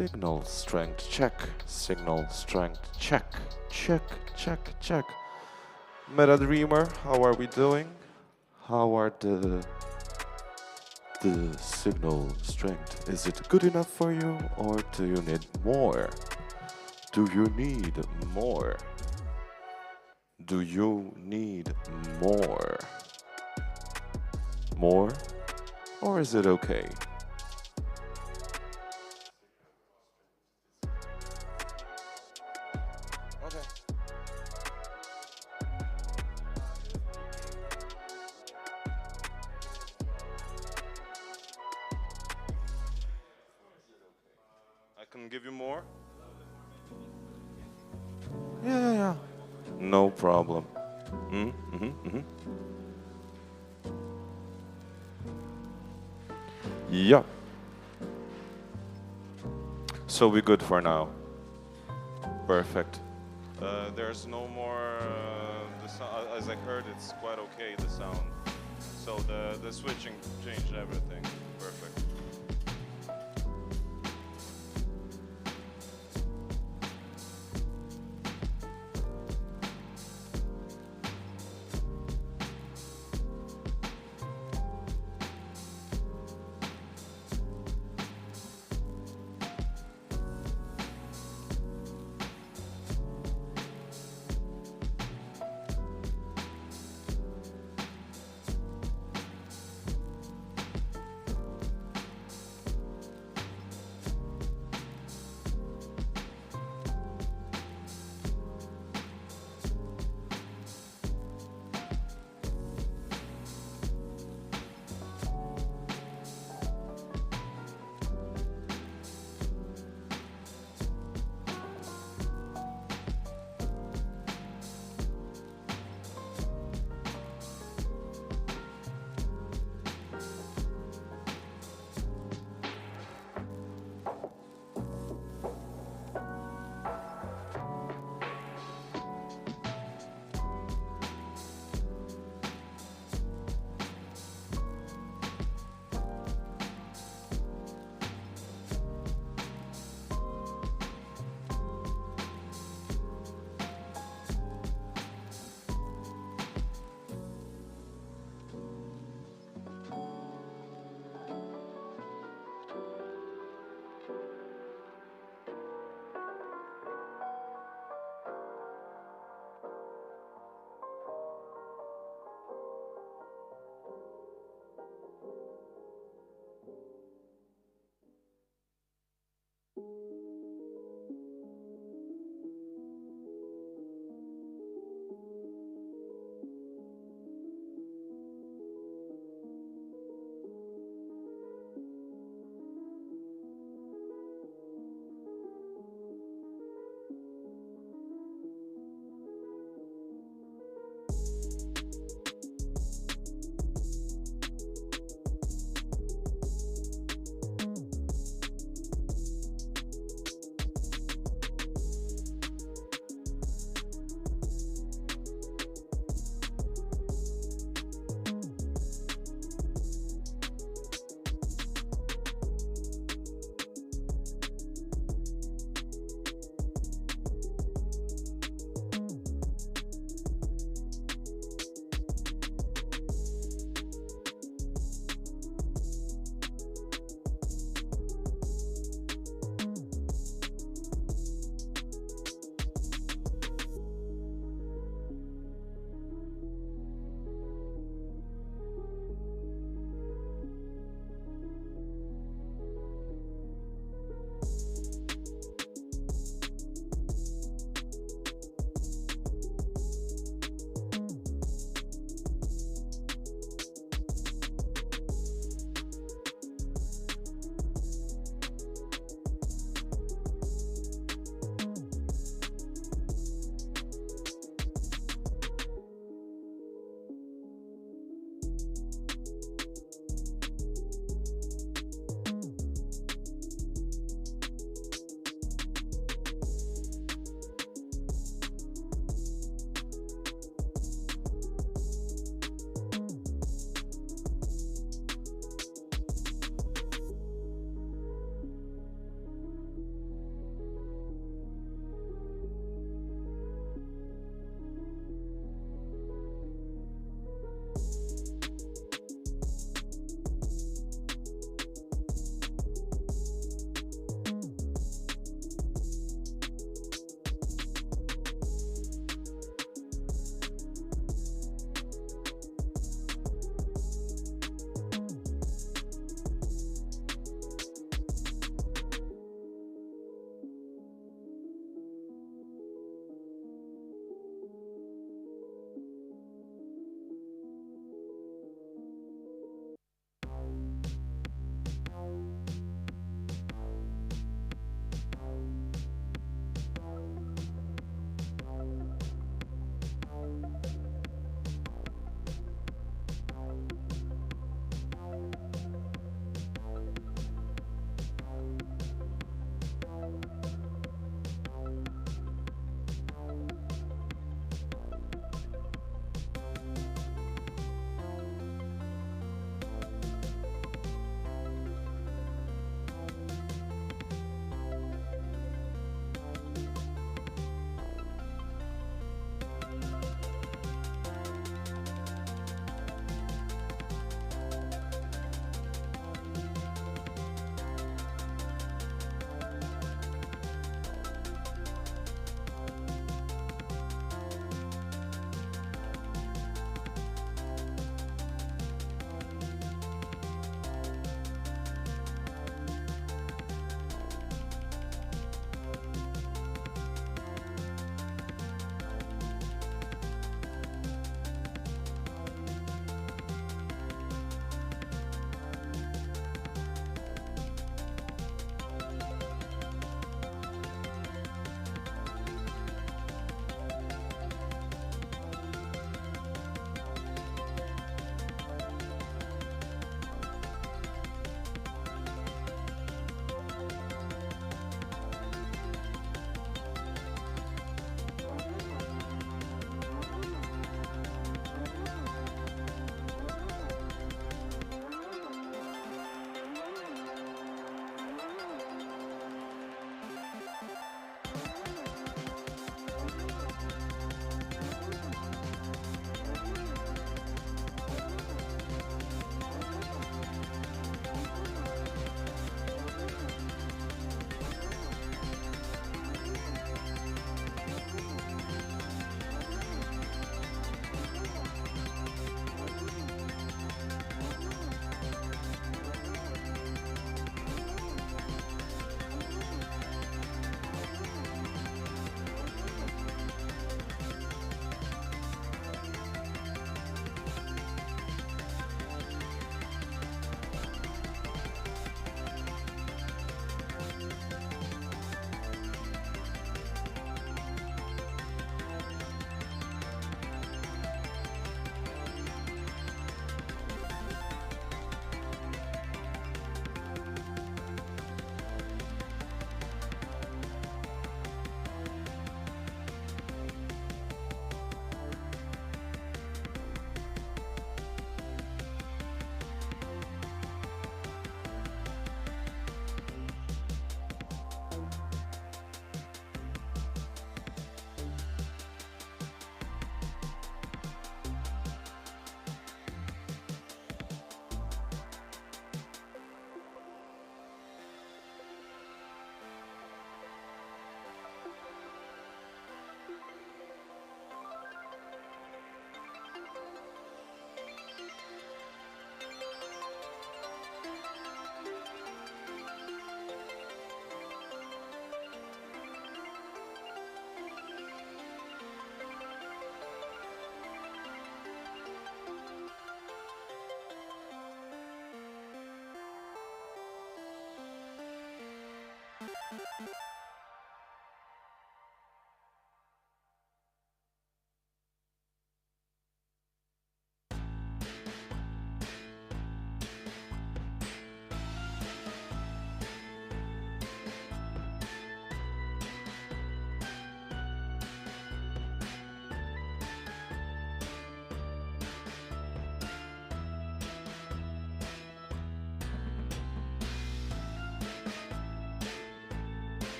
Signal strength check. Signal strength check. Check, check, check. Meta Dreamer, how are we doing? How are the signal strength? Is it good enough for you, or do you need more? Do you need more? Do you need more? More? Or is it okay? Okay. I can give you more? Yeah. No problem. Yeah. So we're good for now. Perfect. There's no more. As I heard, it's quite okay, the sound. So the switching changed everything. Perfect.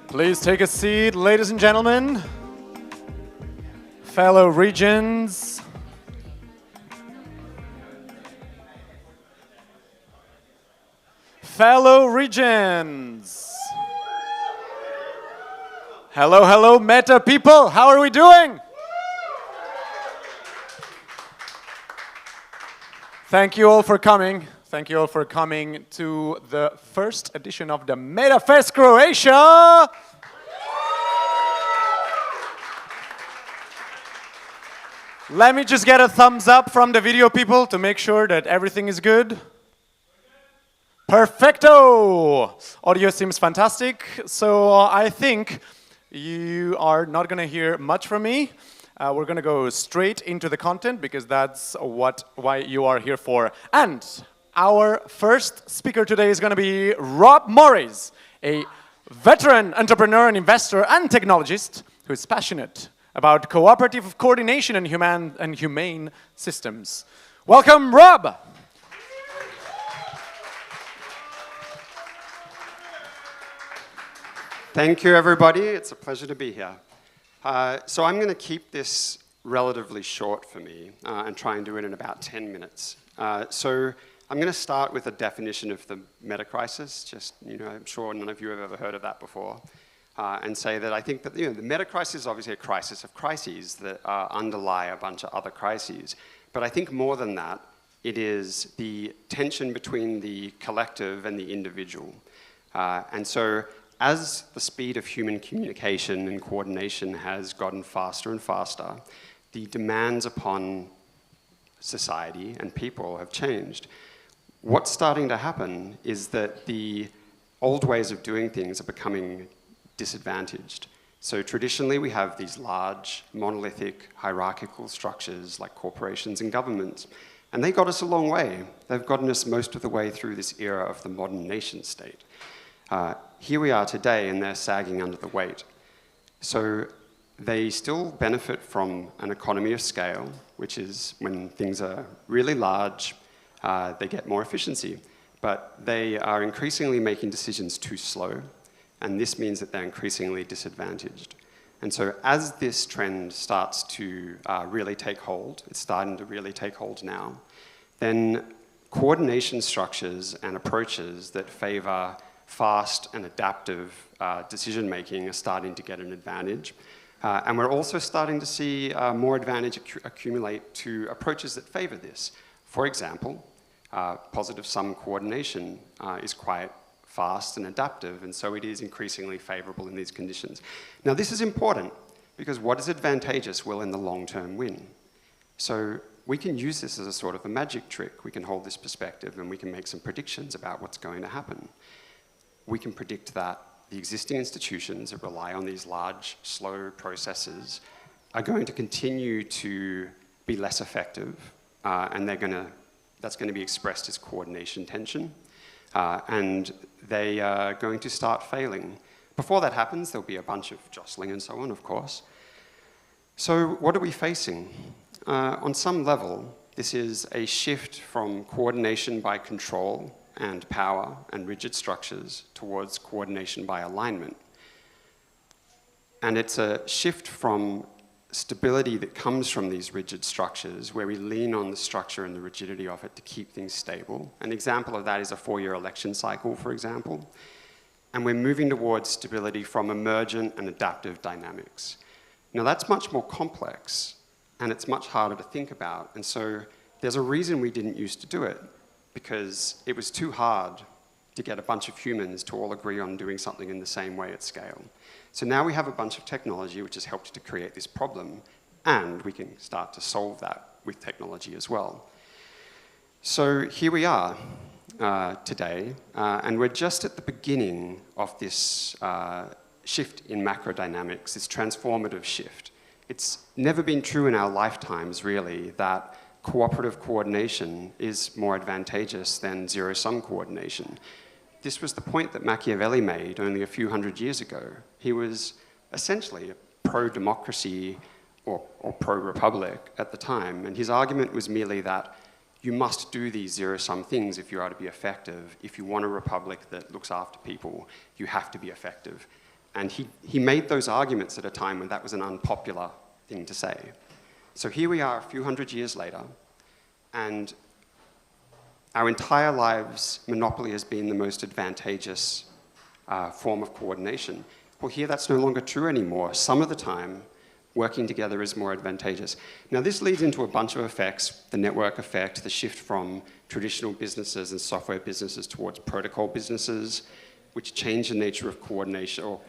Please take a seat, ladies and gentlemen, fellow Regens. Fellow Regens. Hello, hello, Meta people. How are we doing? Thank you all for coming. Thank you all for coming to the first edition of the MetaFest Croatia. Let me just get a thumbs up from the video people to make sure that everything is good. Perfecto! Audio seems fantastic. So I think you are not going to hear much from me. We're going to go straight into the content because that's why you are here for. And our first speaker today is going to be Rob Morris, a veteran entrepreneur and investor and technologist who is passionate about cooperative coordination and humane systems. Welcome, Rob. Thank you, everybody. It's a pleasure to be here. So I'm going to keep this relatively short for me and try and do it in about 10 minutes. So I'm going to start with a definition of the meta crisis. Just, I'm sure none of you have ever heard of that before. And say that I think that the meta crisis is obviously a crisis of crises that underlie a bunch of other crises. But I think more than that, it is the tension between the collective and the individual. And so as the speed of human communication and coordination has gotten faster and faster, the demands upon society and people have changed. What's starting to happen is that the old ways of doing things are becoming disadvantaged. So traditionally we have these large, monolithic, hierarchical structures like corporations and governments, and they got us a long way. They've gotten us most of the way through this era of the modern nation state. Here we are today, and they're sagging under the weight. So they still benefit from an economy of scale, which is when things are really large, they get more efficiency. But they are increasingly making decisions too slow, and this means that they're increasingly disadvantaged. And so as this trend starts to really take hold, it's starting to really take hold now, then coordination structures and approaches that favor fast and adaptive decision-making are starting to get an advantage. And we're also starting to see more advantage accumulate to approaches that favor this. For example, positive sum coordination is quite fast and adaptive, and so it is increasingly favorable in these conditions. Now, this is important because what is advantageous will in the long term win. So we can use this as a sort of a magic trick. We can hold this perspective and we can make some predictions about what's going to happen. We can predict that the existing institutions that rely on these large, slow processes are going to continue to be less effective, and that's going to be expressed as coordination tension, and they are going to start failing. Before that happens, there'll be a bunch of jostling and so on, of course. So what are we facing? On some level, this is a shift from coordination by control and power and rigid structures towards coordination by alignment. And it's a shift from stability that comes from these rigid structures where we lean on the structure and the rigidity of it to keep things stable. An example of that is a 4-year election cycle, for example. And we're moving towards stability from emergent and adaptive dynamics. Now that's much more complex and it's much harder to think about. And so there's a reason we didn't used to do it, because it was too hard to get a bunch of humans to all agree on doing something in the same way at scale. So now we have a bunch of technology which has helped to create this problem, and we can start to solve that with technology as well. So here we are today, and we're just at the beginning of this shift in macrodynamics, this transformative shift. It's never been true in our lifetimes, really, that cooperative coordination is more advantageous than zero-sum coordination. This was the point that Machiavelli made only a few hundred years ago. He was essentially a pro-democracy or pro-republic at the time, and his argument was merely that you must do these zero-sum things if you are to be effective. If you want a republic that looks after people, you have to be effective. And he made those arguments at a time when that was an unpopular thing to say. So here we are a few hundred years later, and our entire lives, monopoly has been the most advantageous form of coordination. Well, here that's no longer true anymore. Some of the time, working together is more advantageous. Now, this leads into a bunch of effects: the network effect, the shift from traditional businesses and software businesses towards protocol businesses, which change the nature of coordination, or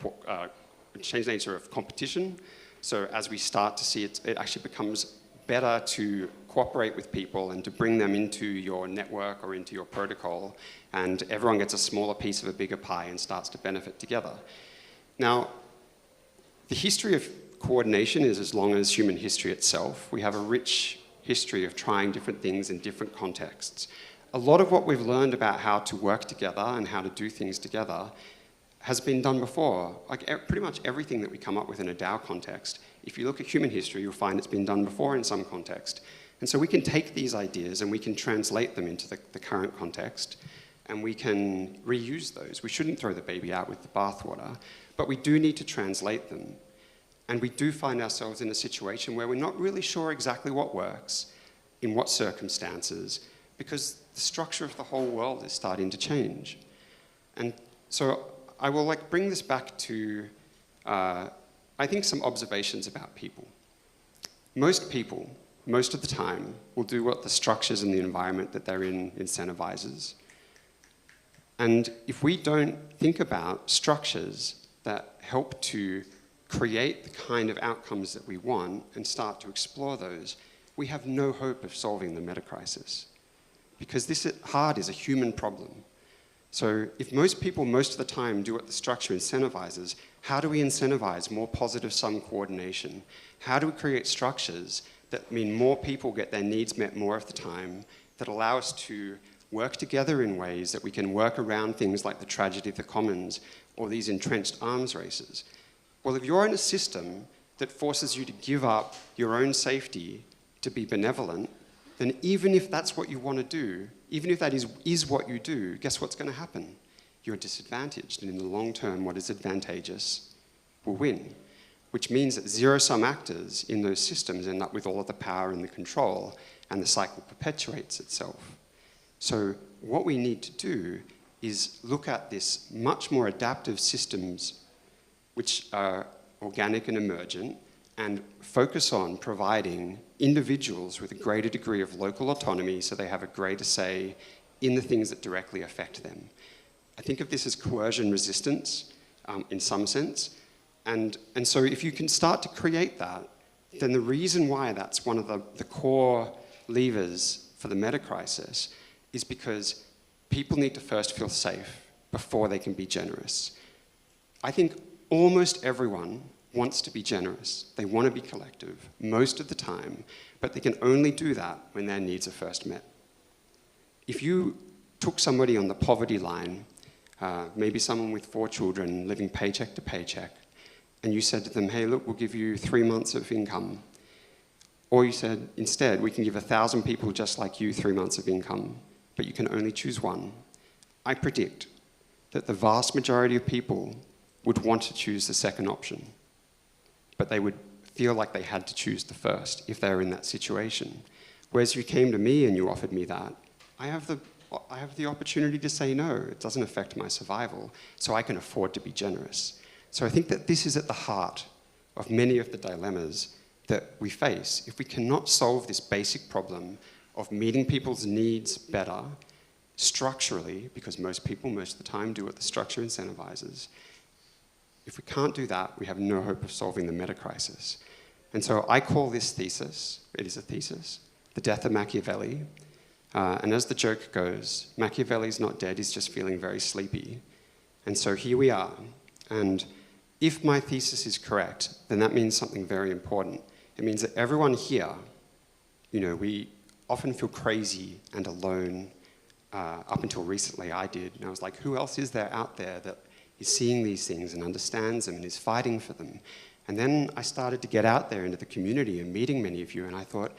change the nature of competition. So as we start to see it actually becomes better to cooperate with people and to bring them into your network or into your protocol, and everyone gets a smaller piece of a bigger pie and starts to benefit together. Now, the history of coordination is as long as human history itself. We have a rich history of trying different things in different contexts. A lot of what we've learned about how to work together and how to do things together has been done before. Like pretty much everything that we come up with in a DAO context, if you look at human history, you'll find it's been done before in some context. And so we can take these ideas and we can translate them into the current context, and we can reuse those. We shouldn't throw the baby out with the bathwater, but we do need to translate them. And we do find ourselves in a situation where we're not really sure exactly what works, in what circumstances, because the structure of the whole world is starting to change. And so I will bring this back to, I think, some observations about people. Most people, most of the time, will do what the structures and the environment that they're in incentivizes. And if we don't think about structures that help to create the kind of outcomes that we want and start to explore those, we have no hope of solving the meta crisis. Because this at heart is a human problem. So if most people most of the time do what the structure incentivizes, how do we incentivize more positive sum coordination? How do we create structures that mean more people get their needs met more of the time, that allow us to work together in ways that we can work around things like the tragedy of the commons or these entrenched arms races? Well, if you're in a system that forces you to give up your own safety to be benevolent, then even if that's what you want to do, even if that is what you do, guess what's going to happen? You're disadvantaged, and in the long term, what is advantageous will win, which means that zero-sum actors in those systems end up with all of the power and the control, and the cycle perpetuates itself. So what we need to do is look at this much more adaptive systems which are organic and emergent, and focus on providing individuals with a greater degree of local autonomy so they have a greater say in the things that directly affect them. I think of this as coercion resistance in some sense. And so if you can start to create that, then the reason why that's one of the core levers for the meta crisis is because people need to first feel safe before they can be generous. I think almost everyone wants to be generous. They want to be collective most of the time, but they can only do that when their needs are first met. If you took somebody on the poverty line, maybe someone with 4 children living paycheck to paycheck, and you said to them, hey, look, we'll give you 3 months of income. Or you said, instead, we can give 1,000 people just like you 3 months of income, but you can only choose one. I predict that the vast majority of people would want to choose the second option, but they would feel like they had to choose the first if they were in that situation. Whereas if you came to me and you offered me that, I have the opportunity to say no. It doesn't affect my survival, so I can afford to be generous. So I think that this is at the heart of many of the dilemmas that we face. If we cannot solve this basic problem of meeting people's needs better structurally, because most people most of the time do what the structure incentivizes, if we can't do that, we have no hope of solving the meta crisis. And so I call this thesis, it is a thesis, the death of Machiavelli. And as the joke goes, Machiavelli's not dead, he's just feeling very sleepy. And so here we are. And if my thesis is correct, then that means something very important. It means that everyone here, we often feel crazy and alone. Up until recently, I did. And I was like, who else is there out there that is seeing these things and understands them and is fighting for them? And then I started to get out there into the community and meeting many of you, and I thought,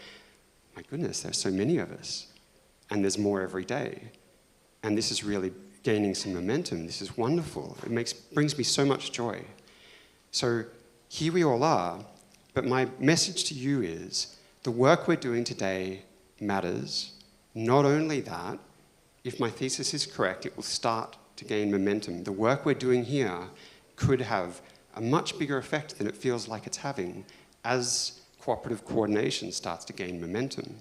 my goodness, there's so many of us. and there's more every day. And this is really gaining some momentum. This is wonderful. It brings me so much joy. So here we all are, but my message to you is the work we're doing today matters. Not only that, if my thesis is correct, it will start to gain momentum. The work we're doing here could have a much bigger effect than it feels like it's having as cooperative coordination starts to gain momentum.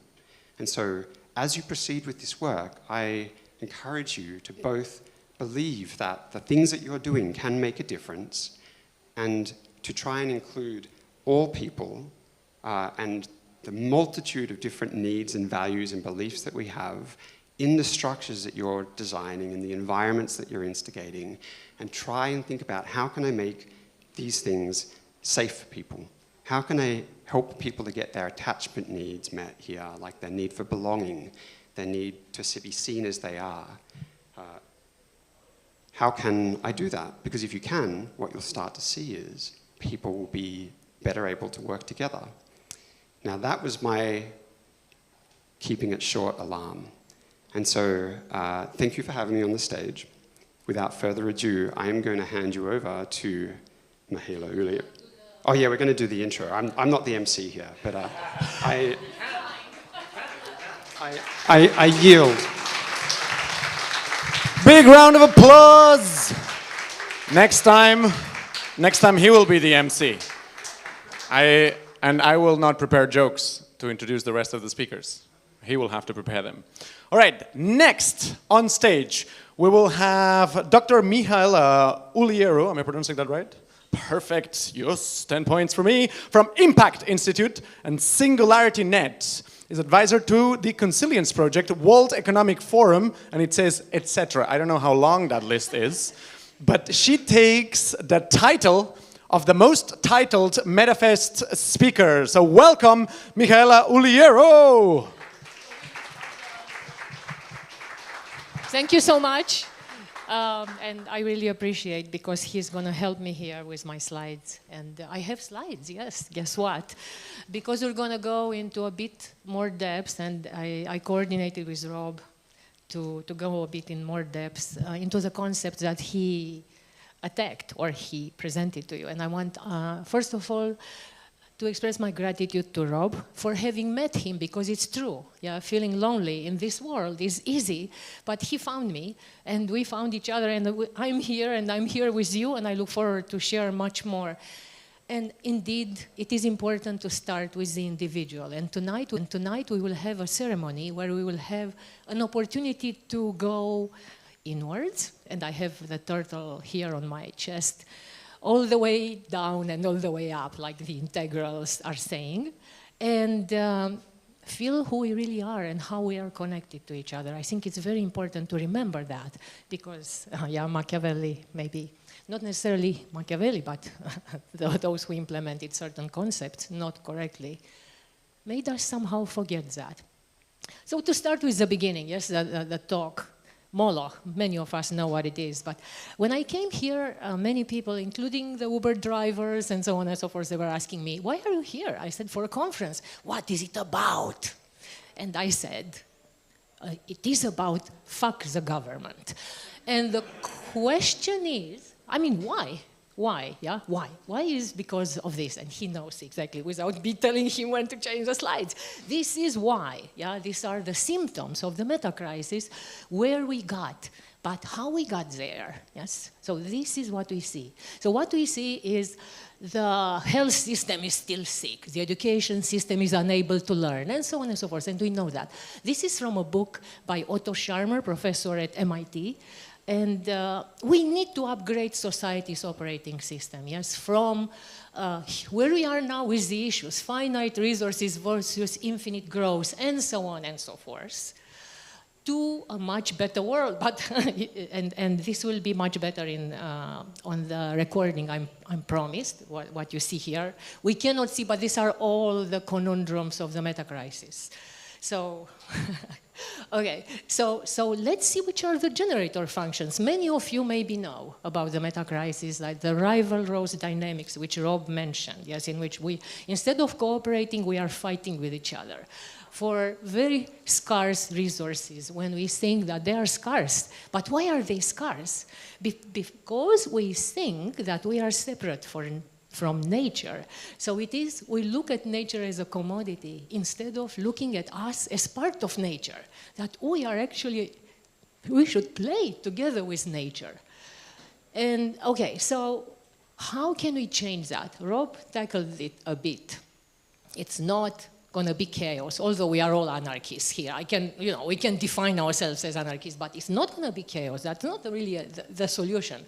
And so as you proceed with this work, I encourage you to both believe that the things that you're doing can make a difference and to try and include all people and the multitude of different needs and values and beliefs that we have in the structures that you're designing, in the environments that you're instigating, and try and think about how can I make these things safe for people? How can I help people to get their attachment needs met here, like their need for belonging, their need to be seen as they are? How can I do that? Because if you can, what you'll start to see is people will be better able to work together. Now that was my keeping it short alarm. And so thank you for having me on the stage. Without further ado, I am going to hand you over to Mihaela, Ulieru. Oh yeah, we're going to do the intro. I'm not the MC here, but I yield. Big round of applause. Next time he will be the MC. I will not prepare jokes to introduce the rest of the speakers. He will have to prepare them. All right, next on stage, we will have Dr. Mihaela Ulieru. Am I pronouncing that right? Perfect, yes, 10 points for me. From Impact Institute and Singularity Net. Is advisor to the Consilience Project, World Economic Forum, and it says, etc. I don't know how long that list is, but she takes the title of the most titled MetaFest speaker. So welcome, Mihaela Ulieru. Thank you so much. And I really appreciate because he's going to help me here with my slides. And I have slides, yes, guess what? Because we're going to go into a bit more depth, and I coordinated with Rob to go a bit in more depth into the concepts that he attacked or he presented to you. And I want, first of all, to express my gratitude to Rob for having met him, because it's true. Yeah, feeling lonely in this world is easy, but he found me, and we found each other, and I'm here with you, and I look forward to share much more. And indeed, it is important to start with the individual. And tonight we will have a ceremony where we will have an opportunity to go inwards, and I have the turtle here on my chest, all the way down and all the way up, like the integrals are saying, and feel who we really are and how we are connected to each other. I think it's very important to remember that, because, yeah, Machiavelli, maybe, not necessarily Machiavelli, but those who implemented certain concepts not correctly, made us somehow forget that. So to start with the beginning, yes, the talk, Moloch, many of us know what it is, but when I came here, many people, including the Uber drivers and so on and so forth, they were asking me, why are you here? I said, for a conference. What is it about? And I said, it is about fuck the government. And the question is, I mean, why? Why? Yeah, why? Why is because of this? And he knows exactly without me telling him when to change the slides. This is why. Yeah, these are the symptoms of the meta crisis, where we got, but how we got there. Yes. So this is what we see. So what we see is the health system is still sick. The education system is unable to learn, and so on and so forth. And we know that. This is from a book by Otto Scharmer, professor at MIT. And we need to upgrade society's operating system, yes, from where we are now with the issues, finite resources versus infinite growth, and so on and so forth, to a much better world. But and this will be much better in on the recording, I'm promised, what you see here. We cannot see, but these are all the conundrums of the meta-crisis. So, okay, so let's see which are the generator functions. Many of you maybe know about the meta-crisis, like the rival roles dynamics, which Rob mentioned, yes, in which we, instead of cooperating, we are fighting with each other for very scarce resources when we think that they are scarce. But why are they scarce? Because we think that we are separate from nature. So it is, we look at nature as a commodity instead of looking at us as part of nature, that we are actually, we should play together with nature. And okay, so how can we change that? Rob tackled it a bit. It's not going to be chaos, although we are all anarchists here. We can define ourselves as anarchists, but it's not going to be chaos. That's not really the solution.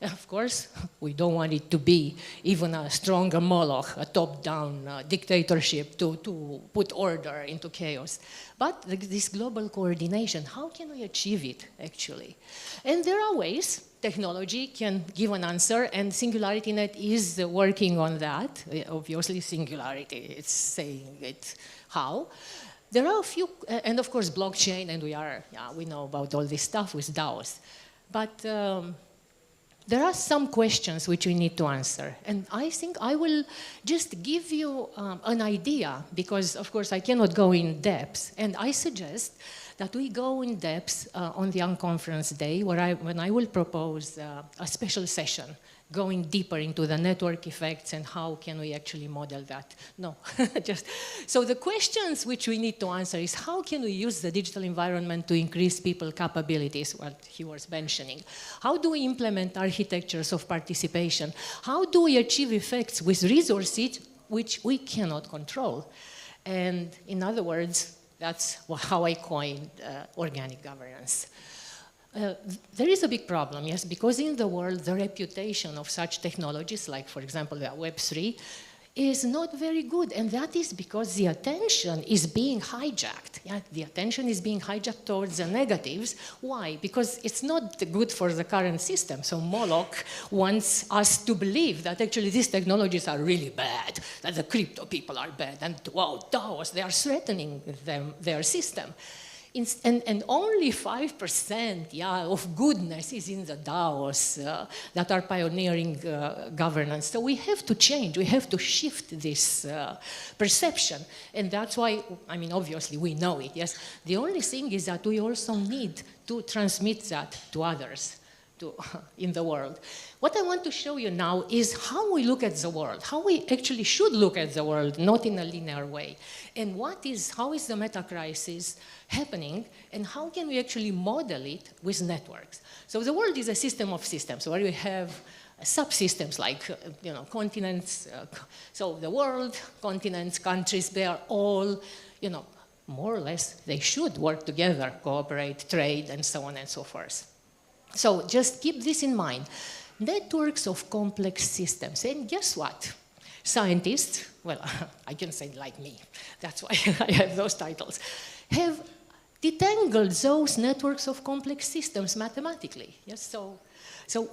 Of course, we don't want it to be even a stronger Moloch, a top-down dictatorship to put order into chaos. But this global coordination, how can we achieve it, actually? And there are ways. Technology can give an answer, and SingularityNet is working on that. Obviously, Singularity, it's saying it how. There are a few, and of course, blockchain, and we know about all this stuff with DAOs. But there are some questions which we need to answer. And I think I will just give you an idea, because, of course, I cannot go in depth. And I suggest that we go in depth on the Unconference Day, when I will propose a special session going deeper into the network effects and how can we actually model that. No, so the questions which we need to answer is how can we use the digital environment to increase people's capabilities, what he was mentioning. How do we implement architectures of participation? How do we achieve effects with resources which we cannot control? And in other words, that's how I coined organic governance. There is a big problem, yes, because in the world, the reputation of such technologies, like, for example, Web3, is not very good. And that is because the attention is being hijacked. Yeah? The attention is being hijacked towards the negatives. Why? Because it's not good for the current system. So Moloch wants us to believe that actually these technologies are really bad, that the crypto people are bad, and wow, DAOs, they are threatening their system. And only 5% of goodness is in the DAOs that are pioneering governance. So we have to change, we have to shift this perception. And that's why, I mean, obviously we know it, yes. The only thing is that we also need to transmit that to others in the world. What I want to show you now is how we look at the world, how we actually should look at the world, not in a linear way. And how is the meta-crisis happening, and how can we actually model it with networks? So the world is a system of systems, where we have subsystems like continents. So the world, continents, countries, they are all, more or less, they should work together, cooperate, trade, and so on and so forth. So just keep this in mind. Networks of complex systems. And guess what? Scientists, well, I can say like me, that's why I have those titles, have detangled those networks of complex systems mathematically. Yes, so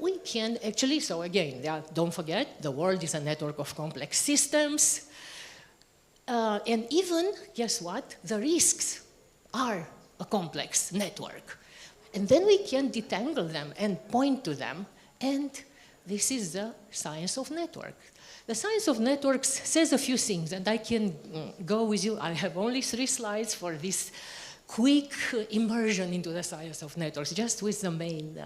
we can actually, so again, don't forget, the world is a network of complex systems. And even, guess what? The risks are a complex network. And then we can detangle them and point to them, and this is the science of network. The science of networks says a few things, and I can go with you. I have only 3 slides for this quick immersion into the science of networks, just with the main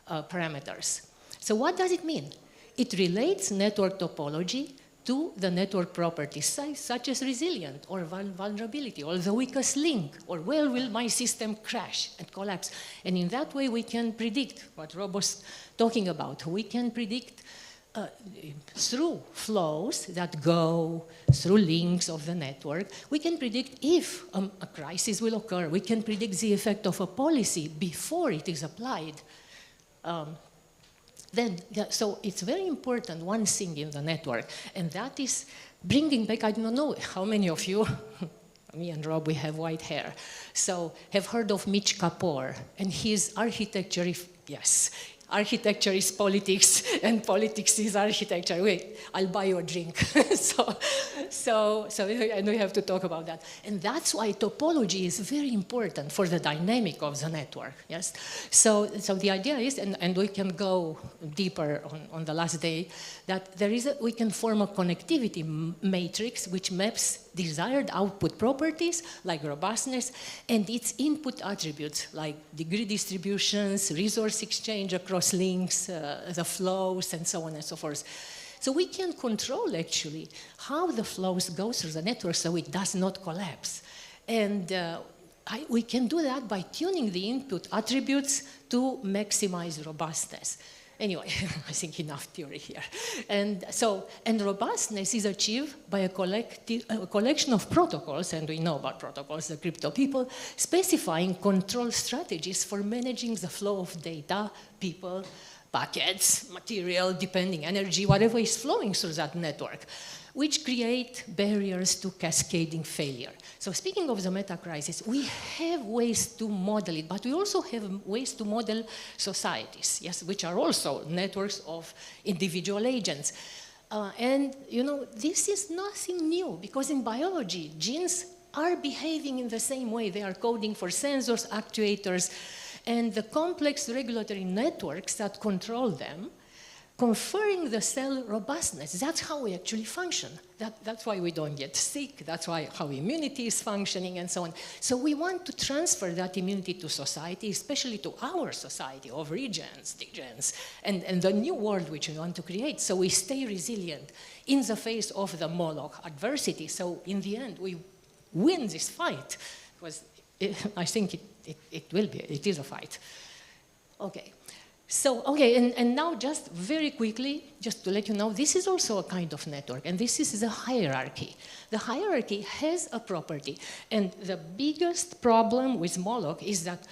parameters. So what does it mean? It relates network topology to the network properties, such as resilient or vulnerability, or the weakest link, or where will my system crash and collapse. And in that way, we can predict what Rob was talking about. We can predict through flows that go through links of the network. We can predict if a crisis will occur. We can predict the effect of a policy before it is applied. So it's very important, one thing in the network, and that is bringing back, I don't know how many of you, me and Rob, we have white hair, so have heard of Mitch Kapor and his architecture, yes, architecture is politics and politics is architecture. Wait, I'll buy you a drink. And we have to talk about that. And that's why topology is very important for the dynamic of the network, yes? So the idea is, and we can go deeper on the last day, that we can form a connectivity matrix which maps desired output properties like robustness and its input attributes like degree distributions, resource exchange across links, the flows, and so on and so forth. So we can control actually how the flows go through the network so it does not collapse. And we can do that by tuning the input attributes to maximize robustness. Anyway, I think enough theory here. And robustness is achieved by a collection of protocols, and we know about protocols, the crypto people, specifying control strategies for managing the flow of data, people, packets, material, depending energy, whatever is flowing through that network, which create barriers to cascading failure. So speaking of the meta crisis, we have ways to model it, but we also have ways to model societies, yes, which are also networks of individual agents. And you know, this is nothing new because in biology, genes are behaving in the same way. They are coding for sensors, actuators, and the complex regulatory networks that control them, conferring the cell robustness. That's how we actually function. That's why we don't get sick. That's how immunity is functioning and so on. So we want to transfer that immunity to society, especially to our society of regens, degens, and the new world which we want to create. So we stay resilient in the face of the Moloch adversity. So in the end, we win this fight. Because I think it is a fight. Okay. So, okay, and now just very quickly, just to let you know, this is also a kind of network, and this is the hierarchy. The hierarchy has a property, and the biggest problem with Moloch is that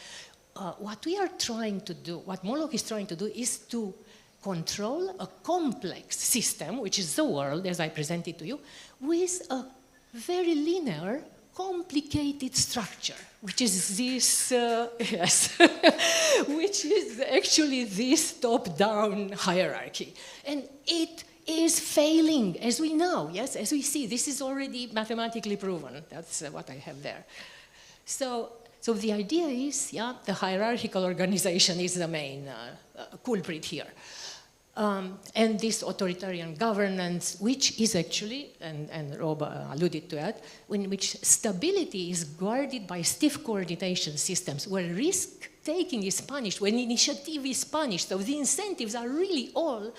what we are trying to do, what Moloch is trying to do is to control a complex system, which is the world, as I presented to you, with a very linear, complicated structure, which is this, yes, which is actually this top-down hierarchy. And it is failing, as we know, yes, as we see. This is already mathematically proven. That's what I have there. So the idea is, yeah, the hierarchical organization is the main culprit here. And this authoritarian governance, which is actually, and Rob alluded to that, in which stability is guarded by stiff coordination systems, where risk-taking is punished, when initiative is punished. So the incentives are really all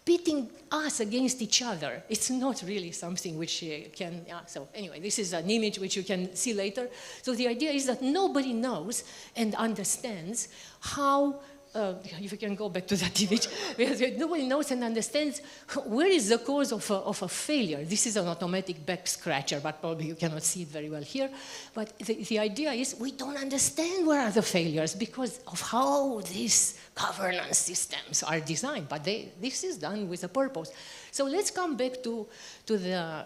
pitting us against each other. It's not really something which can, yeah. So anyway, this is an image which you can see later. So the idea is that nobody knows and understands how if you can go back to that image, because nobody knows and understands where is the cause of a failure. This is an automatic back scratcher, but probably you cannot see it very well here. But the idea is we don't understand where are the failures because of how these governance systems are designed. But this is done with a purpose. So let's come back to the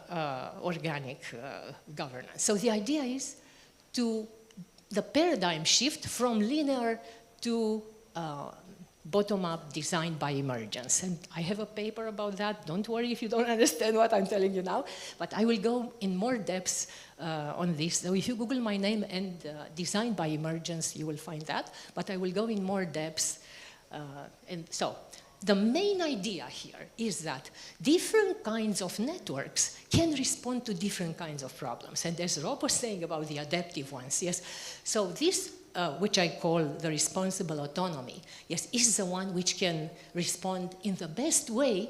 organic governance. So the idea is the paradigm shift from linear to bottom-up design by emergence. And I have a paper about that. Don't worry if you don't understand what I'm telling you now. But I will go in more depth on this. So if you Google my name and design by emergence, you will find that. But I will go in more depth. And so the main idea here is that different kinds of networks can respond to different kinds of problems. And as Rob was saying about the adaptive ones, yes. So this which I call the responsible autonomy, yes, is the one which can respond in the best way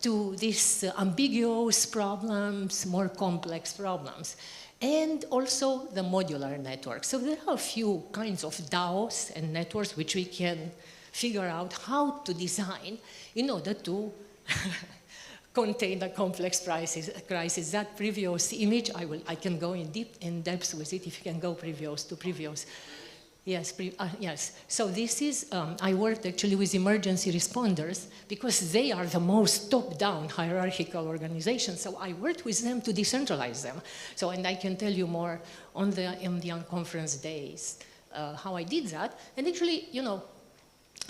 to these ambiguous problems, more complex problems, and also the modular network. So there are a few kinds of DAOs and networks which we can figure out how to design in order to contain the complex crisis. That previous image, I can go in depth with it if you can go previous to previous. Yes, yes. So this is, I worked actually with emergency responders because they are the most top-down hierarchical organizations. So I worked with them to decentralize them. So, and I can tell you more on the conference days how I did that. And actually, you know,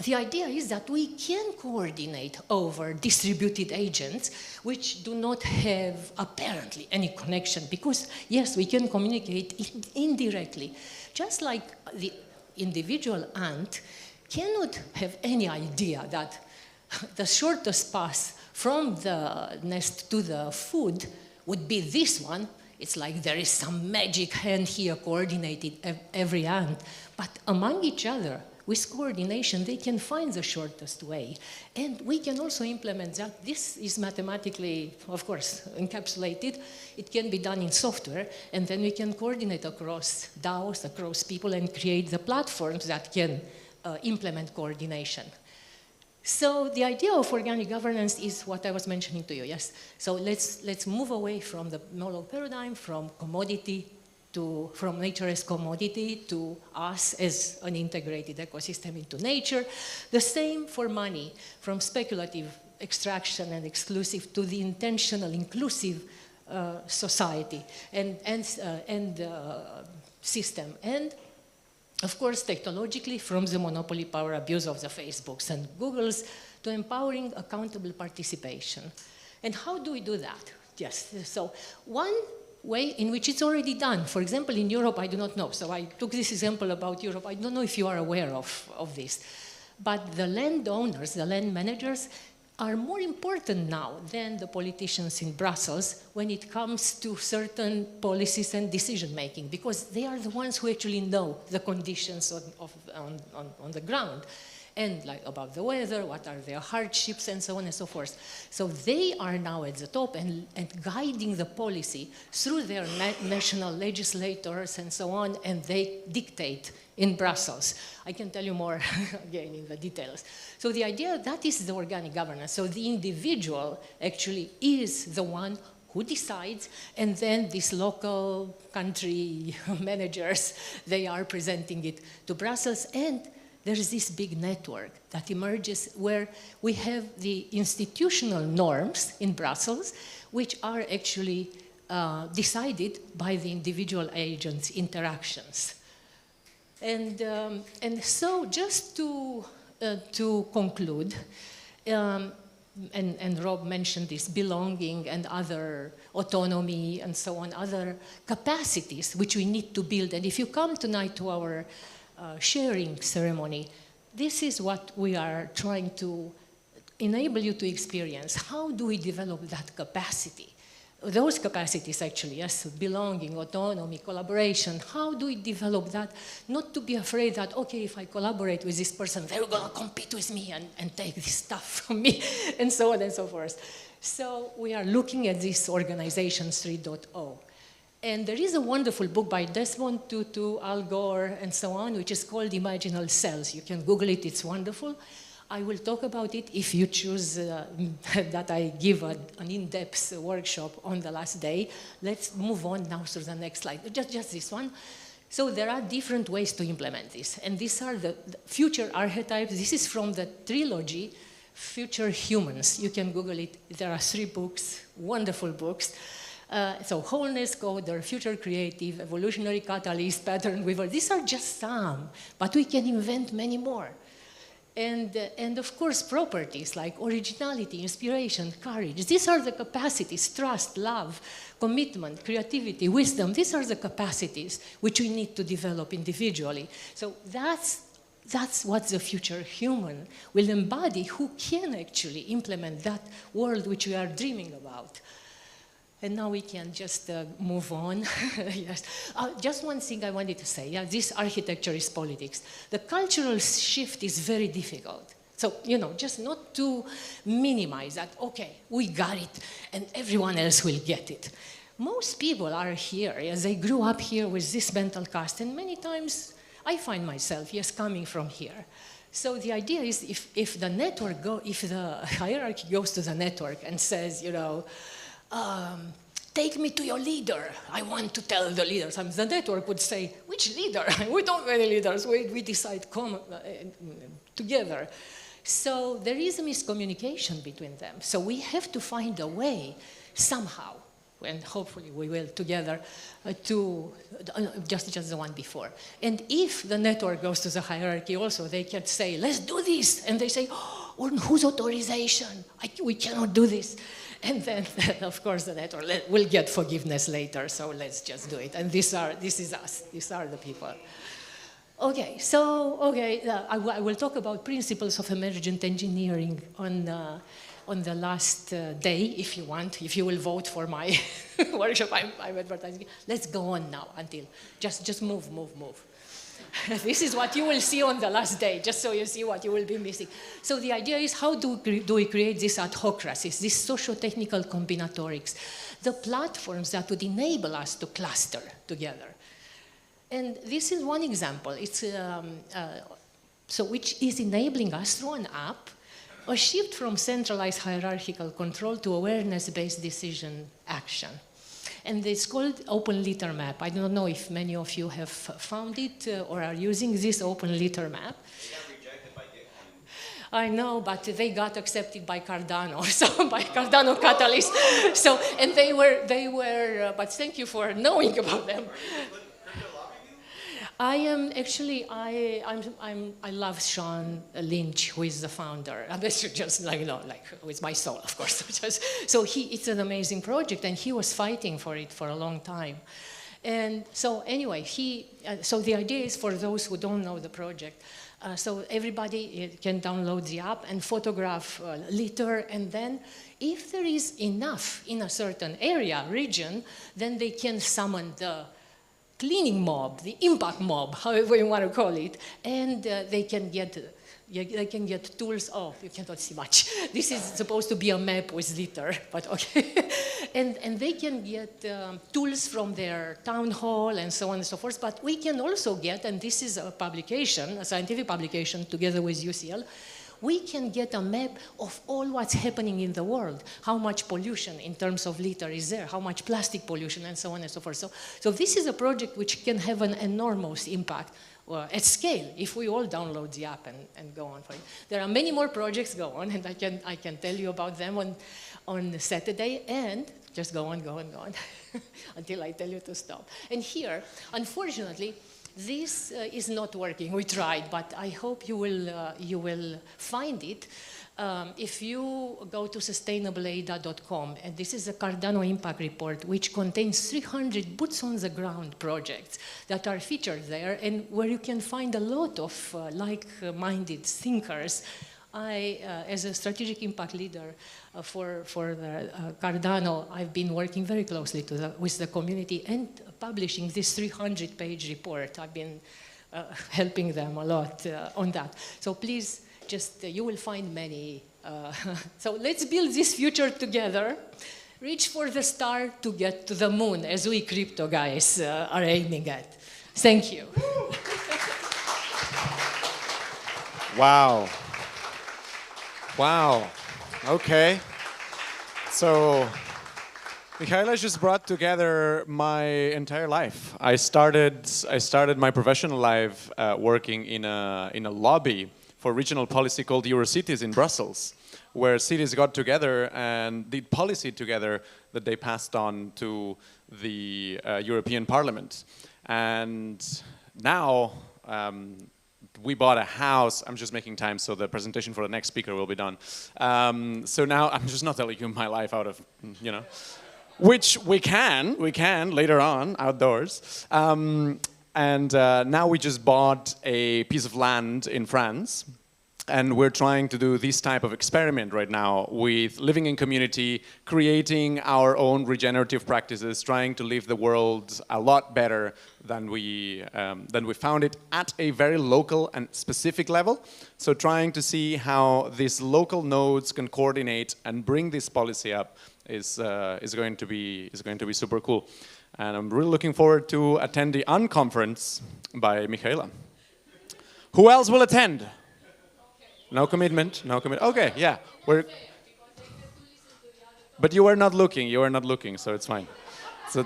the idea is that we can coordinate over distributed agents which do not have apparently any connection, because yes, we can communicate indirectly. Just like the individual ant cannot have any idea that the shortest path from the nest to the food would be this one. It's like there is some magic hand here coordinating every ant. But among each other, with coordination, they can find the shortest way. And we can also implement that. This is mathematically, of course, encapsulated. It can be done in software, and then we can coordinate across DAOs, across people, and create the platforms that can implement coordination. So the idea of organic governance is what I was mentioning to you, yes? So let's move away from the Moloch paradigm, from commodity from nature as commodity to us as an integrated ecosystem into nature. The same for money, from speculative extraction and exclusive to the intentional inclusive society and system. And of course, technologically, from the monopoly power abuse of the Facebooks and Googles to empowering accountable participation. And how do we do that? Yes, so one way in which it's already done. For example, in Europe, I do not know. So I took this example about Europe. I don't know if you are aware of this. But the landowners, the land managers, are more important now than the politicians in Brussels when it comes to certain policies and decision-making, because they are the ones who actually know the conditions on the ground, and like about the weather, what are their hardships, and so on and so forth. So they are now at the top and guiding the policy through their national legislators and so on, and they dictate in Brussels. I can tell you more again in the details. So the idea, that is the organic governance. So the individual actually is the one who decides, and then these local country managers, they are presenting it to Brussels, and there's this big network that emerges where we have the institutional norms in Brussels, which are actually decided by the individual agents' interactions. And so just to conclude, and Rob mentioned this, belonging and other autonomy and so on, other capacities which we need to build. And if you come tonight to our sharing ceremony, this is what we are trying to enable you to experience. How do we develop that capacity? Those capacities actually, yes, belonging, autonomy, collaboration, how do we develop that? Not to be afraid that, okay, if I collaborate with this person, they're gonna compete with me and take this stuff from me, and so on and so forth. So we are looking at this organization 3.0. And there is a wonderful book by Desmond Tutu, Al Gore, and so on, which is called Imaginal Cells. You can Google it, it's wonderful. I will talk about it if you choose that I give an in-depth workshop on the last day. Let's move on now to the next slide, just this one. So there are different ways to implement this, and these are the future archetypes. This is from the trilogy, Future Humans. You can Google it. There are 3 books, wonderful books. So wholeness, coder, future creative, evolutionary catalyst, pattern weaver. These are just some, but we can invent many more. And of course, properties like originality, inspiration, courage. These are the capacities, trust, love, commitment, creativity, wisdom. These are the capacities which we need to develop individually. So that's what the future human will embody, who can actually implement that world which we are dreaming about. And now we can just move on. Yes. Just one thing I wanted to say. Yeah, this architecture is politics. The cultural shift is very difficult. So, you know, just not to minimize that, okay, we got it, and everyone else will get it. Most people are here, yes, they grew up here with this mental cast, and many times I find myself, yes, coming from here. So the idea is if the network if the hierarchy goes to the network and says, you know, take me to your leader. I want to tell the leaders. The network would say, which leader? We don't have any leaders. We decide together. So there is a miscommunication between them. So we have to find a way, somehow, and hopefully we will together, to just the one before. And if the network goes to the hierarchy also, they can say, let's do this. And they say, oh, on whose authorization? We cannot do this. And then, of course, the network will get forgiveness later, so let's just do it. And this is us. These are the people. Okay, so, I will talk about principles of emergent engineering on the last day, if you want, if you will vote for my workshop. I'm advertising. Let's go on now until, just move. This is what you will see on the last day, just so you see what you will be missing. So the idea is, how do we create these adhocracies, these socio-technical combinatorics, the platforms that would enable us to cluster together. And this is one example. It's, which is enabling us through an app, a shift from centralized hierarchical control to awareness-based decision action. And it's called Open Litter Map. I don't know if many of you have found it or are using this Open Litter Map. They got rejected by GitHub. I know, but they got accepted by Cardano, so by Cardano Catalyst. So, and they were, but thank you for knowing about them. I am actually, I love Sean Lynch, who is the founder. I'm just like, with my soul, of course. So it's an amazing project, and he was fighting for it for a long time. And so anyway, so the idea is, for those who don't know the project, so everybody can download the app and photograph litter, and then if there is enough in a certain area, region, then they can summon the cleaning mob, the impact mob, however you want to call it, and they can get tools. Oh, you cannot see much. This is supposed to be a map with litter, but okay. and they can get tools from their town hall and so on and so forth. But we can also get, and this is a publication, a scientific publication together with UCL, we can get a map of all what's happening in the world, how much pollution in terms of litter is there, how much plastic pollution, and so on and so forth. So this is a project which can have an enormous impact at scale if we all download the app and go on for it. There are many more projects go on, and I can tell you about them on Saturday, and just go on until I tell you to stop. And here, unfortunately, this is not working. We tried, but I hope you will find it. If you go to sustainableada.com, and this is a Cardano Impact Report, which contains 300 boots-on-the-ground projects that are featured there, and where you can find a lot of like-minded thinkers. As a strategic impact leader for the Cardano, I've been working very closely with the community and publishing this 300-page report. I've been helping them a lot on that. So please, you will find many. So let's build this future together. Reach for the star to get to the moon, as we crypto guys are aiming at. Thank you. Wow. Wow. Okay. So Mihaela just brought together my entire life. I started my professional life working in a lobby for regional policy called Eurocities in Brussels, where cities got together and did policy together that they passed on to the European Parliament. And now we bought a house. I'm just making time so the presentation for the next speaker will be done. So now I'm just not telling you my life out of, which we can later on outdoors. And now we just bought a piece of land in France. And we're trying to do this type of experiment right now with living in community, creating our own regenerative practices, trying to leave the world a lot better than we found it at a very local and specific level. So trying to see how these local nodes can coordinate and bring this policy up is going to be super cool. And I'm really looking forward to attend the Unconference by Mihaela. Who else will attend? No commitment, no commitment. Okay, yeah. But you were not looking, so it's fine. So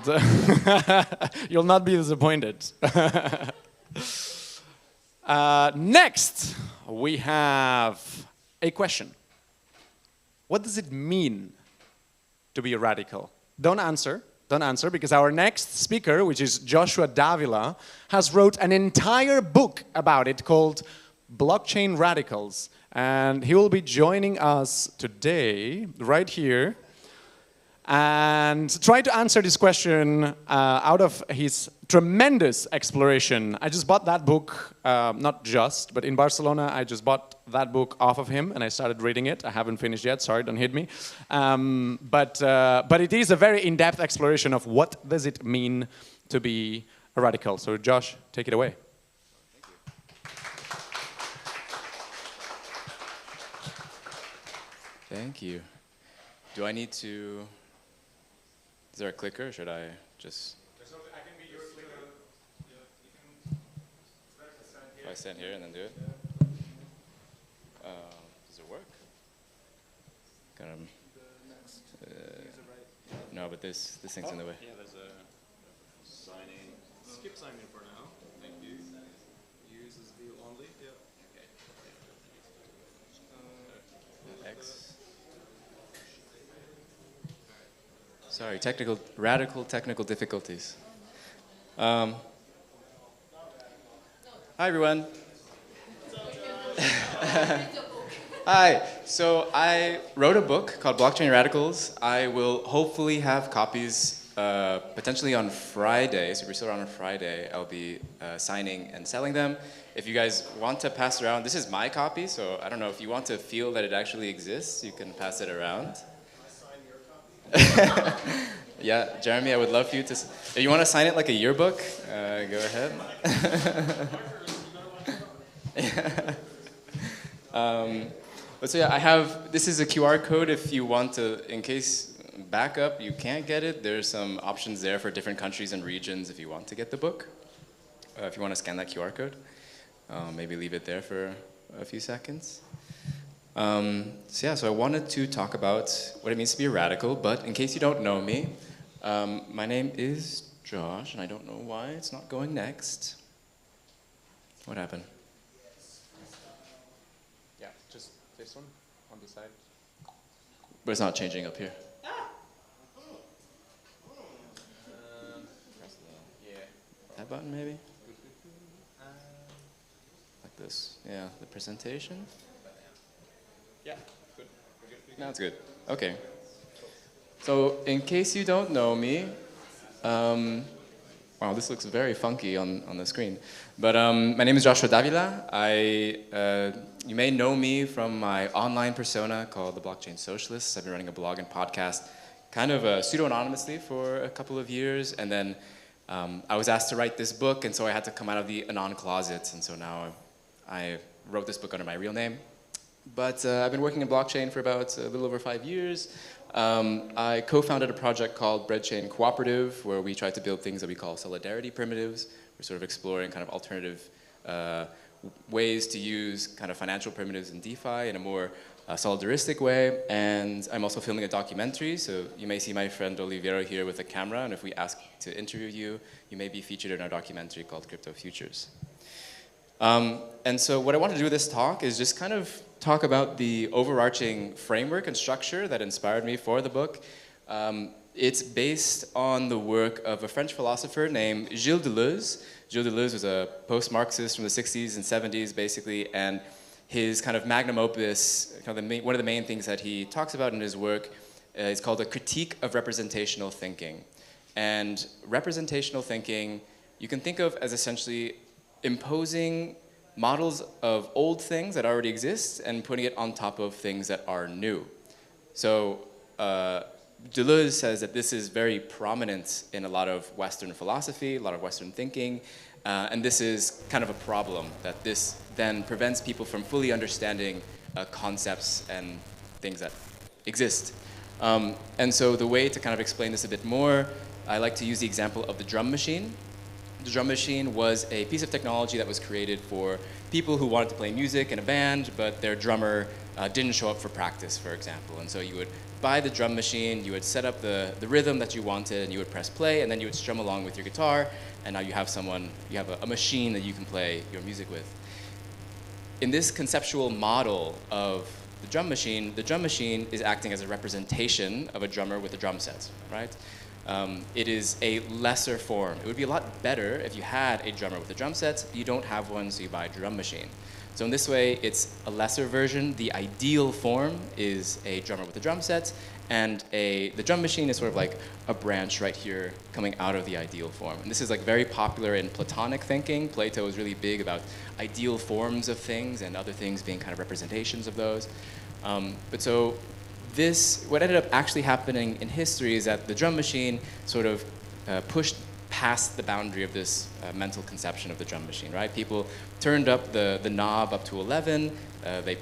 you'll not be disappointed. Next, we have a question. What does it mean to be a radical? Don't answer. don't answer, because our next speaker, which is Joshua Davila, has wrote an entire book about it called Blockchain Radicals. And he will be joining us today, right here, and try to answer this question out of his tremendous exploration. I just bought that book, not just, but in Barcelona, I just bought that book off of him, and I started reading it. I haven't finished yet, sorry, don't hit me. But it is a very in-depth exploration of what does it mean to be a radical. So Josh, take it away. Thank you. Do I need to... Is there a clicker, or should I just... I can be your clicker. If I stand here and then do it? Does it work? Kind of... no, but this thing's in the way. Yeah, there's a signing. Skip signing for now. Thank you. Use as view only. Yeah. X. Sorry, radical technical difficulties. Hi, everyone. Hi, so I wrote a book called Blockchain Radicals. I will hopefully have copies potentially on Friday. So if you're still around on Friday, I'll be signing and selling them. If you guys want to pass around, this is my copy, so I don't know if you want to feel that it actually exists, you can pass it around. Yeah, Jeremy, I would love for you to... If you want to sign it like a yearbook, go ahead. But so yeah, this is a QR code if you want to, in case backup, you can't get it. There's some options there for different countries and regions if you want to get the book. If you want to scan that QR code, maybe leave it there for a few seconds. So I wanted to talk about what it means to be a radical, but in case you don't know me, my name is Josh, and I don't know why it's not going next. What happened? Yeah, just this one on the side. But it's not changing up here. That button, maybe? Like this. Yeah, the presentation. Yeah, good. No, it's good. Okay. So, in case you don't know me, wow, this looks very funky on the screen. But my name is Joshua Davila. You may know me from my online persona called the Blockchain Socialist. I've been running a blog and podcast kind of pseudo-anonymously for a couple of years. And then I was asked to write this book, and so I had to come out of the anon closet. And so now I wrote this book under my real name. But I've been working in blockchain for about a little over 5 years. I co-founded a project called Breadchain Cooperative, where we try to build things that we call solidarity primitives. We're sort of exploring kind of alternative ways to use kind of financial primitives in DeFi in a more solidaristic way. And I'm also filming a documentary, so you may see my friend Ulieru here with a camera, and if we ask to interview you, you may be featured in our documentary called Crypto Futures. And so what I want to do with this talk is just kind of talk about the overarching framework and structure that inspired me for the book. It's based on the work of a French philosopher named Gilles Deleuze. Gilles Deleuze was a post-Marxist from the 60s and 70s, basically, and his kind of magnum opus, one of the main things that he talks about in his work is called a critique of representational thinking. And representational thinking, you can think of as essentially imposing models of old things that already exist and putting it on top of things that are new. So Deleuze says that this is very prominent in a lot of Western philosophy, a lot of Western thinking, and this is kind of a problem, that this then prevents people from fully understanding concepts and things that exist. And so the way to kind of explain this a bit more, I like to use the example of the drum machine. The drum machine was a piece of technology that was created for people who wanted to play music in a band, but their drummer didn't show up for practice, for example. And so you would buy the drum machine, you would set up the rhythm that you wanted, and you would press play, and then you would strum along with your guitar, and now you have a machine that you can play your music with. In this conceptual model of the drum machine is acting as a representation of a drummer with a drum set, right? it is a lesser form. It would be a lot better if you had a drummer with a drum set. You don't have one, so you buy a drum machine. So in this way, it's a lesser version. The ideal form is a drummer with a drum set, and the drum machine is sort of like a branch right here coming out of the ideal form. And this is like very popular in Platonic thinking. Plato is really big about ideal forms of things and other things being kind of representations of those. But so what ended up actually happening in history is that the drum machine sort of pushed past the boundary of this mental conception of the drum machine, right? People turned up the knob up to 11. They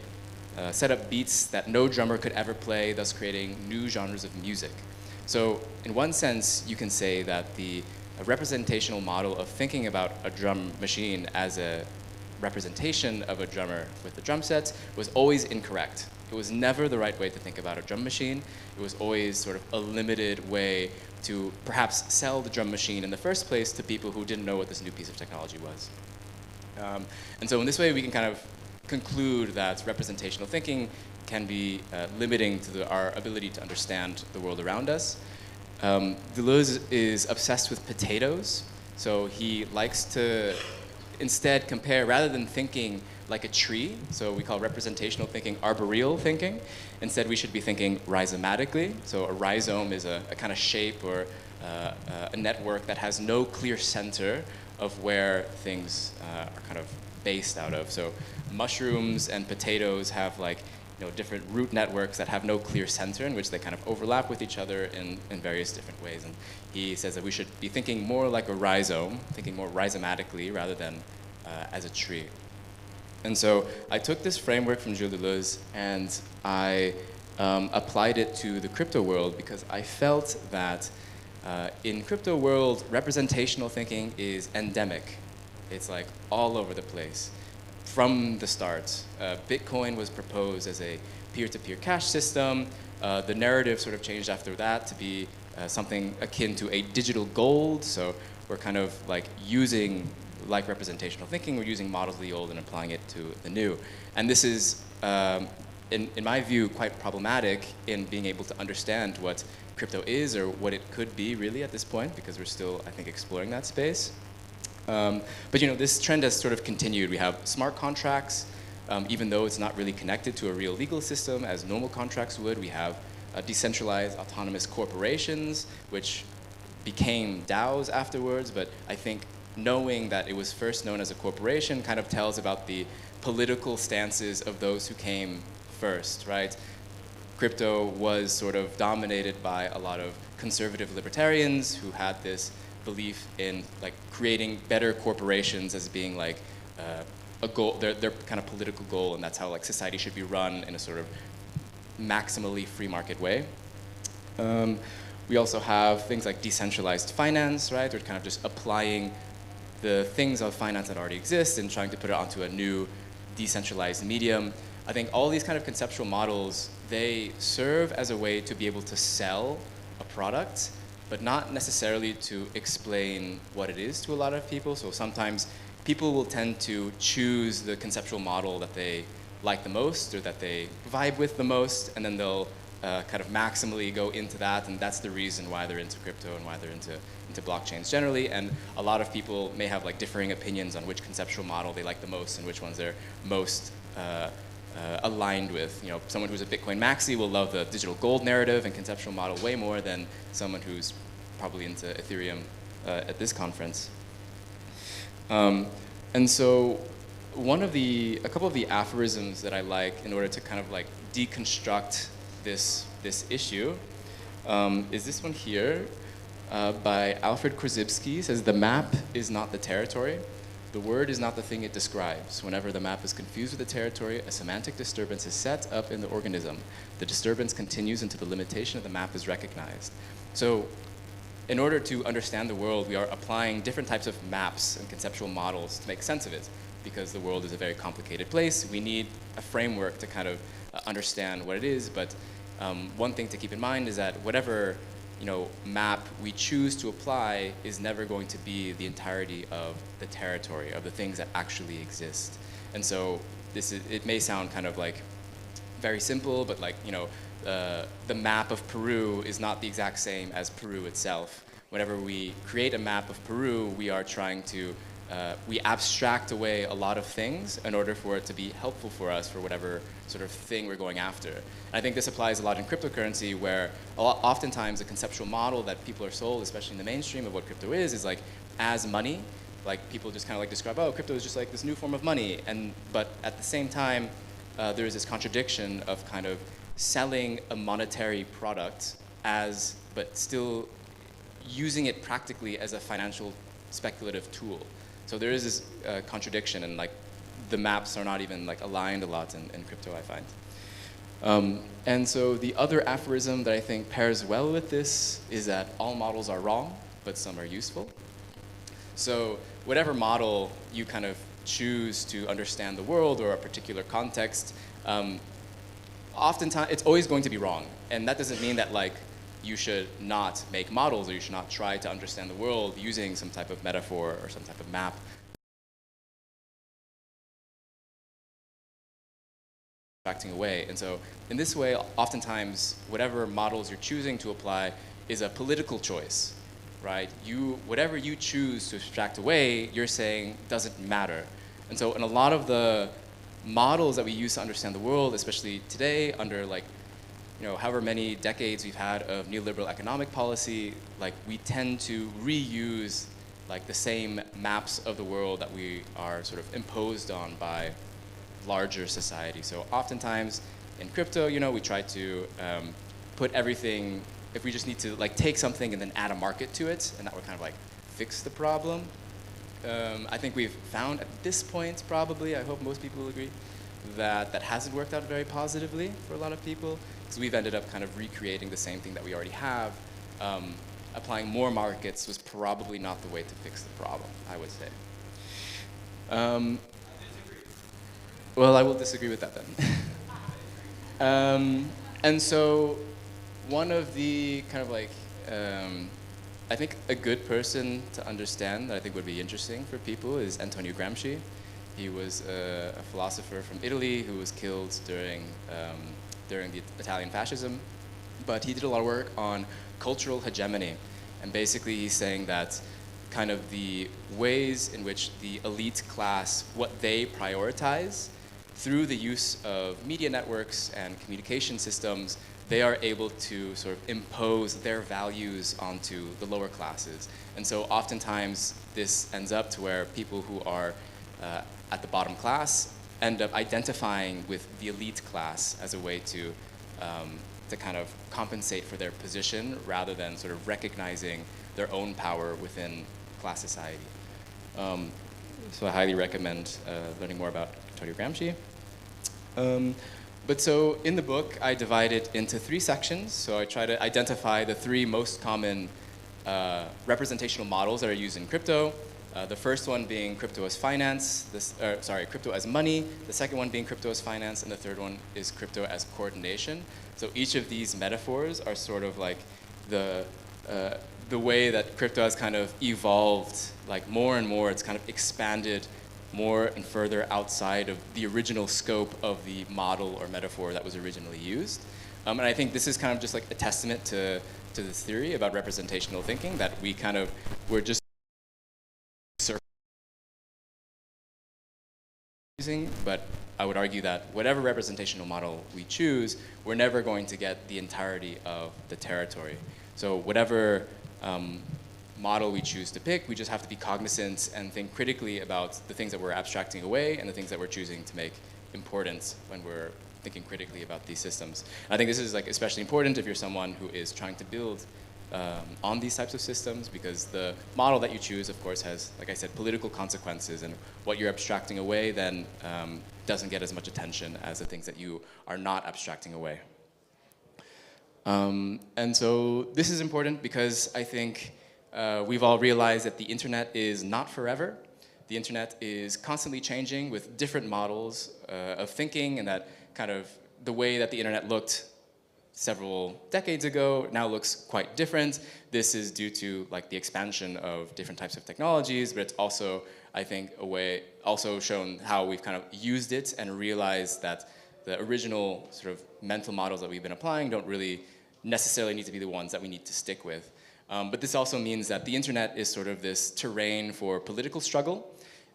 set up beats that no drummer could ever play, thus creating new genres of music. So in one sense, you can say that the representational model of thinking about a drum machine as a representation of a drummer with the drum sets was always incorrect. It was never the right way to think about a drum machine. It was always sort of a limited way to perhaps sell the drum machine in the first place to people who didn't know what this new piece of technology was. And so in this way, we can kind of conclude that representational thinking can be limiting to our ability to understand the world around us. Deleuze is obsessed with potatoes, so he likes to instead compare, rather than thinking like a tree, so we call representational thinking arboreal thinking. Instead, we should be thinking rhizomatically. So a rhizome is a kind of shape or a network that has no clear center of where things are kind of based out of. So mushrooms and potatoes have like different root networks that have no clear center in which they kind of overlap with each other in various different ways. And he says that we should be thinking more like a rhizome, thinking more rhizomatically rather than as a tree. And so I took this framework from Gilles Deleuze and I applied it to the crypto world because I felt that in crypto world, representational thinking is endemic. It's like all over the place. From the start, Bitcoin was proposed as a peer-to-peer cash system. The narrative sort of changed after that to be something akin to a digital gold. So we're kind of like using like representational thinking, we're using models of the old and applying it to the new. And this is, in my view, quite problematic in being able to understand what crypto is or what it could be really at this point, because we're still, I think, exploring that space. But this trend has sort of continued. We have smart contracts, even though it's not really connected to a real legal system as normal contracts would. We have decentralized autonomous corporations, which became DAOs afterwards, but I think knowing that it was first known as a corporation kind of tells about the political stances of those who came first, right? Crypto was sort of dominated by a lot of conservative libertarians who had this belief in like creating better corporations as being like a goal, their kind of political goal, and that's how like society should be run in a sort of maximally free market way. We also have things like decentralized finance, right? We're kind of just applying the things of finance that already exist and trying to put it onto a new decentralized medium. I think all these kind of conceptual models, they serve as a way to be able to sell a product, but not necessarily to explain what it is to a lot of people. So sometimes people will tend to choose the conceptual model that they like the most or that they vibe with the most, and then they'll kind of maximally go into that, and that's the reason why they're into crypto and why they're into blockchains generally. And a lot of people may have like differing opinions on which conceptual model they like the most and which ones they're most aligned with. Someone who's a Bitcoin maxi will love the digital gold narrative and conceptual model way more than someone who's probably into Ethereum at this conference. And so a couple of the aphorisms that I like in order to kind of like deconstruct this issue is this one here by Alfred Korzybski. Says, "The map is not the territory. The word is not the thing it describes. Whenever the map is confused with the territory, a semantic disturbance is set up in the organism. The disturbance continues until the limitation of the map is recognized." So in order to understand the world, we are applying different types of maps and conceptual models to make sense of it, because the world is a very complicated place. We need a framework to kind of understand what it is. But one thing to keep in mind is that whatever map we choose to apply is never going to be the entirety of the territory, of the things that actually exist. And so it may sound kind of like very simple, but like, the map of Peru is not the exact same as Peru itself. Whenever we create a map of Peru, we are trying to, we abstract away a lot of things in order for it to be helpful for us for whatever sort of thing we're going after. And I think this applies a lot in cryptocurrency, where oftentimes the conceptual model that people are sold, especially in the mainstream of what crypto is like as money. Like people just kind of like describe, oh, crypto is just like this new form of money. But at the same time, there is this contradiction of kind of selling a monetary product but still using it practically as a financial speculative tool. So there is this contradiction, and like the maps are not even like aligned a lot in crypto, I find. And so the other aphorism that I think pairs well with this is that all models are wrong, but some are useful. So whatever model you kind of choose to understand the world or a particular context, oftentimes it's always going to be wrong. And that doesn't mean that like you should not make models or you should not try to understand the world using some type of metaphor or some type of map. Abstracting away. And so in this way, oftentimes whatever models you're choosing to apply is a political choice, right? Whatever you choose to abstract away, you're saying doesn't matter. And so in a lot of the models that we use to understand the world, especially today under like, however many decades we've had of neoliberal economic policy, like we tend to reuse like the same maps of the world that we are sort of imposed on by larger society. So oftentimes in crypto, we try to put everything, if we just need to like take something and then add a market to it, and that would kind of like fix the problem. I think we've found at this point, probably, I hope most people will agree, that that hasn't worked out very positively for a lot of people, because we've ended up kind of recreating the same thing that we already have. Applying more markets was probably not the way to fix the problem, I would say. Well, I will disagree with that then. And so one of the kind of like, I think a good person to understand that I think would be interesting for people is Antonio Gramsci. He was a philosopher from Italy who was killed during the Italian fascism. But he did a lot of work on cultural hegemony. And basically he's saying that kind of the ways in which the elite class, what they prioritize through the use of media networks and communication systems, they are able to sort of impose their values onto the lower classes. And so oftentimes this ends up to where people who are at the bottom class end up identifying with the elite class as a way to kind of compensate for their position rather than sort of recognizing their own power within class society. So I highly recommend learning more about Antonio Gramsci. But so in the book, I divide it into 3 sections. So I try to identify the 3 most common representational models that are used in crypto. The first one being crypto as finance, crypto as money. The second one being crypto as finance, and the third one is crypto as coordination. So each of these metaphors are sort of like the way that crypto has kind of evolved, like more and more, it's kind of expanded more and further outside of the original scope of the model or metaphor that was originally used. And I think this is kind of just like a testament to this theory about representational thinking, that we're just using, but I would argue that whatever representational model we choose, we're never going to get the entirety of the territory. So whatever model we choose to pick, we just have to be cognizant and think critically about the things that we're abstracting away and the things that we're choosing to make important when we're thinking critically about these systems. And I think this is like especially important if you're someone who is trying to build on these types of systems, because the model that you choose, of course, has, like I said, political consequences, and what you're abstracting away then doesn't get as much attention as the things that you are not abstracting away. And so this is important because I think we've all realized that the internet is not forever. The internet is constantly changing with different models of thinking, and that kind of the way that the internet looked several decades ago now looks quite different. This is due to like the expansion of different types of technologies, but it's also, I think, also shown how we've kind of used it and realized that the original sort of mental models that we've been applying don't really necessarily need to be the ones that we need to stick with. But this also means that the internet is sort of this terrain for political struggle.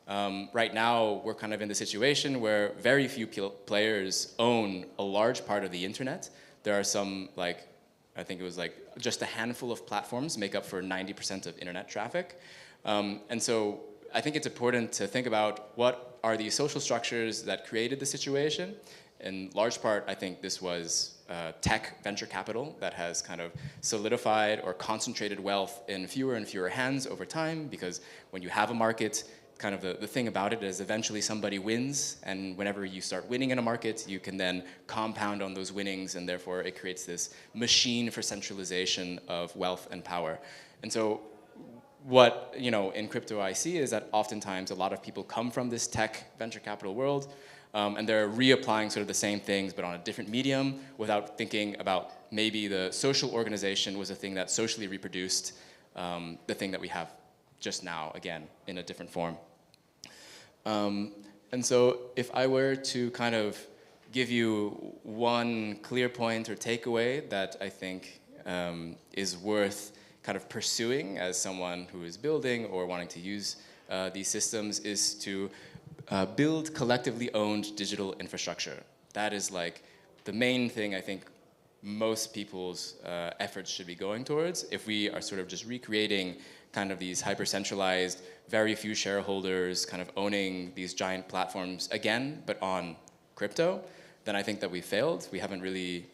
Right now, we're kind of in the situation where very few players own a large part of the internet. There are some, like, I think it was like just a handful of platforms make up for 90% of internet traffic. And so I think it's important to think about what are the social structures that created the situation. In large part, I think this was tech venture capital that has kind of solidified or concentrated wealth in fewer and fewer hands over time, because when you have a market, kind of the thing about it is eventually somebody wins, and whenever you start winning in a market, you can then compound on those winnings, and therefore it creates this machine for centralization of wealth and power. And so what, you know, in crypto I see is that oftentimes a lot of people come from this tech venture capital world, and they're reapplying sort of the same things but on a different medium without thinking about maybe the social organization was a thing that socially reproduced the thing that we have just now, again, in a different form. And so if I were to kind of give you one clear point or takeaway that I think is worth kind of pursuing as someone who is building or wanting to use these systems, is to build collectively owned digital infrastructure. That is like the main thing I think most people's efforts should be going towards. If we are sort of just recreating kind of these hyper-centralized, very few shareholders kind of owning these giant platforms again, but on crypto, then I think that we failed. We haven't really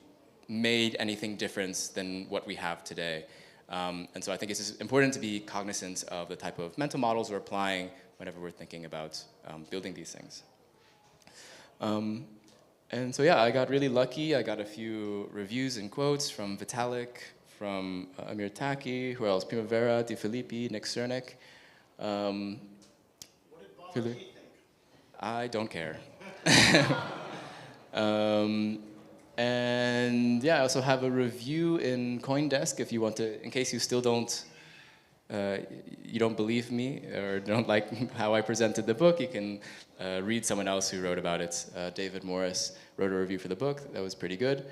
made anything different than what we have today. And so I think it's important to be cognizant of the type of mental models we're applying whenever we're thinking about building these things. And so yeah, I got really lucky. I got a few reviews and quotes from Vitalik, from Amir Taki, who else? Primavera, Di Filippi, Nick Cernick. What did Valenti think? I don't care. And yeah, I also have a review in CoinDesk if you want to, in case you still don't, you don't believe me or don't like how I presented the book, you can read someone else who wrote about it. David Morris wrote a review for the book that was pretty good.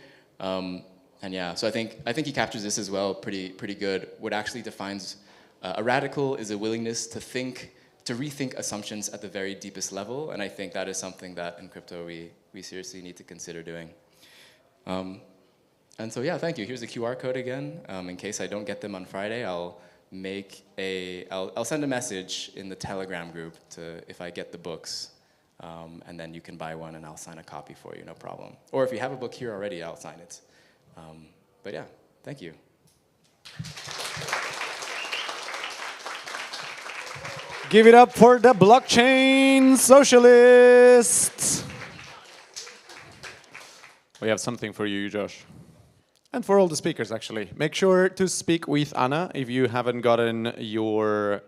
And yeah, so I think he captures this as well pretty good. What actually defines a radical is a willingness to rethink assumptions at the very deepest level, and I think that is something that in crypto we seriously need to consider doing. And so yeah, thank you. Here's the QR code again. In case I don't get them on Friday, I'll send a message in the Telegram group if I get the books, and then you can buy one and I'll sign a copy for you, no problem. Or if you have a book here already, I'll sign it. But yeah, thank you. Give it up for the blockchain socialists. We have something for you, Josh. And for all the speakers, actually. Make sure to speak with Anna if you haven't gotten your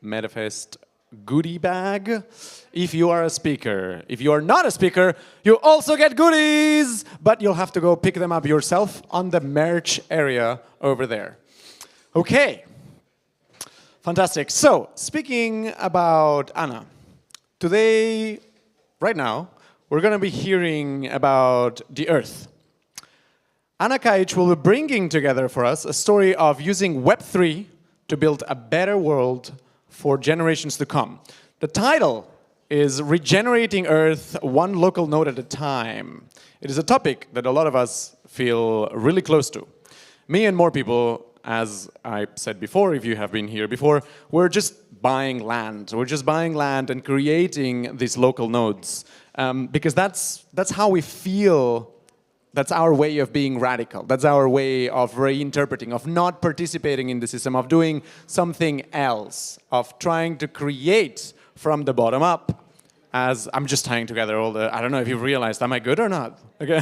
MetaFest goodie bag. If you are a speaker. If you are not a speaker, you also get goodies, but you'll have to go pick them up yourself on the merch area over there. Okay. Fantastic. So, speaking about Anna, today, right now, we're going to be hearing about the Earth. Anna Kaic will be bringing together for us a story of using Web3 to build a better world for generations to come. The title is Regenerating Earth One Local Node at a Time. It is a topic that a lot of us feel really close to. Me and more people, as I said before, if you have been here before, we're just buying land. We're just buying land and creating these local nodes. Because that's how we feel. That's our way of being radical. That's our way of reinterpreting, of not participating in the system, of doing something else, of trying to create from the bottom up. As I'm just tying together all the, I don't know if you've realized, am I good or not? Okay.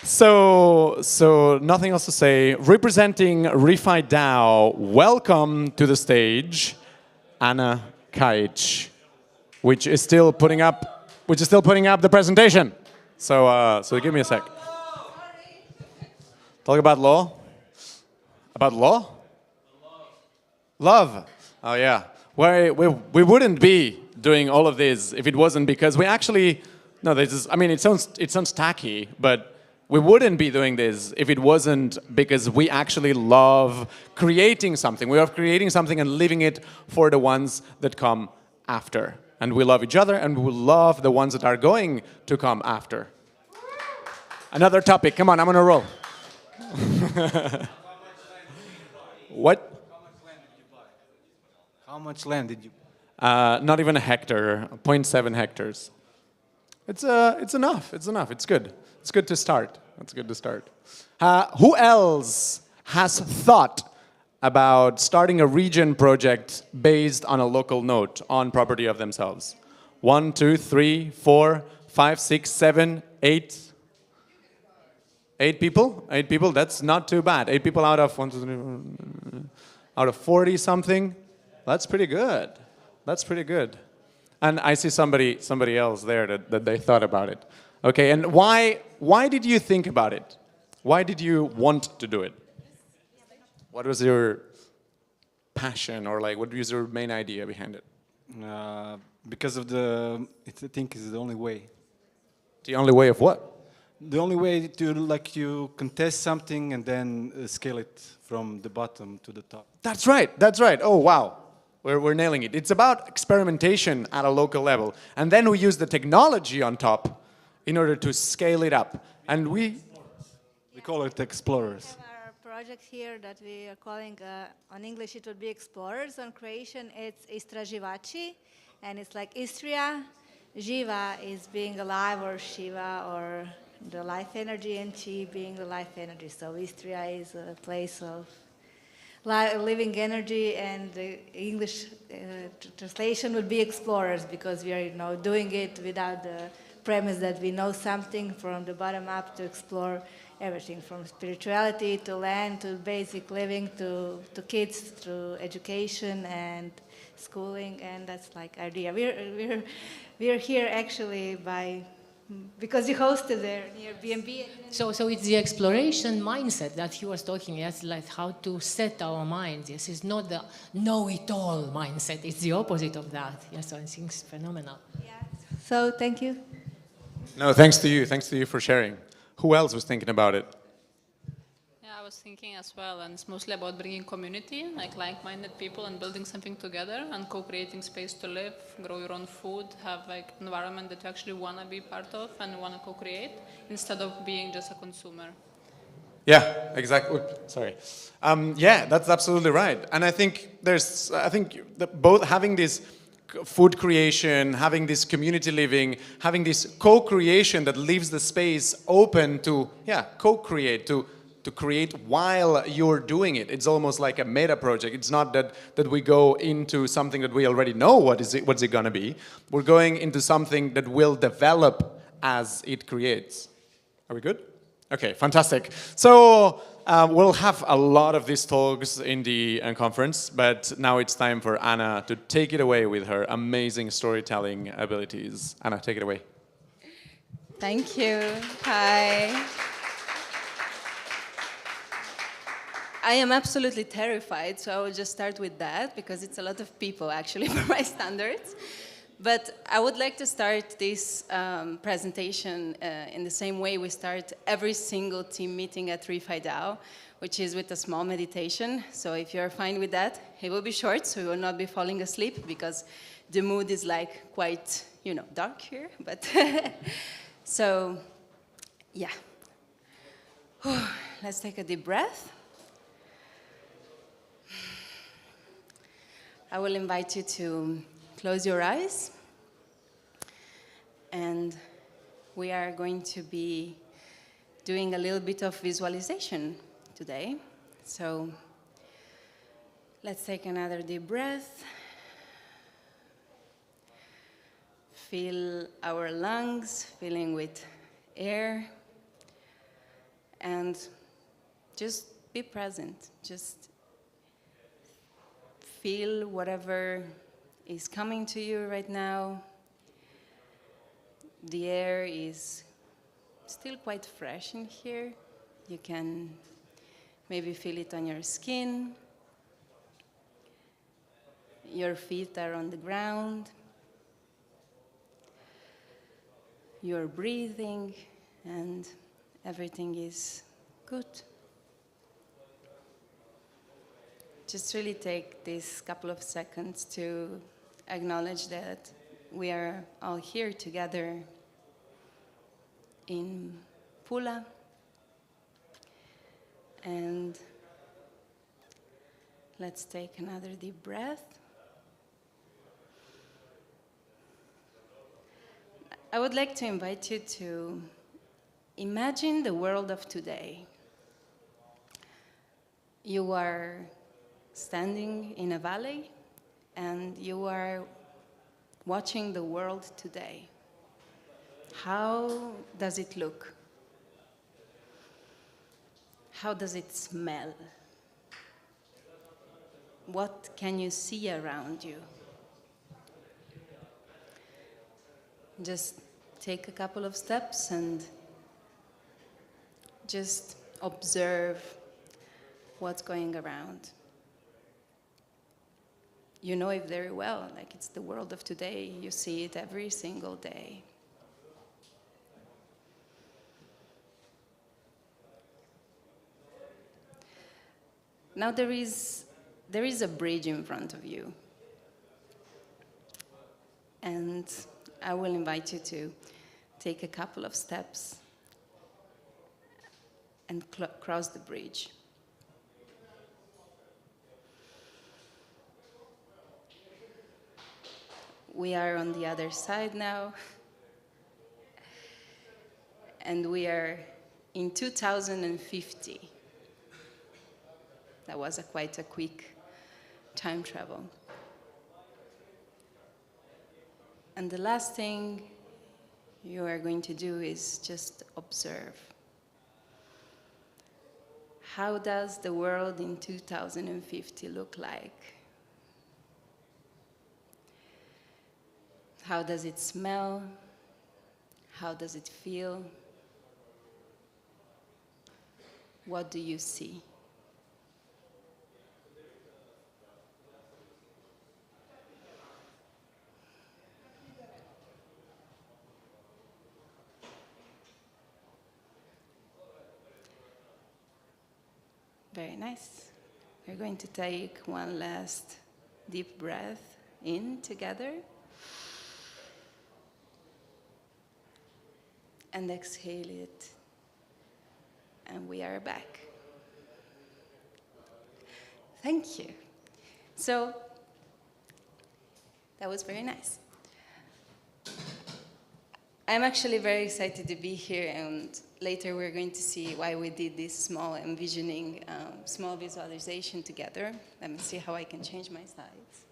So nothing else to say. Representing ReFi DAO, welcome to the stage, Anna Kaic, which is still putting up the presentation. So give me a sec. Talk about law? About law? Love. Oh yeah. We wouldn't be doing all of this if it wasn't because we actually, no, this is, I mean, it sounds tacky, but we wouldn't be doing this if it wasn't because we actually love creating something. We love creating something and leaving it for the ones that come after. And we love each other, and we love the ones that are going to come after. Another topic. Come on, I'm on a roll. What? How much land did you buy? Not even a hectare, 0.7 hectares. It's enough. It's enough. It's good. It's good to start. It's good to start. Who else has thought about starting a Regen project based on a local node on property of themselves? 1, 2, 3, 4, 5, 6, 7, 8. 8 people? 8 people, that's not too bad. 8 people out of 1, 2, 3, out of 40 something. That's pretty good. That's pretty good. And I see somebody else there that they thought about it. Okay, and why did you think about it? Why did you want to do it? What was your passion, or like what was your main idea behind it? because of I think is the only way. The only way of what? The only way to you contest something and then scale it from the bottom to the top. That's right. That's right. Oh wow, we're nailing it. It's about experimentation at a local level, and then we use the technology on top in order to scale it up. And we call it explorers. We have our project here that we are calling, on English it would be explorers. On Croatian it's istraživači, and it's like Istria. Živa is being alive, or Shiva, or the life energy, and Chi being the life energy. So Istria is a place of living energy, and the English translation would be explorers, because we are doing it without the premise that we know something from the bottom up to explore everything from spirituality to land to basic living to kids through education and schooling, and that's like idea. We're here actually because you hosted there near BNB. So it's the exploration mindset that he was talking. Yes, like how to set our minds. Yes, it's not the know-it-all mindset. It's the opposite of that. Yes, so I think it's phenomenal. Yeah. So thank you. No, thanks to you. Thanks to you for sharing. Who else was thinking about it? Yeah, I was thinking as well, and it's mostly about bringing community, like-minded people, and building something together, and co-creating space to live, grow your own food, have environment that you actually want to be part of and want to co-create, instead of being just a consumer. Yeah, exactly. Sorry. Yeah, that's absolutely right. And I think both having this food creation, having this community living, having this co-creation that leaves the space open to, co-create, to create while you're doing it. It's almost like a meta project. It's not that we go into something that we already know what's it gonna be. We're going into something that will develop as it creates. Are we good? Okay, fantastic. So we'll have a lot of these talks in the conference, but now it's time for Anna to take it away with her amazing storytelling abilities. Anna, take it away. Thank you. Hi. I am absolutely terrified, so I will just start with that, because it's a lot of people, actually, for my standards. But I would like to start this presentation in the same way we start every single team meeting at ReFi DAO, which is with a small meditation. So if you're fine with that, it will be short, so you will not be falling asleep, because the mood is quite, dark here. But so, yeah. Let's take a deep breath. I will invite you to close your eyes, and we are going to be doing a little bit of visualization today. So let's take another deep breath. Fill our lungs filling with air, and just be present. Just feel whatever is coming to you right now. The air is still quite fresh in here. You can maybe feel it on your skin. Your feet are on the ground. you're breathing, and everything is good. Just really take this couple of seconds to acknowledge that we are all here together in Pula, and let's take another deep breath. I would like to invite you to imagine the world of today. You are standing in a valley and you are watching the world today. How does it look? How does it smell? What can you see around you? Just take a couple of steps and just observe what's going around. You know it very well, like it's the world of today. You see it every single day. Now there is a bridge in front of you. And I will invite you to take a couple of steps and cross the bridge. We are on the other side now, and we are in 2050. That was quite a quick time travel. And the last thing you are going to do is just observe. How does the world in 2050 look like? How does it smell? How does it feel? What do you see? Very nice. We're going to take one last deep breath in together. And exhale it. And we are back. Thank you. So, that was very nice. I'm actually very excited to be here, and later we're going to see why we did this small envisioning, small visualization together. Let me see how I can change my slides.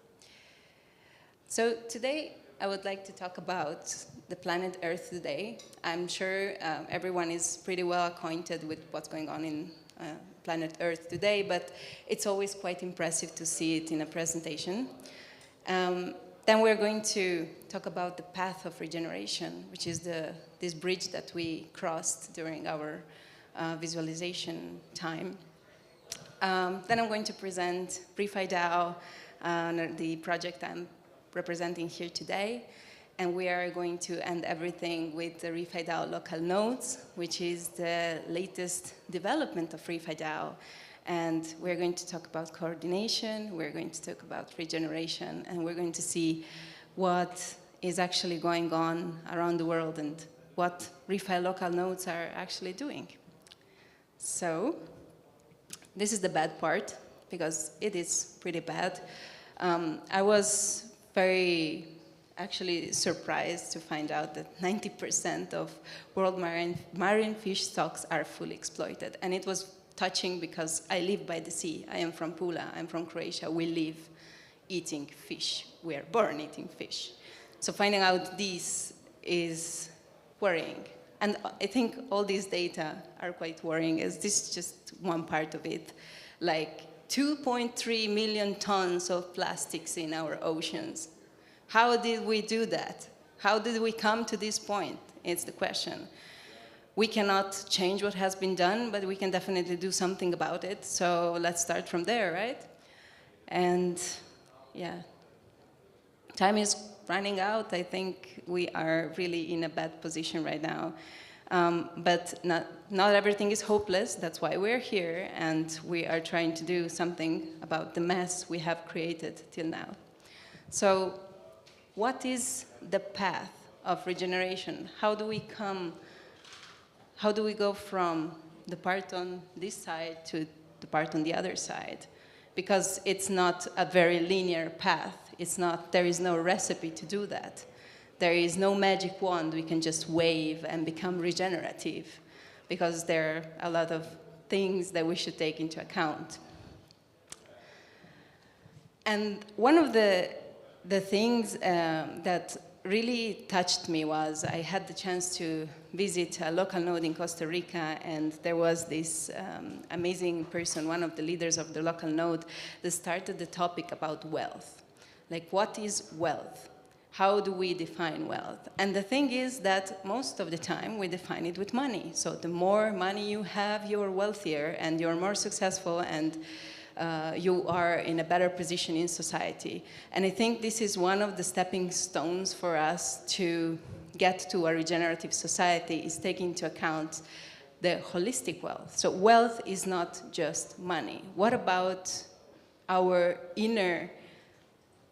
So today, I would like to talk about the planet Earth today. I'm sure everyone is pretty well acquainted with what's going on in planet Earth today, but it's always quite impressive to see it in a presentation. Then we're going to talk about the path of regeneration, which is this bridge that we crossed during our visualization time. Then I'm going to present Pre-Fi DAO, the project I'm representing here today. And we are going to end everything with the Re-Fi DAO local nodes, which is the latest development of Re-Fi DAO. And we're going to talk about coordination, we're going to talk about regeneration, and we're going to see what is actually going on around the world and what Re-Fi local nodes are actually doing. So, this is the bad part, because it is pretty bad. I was very actually surprised to find out that 90% of world marine fish stocks are fully exploited. And it was touching because I live by the sea. I am from Pula, I'm from Croatia. We live eating fish. We are born eating fish. So finding out this is worrying. And I think all these data are quite worrying, as this is just one part of it. Like 2.3 million tons of plastics in our oceans. How did we do that? How did we come to this point? It's the question. We cannot change what has been done, but we can definitely do something about it. So let's start from there, right? And yeah, time is running out, I think we are really in a bad position right now. But not everything is hopeless. That's why we're here, and we are trying to do something about the mess we have created till now. So what is the path of regeneration? How do we go from the part on this side to the part on the other side? Because it's not a very linear path. There is no recipe to do that. There is no magic wand we can just wave and become regenerative, because there are a lot of things that we should take into account. And one of the things that really touched me was I had the chance to visit a local node in Costa Rica, and there was this amazing person, one of the leaders of the local node, that started the topic about wealth. Like, what is wealth? How do we define wealth? And the thing is that most of the time we define it with money. So the more money you have, you're wealthier and you're more successful, and you are in a better position in society. And I think this is one of the stepping stones for us to get to a regenerative society, is taking into account the holistic wealth. So wealth is not just money. What about our inner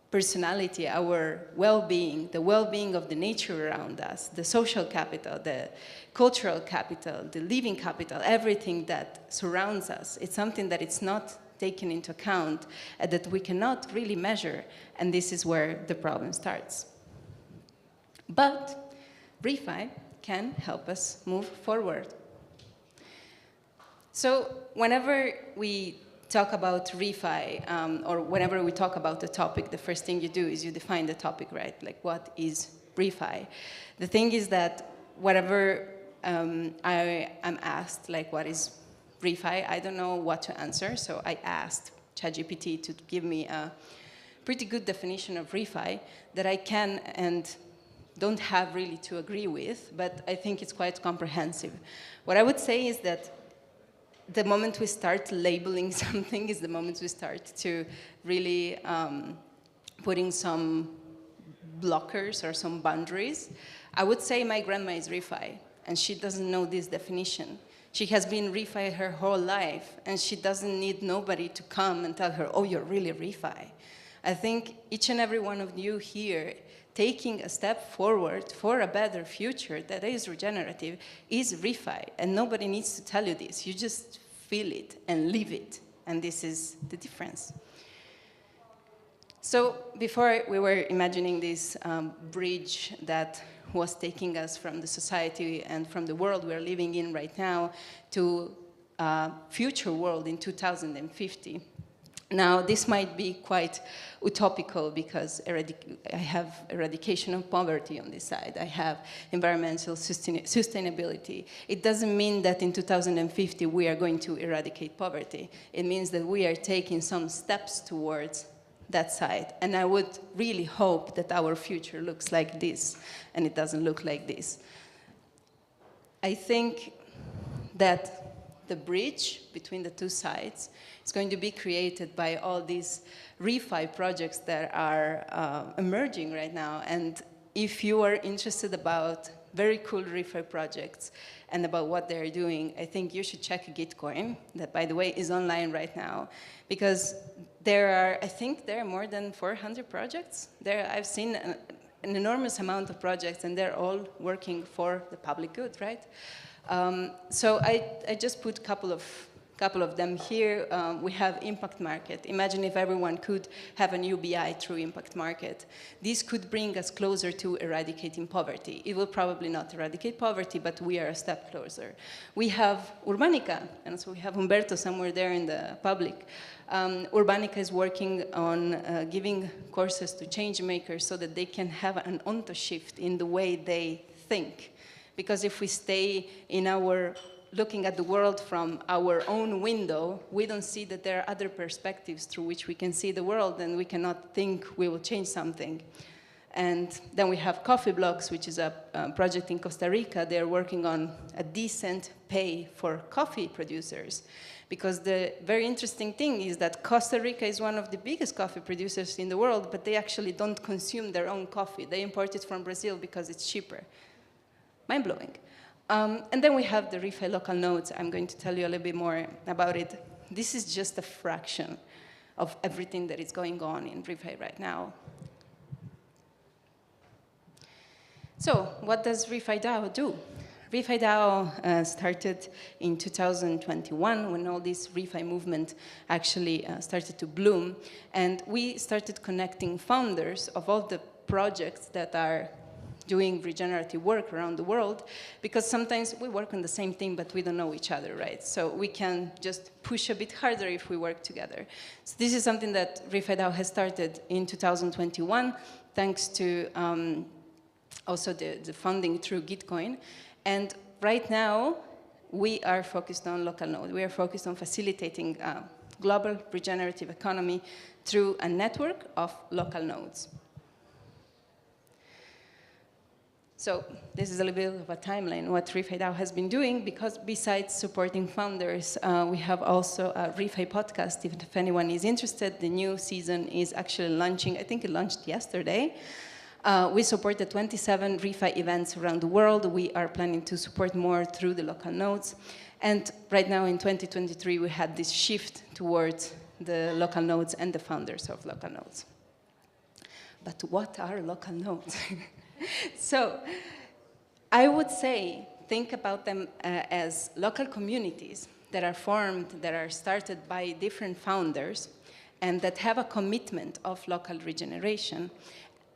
personality, our well-being, the well-being of the nature around us, the social capital, the cultural capital, the living capital, everything that surrounds us? It's something that it's not taken into account and that we cannot really measure, and this is where the problem starts. But ReFi can help us move forward. So whenever we talk about ReFi, or whenever we talk about the topic, the first thing you do is you define the topic, right? Like, what is ReFi? The thing is that whenever I am asked, like, what is ReFi, I don't know what to answer, so I asked ChatGPT to give me a pretty good definition of ReFi that I can and don't have really to agree with, but I think it's quite comprehensive. What I would say is that the moment we start labeling something is the moment we start to really putting some blockers or some boundaries. I would say my grandma is ReFi, and she doesn't know this definition. She has been ReFi her whole life, and she doesn't need nobody to come and tell her, oh, you're really ReFi. I think each and every one of you here taking a step forward for a better future that is regenerative is ReFi, and nobody needs to tell you this. You just feel it and live it, and this is the difference. So before we were imagining this bridge that was taking us from the society and from the world we're living in right now to a future world in 2050. Now, this might be quite utopical because I have eradication of poverty on this side. I have environmental sustainability. It doesn't mean that in 2050 we are going to eradicate poverty. It means that we are taking some steps towards that side. And I would really hope that our future looks like this, and it doesn't look like this. I think that the bridge between the two sides is going to be created by all these ReFi projects that are emerging right now. And if you are interested about very cool ReFi projects and about what they're doing, I think you should check Gitcoin, that, by the way, is online right now, because I think there are more than 400 projects. I've seen an enormous amount of projects, and they're all working for the public good, right? So I just put a couple of them here. We have impact market. Imagine if everyone could have an UBI through impact market. This could bring us closer to eradicating poverty. It will probably not eradicate poverty, but we are a step closer. We have Urbanica, and so we have Roberto somewhere there in the public. Urbanica is working on giving courses to change makers so that they can have an onto shift in the way they think. Because if we stay in looking at the world from our own window, we don't see that there are other perspectives through which we can see the world, and we cannot think we will change something. And then we have Coffee Blocks, which is a project in Costa Rica. They're working on a decent pay for coffee producers, Because the very interesting thing is that Costa Rica is one of the biggest coffee producers in the world, but they actually don't consume their own coffee. They import it from Brazil because it's cheaper. Mind-blowing. And then we have the ReFi local nodes. I'm going to tell you a little bit more about it. This is just a fraction of everything that is going on in ReFi right now. So what does ReFi DAO do? ReFi DAO started in 2021 when all this ReFi movement actually started to bloom. And we started connecting founders of all the projects that are doing regenerative work around the world, because sometimes we work on the same thing, but we don't know each other, right? So we can just push a bit harder if we work together. So this is something that ReFi DAO has started in 2021, thanks to also the funding through Gitcoin. And right now, we are focused on local node. We are focused on facilitating global regenerative economy through a network of local nodes. So this is a little bit of a timeline, what ReFi DAO has been doing, because besides supporting founders, we have also a ReFi podcast. If anyone is interested, the new season is actually launching. I think it launched yesterday. We supported 27 ReFi events around the world. We are planning to support more through the local nodes. And right now in 2023, we had this shift towards the local nodes and the founders of local nodes. But what are local nodes? So I would say, think about them as local communities that are formed, that are started by different founders, and that have a commitment of local regeneration,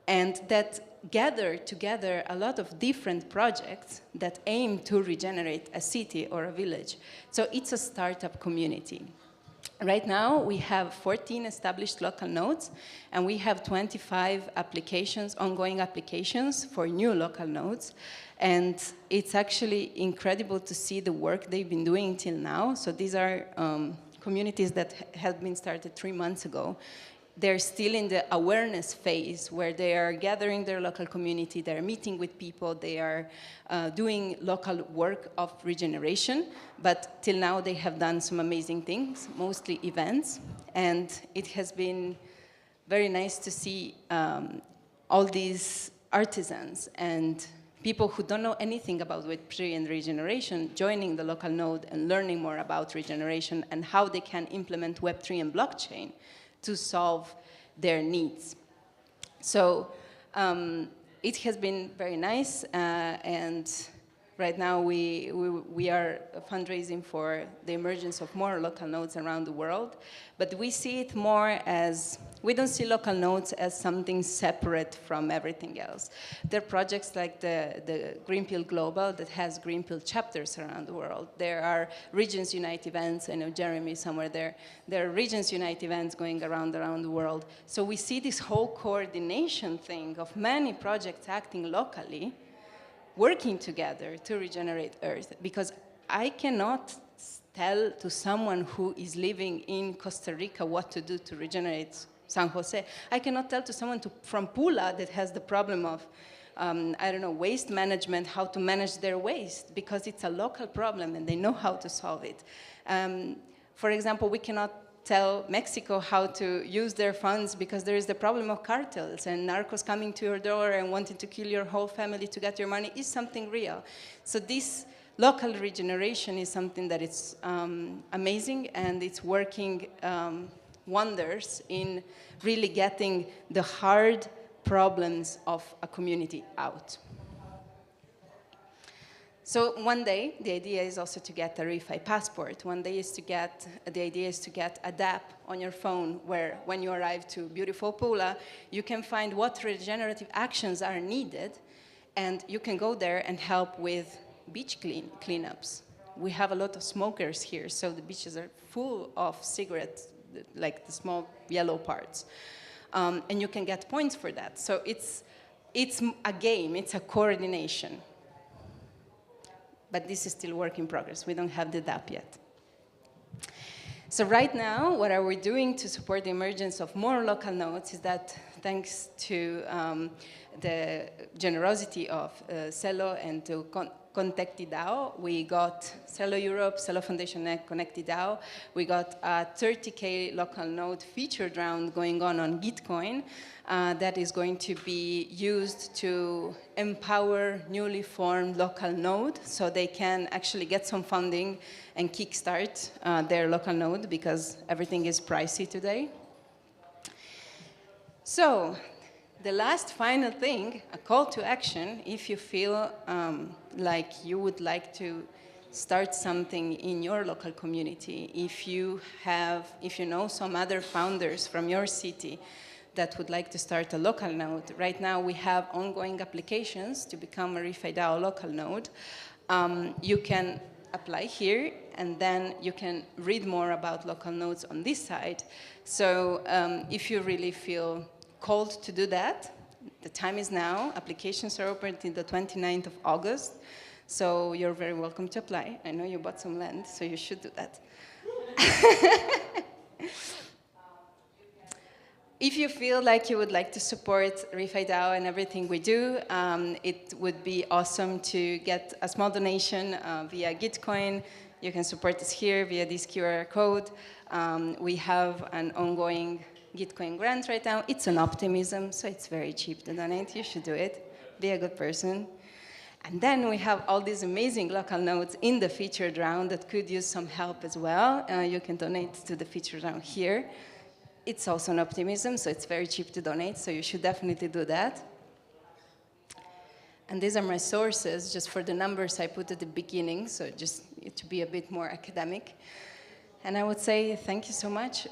and that gather together a lot of different projects that aim to regenerate a city or a village. So it's a startup community. Right now, we have 14 established local nodes, and we have 25 applications, ongoing applications for new local nodes. And it's actually incredible to see the work they've been doing till now. So these are communities that have been started 3 months ago. They're still in the awareness phase where they are gathering their local community, they're meeting with people, they are doing local work of regeneration, but till now they have done some amazing things, mostly events, and it has been very nice to see all these artisans and people who don't know anything about Web3 and regeneration joining the local node and learning more about regeneration and how they can implement Web3 and blockchain to solve their needs. So it has been very nice, and right now we are fundraising for the emergence of more local nodes around the world, but we see it more as, we don't see local nodes as something separate from everything else. There are projects like the Greenpill Global that has Greenpill chapters around the world. There are Regions Unite events, I know Jeremy is somewhere there. There are Regions Unite events going around the world. So we see this whole coordination thing of many projects acting locally, working together to regenerate Earth, because I cannot tell to someone who is living in Costa Rica what to do to regenerate San Jose. I cannot tell to someone from Pula that has the problem of, I don't know, waste management, how to manage their waste, because it's a local problem and they know how to solve it. For example, we cannot tell Mexico how to use their funds because there is the problem of cartels and narcos coming to your door and wanting to kill your whole family to get your money is something real. So this local regeneration is something that is amazing, and it's working wonders in really getting the hard problems of a community out. So one day, the idea is also to get a ReFi passport. One day is to get, the idea is to get a DApp on your phone where when you arrive to beautiful Pula, you can find what regenerative actions are needed, and you can go there and help with beach cleanups. We have a lot of smokers here, so the beaches are full of cigarettes, like the small yellow parts. And you can get points for that. So it's a game, it's a coordination. But this is still work in progress. We don't have the DApp yet. So right now, what are we doing to support the emergence of more local nodes is that thanks to the generosity of Celo and to Connected DAO. We got Cello Europe, Cello Foundation Connected DAO. We got a 30K local node featured round going on Gitcoin that is going to be used to empower newly formed local node so they can actually get some funding and kickstart their local node because everything is pricey today. So, the last final thing, a call to action, if you feel like you would like to start something in your local community, if you know some other founders from your city that would like to start a local node. Right now we have ongoing applications to become a ReFi DAO local node. You can apply here and then you can read more about local nodes on this side. So if you really feel called to do that, the time is now. Applications are open until the 29th of August. So you're very welcome to apply. I know you bought some land, so you should do that. If you feel like you would like to support ReFi DAO and everything we do, it would be awesome to get a small donation via Gitcoin. You can support us here via this QR code. We have an ongoing Gitcoin grant right now. It's an optimism, so it's very cheap to donate. You should do it. Be a good person. And then we have all these amazing local nodes in the featured round that could use some help as well. You can donate to the featured round here. It's also an optimism, so it's very cheap to donate, so you should definitely do that. And these are my sources, just for the numbers I put at the beginning, so just to be a bit more academic. And I would say thank you so much.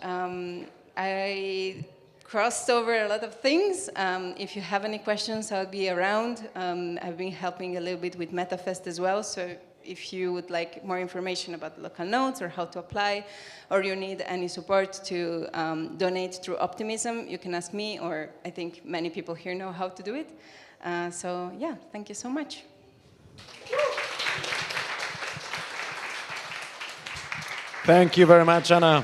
I crossed over a lot of things. If you have any questions, I'll be around. I've been helping a little bit with MetaFest as well, so if you would like more information about the local nodes or how to apply, or you need any support to donate through Optimism, you can ask me, or I think many people here know how to do it. So yeah, thank you so much. Thank you very much, Anna.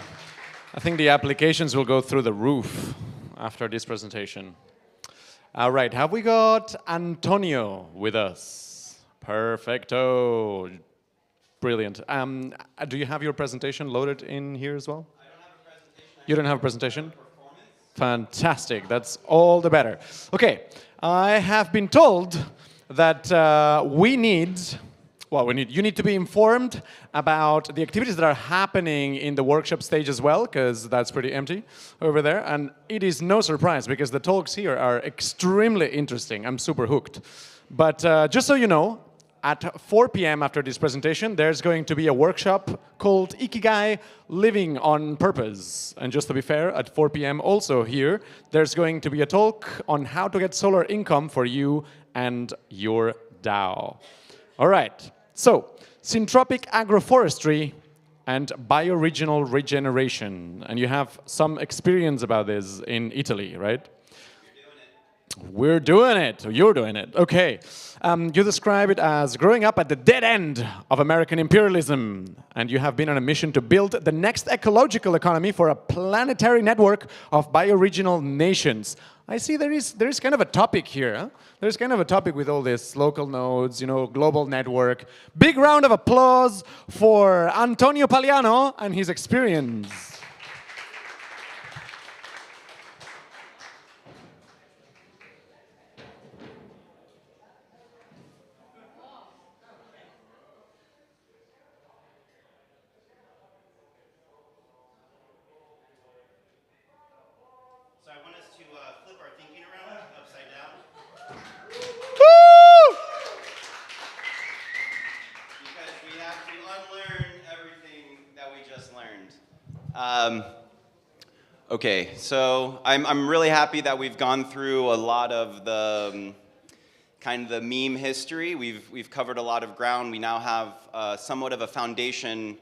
I think the applications will go through the roof after this presentation. All right, have we got Antonio with us? Perfecto. Brilliant. Do you have your presentation loaded in here as well? I don't have a presentation. You don't have a presentation? Fantastic. That's all the better. Okay, I have been told that you need to be informed about the activities that are happening in the workshop stage as well, because that's pretty empty over there. And it is no surprise, because the talks here are extremely interesting. I'm super hooked. But just so you know, at 4 p.m. after this presentation, there's going to be a workshop called Ikigai, Living on Purpose. And just to be fair, at 4 p.m. also here, there's going to be a talk on how to get solar income for you and your DAO. All right. So, Syntropic Agroforestry and bioregional regeneration. And you have some experience about this in Italy, right? We're doing it. You're doing it. Okay. You describe it as growing up at the dead end of American imperialism. And you have been on a mission to build the next ecological economy for a planetary network of bioregional nations. I see there is kind of a topic here. Huh? There's kind of a topic with all this local nodes, you know, global network. Big round of applause for Antonio Pagliano and his experience. Okay, so I'm really happy that we've gone through a lot of the kind of the meme history. We've covered a lot of ground. We now have somewhat of a foundation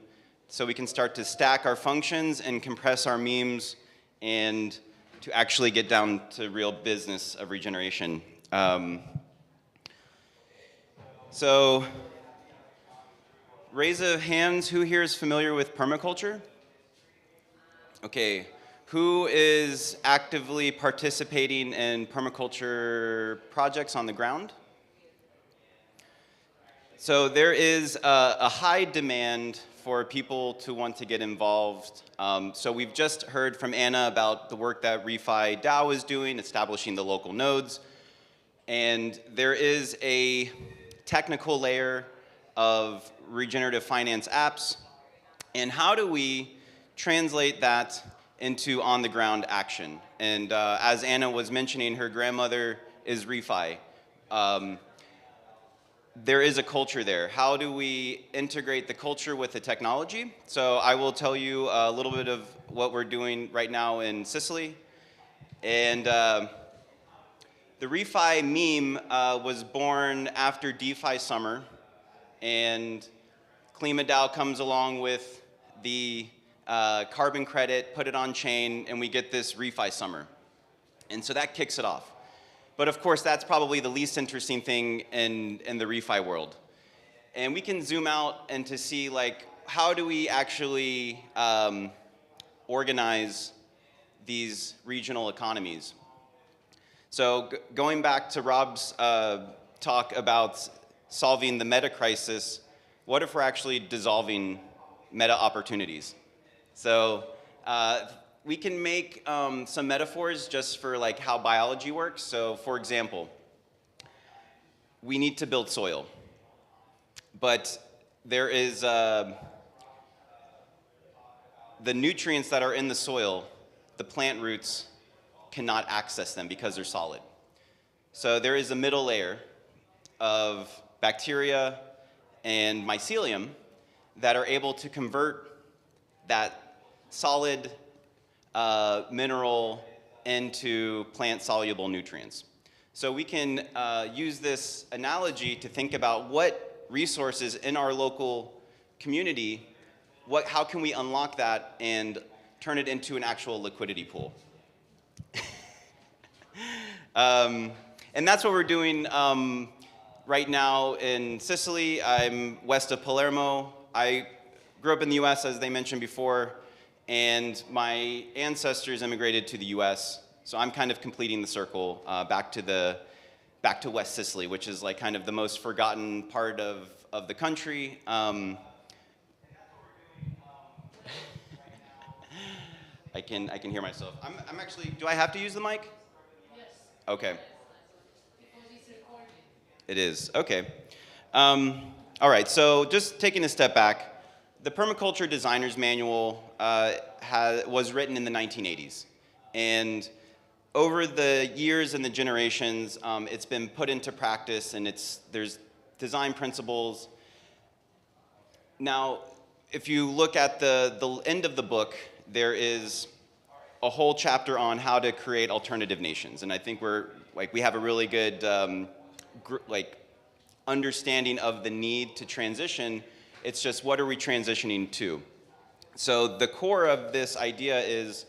so we can start to stack our functions and compress our memes and to actually get down to real business of regeneration. So raise of hands, who here is familiar with permaculture? Okay, who is actively participating in permaculture projects on the ground? So there is a high demand for people to want to get involved. So we've just heard from Anna about the work that Refi DAO is doing, establishing the local nodes. And there is a technical layer of regenerative finance apps. And how do we translate that into on-the-ground action? And as Anna was mentioning, her grandmother is Refi. There is a culture there. How do we integrate the culture with the technology? So I will tell you a little bit of what we're doing right now in Sicily. And the Refi meme was born after DeFi summer, and KlimaDAO comes along with the carbon credit, put it on chain, and we get this Refi summer. And so that kicks it off. But of course, that's probably the least interesting thing in the Refi world. And we can zoom out and to see, like, how do we actually organize these regional economies? So going back to Rob's talk about solving the meta crisis, what if we're actually dissolving meta opportunities? So we can make some metaphors just for like how biology works. So for example, we need to build soil, but there is the nutrients that are in the soil, the plant roots cannot access them because they're solid. So there is a middle layer of bacteria and mycelium that are able to convert that solid mineral into plant-soluble nutrients. So we can use this analogy to think about what resources in our local community, how can we unlock that and turn it into an actual liquidity pool. And that's what we're doing right now in Sicily. I'm west of Palermo. I grew up in the US, as they mentioned before, and my ancestors immigrated to the US. So I'm kind of completing the circle back to West Sicily, which is like kind of the most forgotten part of the country. I can hear myself. I'm actually, do I have to use the mic? Yes. Okay. Because it's recorded. It is, okay. All right, so just taking a step back, the Permaculture Designer's Manual was written in the 1980s. And over the years and the generations, it's been put into practice, and there's design principles. Now, if you look at the end of the book, there is a whole chapter on how to create alternative nations. And I think we have a really good understanding of the need to transition. It's just, what are we transitioning to? So the core of this idea is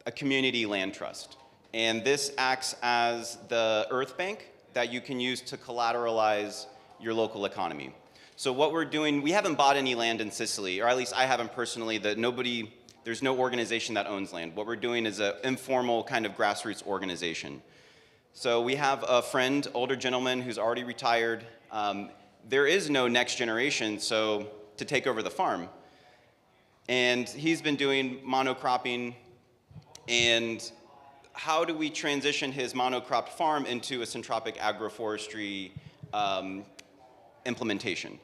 a community land trust. And this acts as the earth bank that you can use to collateralize your local economy. So what we're doing, we haven't bought any land in Sicily, or at least I haven't personally, there's no organization that owns land. What we're doing is an informal kind of grassroots organization. So we have a friend, older gentleman who's already retired. There is no next generation to take over the farm. And he's been doing monocropping. And how do we transition his monocropped farm into a Syntropic agroforestry implementation?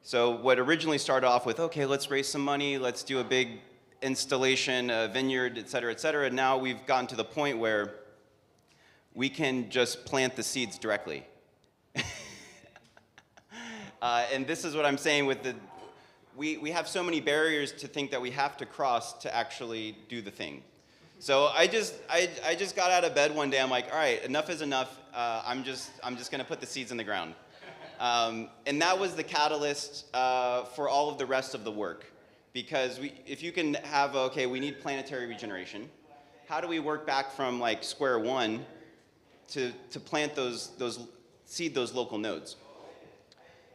So what originally started off with, okay, let's raise some money, let's do a big installation, a vineyard, et cetera, now we've gotten to the point where we can just plant the seeds directly. And this is what I'm saying with we have so many barriers to think that we have to cross to actually do the thing. So I just got out of bed one day. I'm like, all right, enough is enough. I'm just going to put the seeds in the ground. And that was the catalyst for all of the rest of the work. Because if you can have, okay, we need planetary regeneration. How do we work back from like square one to plant seed those local nodes?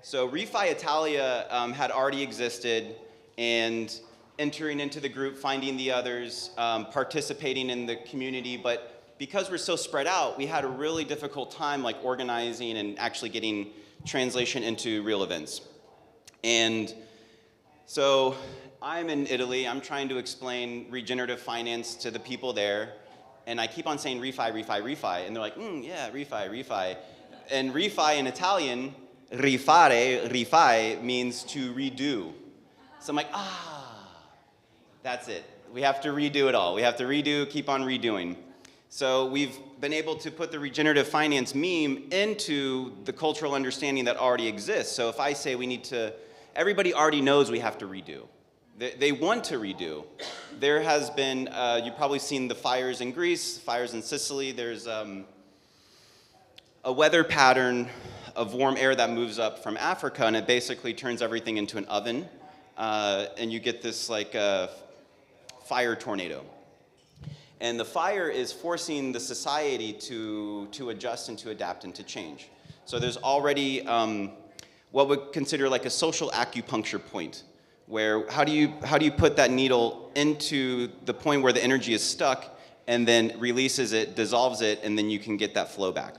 So Refi Italia had already existed, and entering into the group, finding the others, participating in the community, but because we're so spread out, we had a really difficult time like organizing and actually getting translation into real events. And so I'm in Italy, I'm trying to explain regenerative finance to the people there, and I keep on saying refi, refi, refi, and they're like, yeah, refi, refi. And refi in Italian, rifare, refi, means to redo. So I'm like, that's it. We have to redo it all. We have to redo, keep on redoing. So we've been able to put the regenerative finance meme into the cultural understanding that already exists. So if I say we need to, everybody already knows we have to redo. They want to redo. There has been, you've probably seen the fires in Greece, fires in Sicily. There's a weather pattern of warm air that moves up from Africa, and it basically turns everything into an oven. And you get this like fire tornado. And the fire is forcing the society to adjust and to adapt and to change. So there's already what we consider like a social acupuncture point, where how do you put that needle into the point where the energy is stuck and then releases it, dissolves it, and then you can get that flow back.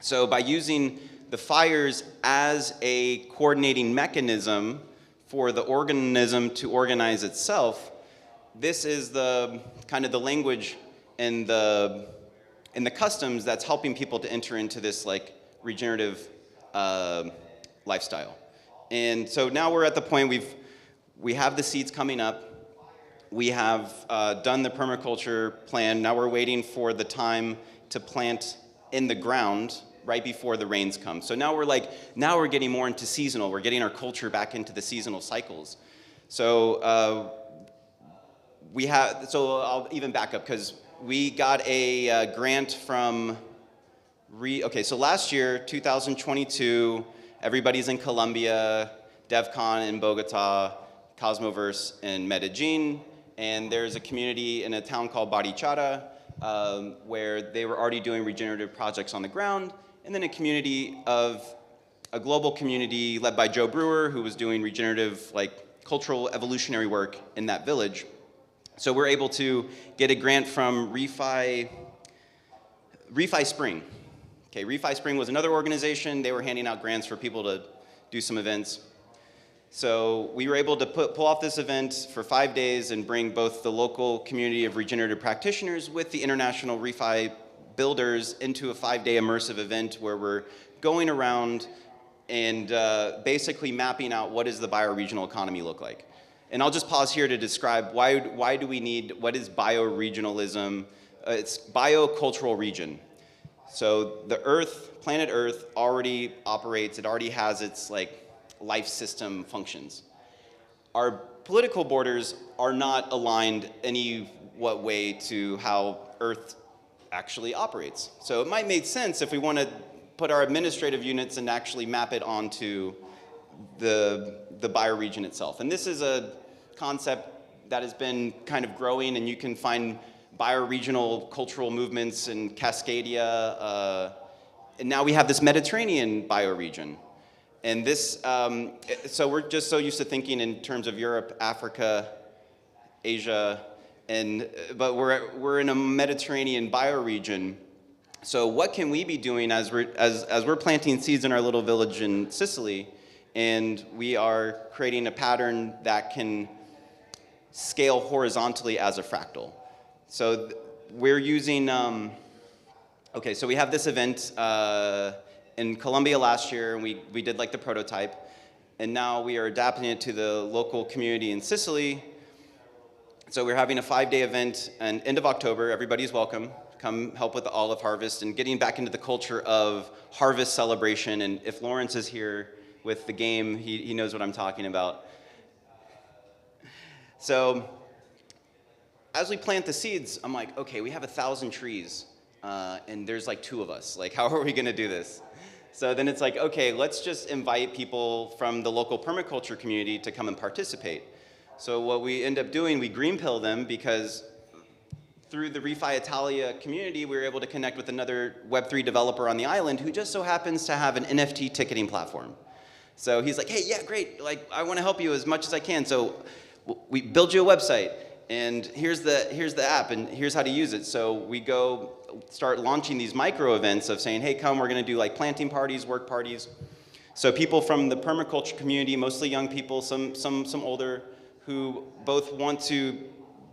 So by using the fires as a coordinating mechanism for the organism to organize itself, this is the kind of the language and the customs that's helping people to enter into this like regenerative lifestyle. And so now we're at the point we have the seeds coming up. We have done the permaculture plan. Now we're waiting for the time to plant in the ground right before the rains come. So now we're getting more into seasonal. We're getting our culture back into the seasonal cycles. So I'll even back up because we got a grant from, so last year, 2022, everybody's in Colombia, DevCon in Bogota, Cosmoverse in Medellin, and there's a community in a town called Barichara where they were already doing regenerative projects on the ground, and then a global community led by Joe Brewer, who was doing regenerative, like cultural evolutionary work in that village. So we're able to get a grant from Refi Spring. Okay, Refi Spring was another organization. They were handing out grants for people to do some events. So we were able to pull off this event for 5 days and bring both the local community of regenerative practitioners with the international Refi builders into a 5-day immersive event where we're going around and basically mapping out what does the bioregional economy look like. And I'll just pause here to describe why do we need, what is bioregionalism? It's biocultural region. So the Earth, planet Earth already operates, it already has its like life system functions. Our political borders are not aligned any what way to how Earth actually operates. So it might make sense if we want to put our administrative units and actually map it onto the bioregion itself. And this is a concept that has been kind of growing, and you can find bioregional cultural movements in Cascadia, and now we have this Mediterranean bioregion. And this, so we're just so used to thinking in terms of Europe, Africa, Asia, but we're in a Mediterranean bioregion. So what can we be doing as we're planting seeds in our little village in Sicily, and we are creating a pattern that can scale horizontally as a fractal. So we're using, so we have this event in Colombia last year, and we did like the prototype, and now we are adapting it to the local community in Sicily. So we're having a 5-day event, and end of October, everybody's welcome. Come help with the olive harvest and getting back into the culture of harvest celebration. And if Lawrence is here with the game, he knows what I'm talking about. So as we plant the seeds, I'm like, okay, we have 1,000 trees, and there's like 2 of us. Like, how are we gonna do this? So then it's like, okay, let's just invite people from the local permaculture community to come and participate. So what we end up doing, we green pill them, because through the Refi Italia community, we were able to connect with another Web3 developer on the island who just so happens to have an NFT ticketing platform. So he's like, hey, yeah, great, like, I wanna help you as much as I can. So we build you a website, and here's the app, and here's how to use it. So we go start launching these micro events of saying, hey, come, we're gonna do like planting parties, work parties. So people from the permaculture community, mostly young people, some older, who both want to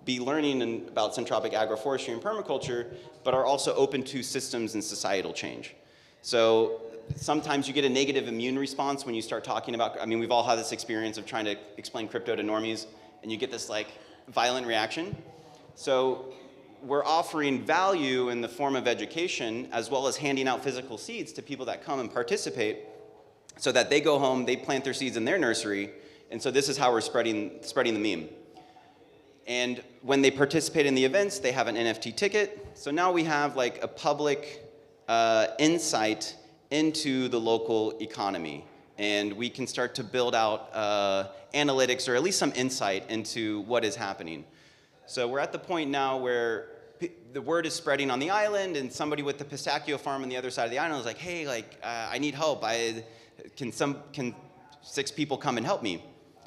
be learning about syntropic agroforestry and permaculture, but are also open to systems and societal change. So sometimes you get a negative immune response when you start talking about, I mean, we've all had this experience of trying to explain crypto to normies, and you get this like violent reaction. So we're offering value in the form of education, as well as handing out physical seeds to people that come and participate, so that they go home, they plant their seeds in their nursery, and so this is how we're spreading the meme. And when they participate in the events, they have an NFT ticket. So now we have like a public insight into the local economy. And we can start to build out analytics, or at least some insight into what is happening. So we're at the point now where the word is spreading on the island, and somebody with the pistachio farm on the other side of the island is like, hey, like, I need help. Can 6 people come and help me?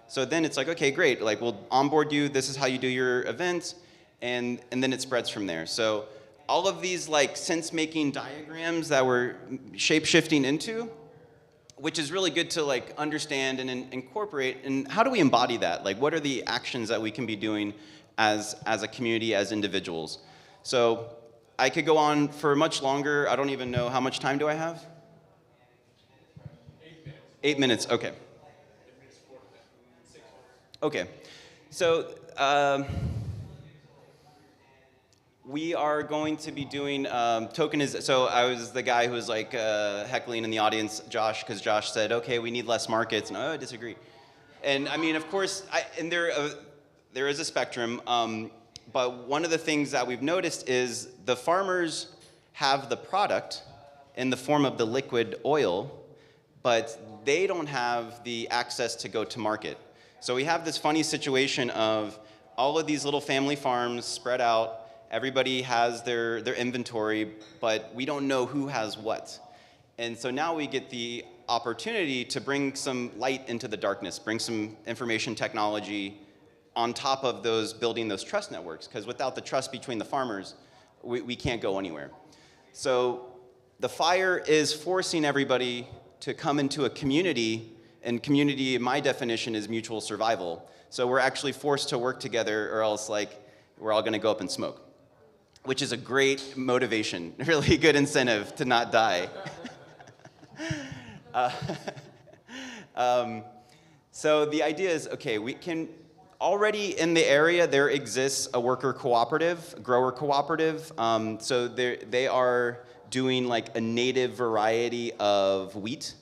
So then it's like, okay, great, like we'll onboard you, this is how you do your events, and then it spreads from there. So all of these like sense-making diagrams that we're shape-shifting into, which is really good to like understand and incorporate, and how do we embody that? Like what are the actions that we can be doing as a community, as individuals? So I could go on for much longer. I don't even know, how much time do I have? 8 minutes, okay. Okay, so we are going to be doing so I was the guy who was like heckling in the audience, Josh, because Josh said, okay, we need less markets, and I disagree. And I mean, of course, there is a spectrum, but one of the things that we've noticed is the farmers have the product in the form of the liquid oil, but they don't have the access to go to market. So we have this funny situation of all of these little family farms spread out. Everybody has their inventory, but we don't know who has what. And so now we get the opportunity to bring some light into the darkness, bring some information technology on top of building those trust networks, because without the trust between the farmers, we can't go anywhere. So the fire is forcing everybody to come into a community, and community, in my definition, is mutual survival. So we're actually forced to work together, or else like we're all gonna go up and smoke, which is a great motivation, really good incentive to not die. So the idea is, okay, we can, already in the area there exists a worker cooperative, grower cooperative. So they are doing like a native variety of wheat,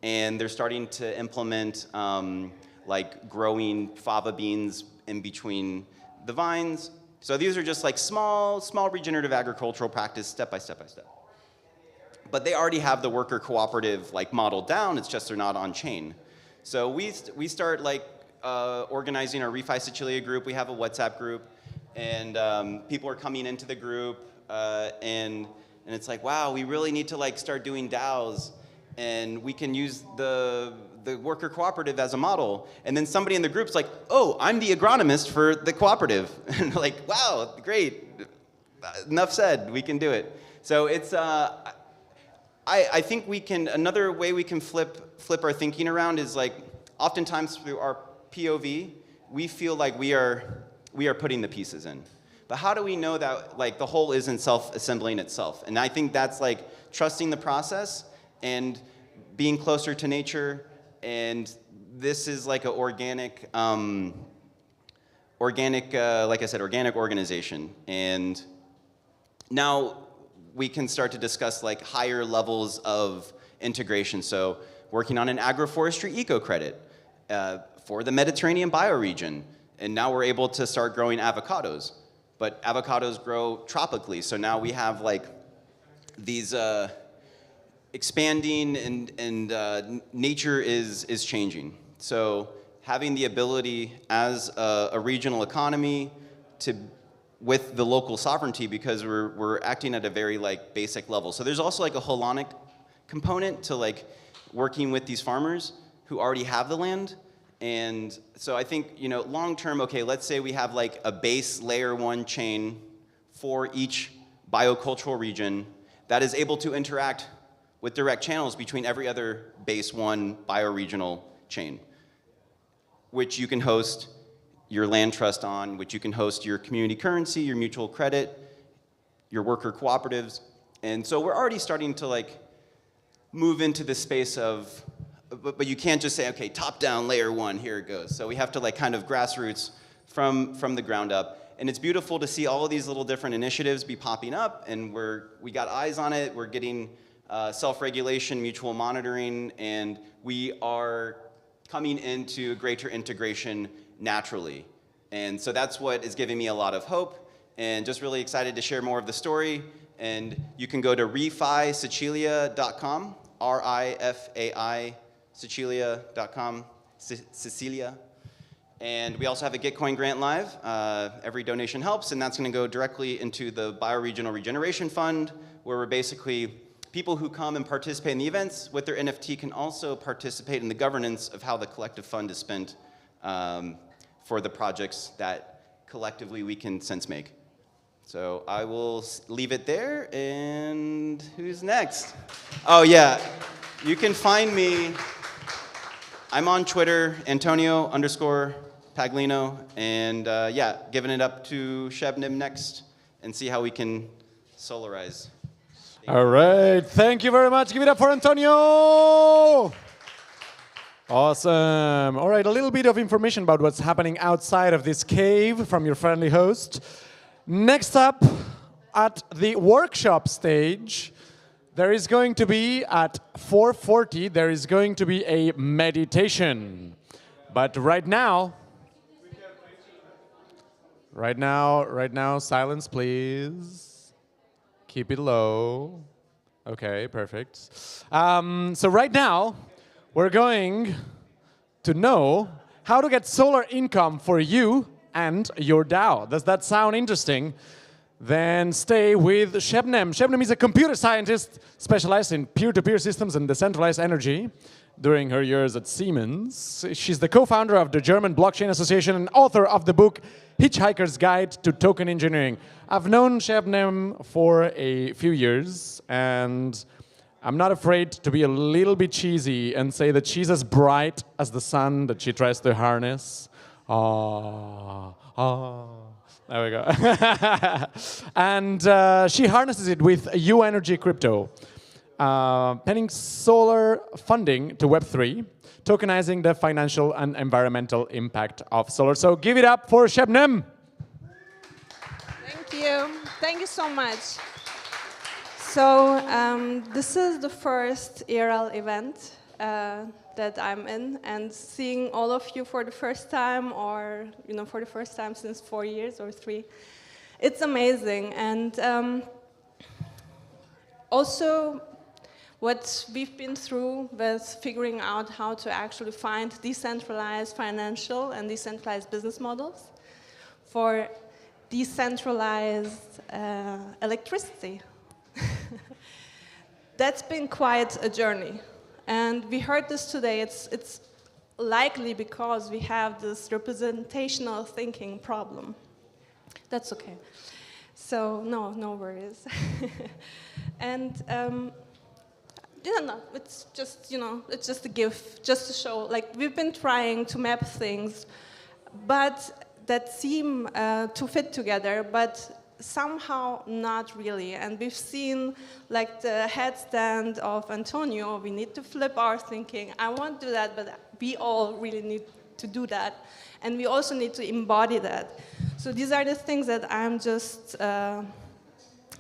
and they're starting to implement like growing fava beans in between the vines. So these are just like small regenerative agricultural practice, step by step by step. But they already have the worker cooperative like modeled down, it's just they're not on chain. So we start like organizing our Refi Sicilia group. We have a WhatsApp group, and people are coming into the group, and it's like, wow, we really need to like start doing DAOs, and we can use the worker cooperative as a model. And then somebody in the group's like, oh, I'm the agronomist for the cooperative. And like, wow, great, enough said, we can do it. So it's, I think we can, another way we can flip our thinking around is like, oftentimes through our POV, we feel like we are putting the pieces in. But how do we know that like the whole isn't self-assembling itself? And I think that's like trusting the process and being closer to nature. And this is like an organic, like I said, organic organization. And now we can start to discuss like higher levels of integration. So working on an agroforestry eco-credit for the Mediterranean bioregion. And now we're able to start growing avocados. But avocados grow tropically, so now we have like these expanding, and nature is changing. So having the ability as a regional economy with the local sovereignty, because we're acting at a very like basic level. So there's also like a holonic component to like working with these farmers who already have the land. And so I think, you know, long term, okay, let's say we have like a base layer 1 chain for each biocultural region that is able to interact with direct channels between every other base 1 bioregional chain, which you can host your land trust on, which you can host your community currency, your mutual credit, your worker cooperatives. And so we're already starting to like move into the space of, but you can't just say, okay, top down, layer 1, here it goes. So we have to like kind of grassroots from the ground up. And it's beautiful to see all of these little different initiatives be popping up, and we got eyes on it. We're getting self-regulation, mutual monitoring, and we are coming into greater integration naturally. And so that's what is giving me a lot of hope, and just really excited to share more of the story. And you can go to rifaiSicilia.com, R-I-F-A-I, Sicilia.com, Sicilia. And we also have a Gitcoin grant live. Every donation helps, and that's going to go directly into the Bioregional Regeneration Fund, where we're basically people who come and participate in the events with their NFT can also participate in the governance of how the collective fund is spent for the projects that collectively we can sense make. So I will leave it there, and who's next? Oh yeah, you can find me. I'm on Twitter, Antonio_Pagliano, and yeah, giving it up to Shebnem next, and see how we can solarize. All right, thank you very much. Give it up for Antonio. Awesome. All right, a little bit of information about what's happening outside of this cave from your friendly host. Next up, at the workshop stage, there is going to be, at 4:40, there is going to be a meditation. But right now, silence, please. Keep it low. Okay, perfect. So right now, we're going to know how to get solar income for you and your DAO. Does that sound interesting? Then stay with Shebnem. Shebnem is a computer scientist specialized in peer-to-peer systems and decentralized energy during her years at Siemens. She's the co-founder of the German Blockchain Association and author of the book Hitchhiker's Guide to Token Engineering. I've known Shebnem for a few years, and I'm not afraid to be a little bit cheesy and say that she's as bright as the sun that she tries to harness. There we go. And she harnesses it with U-Energy crypto, penning solar funding to Web3, tokenizing the financial and environmental impact of solar. So give it up for Shebnem. Thank you. Thank you so much. So this is the first ERL event that I'm in, and seeing all of you for the first time, or for the first time since 4 years or 3, it's amazing. And also, what we've been through with figuring out how to actually find decentralized financial and decentralized business models for decentralized electricity. That's been quite a journey. And we heard this today. It's likely because we have this representational thinking problem. That's okay. So no worries. And it's just it's just a gift, just to show. Like, we've been trying to map things, but that seem to fit together, but somehow not really. And we've seen, like, the headstand of Antonio. We need to flip our thinking. I won't do that, but we all really need to do that. And we also need to embody that. So these are the things that I'm just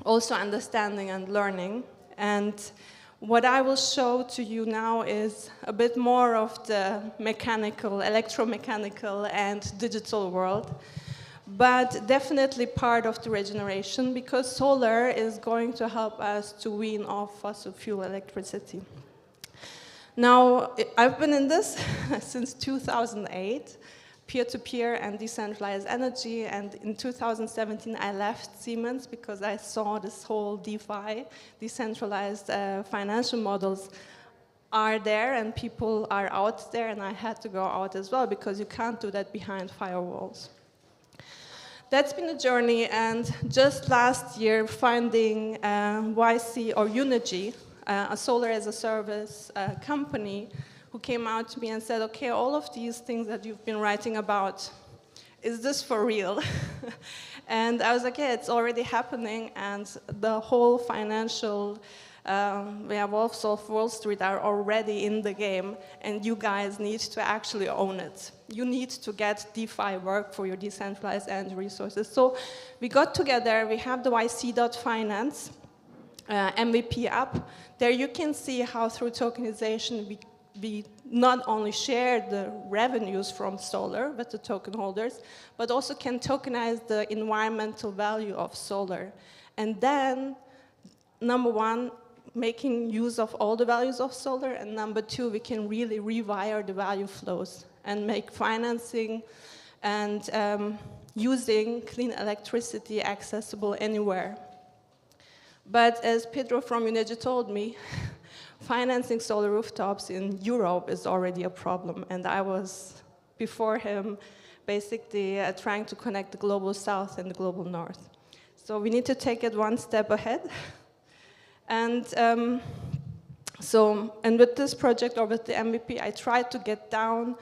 also understanding and learning. And what I will show to you now is a bit more of the mechanical, electromechanical, and digital world. But definitely part of the regeneration, because solar is going to help us to wean off fossil fuel electricity. Now, I've been in this since 2008, peer-to-peer and decentralized energy, and in 2017 I left Siemens because I saw this whole DeFi, decentralized financial models, are there, and people are out there, and I had to go out as well, because you can't do that behind firewalls. That's been a journey, and just last year finding YC or Unity, a solar as a service company who came out to me and said, okay, all of these things that you've been writing about, is this for real? And I was like, yeah, it's already happening, and the whole financial wolves of Wall Street are already in the game, and you guys need to actually own it. You need to get DeFi work for your decentralized energy resources. So we got together, we have the YC.finance MVP app. There you can see how through tokenization we not only share the revenues from solar with the token holders, but also can tokenize the environmental value of solar. And then, number one, making use of all the values of solar, and number two, we can really rewire the value flows and make financing and using clean electricity accessible anywhere. But as Pedro from UNEG told me, financing solar rooftops in Europe is already a problem, and I was, before him, basically trying to connect the global south and the global north. So we need to take it one step ahead. And with this project, or with the MVP, I tried to get down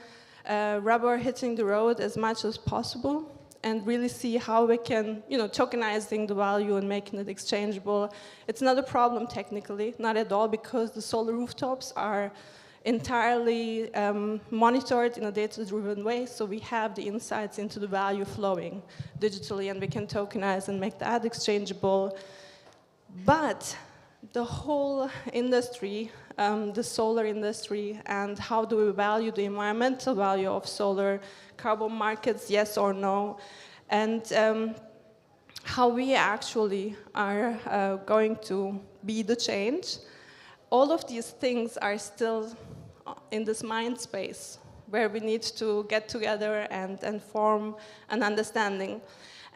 rubber hitting the road as much as possible, and really see how we can, tokenizing the value and making it exchangeable. It's not a problem technically, not at all, because the solar rooftops are entirely monitored in a data-driven way, so we have the insights into the value flowing digitally, and we can tokenize and make that exchangeable. But the whole industry, the solar industry, and how do we value the environmental value of solar, carbon markets, yes or no, and how we actually are going to be the change. All of these things are still in this mind space where we need to get together and form an understanding.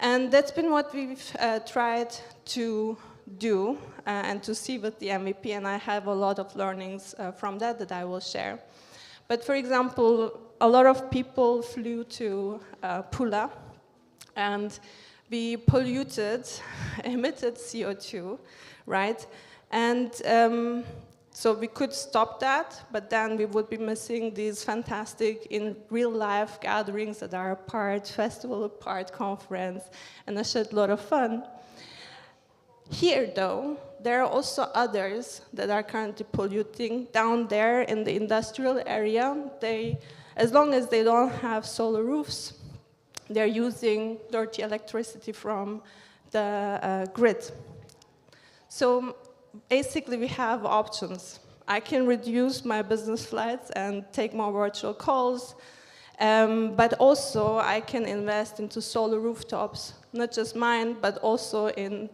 And that's been what we've tried to do and to see with the MVP, and I have a lot of learnings from that I will share. But for example, a lot of people flew to Pula, and we polluted, emitted CO2, right? And so we could stop that, but then we would be missing these fantastic, in real life gatherings that are a part festival, a part conference, and a shit lot of fun. Here, though, there are also others that are currently polluting down there in the industrial area. As long as they don't have solar roofs, they're using dirty electricity from the grid. So basically, we have options. I can reduce my business flights and take more virtual calls, but also I can invest into solar rooftops, not just mine, but also in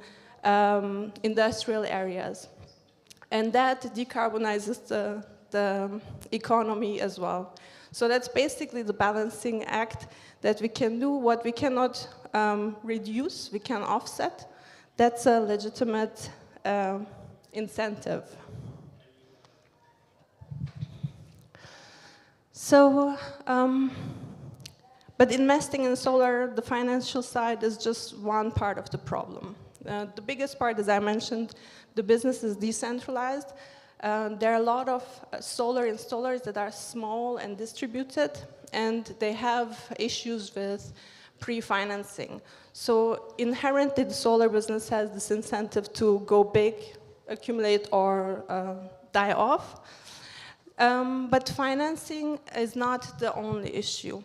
industrial areas. And that decarbonizes the economy as well. So that's basically the balancing act that we can do. What we cannot reduce, we can offset. That's a legitimate incentive. So, but investing in solar, the financial side is just one part of the problem. The biggest part, as I mentioned, the business is decentralized. There are a lot of solar installers that are small and distributed, and they have issues with pre-financing. So inherently, the solar business has this incentive to go big, accumulate, or die off. But financing is not the only issue.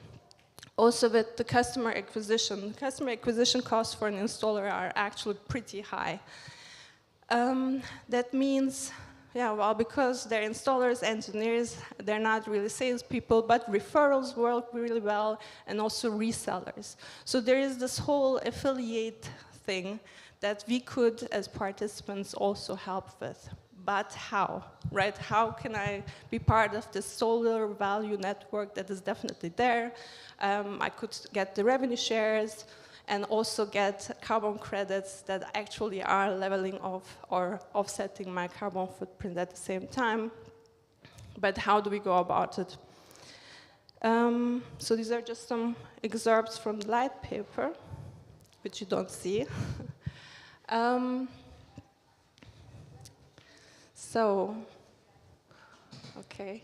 Also with the customer acquisition costs for an installer are actually pretty high. That means, because they're installers, engineers, they're not really salespeople, but referrals work really well, and also resellers. So there is this whole affiliate thing that we could, as participants, also help with. But how, right? How can I be part of this solar value network that is definitely there? I could get the revenue shares and also get carbon credits that actually are leveling off or offsetting my carbon footprint at the same time. But how do we go about it? So these are just some excerpts from the light paper, which you don't see. So, okay,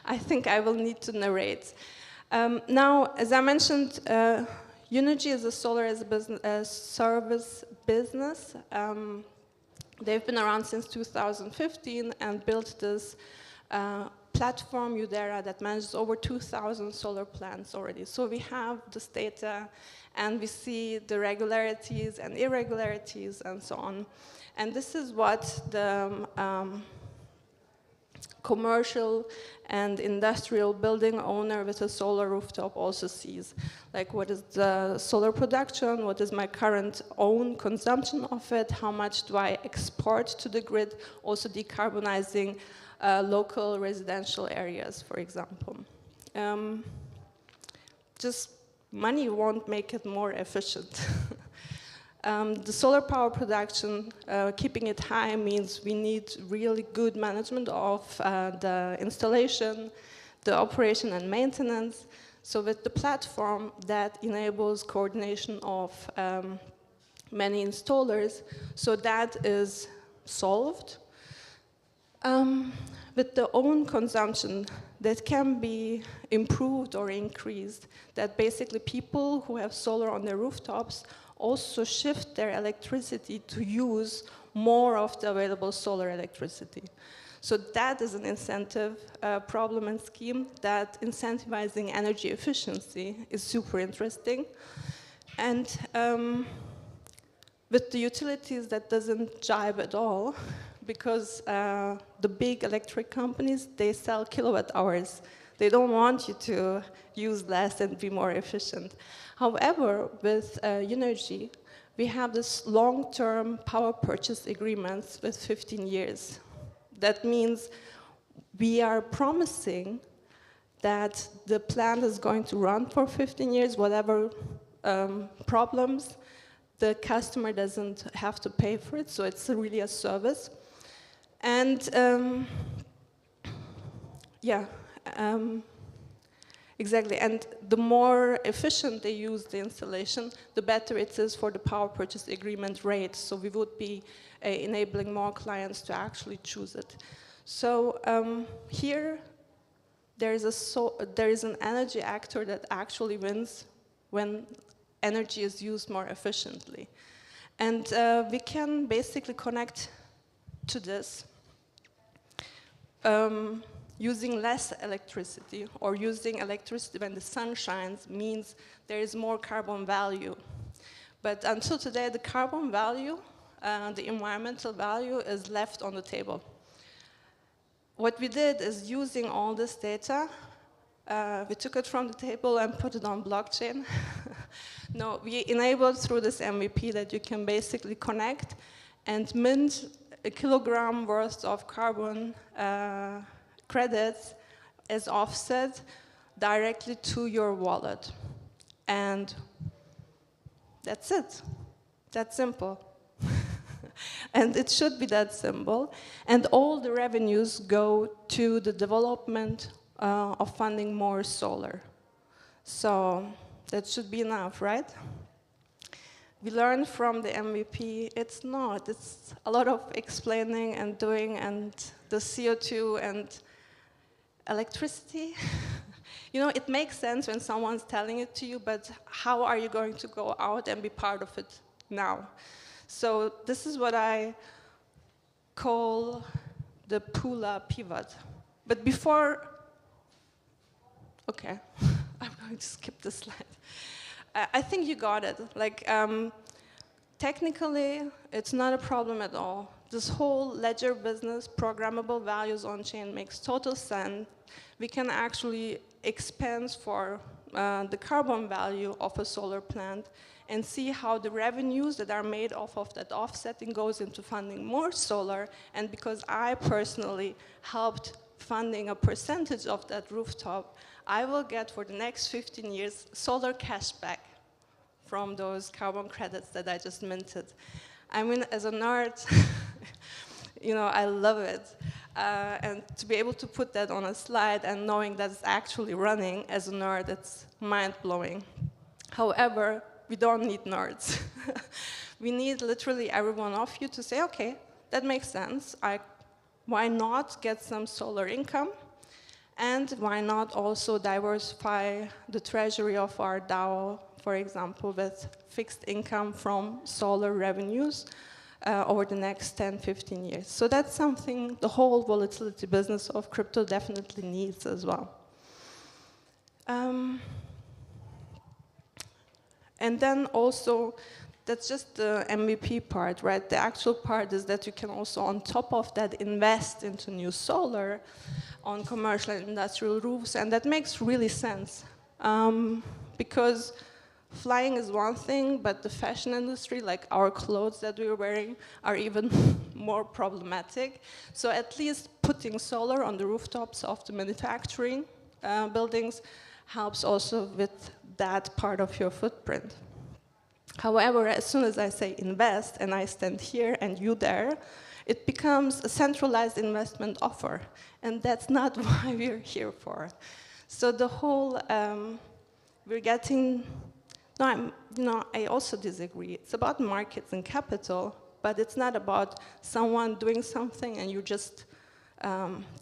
I think I will need to narrate. Now, as I mentioned, Unity is a solar as a service business. They've been around since 2015 and built this platform, Udera, that manages over 2,000 solar plants already. So we have this data, and we see the regularities and irregularities and so on. And this is what the commercial and industrial building owner with a solar rooftop also sees. Like, what is the solar production? What is my current own consumption of it? How much do I export to the grid? Also decarbonizing local residential areas, for example. Just money won't make it more efficient. The solar power production, keeping it high means we need really good management of the installation, the operation and maintenance. So with the platform that enables coordination of many installers, so that is solved. With the own consumption, that can be improved or increased, that basically people who have solar on their rooftops also shift their electricity to use more of the available solar electricity. So that is an incentive problem and scheme, that incentivizing energy efficiency is super interesting. And with the utilities, that doesn't jibe at all, because the big electric companies, they sell kilowatt hours. They don't want you to use less and be more efficient. However, with Unergy, we have this long-term power purchase agreements with 15 years. That means we are promising that the plant is going to run for 15 years, whatever problems, the customer doesn't have to pay for it, so it's really a service. And exactly, and the more efficient they use the installation, the better it is for the power purchase agreement rate. So we would be enabling more clients to actually choose it. So here, there is an energy actor that actually wins when energy is used more efficiently. And we can basically connect to this using less electricity, or using electricity when the sun shines, means there is more carbon value. But until today, the carbon value, the environmental value, is left on the table. What we did is, using all this data, we took it from the table and put it on blockchain. No, we enabled through this MVP that you can basically connect and mint a kilogram worth of carbon credits as offset directly to your wallet. And that's it. That's simple. And it should be that simple. And all the revenues go to the development of funding more solar. So that should be enough, right? We learned from the MVP, it's not. It's a lot of explaining and doing, and the CO2 and electricity. You know, it makes sense when someone's telling it to you, but how are you going to go out and be part of it now? So this is what I call the Pula pivot. But before, okay, I'm going to skip this slide. I think you got it. Like, technically, it's not a problem at all. This whole ledger business, programmable values on chain, makes total sense. We can actually expense for the carbon value of a solar plant and see how the revenues that are made off of that offsetting goes into funding more solar. And because I personally helped funding a percentage of that rooftop, I will get for the next 15 years solar cash back from those carbon credits that I just minted. I mean, as a nerd, you know, I love it. And to be able to put that on a slide and knowing that it's actually running as a nerd, it's mind-blowing. However, we don't need nerds. We need literally every one of you to say, okay, that makes sense. I why not get some solar income? And why not also diversify the treasury of our DAO, for example, with fixed income from solar revenues over the next 10, 15 years. So that's something the whole volatility business of crypto definitely needs as well. And then also, that's just the MVP part, right? The actual part is that you can also, on top of that, invest into new solar on commercial and industrial roofs, and that makes really sense. Because flying is one thing, but the fashion industry, like our clothes that we're wearing, are even more problematic. So at least putting solar on the rooftops of the manufacturing buildings helps also with that part of your footprint. However, as soon as I say invest, and I stand here and you there, it becomes a centralized investment offer. And that's not why we're here for. So the whole, we're getting, I also disagree. It's about markets and capital, but it's not about someone doing something and you just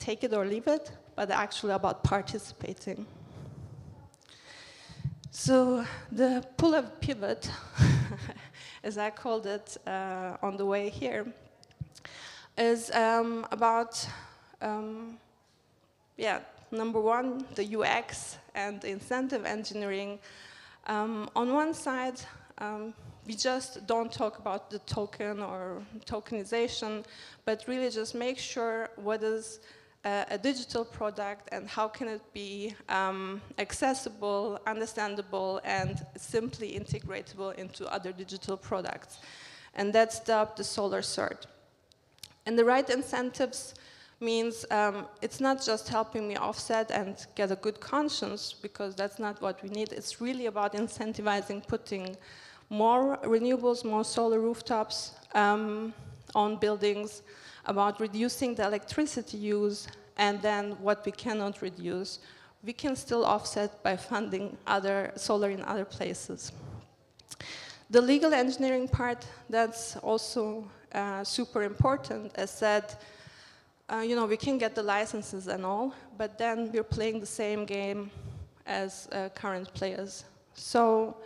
take it or leave it, but actually about participating. So the pull-up pivot, as I called it on the way here, is about, number one, the UX and the incentive engineering. On one side, we just don't talk about the token or tokenization, but really just make sure what is a digital product and how can it be accessible, understandable, and simply integratable into other digital products. And that's the solar cert. And the right incentives means it's not just helping me offset and get a good conscience, because that's not what we need. It's really about incentivizing putting more renewables, more solar rooftops on buildings, about reducing the electricity use, and then what we cannot reduce, we can still offset by funding other solar in other places. The legal engineering part, that's also super important. As said, we can get the licenses and all, but then we're playing the same game as current players. So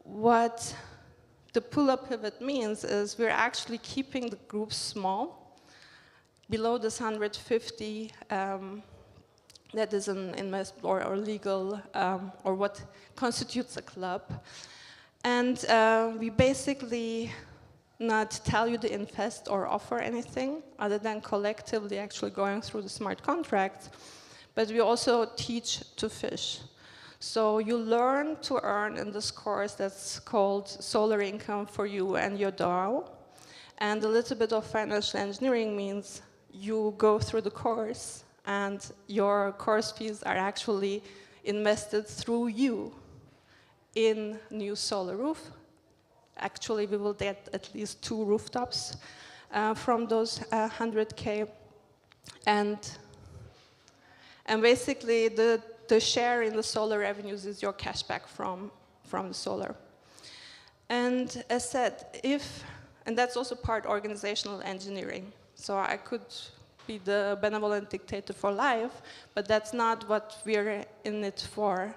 what the pull-up pivot means is we're actually keeping the groups small, below this 150 that is an investment or legal, or what constitutes a club. And we basically not tell you to invest or offer anything other than collectively actually going through the smart contracts, but we also teach to fish. So you learn to earn in this course that's called Solar Income for You and Your DAO. And a little bit of financial engineering means you go through the course and your course fees are actually invested through you in new solar roof. Actually, we will get at least 2 rooftops from those 100K. And basically, the share in the solar revenues is your cashback from the solar. And as said, and that's also part organizational engineering. So I could be the benevolent dictator for life, but that's not what we're in it for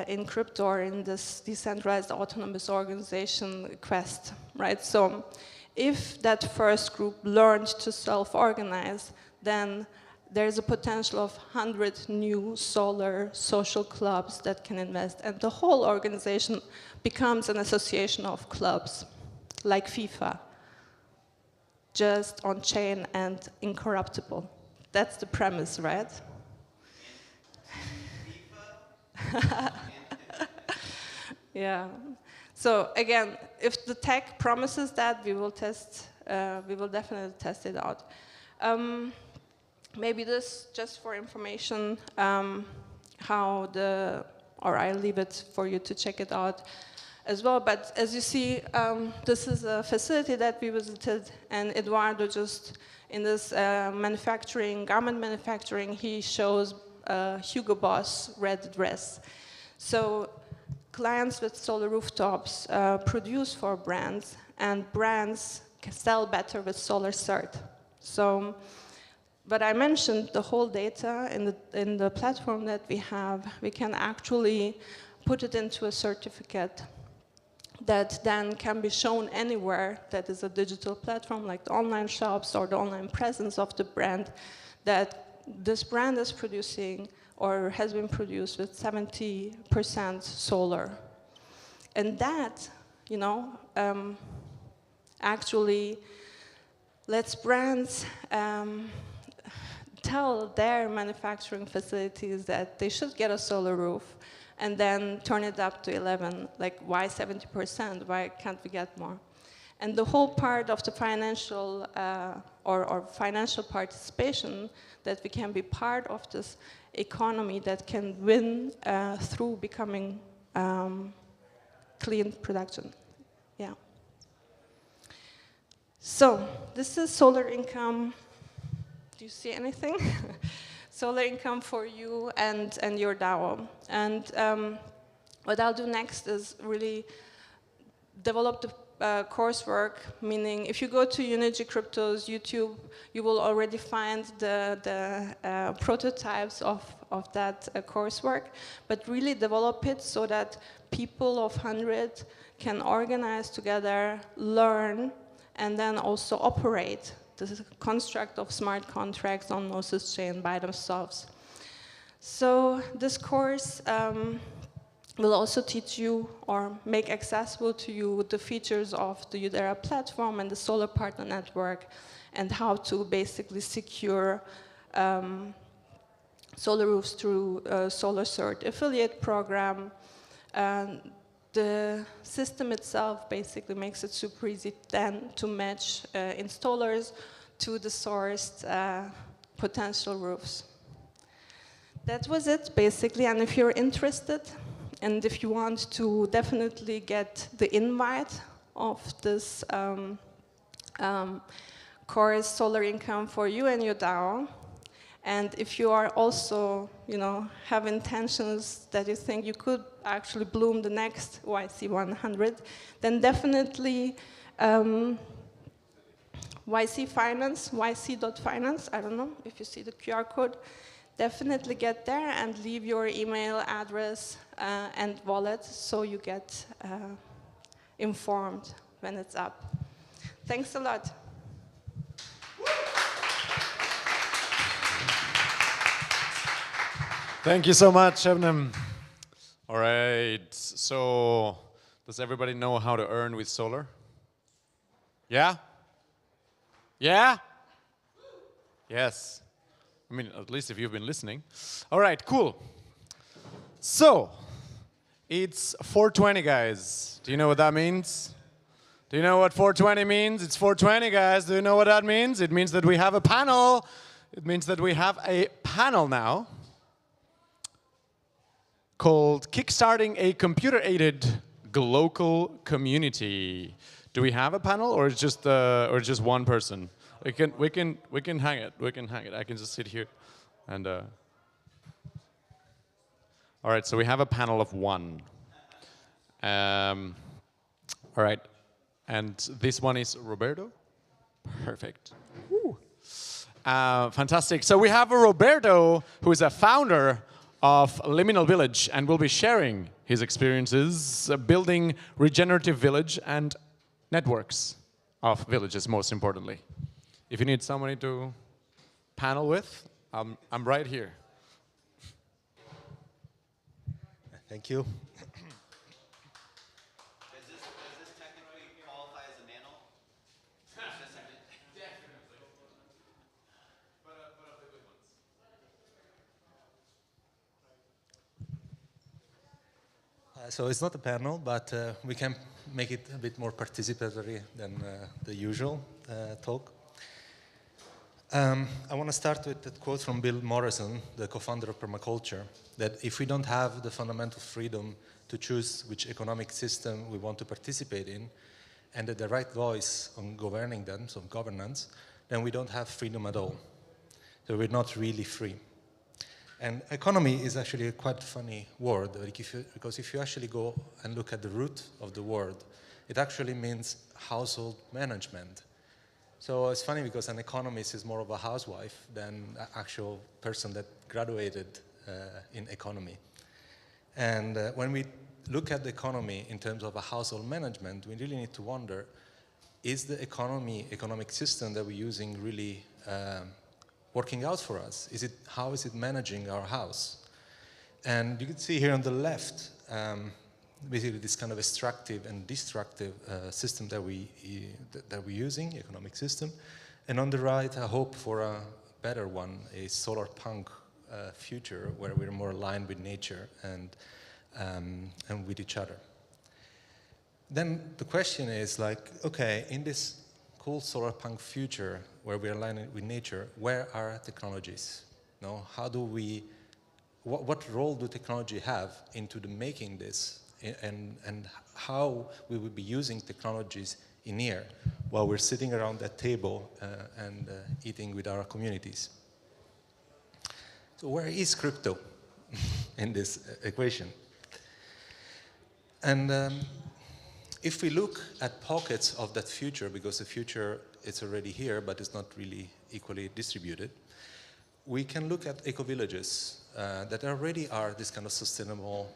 in crypto or in this decentralized autonomous organization quest, right? So if that first group learned to self-organize, then there's a potential of 100 new solar social clubs that can invest, and the whole organization becomes an association of clubs, like FIFA, just on-chain and incorruptible. That's the premise, right? Yeah. So again, if the tech promises that, we will test. We will definitely test it out. Maybe this just for information, or I'll leave it for you to check it out as well. But as you see, this is a facility that we visited, and Eduardo just in this garment manufacturing, he shows Hugo Boss red dress. So clients with solar rooftops produce for brands, and brands can sell better with solar cert. So, but I mentioned the whole data in the platform that we have. We can actually put it into a certificate that then can be shown anywhere that is a digital platform, like the online shops or the online presence of the brand, that this brand is producing or has been produced with 70% solar. And that, you know, actually lets brands tell their manufacturing facilities that they should get a solar roof and then turn it up to 11. Like, why 70%? Why can't we get more? And the whole part of the financial or financial participation, that we can be part of this economy that can win through becoming clean production. Yeah. So this is solar income. Do you see anything? Solar income for you and your DAO. And what I'll do next is really develop the coursework, meaning if you go to Unity Crypto's YouTube, you will already find the prototypes of that coursework, but really develop it so that people of 100 can organize together, learn, and then also operate the construct of smart contracts on Gnosis chain by themselves. So this course will also teach you or make accessible to you the features of the Udera platform and the Solar Partner Network, and how to basically secure solar roofs through a Solar Cert affiliate program. The system itself basically makes it super easy then to match installers to the sourced potential roofs. That was it, basically, and if you're interested, and if you want to definitely get the invite of this course, Solar Income for you and your DAO, and if you are also, you know, have intentions that you think you could actually bloom the next YC 100, then definitely YC Finance, yc.finance, I don't know if you see the QR code, definitely get there and leave your email address and wallet so you get informed when it's up. Thanks a lot. Thank you so much, Shebnem. All right, so does everybody know how to earn with solar? Yeah? Yeah? Yes. I mean, at least if you've been listening. All right, cool. So, it's 420, guys. Do you know what that means? Do you know what 420 means? It's 420, guys. Do you know what that means? It means that we have a panel. It means that we have a panel now called Kickstarting a Computer-Aided gLocal Community. Do we have a panel, or just one person? We can hang it. We can hang it. I can just sit here, and all right. So we have a panel of one. All right, and this one is Roberto. Perfect. Fantastic. So we have a Roberto who is a founder of Liminal Village and will be sharing his experiences building regenerative village and networks of villages, most importantly. If you need somebody to panel with, I'm right here. Thank you. Does this technically qualify as a nano? Definitely. But of the good ones. So it's not a panel, but we can make it a bit more participatory than the usual talk. I want to start with that quote from Bill Morrison, the co-founder of permaculture, that if we don't have the fundamental freedom to choose which economic system we want to participate in, and the right voice on governing them, so governance, then we don't have freedom at all. So we're not really free. And economy is actually a quite funny word, because if you actually go and look at the root of the word, it actually means household management. So it's funny because an economist is more of a housewife than an actual person that graduated in economy. And when we look at the economy in terms of a household management, we really need to wonder, is the economic system that we're using really working out for us? How is it managing our house? And you can see here on the left, basically this kind of extractive and destructive system that we're using, economic system. And on the right, I hope for a better one, a solar punk future where we're more aligned with nature and with each other. Then the question is like, okay, in this cool solar punk future where we're aligned with nature, where are technologies? No, how do we, what role do technology have into the making this, and how we will be using technologies in here while we're sitting around that table and eating with our communities? So where is crypto in this equation? And if we look at pockets of that future, because the future is already here, but it's not really equally distributed, we can look at eco-villages that already are this kind of sustainable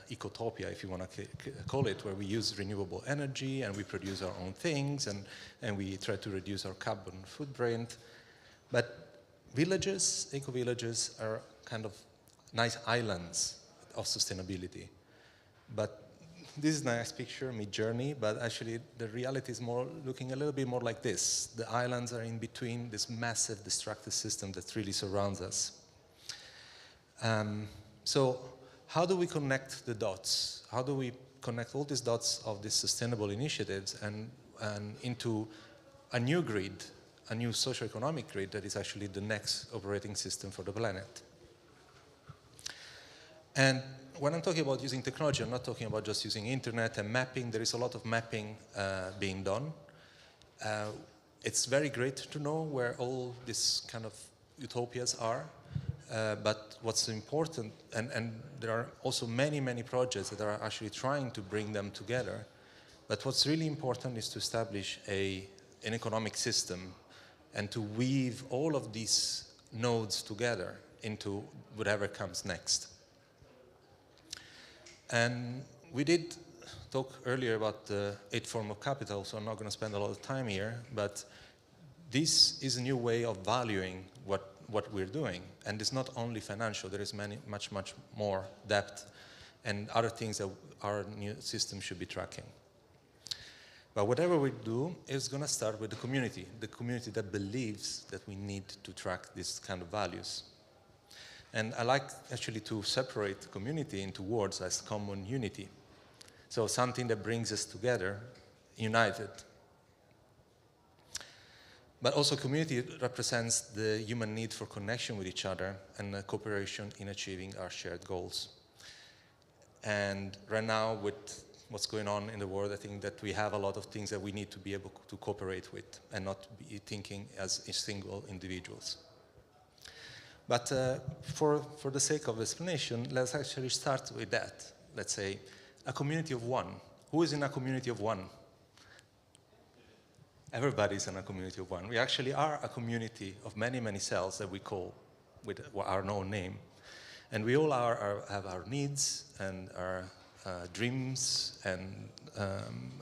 ecotopia, if you want to call it, where we use renewable energy and we produce our own things and we try to reduce our carbon footprint. But villages, eco-villages, are kind of nice islands of sustainability. But this is a nice picture, mid-journey, but actually the reality is more looking a little bit more like this. The islands are in between this massive destructive system that really surrounds us. So how do we connect the dots? How do we connect all these dots of these sustainable initiatives and into a new grid, a new socio-economic grid that is actually the next operating system for the planet? And when I'm talking about using technology, I'm not talking about just using internet and mapping. There is a lot of mapping being done. It's very great to know where all these kind of utopias are. But what's important, and there are also many, many projects that are actually trying to bring them together. But what's really important is to establish an economic system and to weave all of these nodes together into whatever comes next. And we did talk earlier about the 8th form of capital, so I'm not going to spend a lot of time here, but this is a new way of valuing what we're doing. And it's not only financial, there is much more depth and other things that our new system should be tracking. But whatever we do is going to start with the community that believes that we need to track these kind of values. And I like actually to separate the community into words as common unity. So something that brings us together, united. But also community represents the human need for connection with each other and cooperation in achieving our shared goals. And right now with what's going on in the world, I think that we have a lot of things that we need to be able to cooperate with and not be thinking as single individuals. But for the sake of explanation, let's actually start with that. Let's say a community of one. Who is in a community of one? Everybody's in a community of one. We actually are a community of many, many cells that we call with our own name. And we all have our needs and our dreams and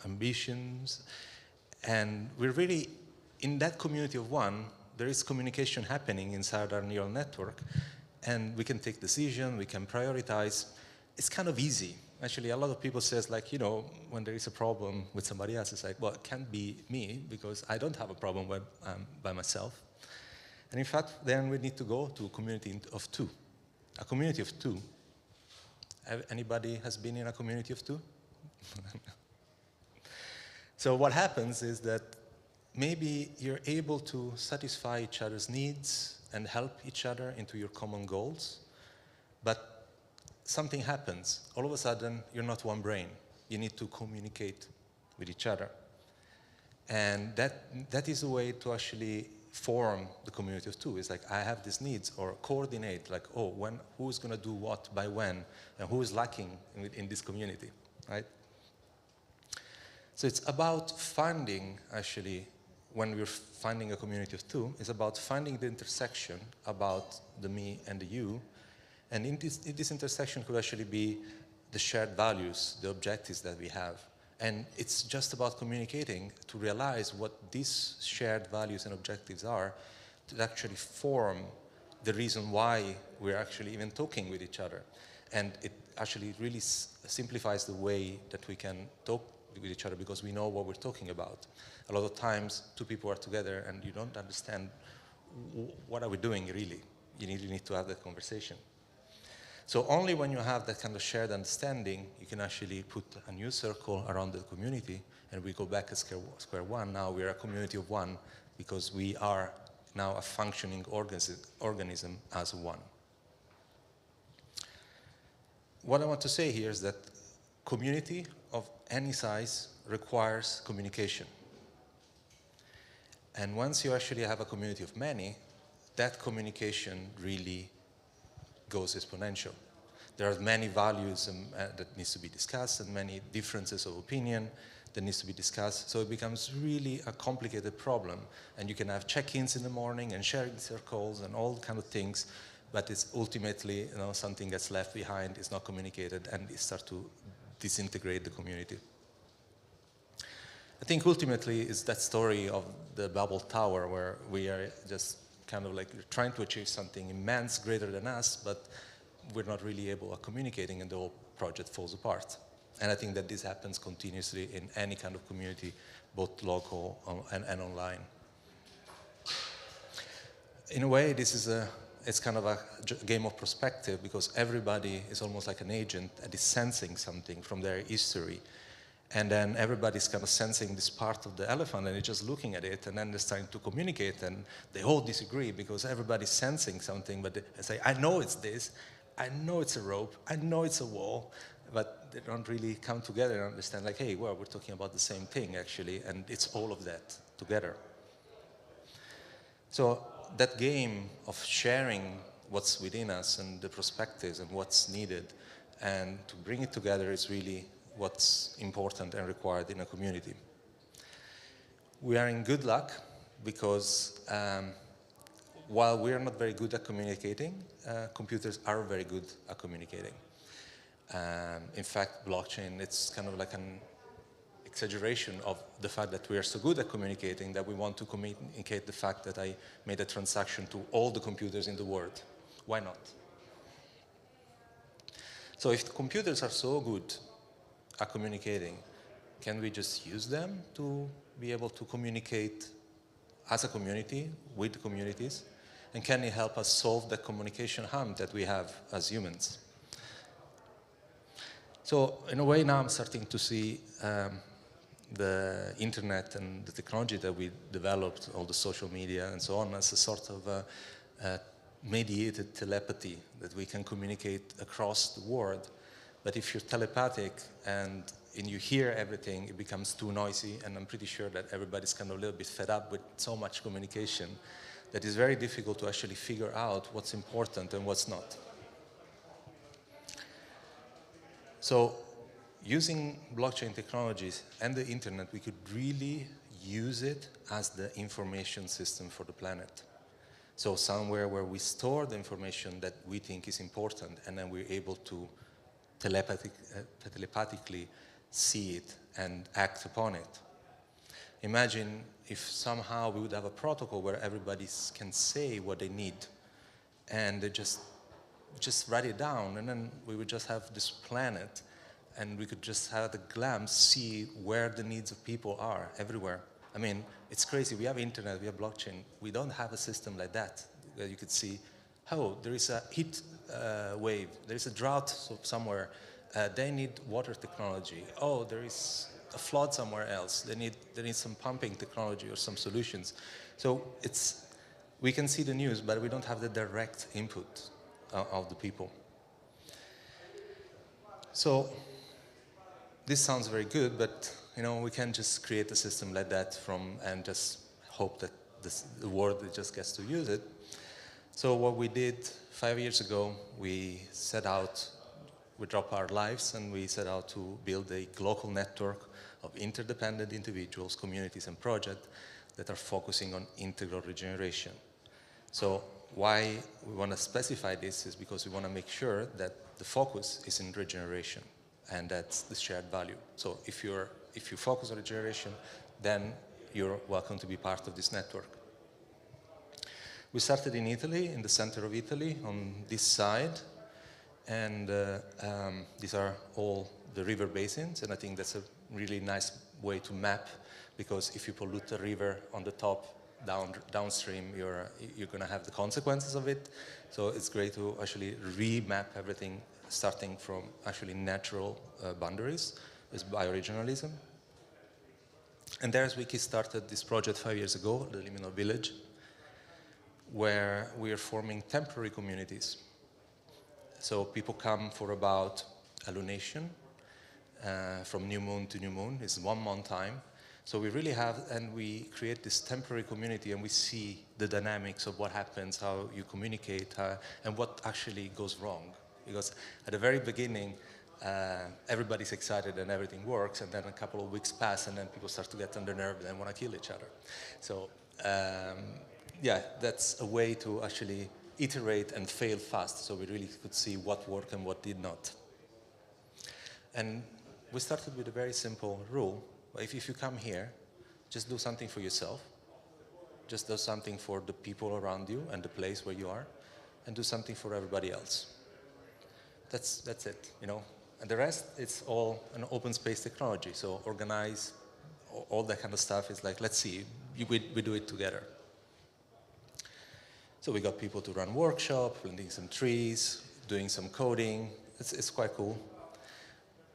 ambitions. And we're really, in that community of one, there is communication happening inside our neural network, and we can take decisions, we can prioritize. It's kind of easy. Actually, a lot of people says like, you know, when there is a problem with somebody else, it's like, well, it can't be me because I don't have a problem by myself. And in fact, then we need to go to a community of two. A community of two. Anybody has been in a community of two? So what happens is that maybe you're able to satisfy each other's needs and help each other into your common goals, but something happens. All of a sudden, you're not one brain. You need to communicate with each other. And that is a way to actually form the community of two. It's like, I have these needs, or coordinate, like, oh, who's going to do what by when, and who is lacking in this community, right? So it's about finding, actually, when we're finding a community of two, is about finding the intersection about the me and the you. And in this intersection could actually be the shared values, the objectives that we have. And it's just about communicating to realize what these shared values and objectives are to actually form the reason why we're actually even talking with each other. And it actually really simplifies the way that we can talk with each other because we know what we're talking about. A lot of times, two people are together and you don't understand what are we doing really. You need to have that conversation. So only when you have that kind of shared understanding, you can actually put a new circle around the community, and we go back to square one. Now we're a community of one because we are now a functioning organism as one. What I want to say here is that community of any size requires communication. And once you actually have a community of many, that communication really goes exponential. There are many values that needs to be discussed and many differences of opinion that needs to be discussed. So it becomes really a complicated problem. And you can have check-ins in the morning and sharing circles and all kind of things, but it's ultimately something that's left behind, is not communicated, and it starts to disintegrate the community. I think ultimately it's that story of the Babel Tower where we are just kind of like trying to achieve something immense, greater than us, but we're not really able to communicating and the whole project falls apart. And I think that this happens continuously in any kind of community, both local and online. In a way, this is it's kind of a game of perspective because everybody is almost like an agent that is sensing something from their history. And then everybody's kind of sensing this part of the elephant and they're just looking at it and then they're starting to communicate and they all disagree because everybody's sensing something, but they say, I know it's this, I know it's a rope, I know it's a wall, but they don't really come together and understand like, hey, well, we're talking about the same thing actually, and it's all of that together. So that game of sharing what's within us and the perspectives and what's needed and to bring it together is really what's important and required in a community. We are in good luck because while we are not very good at communicating, computers are very good at communicating. In fact, blockchain, it's kind of like an exaggeration of the fact that we are so good at communicating that we want to communicate the fact that I made a transaction to all the computers in the world. Why not? So if the computers are so good are communicating, can we just use them to be able to communicate as a community with the communities? And can it help us solve the communication harm that we have as humans? So in a way now I'm starting to see the internet and the technology that we developed, all the social media and so on, as a sort of mediated telepathy that we can communicate across the world. But if you're telepathic and you hear everything, it becomes too noisy, and I'm pretty sure that everybody's kind of a little bit fed up with so much communication that it's very difficult to actually figure out what's important and what's not. So using blockchain technologies and the internet, we could really use it as the information system for the planet. So somewhere where we store the information that we think is important, and then we're able to telepathically see it and act upon it. Imagine if somehow we would have a protocol where everybody can say what they need and they just write it down, and then we would just have this planet and we could just have at a glance see where the needs of people are everywhere. I mean, it's crazy. We have internet, we have blockchain. We don't have a system like that where you could see, oh, there is a heat wave, there is a drought somewhere, they need water technology. Oh, there is a flood somewhere else, they need some pumping technology or some solutions. So we can see the news, but we don't have the direct input of the people. So this sounds very good, but we can't just create a system like that and just hope that the world just gets to use it. So what we did 5 years ago, we dropped our lives and we set out to build a global network of interdependent individuals, communities, and projects that are focusing on integral regeneration. So why we want to specify this is because we want to make sure that the focus is in regeneration, and that's the shared value. So if you focus on regeneration, then you're welcome to be part of this network. We started in Italy, in the center of Italy, on this side, and these are all the river basins, and I think that's a really nice way to map, because if you pollute the river on the top, downstream, you're going to have the consequences of it. So it's great to actually remap everything, starting from actually natural boundaries, as bioregionalism. And there's we started this project 5 years ago, the Liminal Village, where we are forming temporary communities. So people come for about a lunation, from new moon to new moon. It's 1 month time. So we really have, and we create this temporary community, and we see the dynamics of what happens, how you communicate, and what actually goes wrong. Because at the very beginning, everybody's excited and everything works, and then a couple of weeks pass, and then people start to get under nerve and want to kill each other. So yeah, that's a way to actually iterate and fail fast, so we really could see what worked and what did not. And we started with a very simple rule. If you come here, just do something for yourself. Just do something for the people around you and the place where you are, and do something for everybody else. That's it, you know. And the rest, it's all an open space technology. So organize, all that kind of stuff is like, let's see, we do it together. So we got people to run workshops, planting some trees, doing some coding. It's quite cool.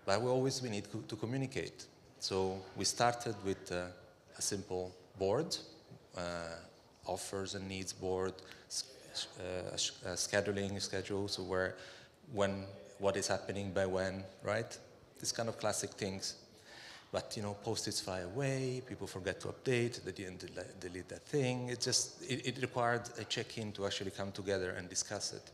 But we need to communicate. So we started with a simple board, offers and needs board, scheduling schedule, so what is happening by when, right? This kind of classic things. But you know, post-its fly away, people forget to update, they didn't delete that thing. It required a check-in to actually come together and discuss it.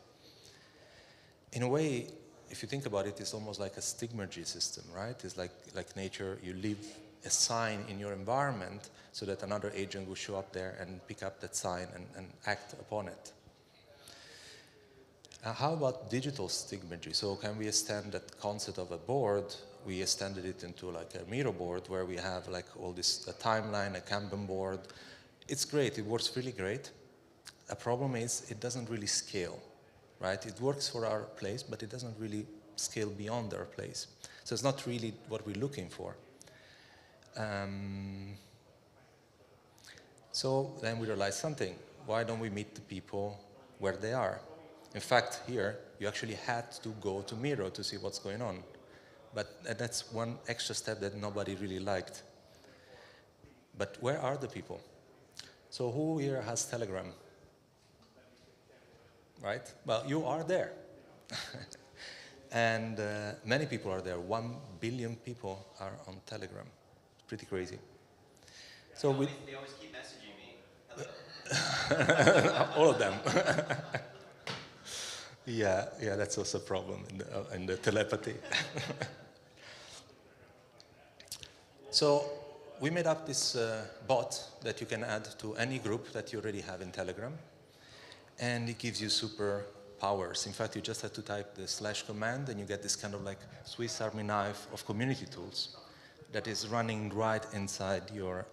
In a way, if you think about it, it's almost like a stigmergy system, right? It's like nature, you leave a sign in your environment so that another agent will show up there and pick up that sign and act upon it. How about digital stigmergy? So can we extend that concept of a board? We extended it into like a Miro board where we have like all this a timeline, a Kanban board. It's great, it works really great. A problem is it doesn't really scale. Right? It works for our place, but it doesn't really scale beyond our place. So it's not really what we're looking for. So then we realized something. Why don't we meet the people where they are? In fact, here, you actually had to go to Miro to see what's going on. But that's one extra step that nobody really liked. But where are the people? So who here has Telegram? Right? Well, you are there. And many people are there. 1 billion people are on Telegram. It's pretty crazy. So they always keep messaging me. Hello. All of them. Yeah, that's also a problem in the telepathy. So we made up this bot that you can add to any group that you already have in Telegram. And it gives you super powers. In fact, you just have to type the / command and you get this kind of like Swiss Army knife of community tools that is running right inside your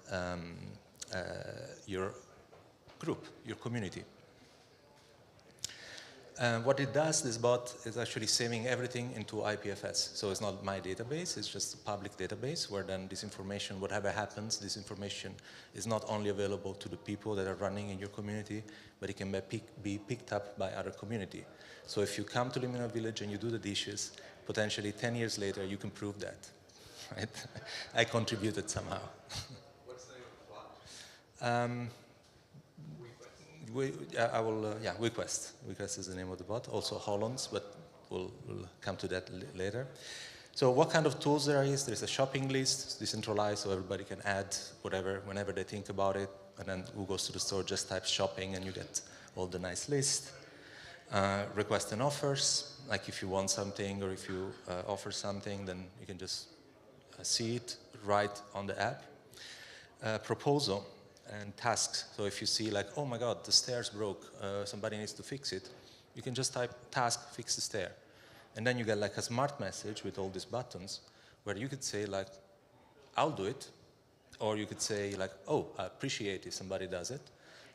group, your community. What it does, this bot, is actually saving everything into IPFS. So it's not my database, it's just a public database where then this information, whatever happens, this information is not only available to the people that are running in your community, but it can be picked up by other community. So if you come to Liminal Village and you do the dishes, potentially 10 years later, you can prove that, right? I contributed somehow. What's the name of the bot? Request. Request is the name of the bot. Also Hollands, but we'll come to that later. So what kind of tools there is? There's a shopping list, decentralized, so everybody can add whatever, whenever they think about it. And then who goes to the store just types shopping and you get all the nice list. Request and offers, like if you want something or if you offer something, then you can just see it right on the app. Proposal. and tasks. So if you see like, oh my God, the stairs broke, somebody needs to fix it, you can just type task, fix the stair. And then you get like a smart message with all these buttons where you could say like, I'll do it. Or you could say like, oh, I appreciate if somebody does it.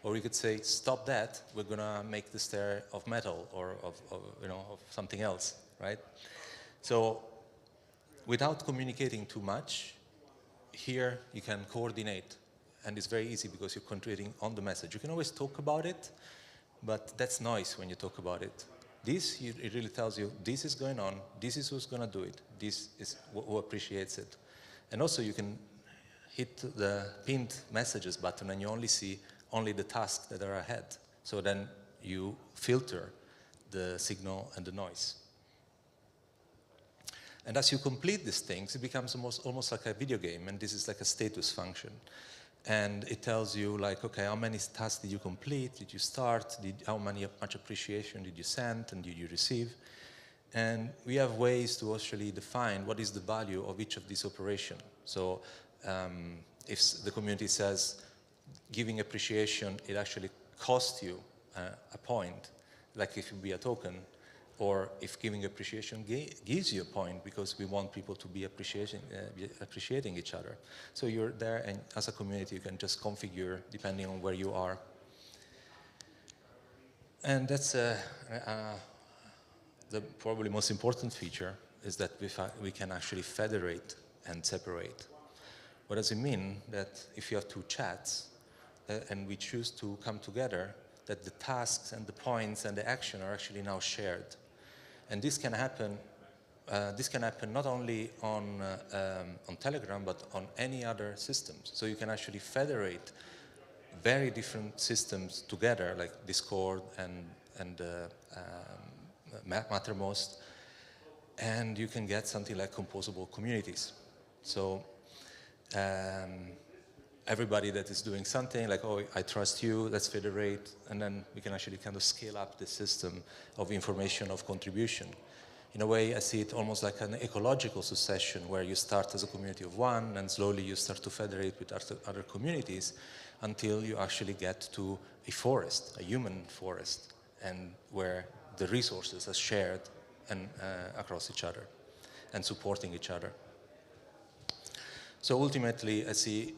Or you could say, stop that, we're gonna make the stair of metal or of something else, right? So without communicating too much, here you can coordinate. And it's very easy because you're concentrating on the message. You can always talk about it, but that's noise when you talk about it. This, it really tells you, this is going on, this is who's gonna do it, this is who appreciates it. And also you can hit the pinned messages button and you only see only the tasks that are ahead. So then you filter the signal and the noise. And as you complete these things, it becomes almost like a video game, and this is like a status function. And it tells you like, okay, how many tasks did you complete? Did you start? How much appreciation did you send and did you receive? And we have ways to actually define what is the value of each of these operations. So if the community says giving appreciation, it actually costs you a point, like if it would be a token, or if giving appreciation gives you a point because we want people to be appreciating each other. So you're there, and as a community, you can just configure depending on where you are. And that's the probably most important feature is that we can actually federate and separate. What does it mean? That if you have two chats and we choose to come together, that the tasks and the points and the action are actually now shared. And this can happen not only on Telegram, but on any other systems. So you can actually federate very different systems together, like Discord and Mattermost, and you can get something like composable communities. So everybody that is doing something like, oh, I trust you, let's federate, and then we can actually kind of scale up the system of information of contribution. In a way, I see it almost like an ecological succession where you start as a community of one and slowly you start to federate with other communities until you actually get to a forest, a human forest, and where the resources are shared and across each other and supporting each other. So ultimately, I see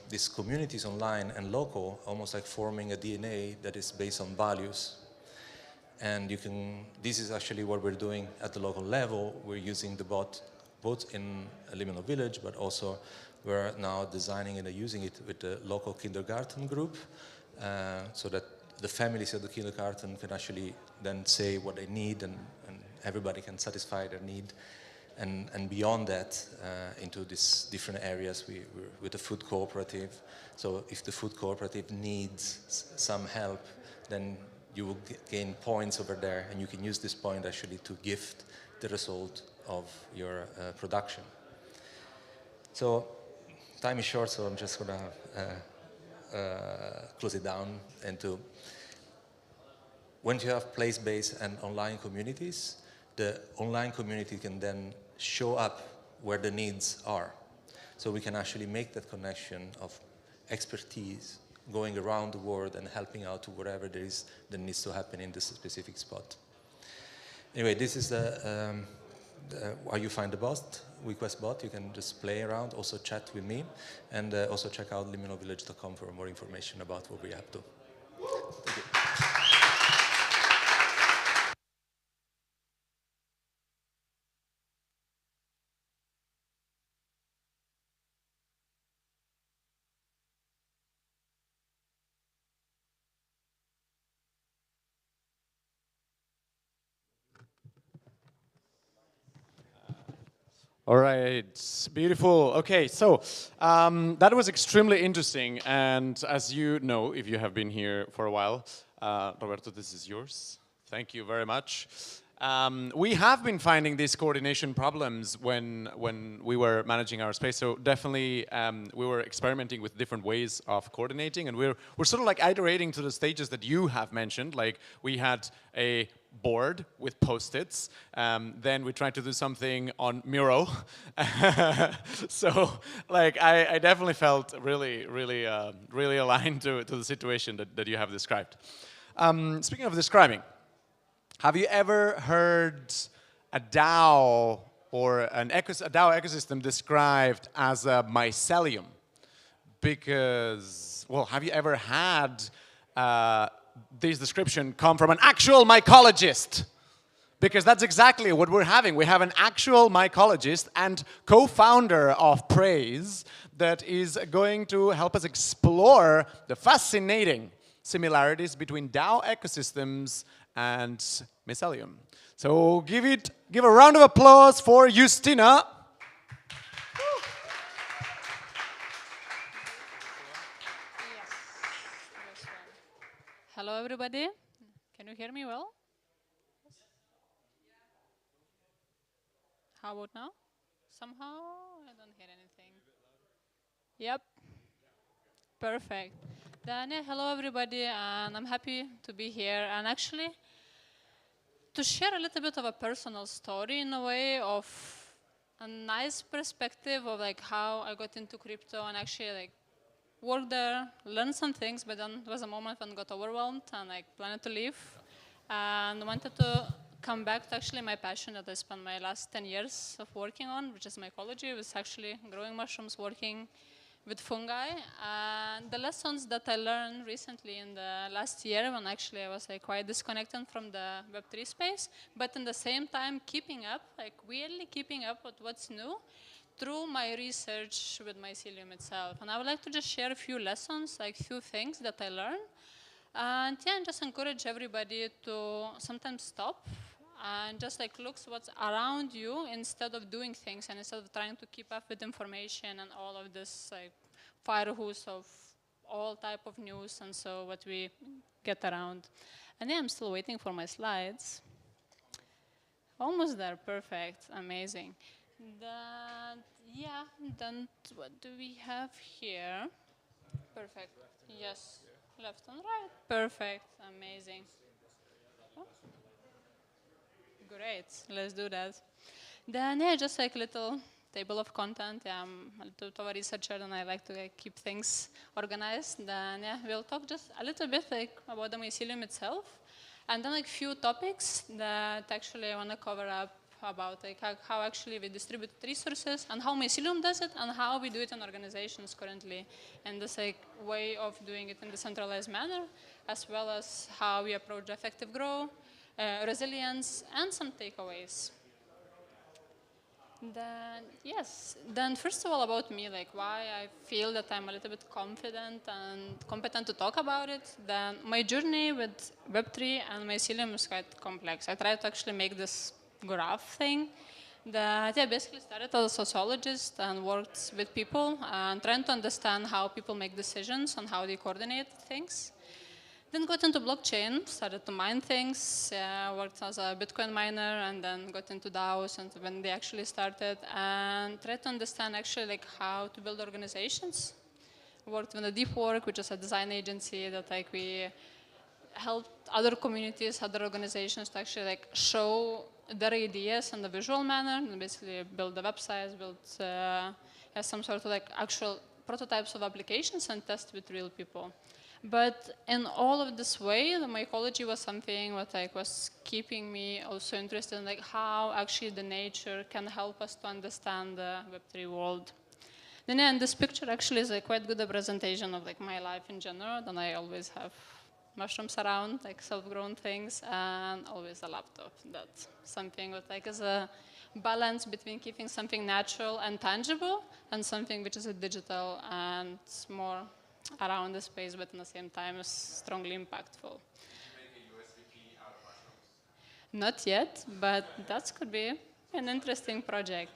these communities online and local almost like forming a DNA that is based on values. And this is actually what we're doing at the local level. We're using the bot both in a liminal village, but also we're now designing and using it with the local kindergarten group so that the families of the kindergarten can actually then say what they need and everybody can satisfy their need. And beyond that, into these different areas we're with the food cooperative. So if the food cooperative needs some help, then you will gain points over there, and you can use this point actually to gift the result of your production. So time is short, so I'm just gonna close it down into when you have place-based and online communities, the online community can then show up where the needs are. So we can actually make that connection of expertise going around the world and helping out to whatever there is that needs to happen in this specific spot. Anyway, this is how you find the bot, request bot. You can just play around, also chat with me, and also check out liminalvillage.com for more information about what we have to. Thank you. All right, beautiful. Okay, so that was extremely interesting. And as you know, if you have been here for a while, Roberto, this is yours. Thank you very much. We have been finding these coordination problems when we were managing our space. So definitely we were experimenting with different ways of coordinating, and we're sort of like iterating to the stages that you have mentioned. Like we had a board with post-its. Then we tried to do something on Miro. So, like, I definitely felt really, really, really aligned to the situation that you have described. Speaking of describing, have you ever heard a DAO or a DAO ecosystem described as a mycelium? Because, well, have you ever had this description come from an actual mycologist? Because that's exactly what we're having. We have an actual mycologist and co-founder of Praise that is going to help us explore the fascinating similarities between DAO ecosystems and mycelium. So give a round of applause for Justina. Hello, everybody. Can you hear me well? How about now? Somehow I don't hear anything. Yep. Perfect. Then, hello, everybody, and I'm happy to be here. And actually, to share a little bit of a personal story in a way of a nice perspective of like how I got into crypto and actually like worked there, learned some things, but then there was a moment when I got overwhelmed and I planned to leave and wanted to come back to actually my passion that I spent my last 10 years of working on, which is mycology. It was actually growing mushrooms, working with fungi, and the lessons that I learned recently in the last year when actually I was like quite disconnected from the Web3 space, but in the same time keeping up, like weirdly keeping up with what's new through my research with mycelium itself. And I would like to just share a few lessons, like few things that I learned, and yeah, and just encourage everybody to sometimes stop and just like looks what's around you instead of doing things and instead of trying to keep up with information and all of this like fire hose of all type of news and so what we get around. And yeah, I'm still waiting for my slides. Almost there, perfect, amazing. Then, yeah, then what do we have here? Perfect, yes, left and right, perfect, amazing. Oh. Great, let's do that. Then yeah, just like a little table of content. Yeah, I'm a little bit of a researcher and I like to like, keep things organized. Then yeah, we'll talk just a little bit like about the mycelium itself. And then like few topics that actually I want to cover up about like how actually we distribute resources and how mycelium does it and how we do it in organizations currently. And this like way of doing it in a decentralized manner, as well as how we approach effective growth, resilience, and some takeaways. Then, yes, then first of all about me, like why I feel that I'm a little bit confident and competent to talk about it. Then my journey with Web3 and mycelium is quite complex. I tried to actually make this graph thing that I basically started as a sociologist and worked with people and trying to understand how people make decisions and how they coordinate things. Then got into blockchain, started to mine things, worked as a Bitcoin miner, and then got into DAOs and when they actually started, and tried to understand actually like how to build organizations. Worked with a Deep Work, which is a design agency that like we helped other communities, other organizations to actually like show their ideas in the visual manner, and basically build the websites, build some sort of like actual prototypes of applications and test with real people. But in all of this way, the mycology was something that like was keeping me also interested in like how actually the nature can help us to understand the Web3 world. Then yeah, and this picture actually is a quite good representation of like my life in general. Then I always have mushrooms around, like self-grown things, and always a laptop. That's something that like is a balance between keeping something natural and tangible and something which is a digital and more around the space, but at the same time is strongly impactful. Make a USVP out of mushrooms? Not yet, but that could be an interesting project.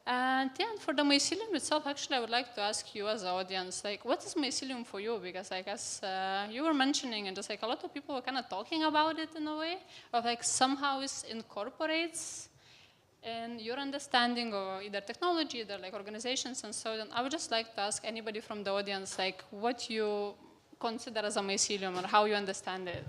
And yeah, for the mycelium itself, actually, I would like to ask you as an audience, like, what is mycelium for you? Because I guess you were mentioning, and just like a lot of people were kind of talking about it in a way, of like somehow it incorporates in your understanding of either technology, either like organizations and so on. I would just like to ask anybody from the audience, like, what you consider as a mycelium or how you understand it.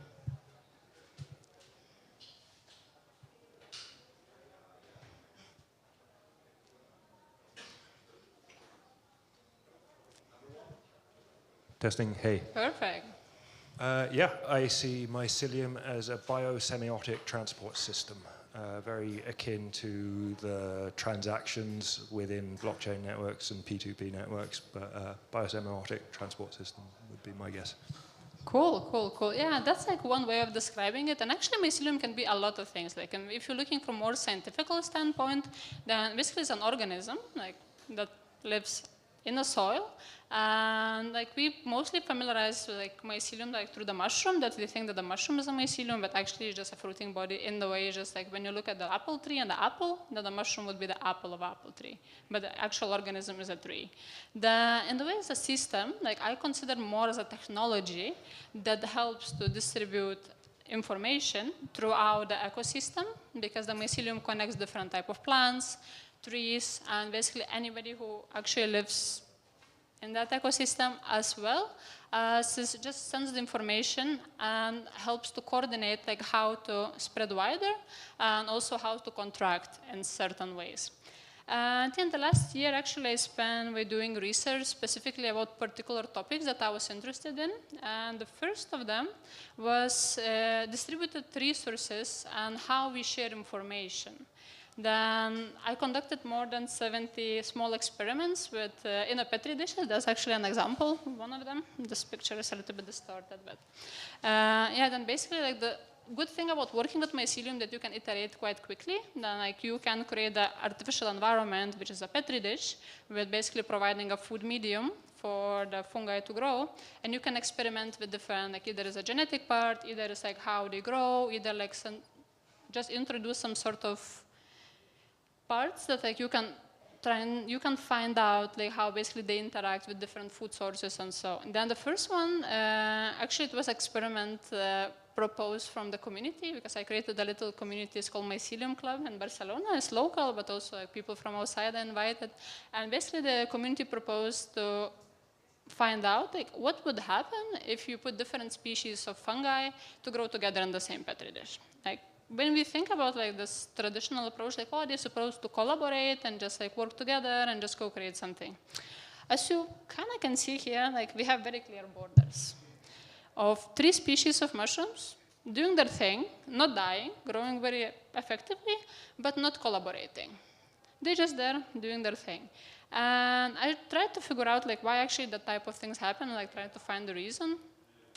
Testing, hey. Perfect. Yeah, I see mycelium as a biosemiotic transport system, very akin to the transactions within blockchain networks and P2P networks, but biosemiotic transport system would be my guess. Cool, cool, cool. Yeah, that's like one way of describing it. And actually, mycelium can be a lot of things. Like, if you're looking from more scientific standpoint, then basically it's an organism like that lives in the soil. And like we mostly familiarize with like mycelium like through the mushroom, that we think that the mushroom is a mycelium, but actually it's just a fruiting body in the way, just like when you look at the apple tree and the apple, then the mushroom would be the apple of apple tree, but the actual organism is a tree. In the way it's a system, like I consider more as a technology that helps to distribute information throughout the ecosystem, because the mycelium connects different type of plants, trees, and basically anybody who actually lives in that ecosystem as well. Just sends the information and helps to coordinate like how to spread wider and also how to contract in certain ways. And in the last year, actually, I spent with doing research specifically about particular topics that I was interested in. And the first of them was distributed resources and how we share information. Then I conducted more than 70 small experiments with in a petri dish. That's actually an example, one of them. This picture is a little bit distorted, but yeah. Then basically, like the good thing about working with mycelium that you can iterate quite quickly. Then like you can create the artificial environment, which is a petri dish, with basically providing a food medium for the fungi to grow, and you can experiment with different, like either is a genetic part, either is like how they grow, either like just introduce some sort of parts that like you can try and you can find out like how basically they interact with different food sources and so. And then the first one, actually it was experiment proposed from the community, because I created a little community, it's called Mycelium Club in Barcelona. It's local, but also like people from outside I invited. And basically the community proposed to find out like what would happen if you put different species of fungi to grow together in the same petri dish. Like, when we think about like this traditional approach, like, oh, they're supposed to collaborate and just like work together and just co-create something. As you kind of can see here, like we have very clear borders of 3 species of mushrooms doing their thing, not dying, growing very effectively, but not collaborating. They're just there doing their thing. And I tried to figure out like why actually that type of things happen, like trying to find the reason.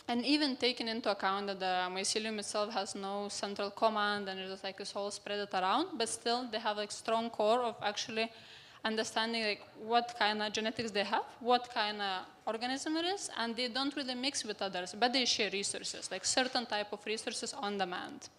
And even taking into account that the mycelium itself has no central command and it's just like it's all spread it around, but still they have like strong core of actually understanding like what kind of genetics they have, what kind of organism it is, and they don't really mix with others, but they share resources, like certain type of resources on demand.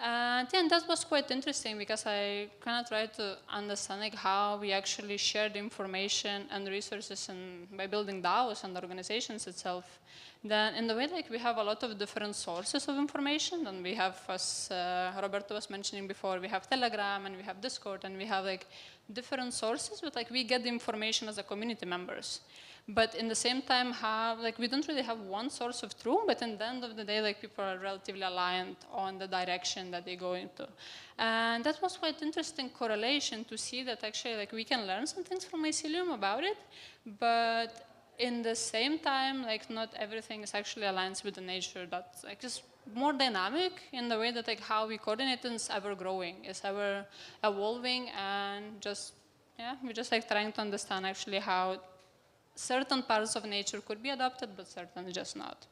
And yeah, that was quite interesting because I kind of tried to understand like how we actually share the information and resources by building DAOs and organizations itself. Then in the way like we have a lot of different sources of information, and we have, as Roberto was mentioning before, we have Telegram and we have Discord and we have like different sources, but like we get the information as a community members. But in the same time, we don't really have one source of truth, but in the end of the day, like people are relatively aligned on the direction that they go into. And that was quite interesting correlation to see that actually like we can learn some things from mycelium about it, but in the same time, like not everything is actually aligns with the nature. That's like just more dynamic in the way that like how we coordinate is ever growing, is ever evolving, and just yeah, we're just like trying to understand actually how certain parts of nature could be adopted, but certainly just not.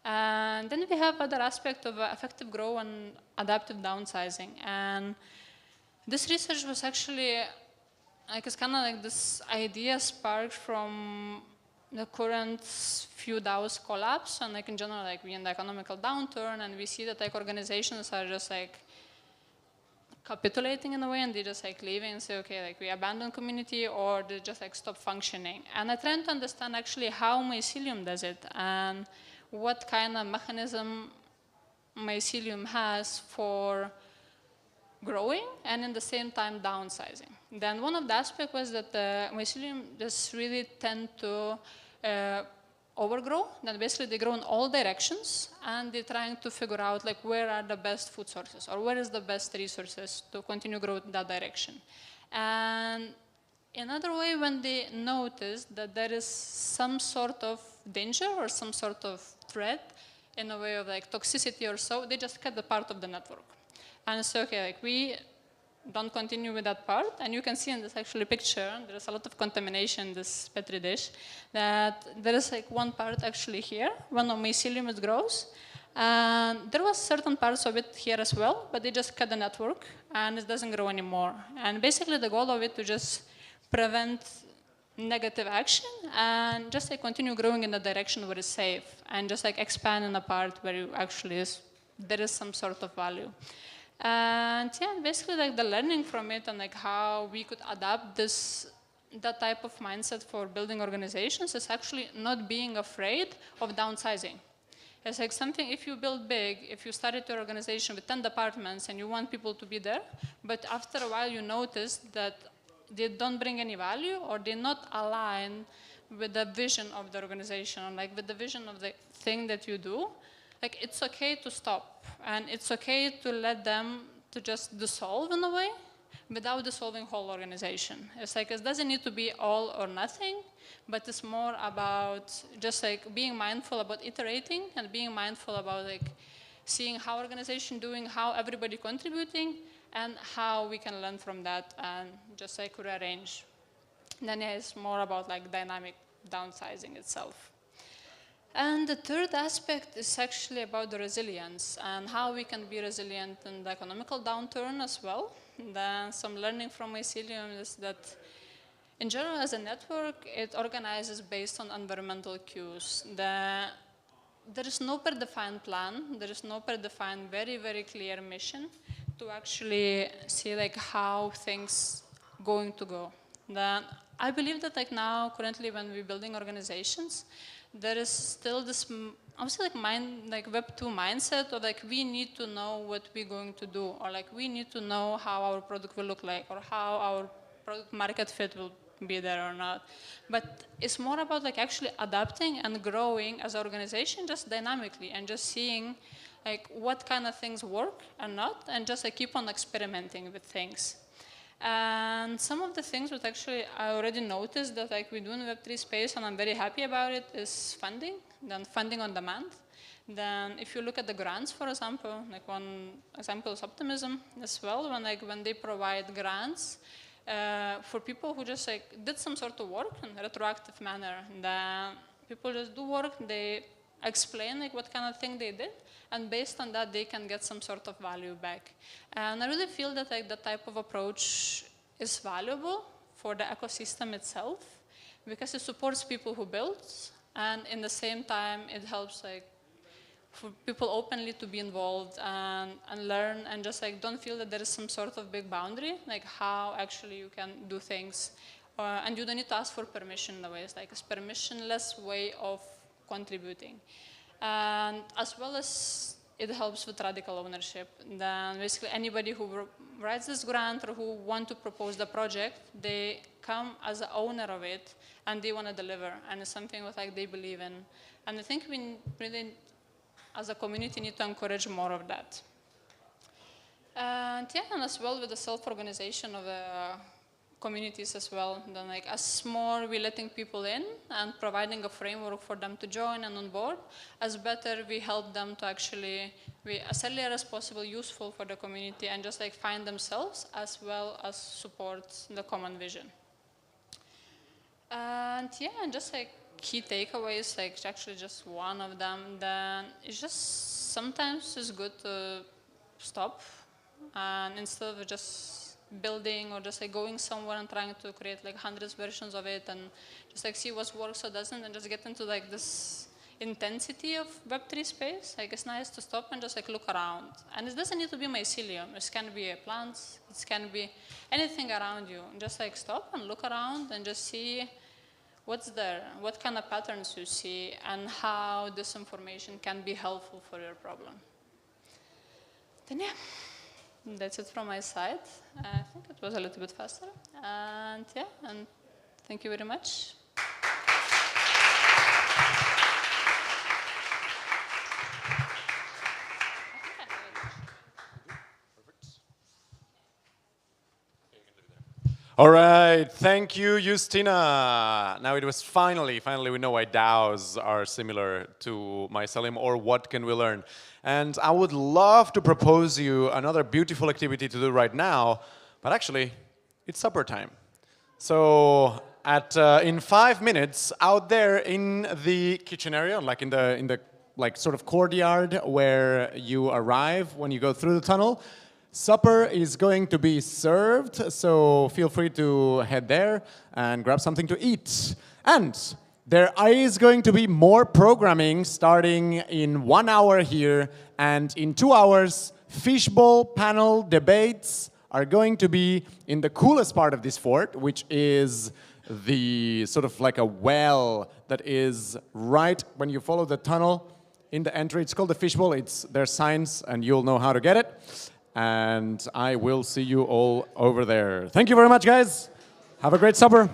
And then we have other aspect of effective growth and adaptive downsizing. And this research was actually like it's kind of like this idea sparked from the current few DAOs collapse, and like in general, like we're in the economical downturn, and we see that like organizations are just like capitulating in a way, and they just like leaving and say, okay, like we abandon community, or they just like stop functioning. And I try to understand actually how mycelium does it and what kind of mechanism mycelium has for growing and in the same time downsizing. Then one of the aspects was that mycelium just really tend to overgrow. Then basically they grow in all directions, and they're trying to figure out like where are the best food sources or where is the best resources to continue growth in that direction. And another way, when they notice that there is some sort of danger or some sort of threat in a way of like toxicity or so, they just cut the part of the network. And so, okay, like we don't continue with that part. And you can see in this actually picture, there's a lot of contamination in this Petri dish, that there is like one part actually here, one of mycelium it grows. And there was certain parts of it here as well, but they just cut the network and it doesn't grow anymore. And basically the goal of it to just prevent negative action and just like continue growing in the direction where it's safe and just like expand in a part where you actually there is some sort of value. And yeah, basically like the learning from it and like how we could adapt that type of mindset for building organizations is actually not being afraid of downsizing. It's like something, if you build big, if you started your organization with 10 departments and you want people to be there, but after a while you notice that they don't bring any value or they're not aligned with the vision of the organization, or like with the vision of the thing that you do, like it's okay to stop and it's okay to let them to just dissolve in a way without dissolving whole organization. It's like it doesn't need to be all or nothing, but it's more about just like being mindful about iterating and being mindful about like seeing how organization doing, how everybody contributing, and how we can learn from that and just like rearrange. Then yeah, it's more about like dynamic downsizing itself. And the third aspect is actually about the resilience and how we can be resilient in the economical downturn as well. Then some learning from Mycelium is that in general as a network, it organizes based on environmental cues. There is no predefined plan, there is no predefined very, very clear mission to actually see like how things going to go. Then I believe that like now, currently when we're building organizations, there is still this, obviously like Web 2 mindset of like we need to know what we're going to do, or like we need to know how our product will look like, or how our product market fit will be there or not. But it's more about like actually adapting and growing as an organization just dynamically and just seeing like what kind of things work and not, and just like keep on experimenting with things. And some of the things that actually I already noticed that like we do in the Web3 space, and I'm very happy about it, is funding, then funding on demand. Then if you look at the grants, for example, like one example is Optimism as well, when they provide grants for people who just like did some sort of work in a retroactive manner. Then people just do work, they explain like what kind of thing they did, and based on that they can get some sort of value back. And I really feel that like that type of approach is valuable for the ecosystem itself because it supports people who build, and in the same time it helps like for people openly to be involved and learn and just like don't feel that there is some sort of big boundary like how actually you can do things, and you don't need to ask for permission in a way. It's like a permissionless way of contributing. And as well as it helps with radical ownership. Then basically anybody who writes this grant or who want to propose the project, they come as an owner of it and they want to deliver, and it's something that like they believe in. And I think we really, as a community, need to encourage more of that. And yeah, and as well with the self-organization of the communities as well. Then like as more we're letting people in and providing a framework for them to join and on board, as better we help them to actually be as early as possible useful for the community and just like find themselves as well as support the common vision. And yeah, and just like key takeaways, like actually just one of them, then it's just sometimes it's good to stop and instead of just building or just like going somewhere and trying to create like hundreds versions of it and just like see what works or doesn't and just get into like this intensity of Web3 space. Like it's nice to stop and just like look around. And it doesn't need to be mycelium. It can be plants. It can be anything around you. And just like stop and look around and just see what's there, what kind of patterns you see, and how this information can be helpful for your problem. Then yeah. That's it from my side. I think it was a little bit faster. And yeah, and thank you very much. All right, thank you, Justina. Now it was finally we know why DAOs are similar to mycelium, or what can we learn. And I would love to propose you another beautiful activity to do right now, but actually, it's supper time. So in 5 minutes, out there in the kitchen area, like in the like sort of courtyard where you arrive when you go through the tunnel, supper is going to be served, so feel free to head there and grab something to eat. And there is going to be more programming starting in 1 hour here, and in 2 hours, fishbowl panel debates are going to be in the coolest part of this fort, which is the sort of like a well that is right when you follow the tunnel in the entry. It's called the fishbowl. There's signs, and you'll know how to get it. And I will see you all over there. Thank you very much, guys. Have a great supper.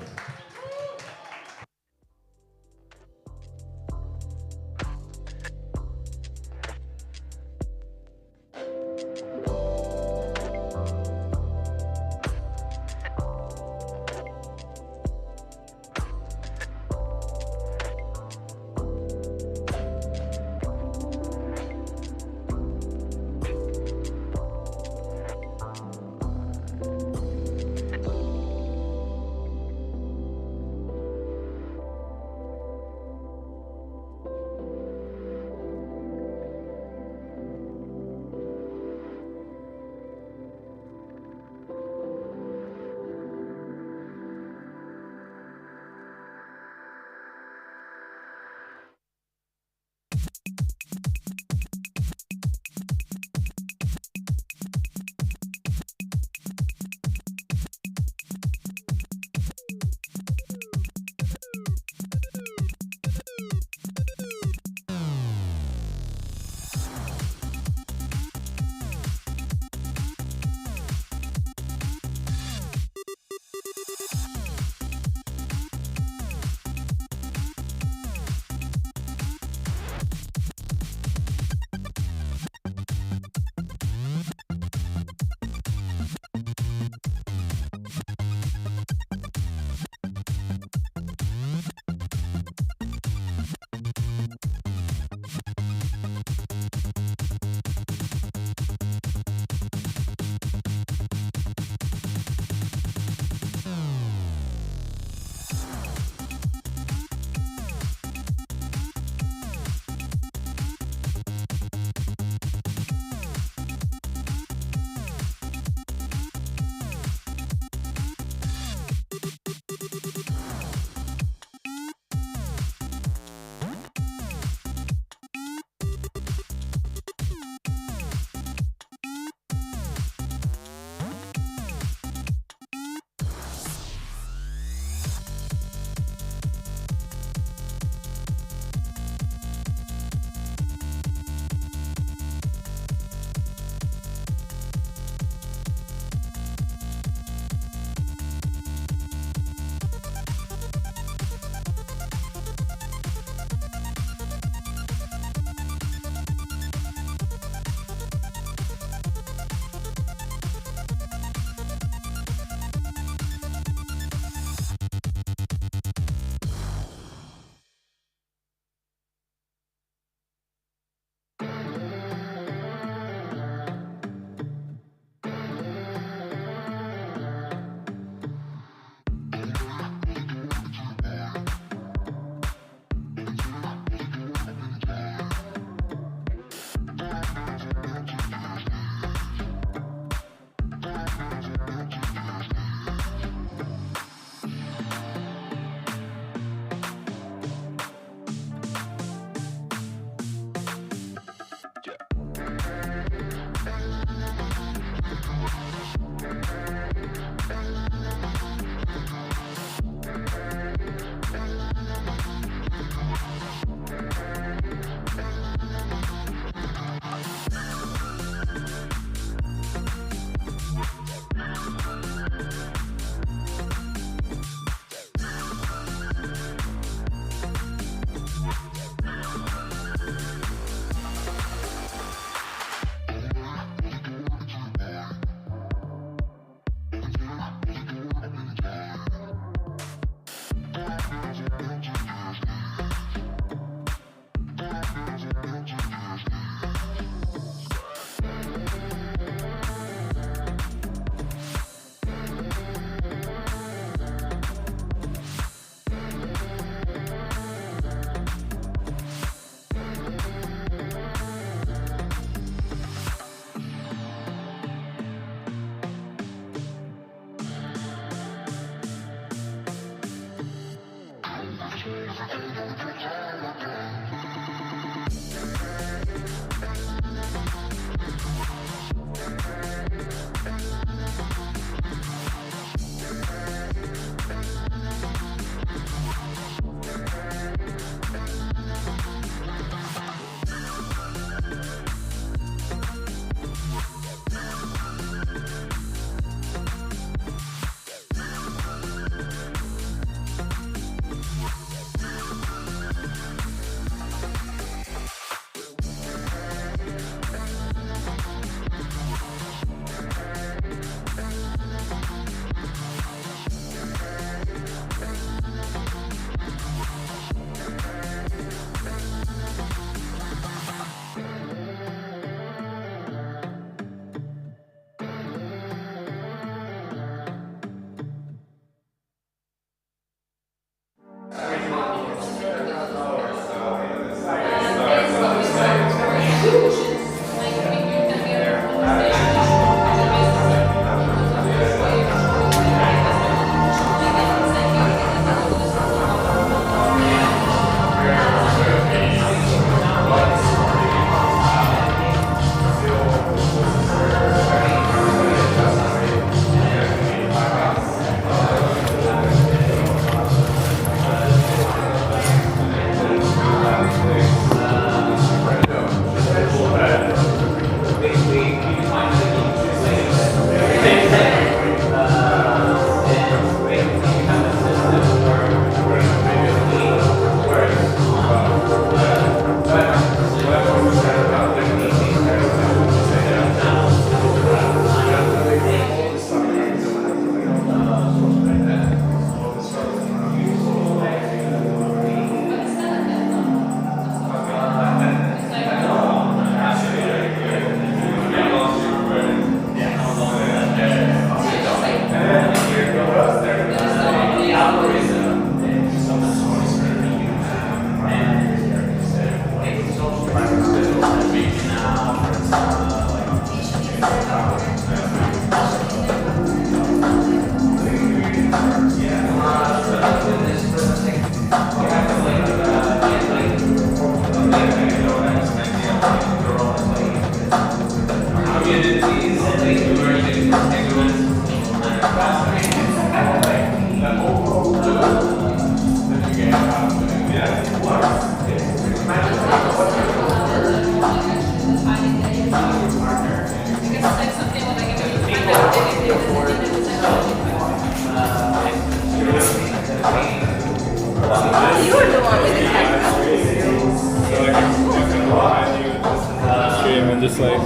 And just like,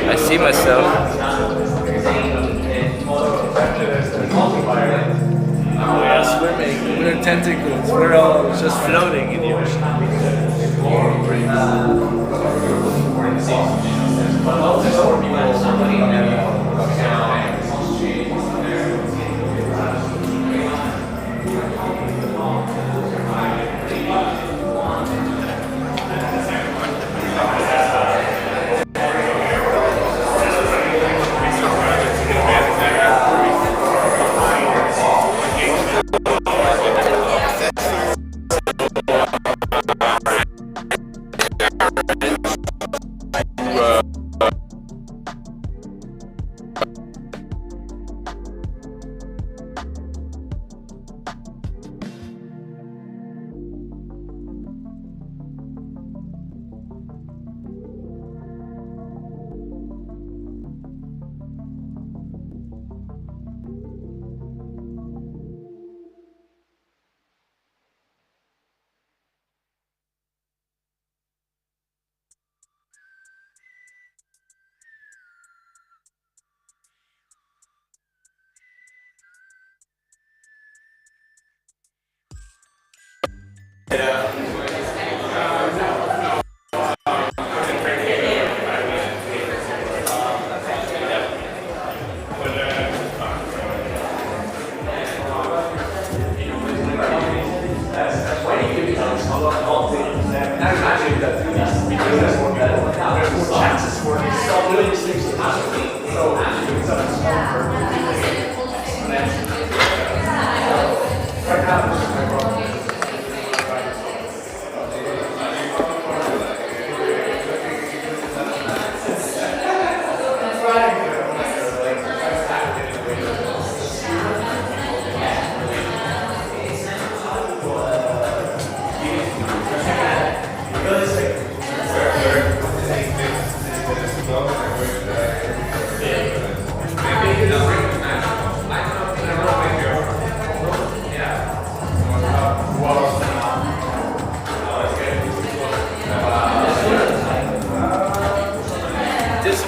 I see myself. we are swimming, we're tentacles, we're all just floating in the ocean.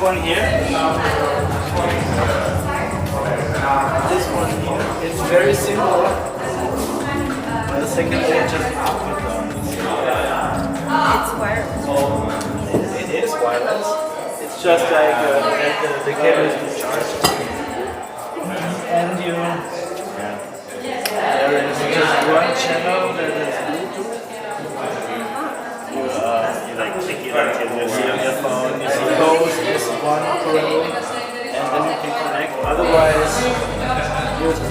one here. This one here. It's very simple. The second one just It's wireless. It is wireless. It's just like the cable is discharged. And you there is just one channel that is Bluetooth. You like click it until you see on your phone. You see pose is one code, and then you can connect. Otherwise, you just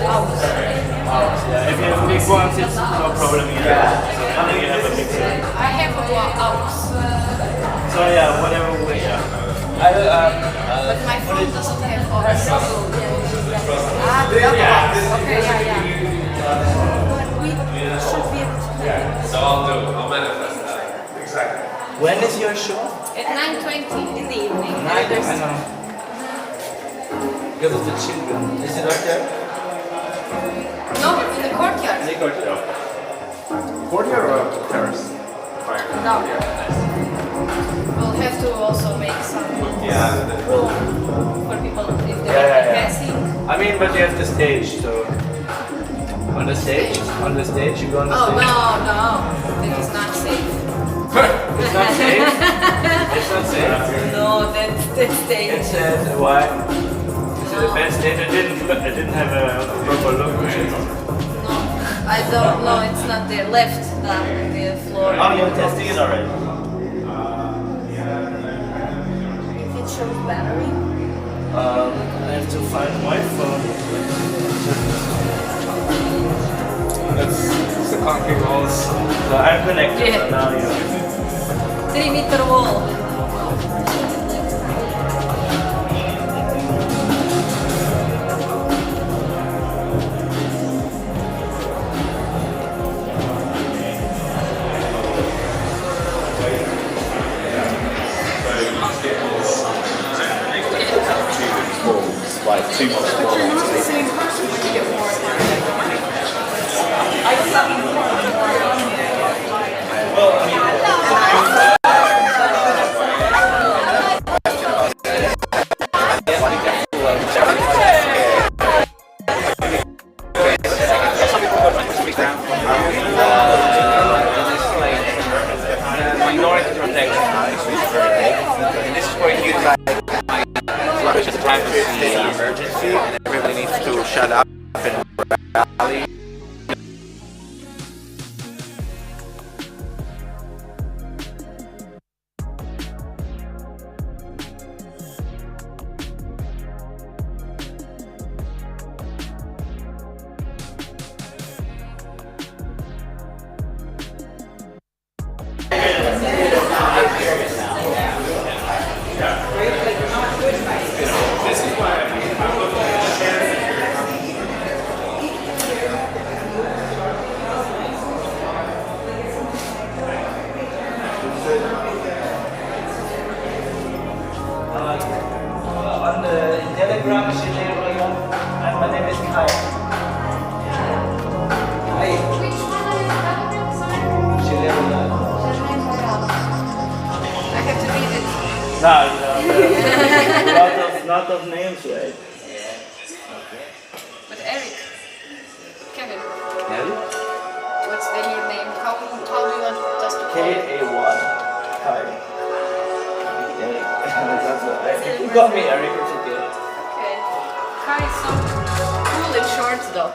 mouse. Yeah, if you have big ones, it's no problem either. So now you have a mixer. I have a aux. So yeah, whatever way. Yeah. But my phone doesn't have aux. The other ones. Okay, yeah. We should be able to play. So I'll manifest that. Exactly. When is your show? At 9:20 in the evening. I know. Because of the children. Is it up there? No, in the courtyard. In the courtyard. Courtyard or terrace? No. We'll have to also make some room for people if they're passing. I mean, but you have the stage, so on the stage you're going to Oh, no, it is not safe. That stage. It said why? Is it a bad state? I didn't have a proper look. I don't know, it's not there. Left the floor. Oh, you're testing it already? If it shows battery. I have to find my phone. That's the concrete walls. So I'm connected, Yeah. so now you. 3-meter wall. Like too much. But you're not the same person when you get more money. I thought more Well, I mean, minority protection is very big, and this is where you the privacy emergency, and everybody needs to shut up and rally. on the Telegram, my name is Kaic. Hi. I have to read it. No, lot of names, right? But Eric, Kevin, Eric? what's the your name? How do you want us to call you? K-A-Y. Kaic. You got me, Eric, it's okay. Okay. Kai is so cool and short though.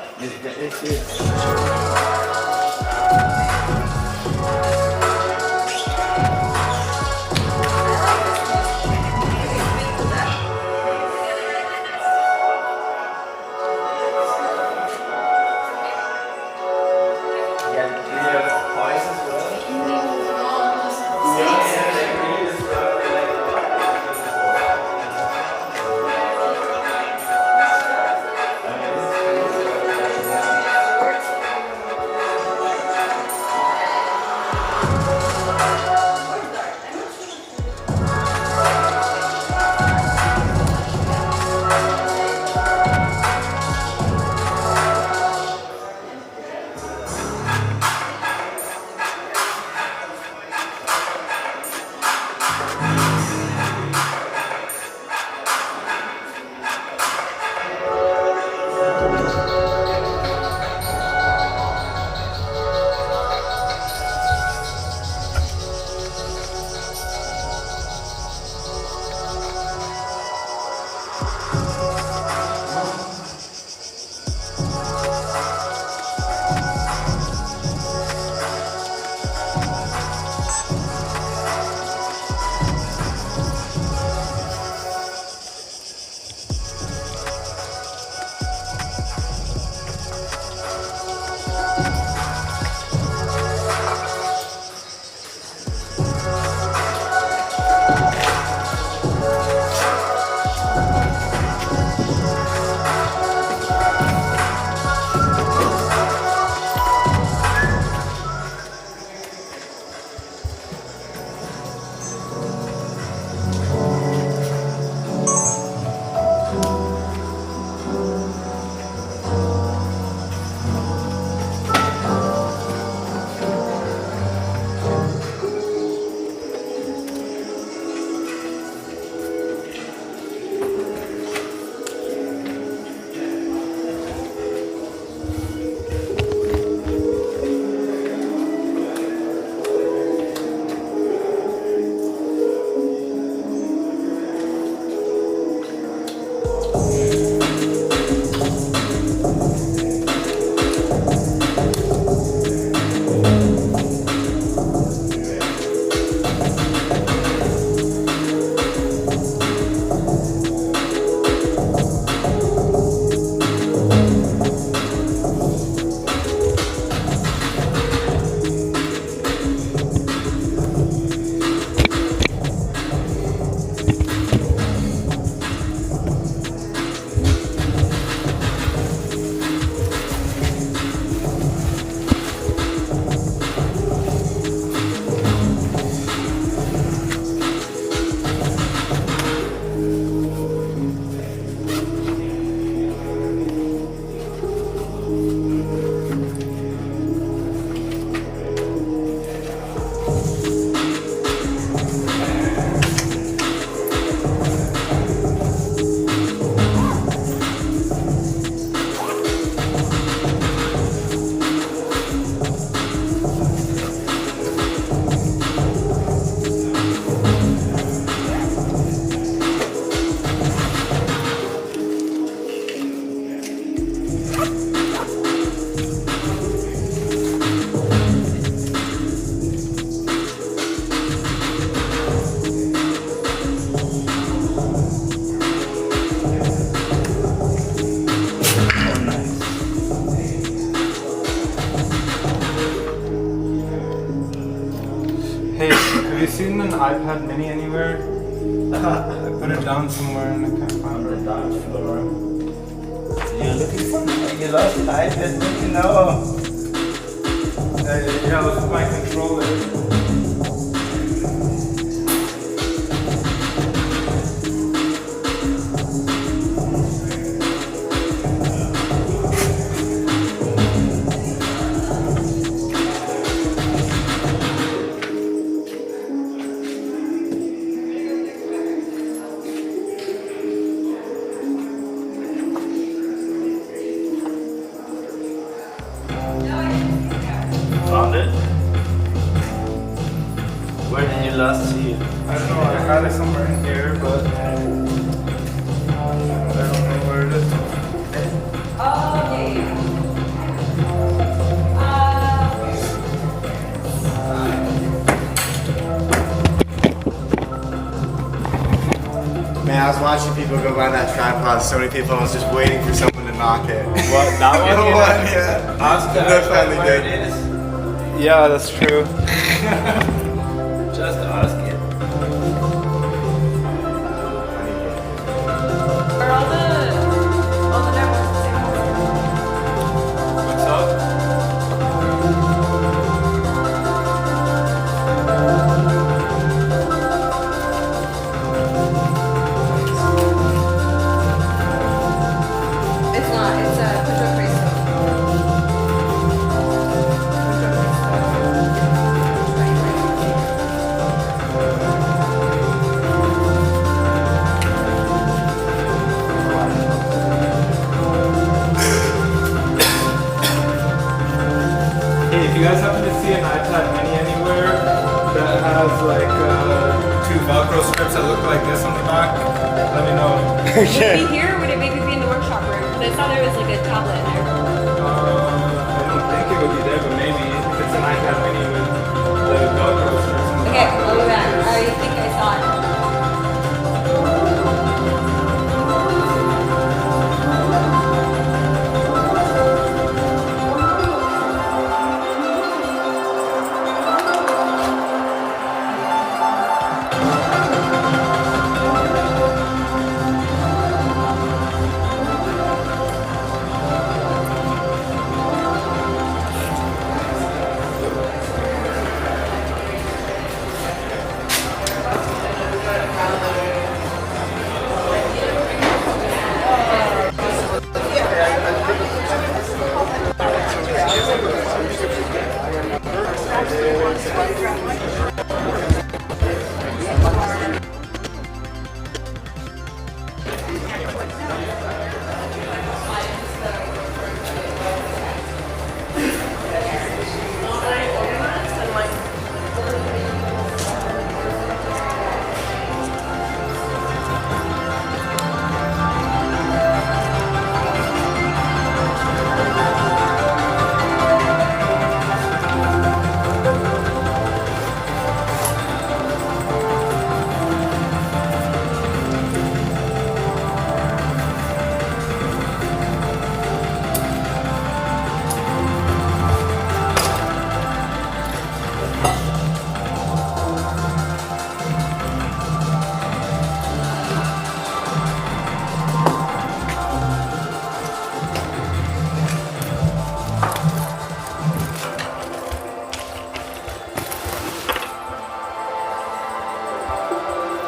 Hey, have you seen an iPad mini anywhere? I put it down somewhere and I can't find it. On the dance floor. You're looking for me? You lost an iPad mini? No. Yeah, I was my controller. Found it? Where did you last see it? I don't know, I had it somewhere in here, but I don't know where it is. Man, I was watching people go by that tripod, so many people, I was just waiting for someone to knock it. What, that one? The one, yeah. Ask the That's finally where good. it is. Yeah, that's true. Just ask it. Are all the networks the same? What's up? It's not. It's Pedro Cristo. Hey, if you guys happen to see an iPad mini anywhere that has like 2 Velcro strips that look like this on the back, let me know. Would it be here or would it maybe be in the workshop room? Because I saw there was like a tablet in there. I don't think it would be there, but maybe if it's an iPad mini with the Velcro strips on the Okay, back. I'll go back. I think I saw it.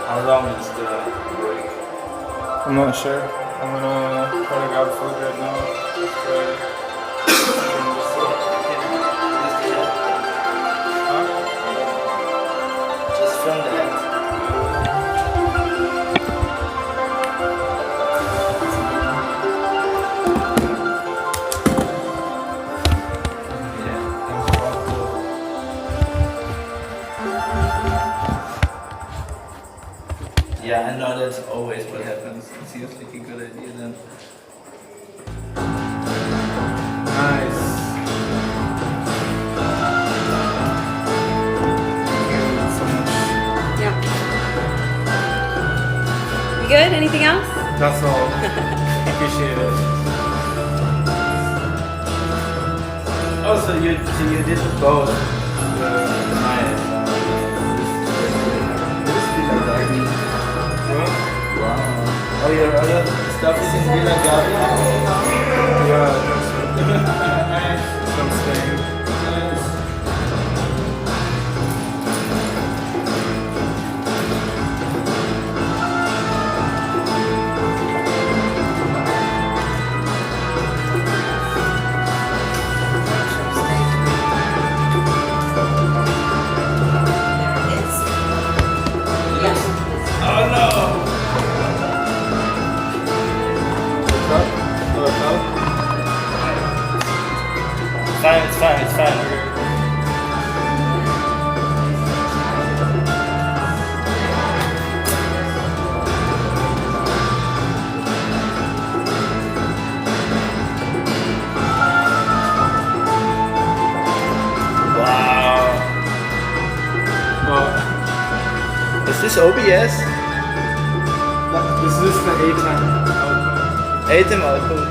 How long is the break? I'm not sure. I'm gonna try to grab food right now. Just film that. Yeah, I know that's always what happens. It seems like a good idea then. Nice. Yeah. You good? Anything else? That's all. Appreciate it. Oh, so you did both. Nice. Oh, your other stuff is in Villa Gavia? Yeah. Some stain. It's fine, it's fine. Wow. Well, is this OBS? This is the ATEM output. ATEM output?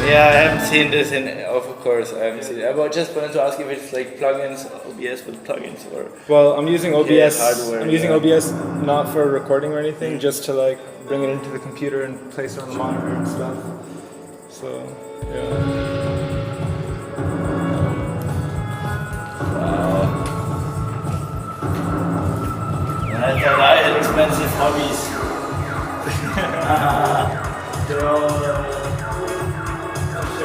Yeah, I haven't seen this of course, I haven't seen it. I just wanted to ask if it's like plugins, OBS with plugins or... Well, I'm using OBS. hardware, I'm using OBS not for recording or anything, just to like bring it into the computer and place it on the monitor and stuff. So, yeah. Wow. I thought I had expensive hobbies. They're all,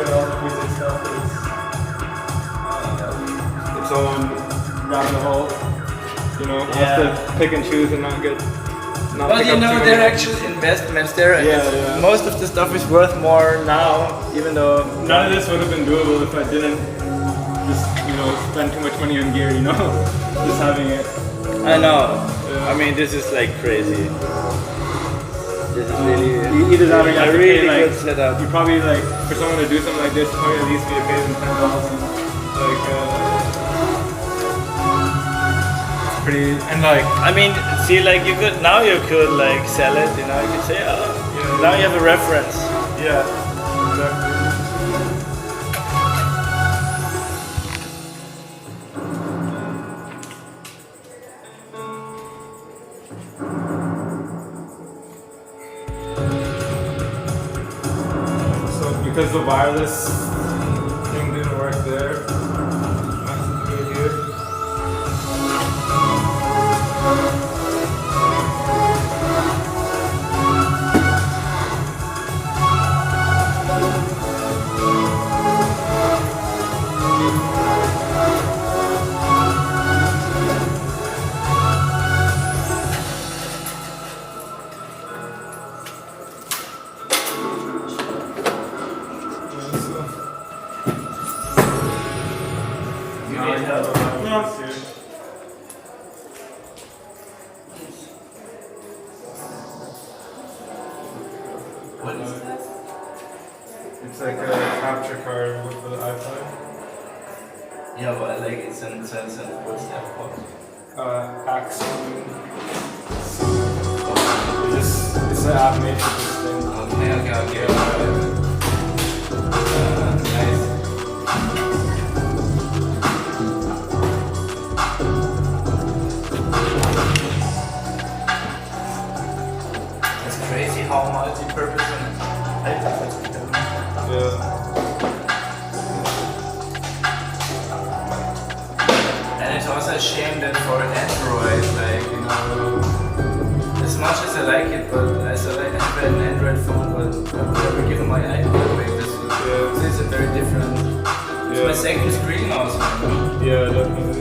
all the music stuff is its own rabbit hole. You know, Yeah. have to pick and choose and not get. Not Well, pick you up know, too they're many. actual investments. They're Yeah. Most of the stuff is worth more now, even though None of this would have been doable if I didn't just, spend too much money on gear. Just having it. I know. Yeah. I mean, this is like crazy. This is really Either that or you have a to really pay, good setup. You probably for someone to do something like this, you probably at least be paid them $10,000. It's pretty and I mean, see, you could sell it. You could say, now you have a reference. Yeah, exactly. Because the wireless thing didn't work there, might have to do it here. What is that? It's like a capture card for the iPod. Yeah, but it's in what's that called? Axon. It's an app made for this thing. Okay. Nice. It's crazy how multi-purpose and iPad has become. Yeah. And it's also a shame that for Android, as much as I like it, but as I have an Android phone, but I've never given my iPad away. This is a very different. It's my second screen also. Yeah, definitely.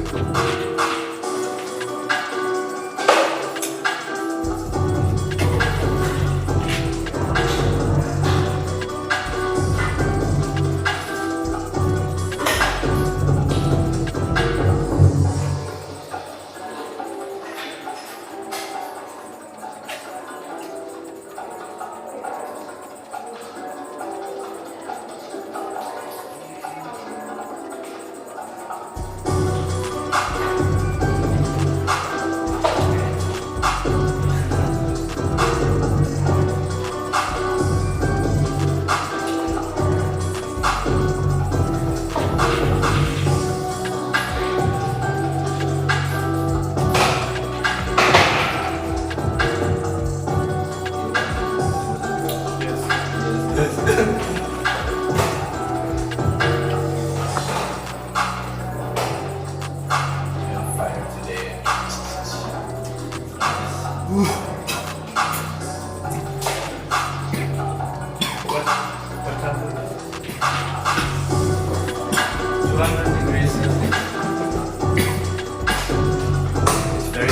Very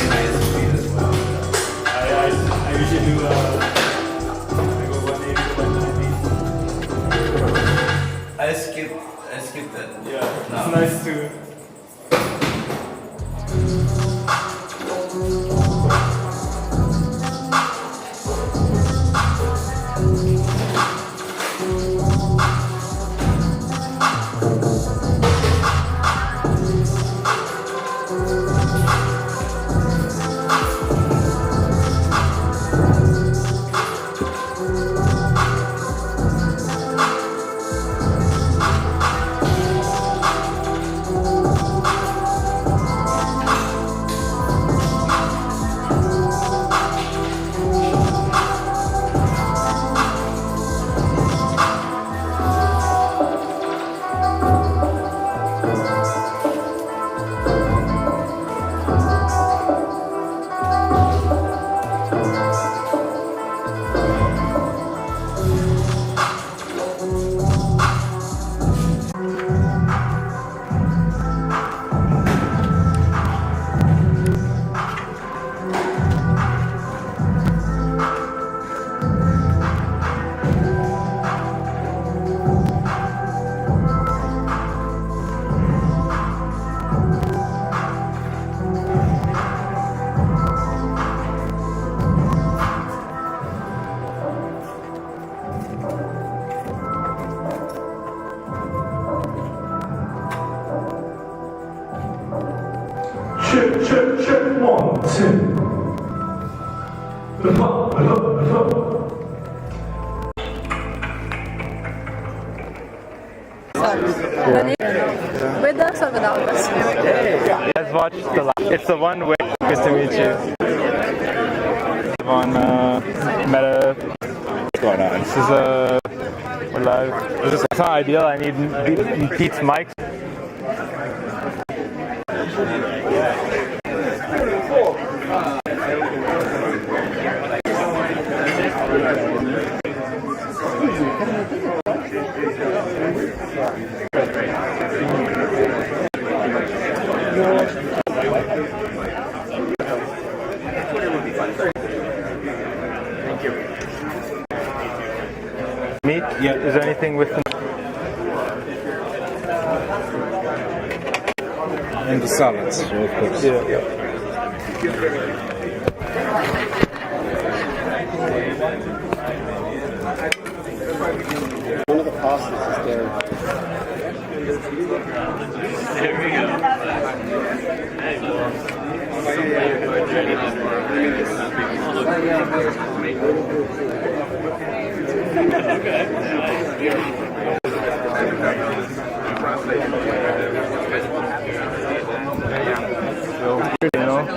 nice to read as well. I usually do I go 180 to 190. I skipped it. Yeah, no. It's nice to. Check, 1, 2. With us or without us? Let's watch the live. It's the one way. Good to meet you. On Meta. What's going on? This is we're live. It's not ideal. I need Pete's mic. Meat? Yeah. Is there anything with the... And the salads, of course. Yeah. One of the pastas is there. There we go.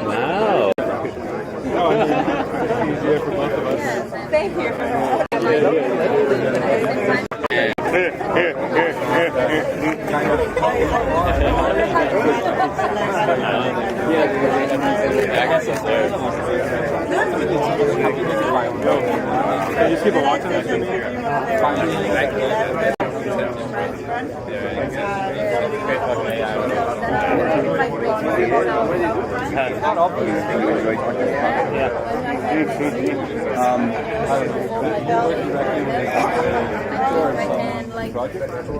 Wow. Easier for both of us. Thank you. Can you just keep a watch on this for me?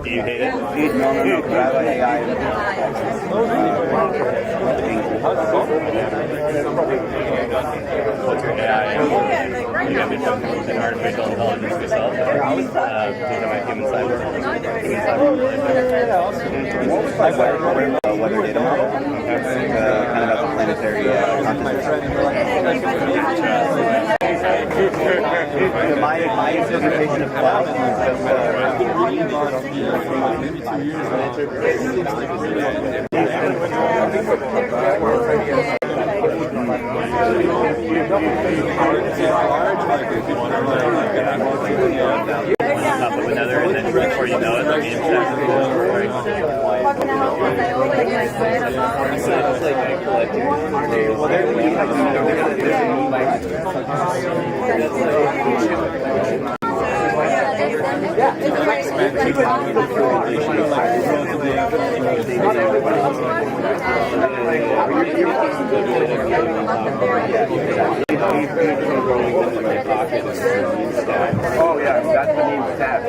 Do you hate it? No, but I like AI. What's your AI? You got me something artificial intelligence myself. These are my human cyber. Weather data model. Kind of a planetary my interpretation of cloud is Top of another together, and then before you know it, the game's Oh yeah, that's the name stat.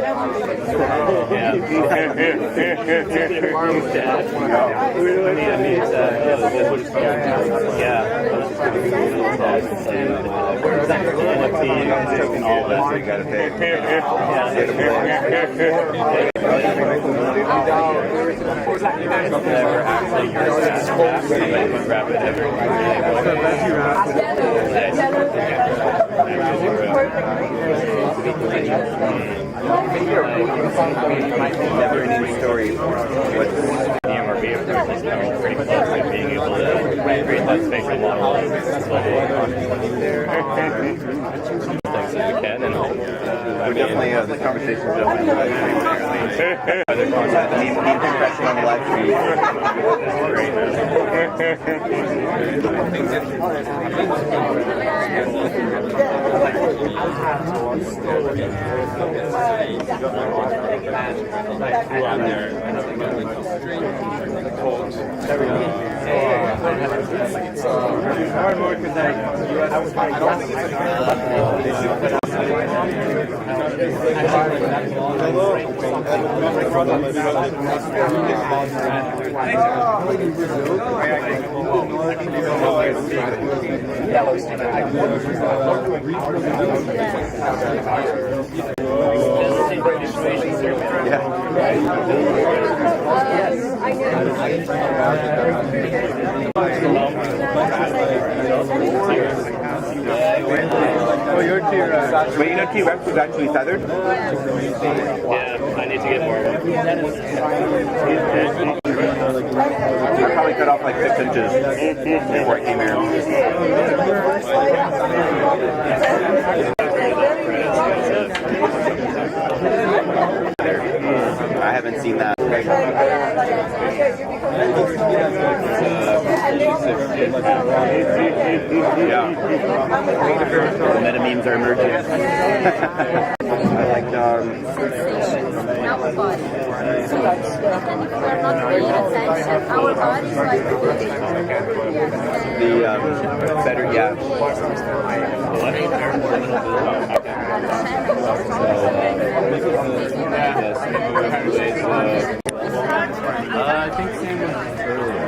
Never ending story. DMRB approach is pretty close to being able to create that spatial model as we can, and We're definitely, the conversation's definitely keep pressing on the live stream. Oh, your tier. Wait, you know T-Rex was actually feathered? yeah, I need to get more of I probably cut off like 6 inches before I came here. I haven't seen that. Yeah. Meta memes are emerging. I like Our body. If we are not paying attention, our bodies like the better, yeah. I think same as earlier.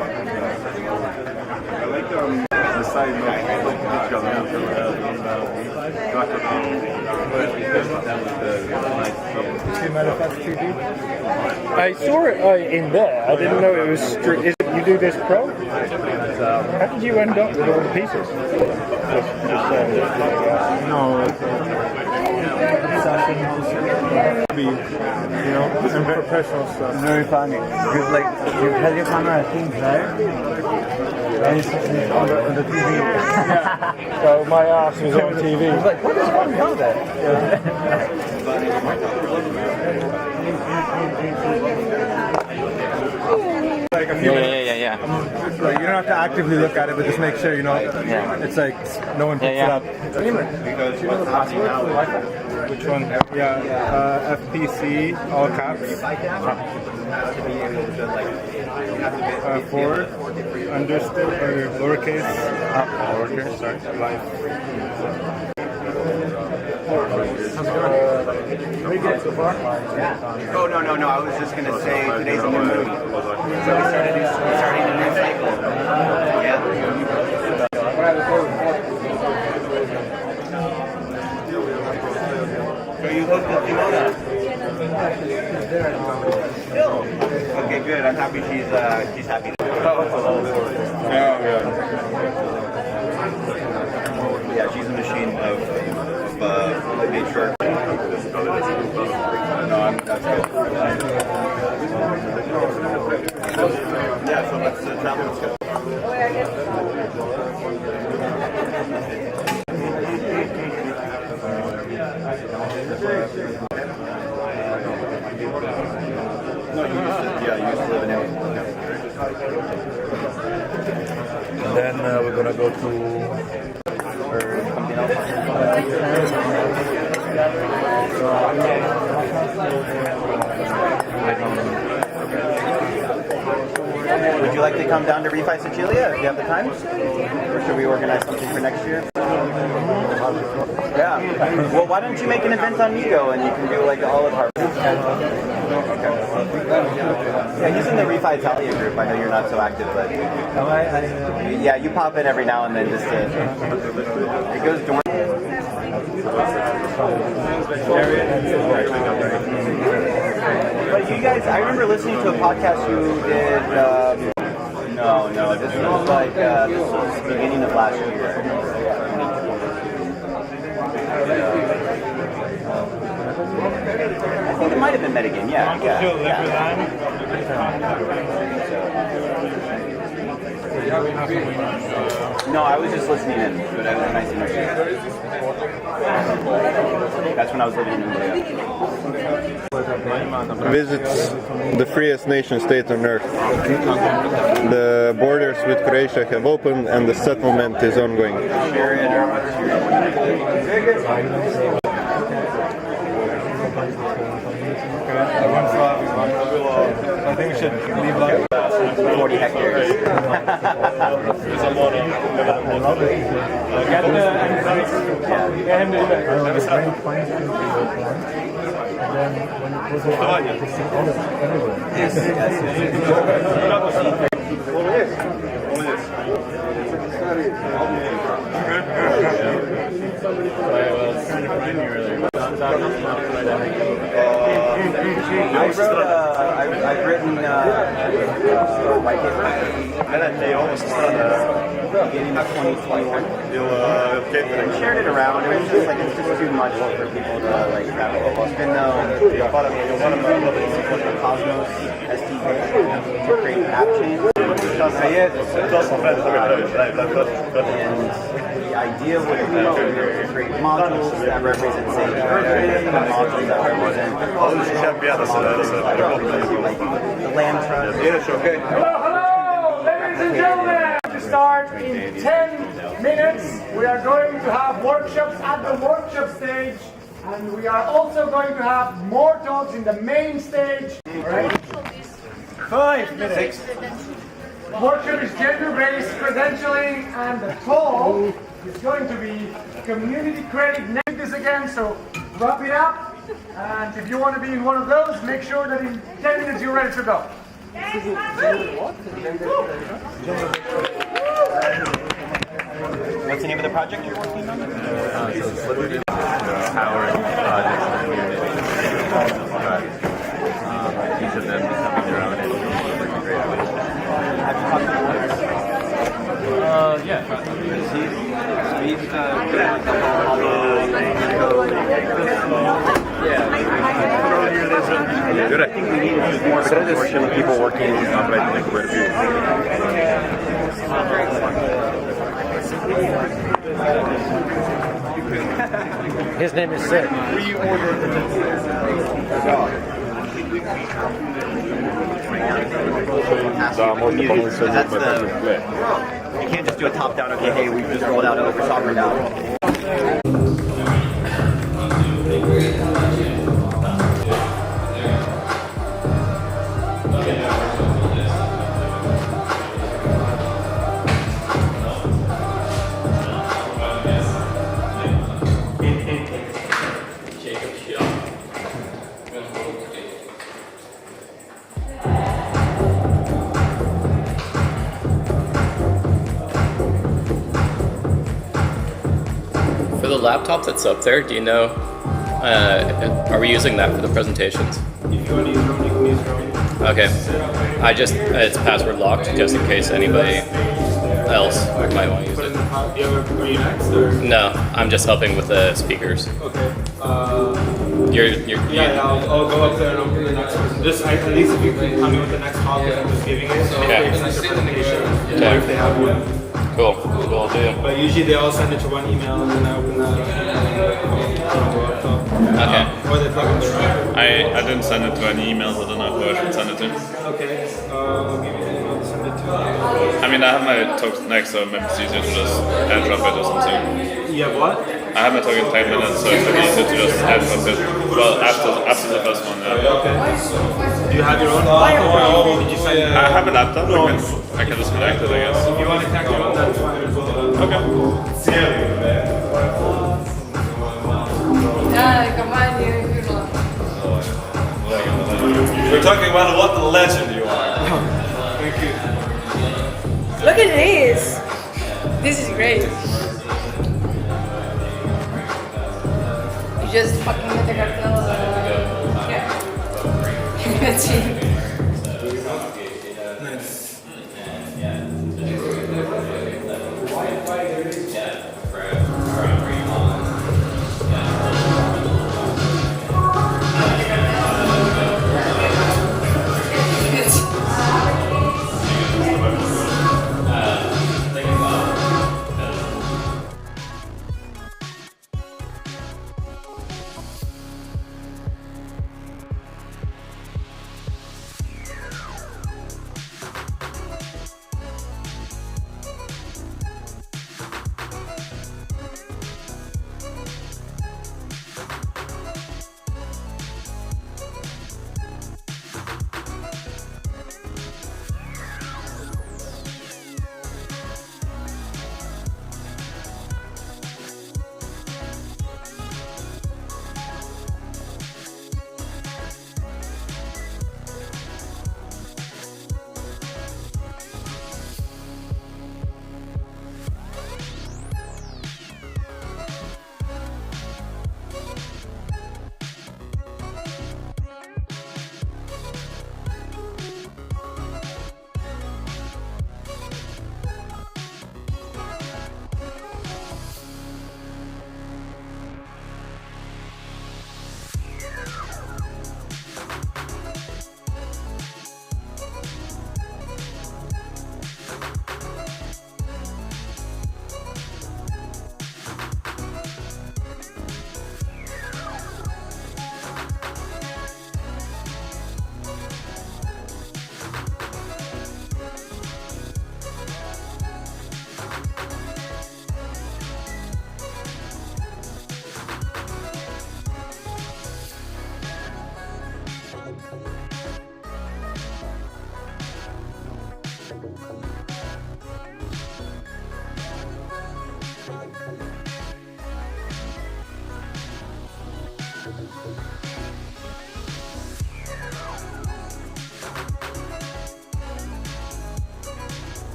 I like the side MetaFest 2D? I saw it in there. I didn't know it was strict. You do this pro? How did you end up with all the pieces? And professional stuff. Very funny. Because like you have your camera things there, and it's on the TV. Yeah. So my ass was on TV. I was like, what is going on there? Like a few minutes. Like, you don't have to actively look at it, but just make sure you know. Yeah. It's like no one picks it up. Because you know the password for the Wi-Fi? Which one? Yeah. FPC, all caps. Forward, underscore, or lowercase. Lowercase, sorry. Live. Oh no! I was just gonna say today's a new movie, so we started a new cycle. Yeah. So you looked at Simona. Okay, good. I'm happy she's happy. Yeah, she's a machine of nature. That's good. Yeah, so let's travel. Let's go. And then we're gonna go to Would you like to come down to Refi Sicilia if you have the time? Or should we organize something for next year? Yeah. Well, why don't you make an event on Nico and you can do like the olive harvest? Yeah, he's in the Refi Italia group. I know you're not so active, but yeah, you pop in every now and then just to. It goes dormant. But you guys, I remember listening to a podcast you did. No, this was like this was beginning of last year. I think it might have been Metagame, yeah. No, I was just listening in, but I was nice to meet you. That's when I was living in India. Visits the freest nation state on earth. The borders with Croatia have opened and the settlement is ongoing. I think we should leave like 40 hectares. I've written white paper beginning of 2021. I shared it around. It was just like it's just too much for people to like grab. Even though the Cosmos SDK to create app chains. And the idea would be to create modules that represent modules that represent like the land trust. Hello, ladies and gentlemen. To start in 10 minutes, we are going to have workshops at the workshop stage, and we are also going to have more talks in the main stage. Right? 5 minutes. Workshop is gender-based credentialing, and the talk is going to be community credit. Name this again, so wrap it up. And if you want to be in one of those, make sure that in 10 minutes you're ready to go. What's the name of the project you're working on? Powering projects in the community. Each of them becoming their own entity. Yeah. Good. I think we need more consortium of people working on His name is Sid. You can't just do a top-down, okay, hey, we just rolled out over sovereign DAO. The laptop that's up there, do you know, are we using that for the presentations? If you want to use Roam, you can use Roam. Okay. It's password locked just in case anybody else might want to use it. Are you next? Or? No, I'm just helping with the speakers. Okay. I'll go up there and open the next person. Just at least if you can come in with the next topic, I'm just giving it. So okay. If it's a presentation, okay. if they have one. Cool. Will do. But usually they all send it to one email and then I open that. Okay. Or they plug in their own. I didn't send it to any emails. I don't know who I should send it to. Okay. I'll give you the email to send it to. I mean, I have my talk next, so maybe it's easier to just airdrop it or something. You have what? I have my talk in 10 minutes, so it's maybe easier to just airdrop it. Well, after the first one, yeah. Do you have your own laptop or did you send it? I have a laptop, I can just connect it, I guess. If you want to connect your own, that's fine as well. Okay. We're talking about what the legend you are. Thank you. Look at this. This is great. You just fucking met the cartel. Yeah. Let's see.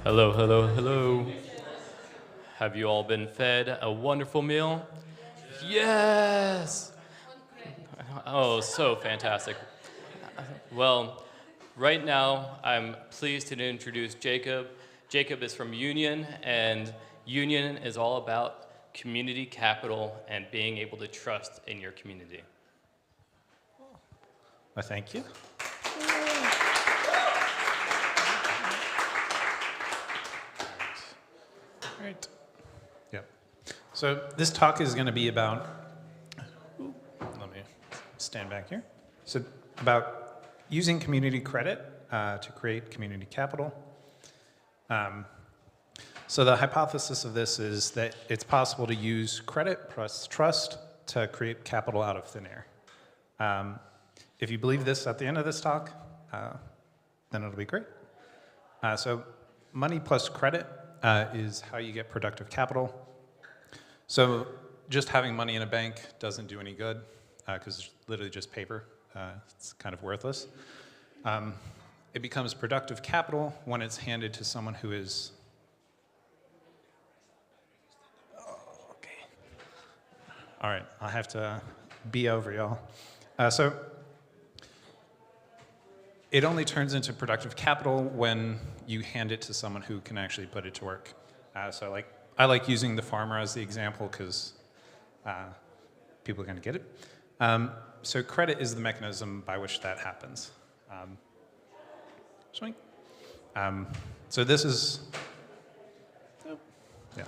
Hello, hello, hello. Have you all been fed a wonderful meal? Yes! Oh, so fantastic. Well, right now I'm pleased to introduce Jacob. Jacob is from Union, and Union is all about community capital and being able to trust in your community. Well, thank you. Right. Yep. So this talk is going to be about stand back here. So about using community credit to create community capital. So the hypothesis of this is that it's possible to use credit plus trust to create capital out of thin air. If you believe this at the end of this talk, then it'll be great. So money plus credit is how you get productive capital. So just having money in a bank doesn't do any good because it's literally just paper. It's kind of worthless. It becomes productive capital when it's handed to someone who is... Okay. All right, I'll have to be over y'all. So it only turns into productive capital when you hand it to someone who can actually put it to work. So I like using the farmer as the example because people are going to get it. So credit is the mechanism by which that happens. Swing. So this is, yeah.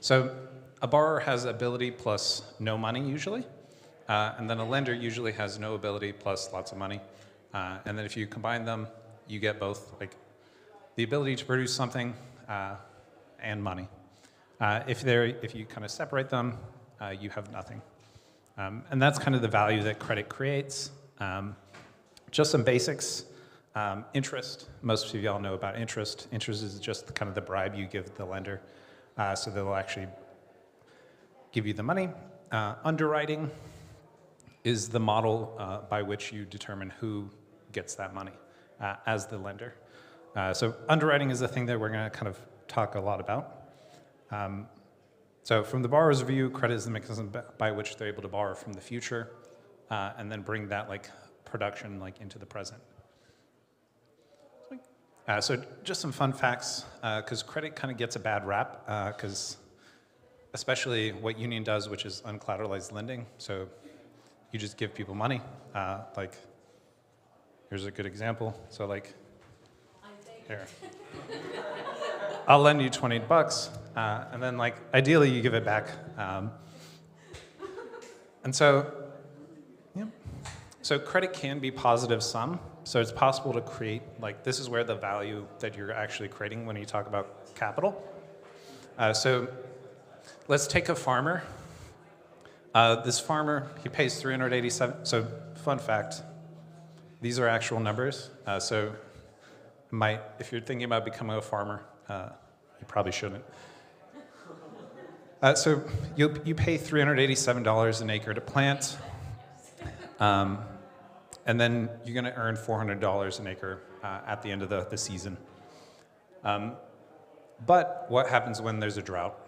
So a borrower has ability plus no money usually, and then a lender usually has no ability plus lots of money. And then if you combine them, you get both, like the ability to produce something and money. If you kind of separate them, you have nothing. And that's kind of the value that credit creates. Just some basics. Interest, most of y'all know about interest. Interest is just kind of the bribe you give the lender. So they'll actually give you the money. Underwriting is the model by which you determine who gets that money as the lender. So underwriting is the thing that we're going to kind of talk a lot about. So from the borrower's view, credit is the mechanism by which they're able to borrow from the future and then bring that production into the present. So just some fun facts, because credit kind of gets a bad rap, because especially what Union does, which is uncollateralized lending. So you just give people money. Here's a good example. So here. I'll lend you $20, and then ideally you give it back. And so, yeah. So credit can be positive sum. So it's possible to create, this is where the value that you're actually creating when you talk about capital. So let's take a farmer. This farmer, he pays $387. So fun fact, these are actual numbers. So if you're thinking about becoming a farmer, you probably shouldn't. So you pay $387 an acre to plant. And then you're going to earn $400 an acre at the end of the season. But what happens when there's a drought?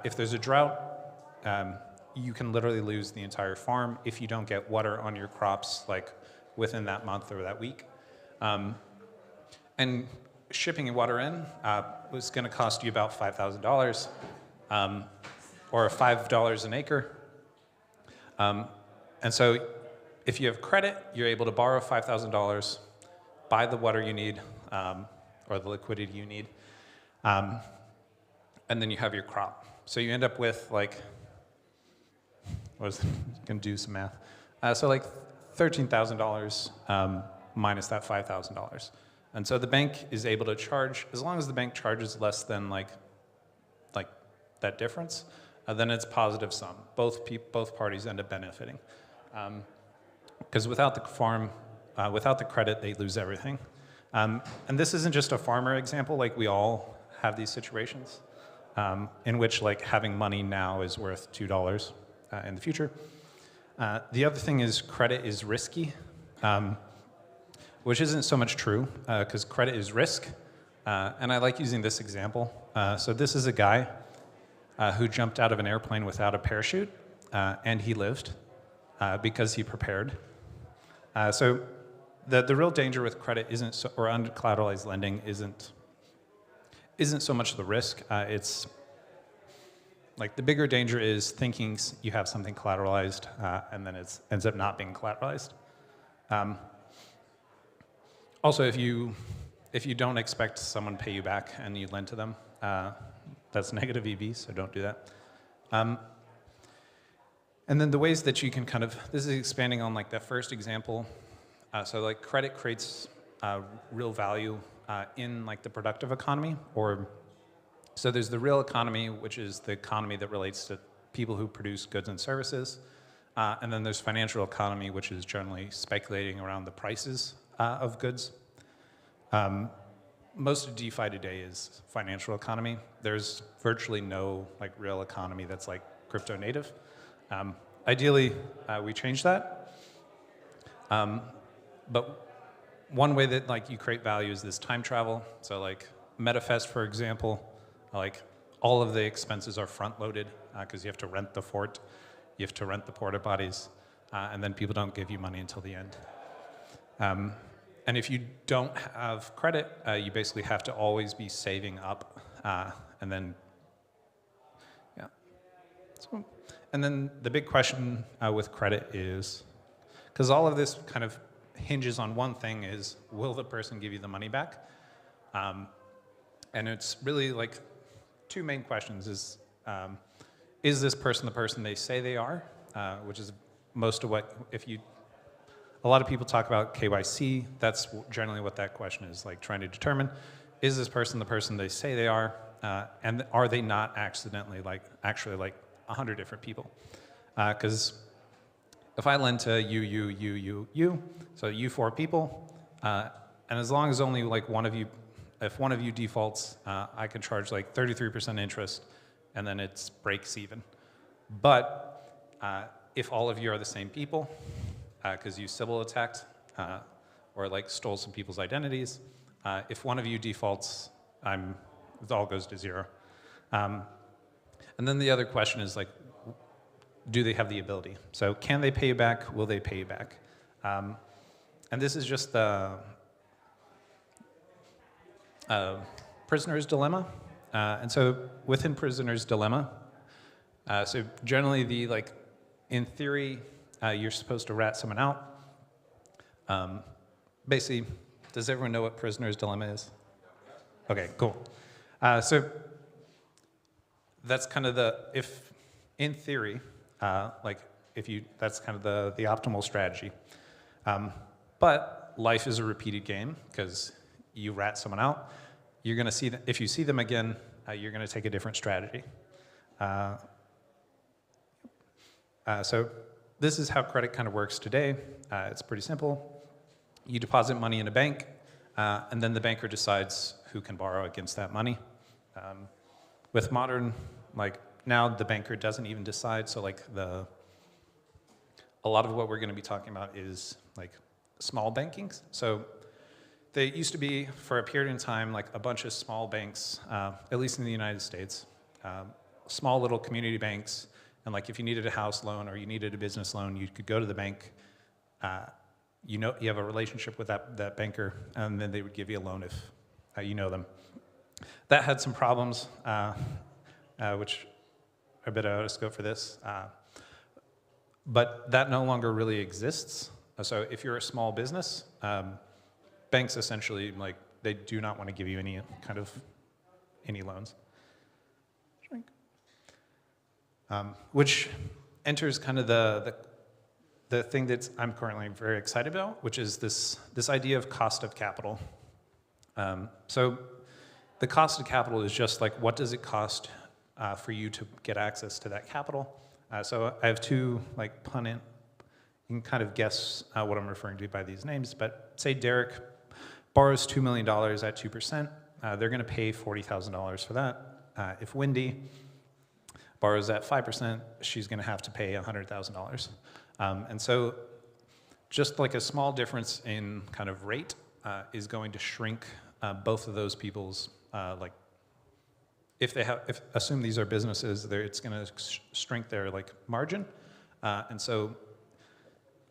If there's a drought, you can literally lose the entire farm if you don't get water on your crops within that month or that week. And shipping water in was going to cost you about $5,000 or $5 an acre. And so if you have credit, you're able to borrow $5,000, buy the water you need, or the liquidity you need, and then you have your crop. So you end up with gonna do some math. So $13,000 minus that $5,000. And so the bank is able to charge, as long as the bank charges less than that difference, then it's positive sum. Both parties end up benefiting. Because without the farm, without the credit, they lose everything. And this isn't just a farmer example, we all have these situations in which having money now is worth $2 in the future. The other thing is credit is risky, which isn't so much true, because credit is risk. And I like using this example. So this is a guy who jumped out of an airplane without a parachute, and he lived because he prepared. So the real danger with credit or uncollateralized lending isn't so much the risk. It's the bigger danger is thinking you have something collateralized and then it ends up not being collateralized. Also, if you don't expect someone to pay you back and you lend to them, that's negative EV, so don't do that. And then the ways that you can kind of, this is expanding on like that first example. So like credit creates real value in like the productive economy, or so there's the real economy, which is the economy that relates to people who produce goods and services. And then there's financial economy, which is generally speculating around the prices of goods. Most of DeFi today is financial economy. There's virtually no like real economy that's like crypto native. Ideally, we change that. But one way that like you create value is this time travel. So like MetaFest, for example, like all of the expenses are front loaded because you have to rent the fort, you have to rent the porta potties, and then people don't give you money until the end. And if you don't have credit, you basically have to always be saving up, and then, yeah. So, and then the big question with credit is, because all of this kind of hinges on one thing is, will the person give you the money back? And it's really like two main questions is this person the person they say they are? Which is most of what, a lot of people talk about KYC, that's generally what that question is, like trying to determine, is this person the person they say they are? And are they not accidentally actually 100 different people? Because if I lend to you, so you 4 people, and as long as only like if one of you defaults, I can charge like 33% interest, and then it breaks even. But if all of you are the same people, because you Sybil attacked or like stole some people's identities, if one of you defaults, it all goes to 0. And then the other question is like, do they have the ability? So can they pay you back? Will they pay you back? And this is just the prisoner's dilemma. And so within prisoner's dilemma, so generally in theory, you're supposed to rat someone out. Basically, does everyone know what prisoner's dilemma is? Okay, cool. So that's kind of in theory, that's kind of the optimal strategy. But life is a repeated game because you rat someone out. You're going to see if you see them again, you're going to take a different strategy. So this is how credit kind of works today. It's pretty simple. You deposit money in a bank, and then the banker decides who can borrow against that money. With modern, now the banker doesn't even decide. So a lot of what we're going to be talking about is small banking. So they used to be, for a period in time, a bunch of small banks, at least in the United States, small little community banks. And if you needed a house loan or you needed a business loan, you could go to the bank. You have a relationship with that banker, and then they would give you a loan if you know them. That had some problems, which are a bit out of scope for this. But that no longer really exists. So if you're a small business, banks essentially, they do not want to give you any loans. Which enters kind of the thing that I'm currently very excited about, which is this idea of cost of capital. So the cost of capital is just what does it cost for you to get access to that capital? So I have two you can kind of guess what I'm referring to by these names, but say Derek borrows $2 million at 2%, they're going to pay $40,000 for that. If Wendy borrows at 5%, she's going to have to pay $100,000. And so just a small difference in kind of rate is going to shrink both of those people's, assume these are businesses, it's going to shrink their margin. And so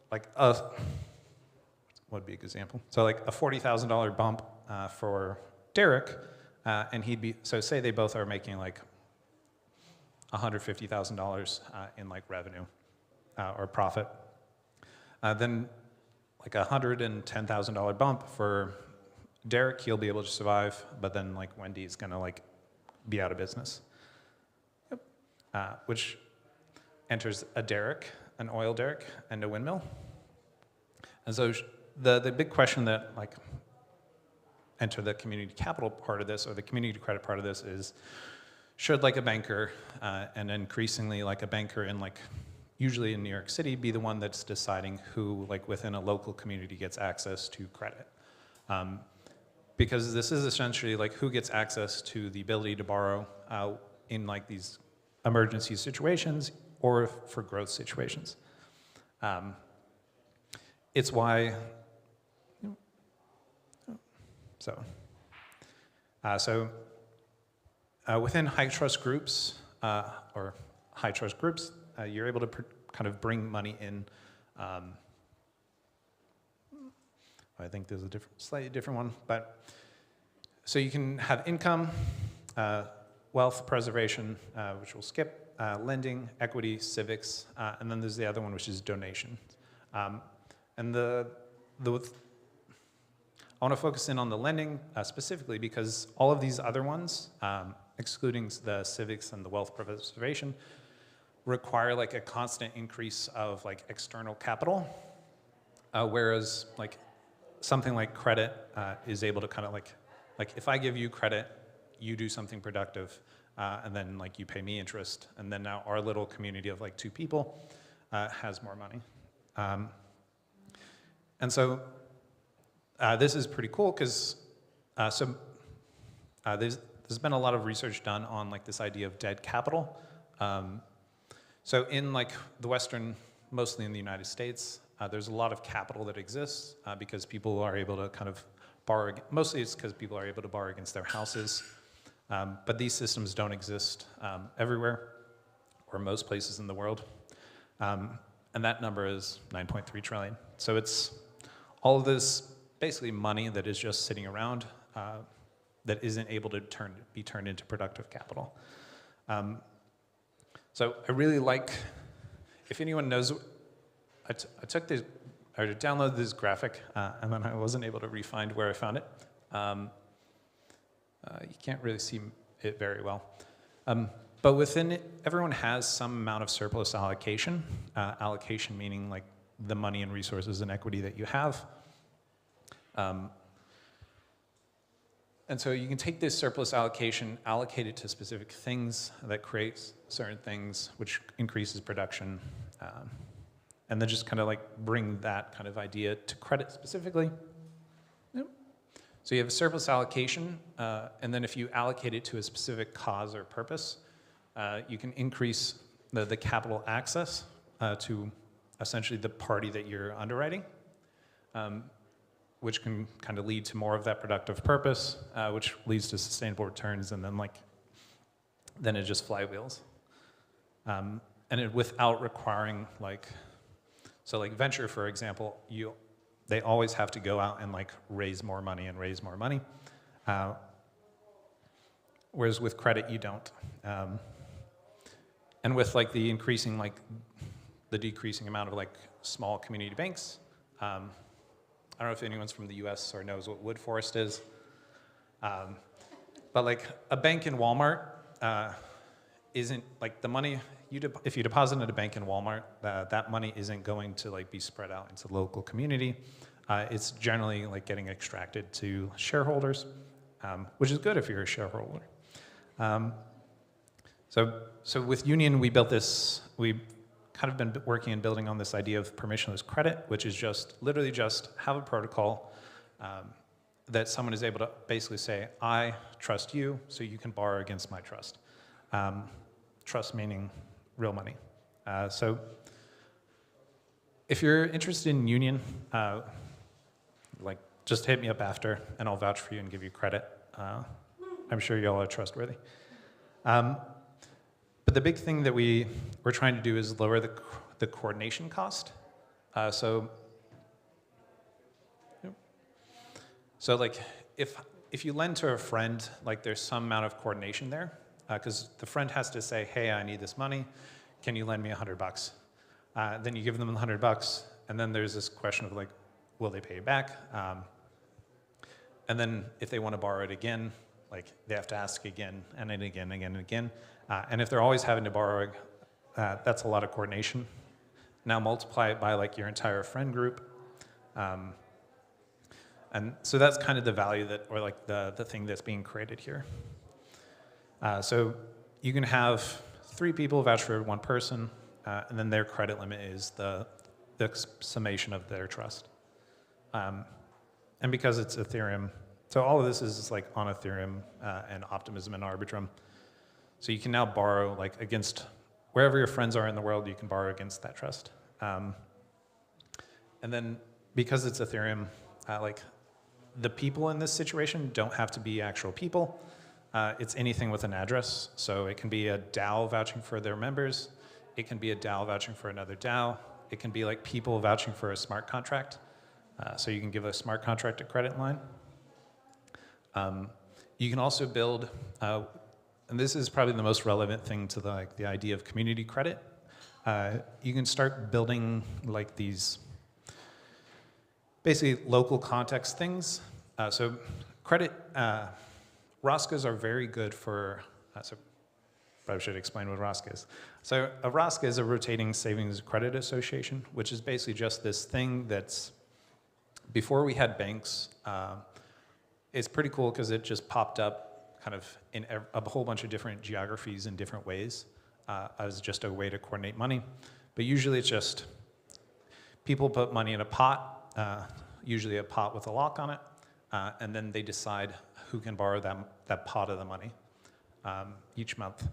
what would be a good example? So a $40,000 bump for Derek, and so say they both are making $150,000 in revenue or profit. Then a $110,000 bump for Derek, he'll be able to survive, but then Wendy's gonna be out of business. Yep. enters a derrick, an oil derrick, and a windmill. And so the big question that like enter the community capital part of this or the community credit part of this is, should like a banker and increasingly like a banker in like usually in New York City be the one that's deciding who like within a local community gets access to credit? Because this is essentially like who gets access to the ability to borrow in like these emergency situations or for growth situations. It's why, within high trust groups, you're able to kind of bring money in. I think there's a slightly different one, but so you can have income, wealth preservation, which we'll skip, lending, equity, civics, and then there's the other one, which is donation. And I want to focus in on the lending specifically because all of these other ones, excluding the civics and the wealth preservation, require like a constant increase of like external capital, whereas like something like credit is able to kind of like if I give you credit, you do something productive, and then like you pay me interest, and then now our little community of like 2 people has more money. And so this is pretty cool because there's been a lot of research done on like this idea of dead capital. So in like the Western, mostly in the United States, there's a lot of capital that exists because people are able to kind of borrow, mostly it's because people are able to borrow against their houses. But these systems don't exist everywhere or most places in the world. And that number is 9.3 trillion. So it's all of this basically money that is just sitting around that isn't able to be turned into productive capital. So I really like, if anyone knows, I took this, or downloaded this graphic, and then I wasn't able to find where I found it. You can't really see it very well. But within it, everyone has some amount of surplus allocation. Allocation meaning like the money and resources and equity that you have. And so you can take this surplus allocation, allocate it to specific things that creates certain things, which increases production, and then just kind of like bring that kind of idea to credit specifically. Yep. So you have a surplus allocation, and then if you allocate it to a specific cause or purpose, you can increase the capital access to essentially the party that you're underwriting, which can kind of lead to more of that productive purpose, which leads to sustainable returns, and then it just flywheels. And without requiring so like venture, for example, they always have to go out and like raise more money and raise more money. Whereas with credit, you don't. And with like the increasing, the decreasing amount of like small community banks, I don't know if anyone's from the US or knows what wood forest is. But like a bank in Walmart isn't like the money, if you deposit at a bank in Walmart, that money isn't going to like be spread out into the local community. It's generally like getting extracted to shareholders, which is good if you're a shareholder. So with Union, we built this, we kind of been working and building on this idea of permissionless credit, which is literally just have a protocol that someone is able to basically say, I trust you, so you can borrow against my trust. Trust meaning real money. So if you're interested in Union, just hit me up after, and I'll vouch for you and give you credit. I'm sure y'all are trustworthy. But the big thing that we're trying to do is lower the coordination cost. So like if you lend to a friend, like there's some amount of coordination there, because the friend has to say, hey, I need this money. Can you lend me $100? Then you give them the $100, and then there's this question of like, will they pay you back? And then if they want to borrow it again, like they have to ask again and then again and again and again. And if they're always having to borrow that's a lot of coordination. Now multiply it by like your entire friend group. And so that's kind of the value that, or like the thing that's being created here. So you can have 3 people vouch for 1 person, and then their credit limit is the summation of their trust. And because it's Ethereum, so all of this is like on Ethereum and Optimism and Arbitrum. So you can now borrow like against wherever your friends are in the world, you can borrow against that trust. And then because it's Ethereum, like the people in this situation don't have to be actual people. It's anything with an address. So it can be a DAO vouching for their members. It can be a DAO vouching for another DAO. It can be like people vouching for a smart contract. So you can give a smart contract a credit line. You can also build, and this is probably the most relevant thing to the idea of community credit. You can start building like these basically local context things. So credit, ROSCAs are very good for, so probably should explain what ROSCA is. So a ROSCA is a rotating savings credit association, which is basically just this thing that's, before we had banks, it's pretty cool because it just popped up kind of in a whole bunch of different geographies in different ways as just a way to coordinate money. But usually it's just people put money in a pot, usually a pot with a lock on it, and then they decide who can borrow that pot of the money each month.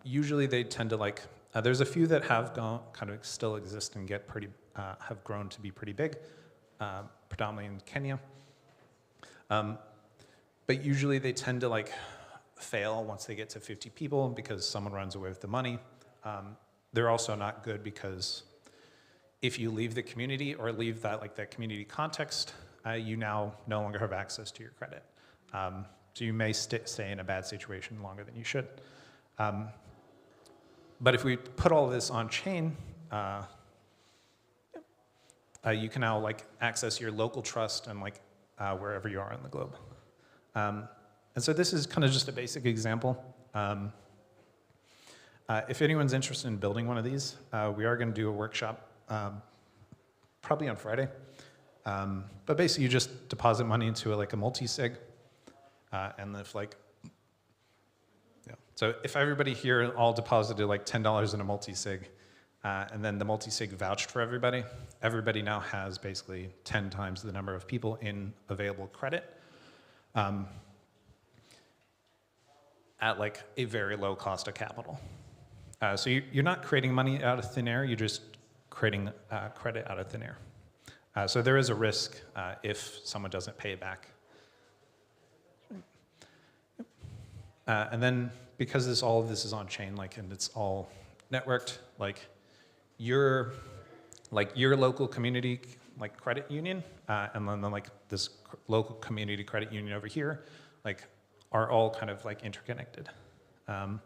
Usually they tend to like, there's a few that have gone, kind of still exist and get pretty, have grown to be pretty big, predominantly in Kenya. But usually they tend to like fail once they get to 50 people because someone runs away with the money. They're also not good because if you leave the community or leave that community context, you now no longer have access to your credit. So you may stay in a bad situation longer than you should. But if we put all of this on chain, you can now like access your local trust and like wherever you are on the globe. And so this is kind of just a basic example. If anyone's interested in building one of these, we are going to do a workshop probably on Friday. But basically you just deposit money into like a multi-sig. And if like, yeah. So if everybody here all deposited like $10 in a multi-sig, and then the multi-sig vouched for everybody, everybody now has basically 10 times the number of people in available credit at like a very low cost of capital. So you're not creating money out of thin air, you're just creating credit out of thin air. So there is a risk if someone doesn't pay it back. And then because all of this is on chain, like, and it's all networked, like your local community like credit union, and then like this local community credit union over here, like are all kind of like interconnected. And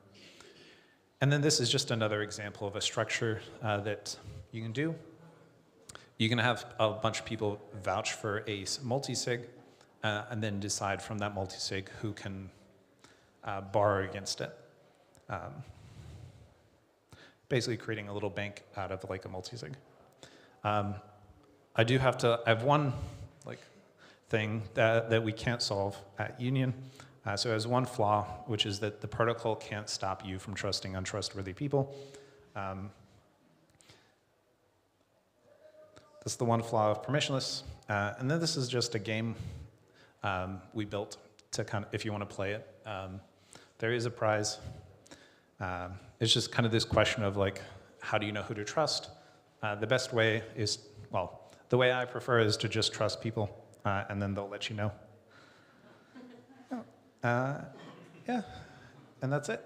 then this is just another example of a structure that you can do. You can have a bunch of people vouch for a multi-sig, and then decide from that multi-sig who can borrow against it. Basically creating a little bank out of like a multi-sig. I have one like thing that we can't solve at Union. So it has one flaw, which is that the protocol can't stop you from trusting untrustworthy people. That's the one flaw of permissionless. And then this is just a game we built to kind of, if you want to play it. There is a prize. It's just kind of this question of like, how do you know who to trust? The best way is, well, the way I prefer is to just trust people, and then they'll let you know. Yeah, and that's it.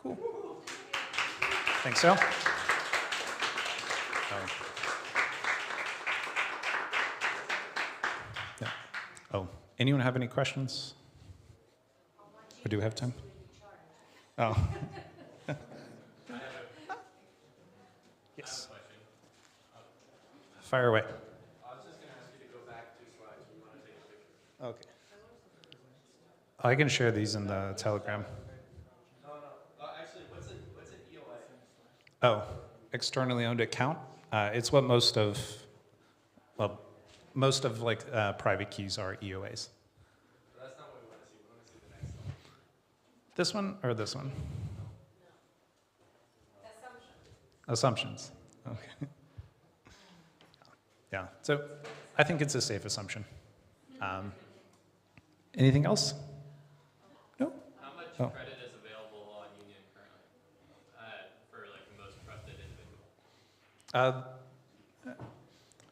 Cool. Thanks, Sal. Yeah. Oh, anyone have any questions? Or do we have time? Oh. Yes. Fire away. I was just going to ask you to go back 2 slides. We want to take a picture. Okay. I can share these in the Telegram. No, I Oh, externally owned account. It's what most of like private keys are EOAs. That's not what we want to see. We want to see the next one. This one or this one? Assumptions. Assumptions. Okay. Yeah. So I think it's a safe assumption. Anything else? No. How much credit is available on Union currently for like the most trusted individual?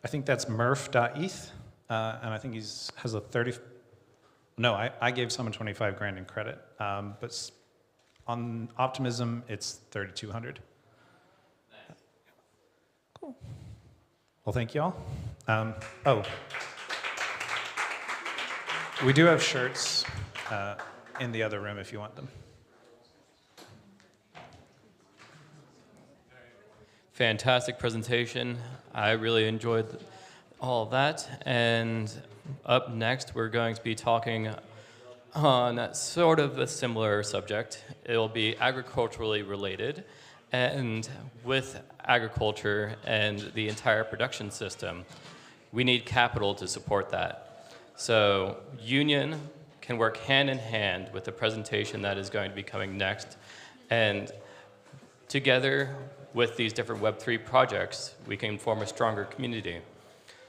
I think that's murph.eth, and I think has a 30. No, I gave someone 25 grand in credit, but on Optimism it's 3,200. Nice. Cool. Well, thank you all. We do have shirts in the other room if you want them. Fantastic presentation. I really enjoyed all of that. And up next, we're going to be talking on sort of a similar subject. It will be agriculturally related. And with agriculture and the entire production system, we need capital to support that. So Union can work hand in hand with the presentation that is going to be coming next. And together with these different Web3 projects, we can form a stronger community.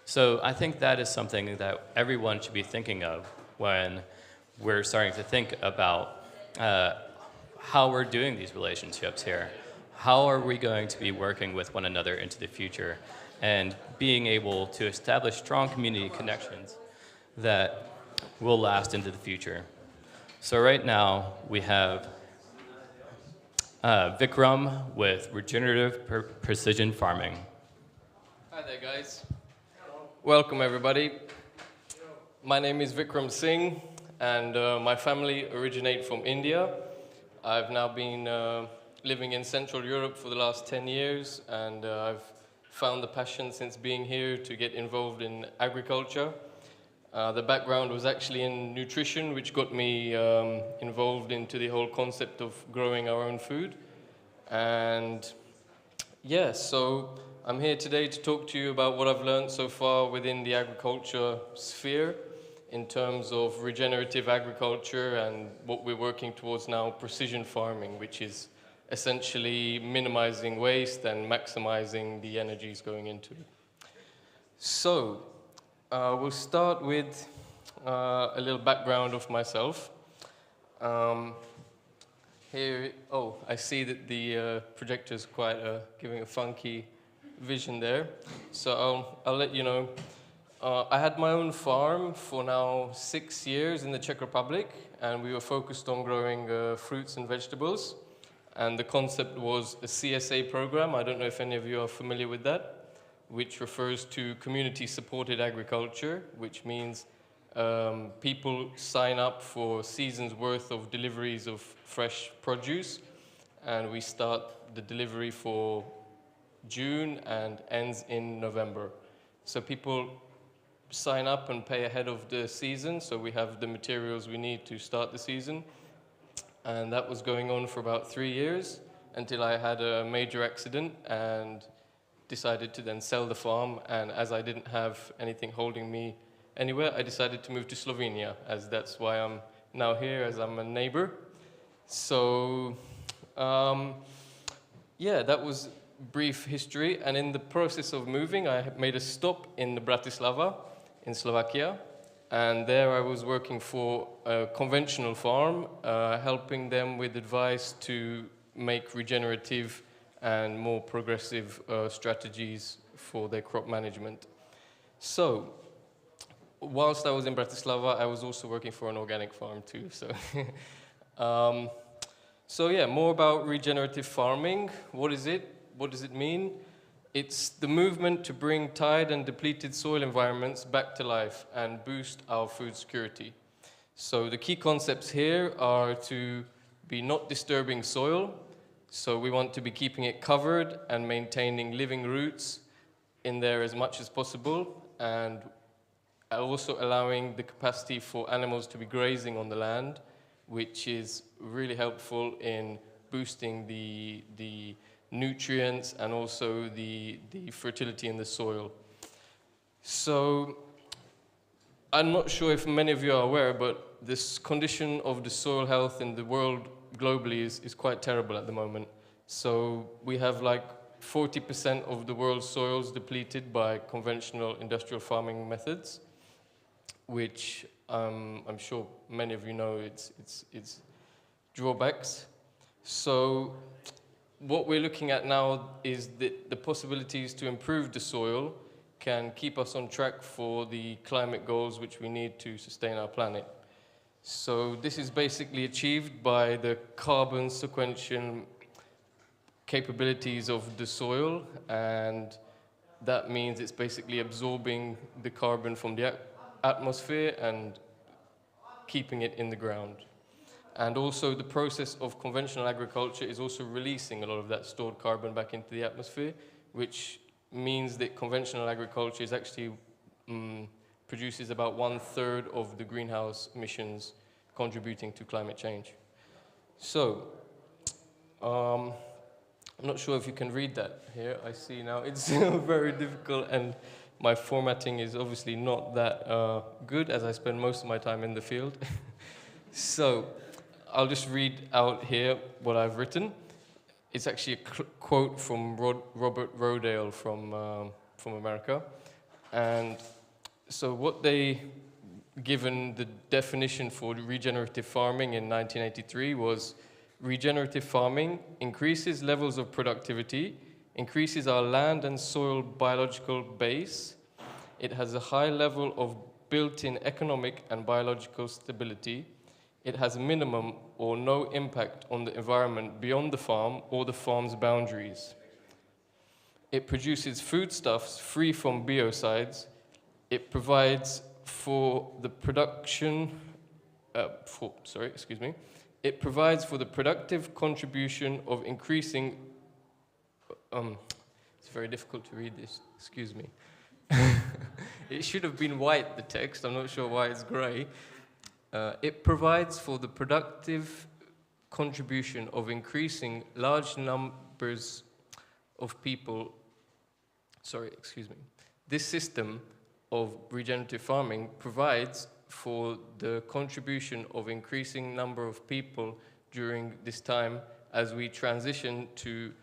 So I think that is something that everyone should be thinking of when we're starting to think about how we're doing these relationships here. How are we going to be working with one another into the future and being able to establish strong community connections that will last into the future. So right now we have Vikram with Regenerative Precision Farming. Hi there, guys. Welcome, everybody. My name is Vikram Singh, and my family originate from India. I've now been living in Central Europe for the last 10 years, and I've found the passion since being here to get involved in agriculture. The background was actually in nutrition, which got me involved into the whole concept of growing our own food. And yeah, so I'm here today to talk to you about what I've learned so far within the agriculture sphere in terms of regenerative agriculture and what we're working towards now, precision farming, which is essentially minimizing waste and maximizing the energies going into it. So, we'll start with a little background of myself. Here, oh, I see that the projector's quite giving a funky vision there. So I'll let you know. I had my own farm for now 6 years in the Czech Republic, and we were focused on growing fruits and vegetables. And the concept was a CSA program. I don't know if any of you are familiar with that, which refers to community-supported agriculture, which means people sign up for seasons worth of deliveries of fresh produce, and we start the delivery for June and ends in November. So people sign up and pay ahead of the season, so we have the materials we need to start the season. And that was going on for about 3 years until I had a major accident and decided to then sell the farm. And as I didn't have anything holding me anywhere, I decided to move to Slovenia, as that's why I'm now here, as I'm a neighbor. So, yeah, that was brief history. And in the process of moving, I made a stop in Bratislava, in Slovakia. And there I was working for a conventional farm, helping them with advice to make regenerative and more progressive strategies for their crop management. So, whilst I was in Bratislava, I was also working for an organic farm too. So, so yeah, more about regenerative farming. What is it? What does it mean? It's the movement to bring tired and depleted soil environments back to life and boost our food security. So the key concepts here are to be not disturbing soil. So we want to be keeping it covered and maintaining living roots in there as much as possible, and also allowing the capacity for animals to be grazing on the land, which is really helpful in boosting the nutrients, and also the fertility in the soil. So I'm not sure if many of you are aware, but this condition of the soil health in the world globally is quite terrible at the moment. So we have like 40% of the world's soils depleted by conventional industrial farming methods, which I'm sure many of you know its drawbacks. So what we're looking at now is the possibilities to improve the soil can keep us on track for the climate goals which we need to sustain our planet. So this is basically achieved by the carbon sequestration capabilities of the soil, and that means it's basically absorbing the carbon from the atmosphere and keeping it in the ground. And also the process of conventional agriculture is also releasing a lot of that stored carbon back into the atmosphere, which means that conventional agriculture is actually produces about 1/3 of the greenhouse emissions contributing to climate change. So, I'm not sure if you can read that here. I see now it's very difficult, and my formatting is obviously not that good, as I spend most of my time in the field. So, I'll just read out here what I've written. It's actually a quote from Roberto from America. And so what they given the definition for regenerative farming in 1983 was: regenerative farming increases levels of productivity, increases our land and soil biological base. It has a high level of built-in economic and biological stability. It has minimum or no impact on the environment beyond the farm or the farm's boundaries. It produces foodstuffs free from biocides. It provides for the production, It provides for the productive contribution of increasing, it's very difficult to read this, excuse me. It should have been white, the text, I'm not sure why it's gray. It provides for the productive contribution of increasing large numbers of people. This system of regenerative farming provides for the contribution of increasing number of people during this time as we transition to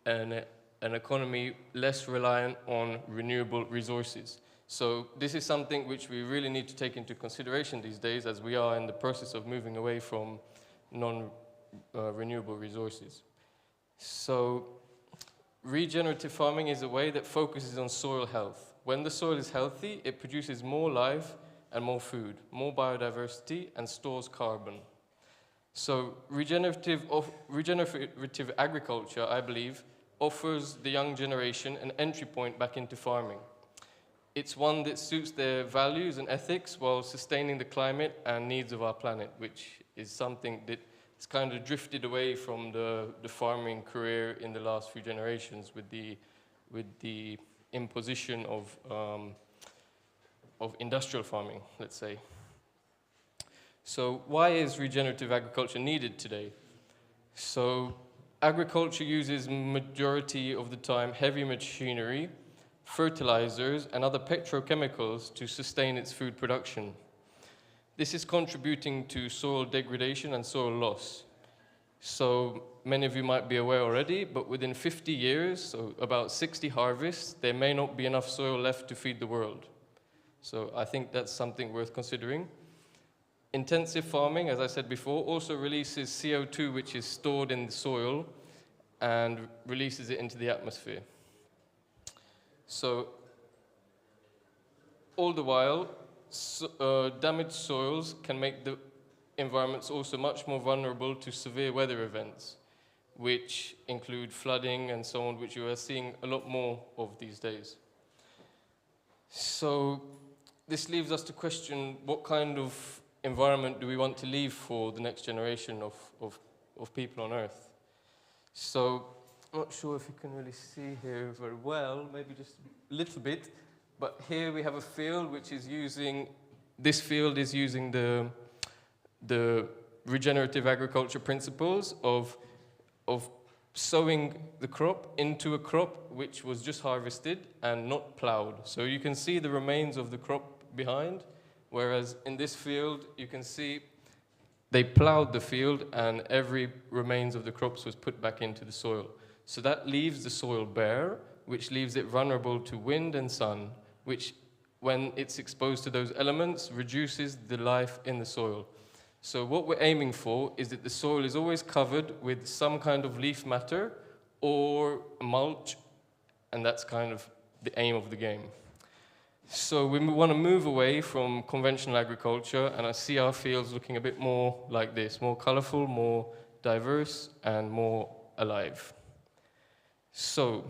an economy less reliant on renewable resources. So this is something which we really need to take into consideration these days, as we are in the process of moving away from non-renewable resources. So regenerative farming is a way that focuses on soil health. When the soil is healthy, it produces more life and more food, more biodiversity, and stores carbon. So regenerative agriculture, I believe, offers the young generation an entry point back into farming. It's one that suits their values and ethics while sustaining the climate and needs of our planet, which is something that has kind of drifted away from the farming career in the last few generations with the imposition of industrial farming, let's say. So why is regenerative agriculture needed today? So agriculture uses majority of the time heavy machinery, fertilizers, and other petrochemicals to sustain its food production. This is contributing to soil degradation and soil loss. So many of you might be aware already, but within 50 years, so about 60 harvests, there may not be enough soil left to feed the world. So I think that's something worth considering. Intensive farming, as I said before, also releases CO2, which is stored in the soil, and releases it into the atmosphere. So, all the while, damaged soils can make the environments also much more vulnerable to severe weather events, which include flooding and so on, which you are seeing a lot more of these days. So, this leaves us to question what kind of environment do we want to leave for the next generation of people on Earth. So, I'm not sure if you can really see here very well, maybe just a little bit, but here we have a field which is using, this field is using the regenerative agriculture principles of sowing the crop into a crop which was just harvested and not plowed. So you can see the remains of the crop behind, whereas in this field you can see they plowed the field and every remains of the crops was put back into the soil. So that leaves the soil bare, which leaves it vulnerable to wind and sun, which when it's exposed to those elements reduces the life in the soil. So what we're aiming for is that the soil is always covered with some kind of leaf matter or mulch, and that's kind of the aim of the game. So we want to move away from conventional agriculture, and I see our fields looking a bit more like this, more colorful, more diverse, and more alive. So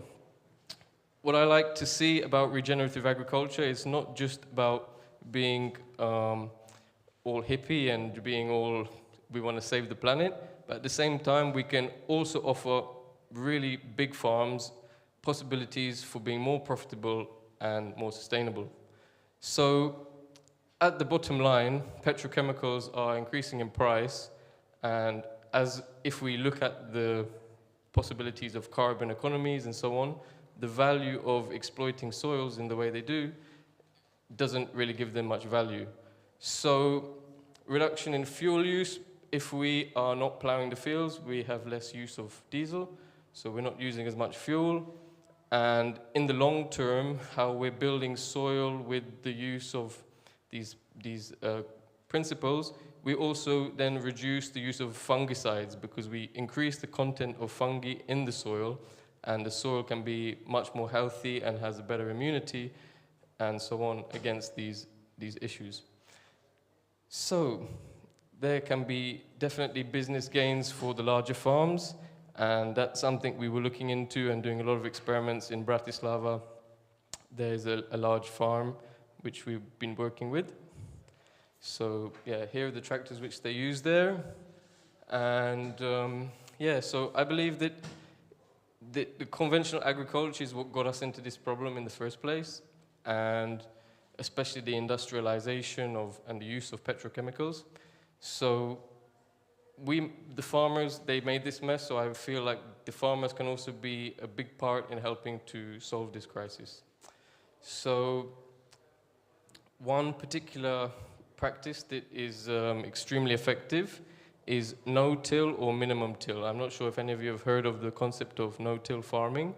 what I like to see about regenerative agriculture is not just about being all hippie and being all, we want to save the planet, but at the same time we can also offer really big farms possibilities for being more profitable and more sustainable. So at the bottom line, petrochemicals are increasing in price, and as if we look at the possibilities of carbon economies and so on, the value of exploiting soils in the way they do doesn't really give them much value. So reduction in fuel use, if we are not plowing the fields, we have less use of diesel, so we're not using as much fuel. And in the long term, how we're building soil with the use of these principles, we also then reduce the use of fungicides because we increase the content of fungi in the soil, and the soil can be much more healthy and has a better immunity and so on against these issues. So there can be definitely business gains for the larger farms, and that's something we were looking into and doing a lot of experiments in Bratislava. There's a large farm which we've been working with. So yeah, here are the tractors which they use there. And yeah, so I believe that the conventional agriculture is what got us into this problem in the first place, and especially the industrialization and the use of petrochemicals. So the farmers, they made this mess, so I feel like the farmers can also be a big part in helping to solve this crisis. So one particular practice that is extremely effective is no-till or minimum till. I'm not sure if any of you have heard of the concept of no-till farming.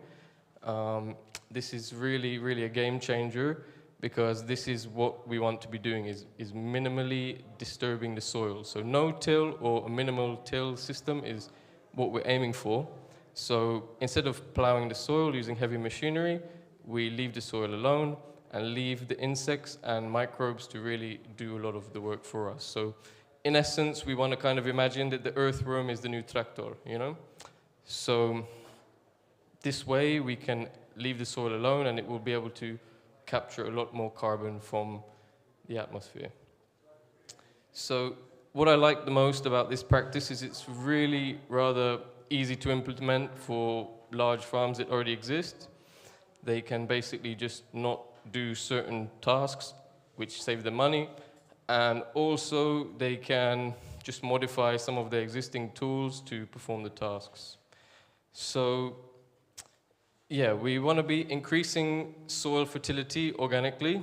This is really, really a game changer, because this is what we want to be doing, is minimally disturbing the soil. So no-till or a minimal till system is what we're aiming for. So instead of plowing the soil using heavy machinery, we leave the soil alone and leave the insects and microbes to really do a lot of the work for us. So in essence, we want to kind of imagine that the earthworm is the new tractor, you know? So this way we can leave the soil alone and it will be able to capture a lot more carbon from the atmosphere. So what I like the most about this practice is it's really rather easy to implement for large farms that already exist. They can basically just not do certain tasks which save them money, and also they can just modify some of their existing tools to perform the tasks. So yeah, we want to be increasing soil fertility organically.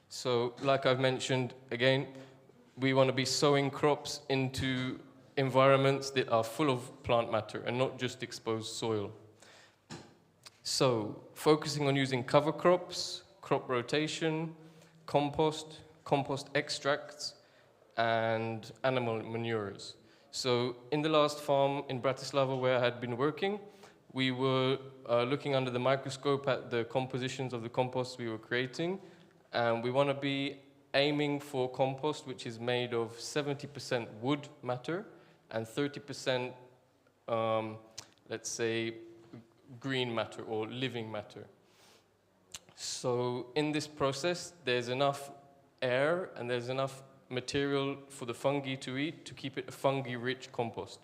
So like I've mentioned, again, we want to be sowing crops into environments that are full of plant matter and not just exposed soil. So focusing on using cover crops, crop rotation, compost extracts, and animal manures. So in the last farm in Bratislava where I had been working, we were looking under the microscope at the compositions of the compost we were creating, and we want to be aiming for compost which is made of 70% wood matter and 30%, let's say, green matter or living matter. So in this process, there's enough air and there's enough material for the fungi to eat to keep it a fungi-rich compost.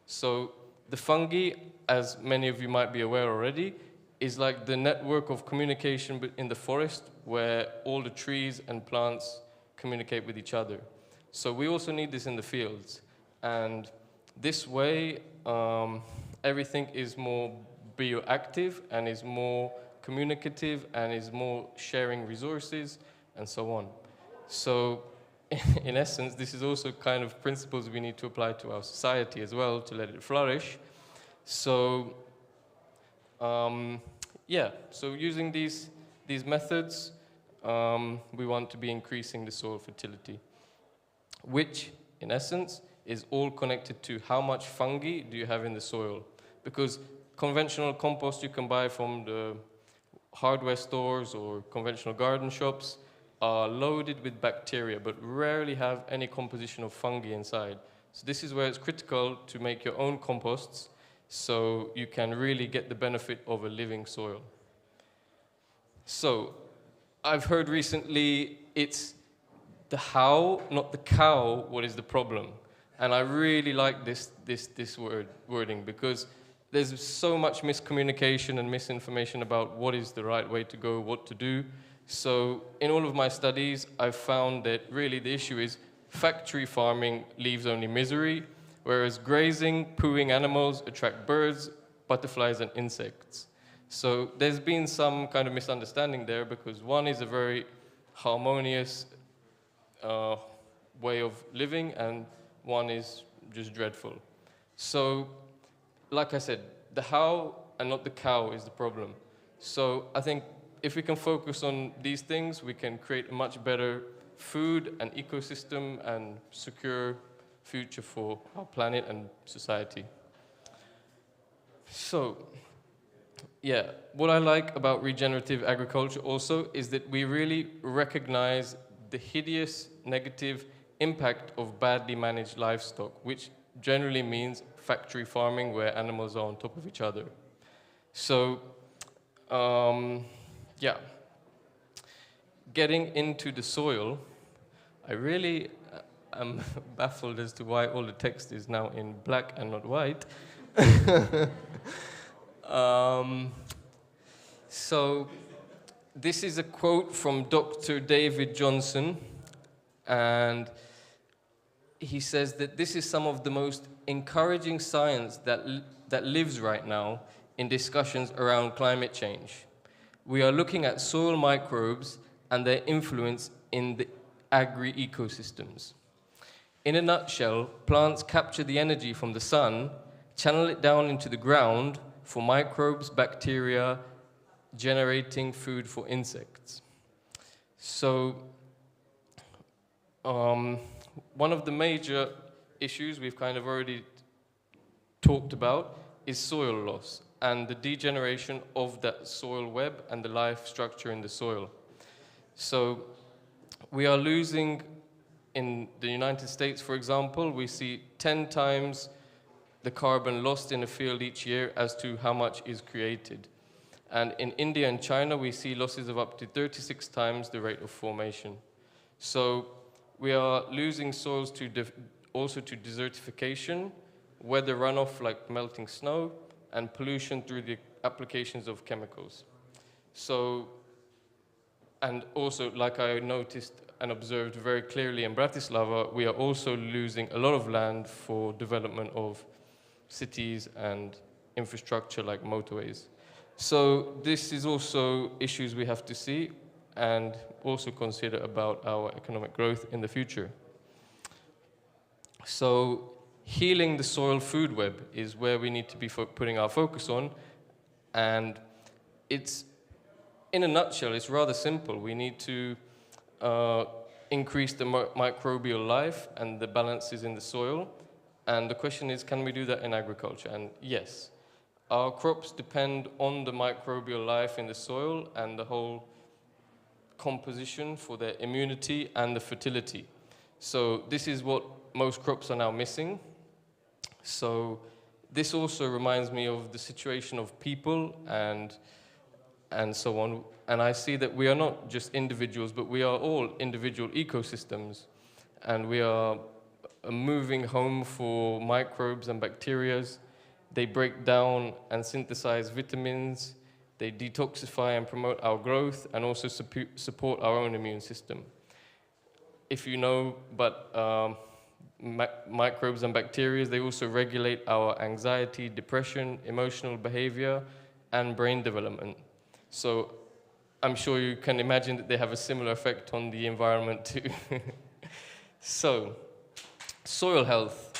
So the fungi, as many of you might be aware already, is like the network of communication in the forest where all the trees and plants communicate with each other. So we also need this in the fields. And this way, everything is more bioactive and is more communicative and is more sharing resources and so on. So in essence, this is also kind of principles we need to apply to our society as well to let it flourish. So yeah, so using these methods, we want to be increasing the soil fertility, which in essence is all connected to how much fungi do you have in the soil. Because conventional compost you can buy from the hardware stores or conventional garden shops are loaded with bacteria, but rarely have any composition of fungi inside. So this is where it's critical to make your own composts so you can really get the benefit of a living soil. So I've heard recently it's the how, not the cow, what is the problem. And I really like this wording because there's so much miscommunication and misinformation about what is the right way to go, what to do. So in all of my studies, I've found that really the issue is factory farming leaves only misery, whereas grazing, pooing animals attract birds, butterflies, and insects. So there's been some kind of misunderstanding there because one is a very harmonious way of living and one is just dreadful. So, like I said, the how and not the cow is the problem. So I think if we can focus on these things, we can create a much better food and ecosystem and secure future for our planet and society. So, yeah, what I like about regenerative agriculture also is that we really recognize the hideous negative impact of badly managed livestock, which generally means factory farming where animals are on top of each other. So, yeah, getting into the soil, I really am baffled as to why all the text is now in black and not white. So this is a quote from Dr. David Johnson, and he says that this is some of the most encouraging science that lives right now in discussions around climate change. We are looking at soil microbes and their influence in the agri-ecosystems. In a nutshell, plants capture the energy from the sun, channel it down into the ground for microbes, bacteria, generating food for insects. So, one of the major issues we've kind of already talked about is soil loss and the degeneration of that soil web and the life structure in the soil. So we are losing, in the United States, for example, we see 10 times the carbon lost in a field each year as to how much is created. And in India and China, we see losses of up to 36 times the rate of formation. So we are losing soils also to desertification, weather runoff like melting snow, and pollution through the applications of chemicals. So, and also, like I noticed and observed very clearly in Bratislava, we are also losing a lot of land for development of cities and infrastructure like motorways. So this is also issues we have to see and also consider about our economic growth in the future. So healing the soil food web is where we need to be putting our focus on, and it's, in a nutshell, it's rather simple. We need to increase the microbial life and the balances in the soil, and the question is, can we do that in agriculture? And yes, our crops depend on the microbial life in the soil and the whole composition for their immunity and the fertility. So this is what most crops are now missing. So this also reminds me of the situation of people and so on. And I see that we are not just individuals, but we are all individual ecosystems. And we are a moving home for microbes and bacteria. They break down and synthesize vitamins. They detoxify and promote our growth and also support our own immune system. If you know, but microbes and bacteria. They also regulate our anxiety, depression, emotional behavior, and brain development. So I'm sure you can imagine that they have a similar effect on the environment too. So, soil health.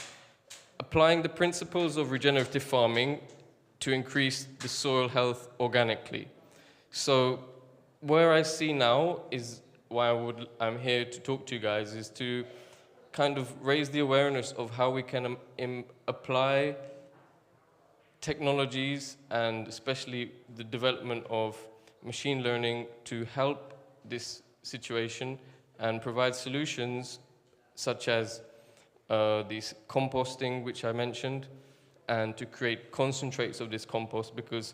Applying the principles of regenerative farming to increase the soil health organically. So, where I see now is why I'm here to talk to you guys, is to kind of raise the awareness of how we can apply technologies and especially the development of machine learning to help this situation and provide solutions such as this composting, which I mentioned, and to create concentrates of this compost, because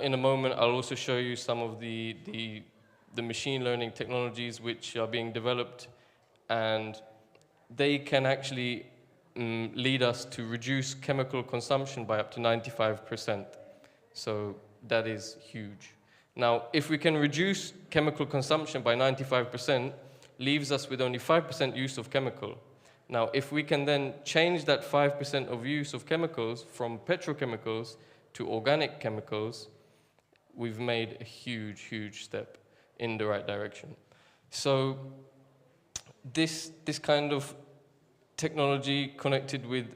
in a moment I'll also show you some of the machine learning technologies which are being developed, and they can actually lead us to reduce chemical consumption by up to 95%. So that is huge. Now, if we can reduce chemical consumption by 95%, leaves us with only 5% use of chemical. Now, if we can then change that 5% of use of chemicals from petrochemicals to organic chemicals, we've made a huge, huge step in the right direction. So this kind of technology connected with